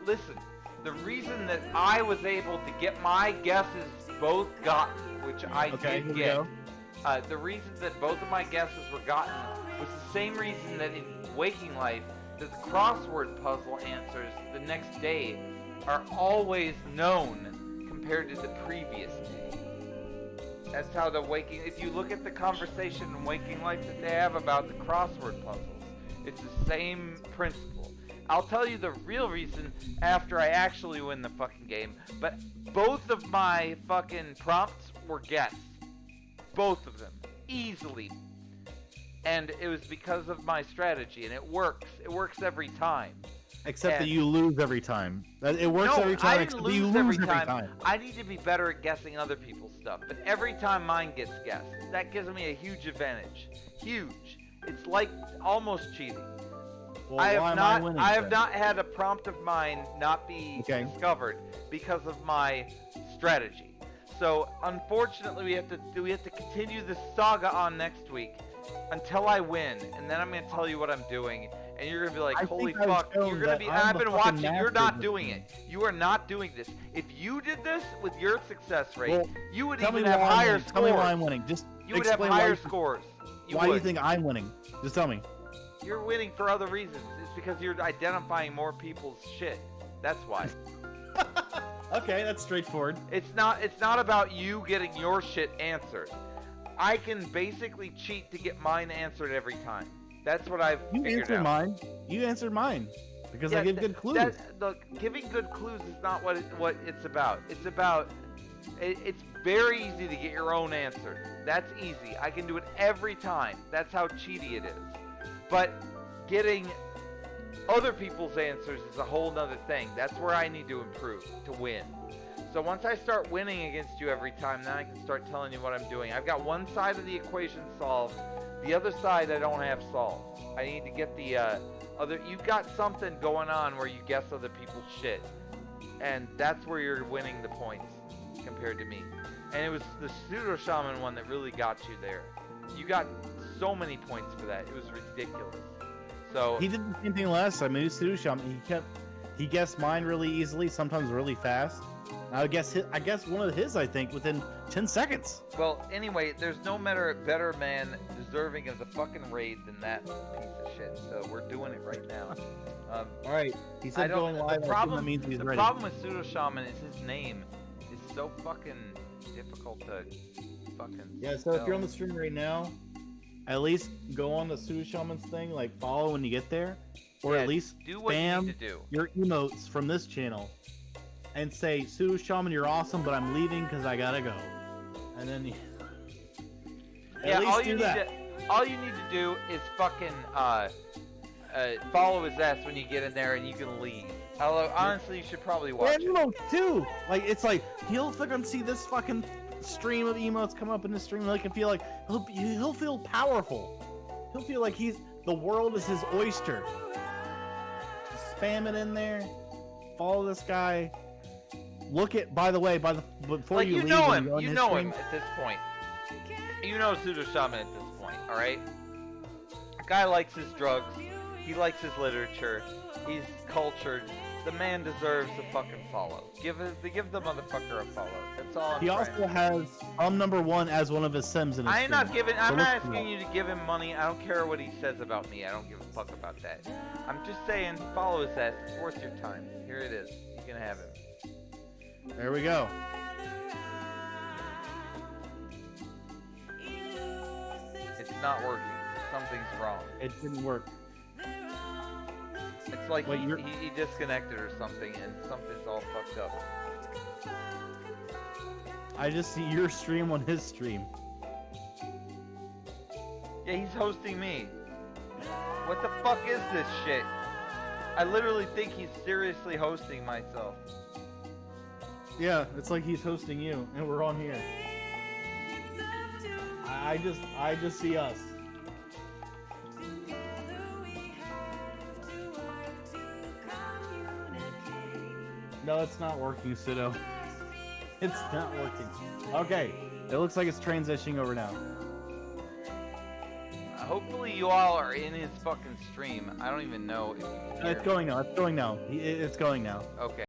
Listen, the reason that I was able to get my guesses both gotten, which I Okay, did here we get, go. the reason that both of my guesses were gotten was the same reason that in Waking Life, that the crossword puzzle answers the next day are always known compared to the previous day. That's how the Waking... If you look at the conversation in Waking Life that they have about the crossword puzzles, it's the same principle. I'll tell you the real reason after I actually win the fucking game, but both of my fucking prompts were guessed. Both of them. Easily. And it was because of my strategy, and it works. It works every time. Except that you lose every time. It works every time, except that you lose every time. I need to be better at guessing other people's stuff, but every time mine gets guessed, that gives me a huge advantage. Huge. It's like almost cheating. Well, I why have am I not. winning I have then? not had a prompt of mine not be discovered because of my strategy. So unfortunately, we have to continue this saga on next week until I win, and then I'm going to tell you what I'm doing, and you're going to be like, holy fuck! You're going to be. I've been watching. You're not doing it. You are not doing this. If you did this with your success rate, Well, you would tell even me have why I'm higher winning. scores. Tell me why I'm winning. Just You would have explain why higher you- scores. Why do you would. think I'm winning? Just tell me. You're winning for other reasons. It's because you're identifying more people's shit. That's why. Okay, that's straightforward. It's not about you getting your shit answered. I can basically cheat to get mine answered every time. That's what I've You figured answered out. mine. You answered mine. Because I Yeah, give good clues. Look, giving good clues is not what it's about. It's about it's very easy to get your own answered. That's easy. I can do it every time. That's how cheaty it is. But getting other people's answers is a whole nother thing. That's where I need to improve to win. So once I start winning against you every time, then I can start telling you what I'm doing. I've got one side of the equation solved. The other side I don't have solved. I need to get the other... You've got something going on where you guess other people's shit. And that's where you're winning the points compared to me. And it was the Pseudo Shaman one that really got you there. You got so many points for that. It was ridiculous. So He did the same thing last time. He was Pseudo Shaman. He guessed mine really easily, sometimes really fast. I guess one of his, I think, within 10 seconds. Well, anyway, there's no better man deserving of the fucking raid than that piece of shit. So we're doing it right now. All right. He said going live. The I problem, assume that means he's the ready. problem with Pseudo Shaman is his name is so fucking difficult to fucking. Yeah. So if you're on the stream right now, at least go on the Pseudo Shaman's thing, like follow when you get there, or at least do what you need spam to do. your emotes from this channel, and say, Pseudo Shaman, you're awesome, but I'm leaving because I gotta go. And then Yeah, at least all do you that. all you need to do is fucking follow his ass when you get in there, and you can leave. Although honestly, you should probably watch And it. emotes too. Like it's like he'll fucking see this fucking stream of emotes come up in his stream, and he can feel like he'll feel powerful. He'll feel like the world is his oyster. spam it in there. Follow this guy. Look at, by the way, before Like, you leave, know when him. you go on You his know stream- him at this point. You know Pseudo Shaman at this point, alright? Guy likes his drugs. He likes his literature. He's cultured. The man deserves a fucking follow. Give the motherfucker a follow. That's all I'm He trying. also has #1 as one of his sims in his I ain't not giving. I'm So not look for asking you to give him money. I don't care what he says about me. I don't give a fuck about that. I'm just saying, follow his ass. It's worth your time. Here it is. You can have him. There we go. It's not working. Something's wrong. It didn't work. It's like Wait, he disconnected or something, and something's all fucked up. I just see your stream on his stream. Yeah, he's hosting me. What the fuck is this shit? I literally think he's seriously hosting myself. Yeah, it's like he's hosting you, and we're on here. I just see us. No, it's not working, Pseudo. It's not working. Okay, it looks like it's transitioning over now. Hopefully you all are in his fucking stream. I don't even know if you can hear It's me. going now. It's going now. It's going now. Okay.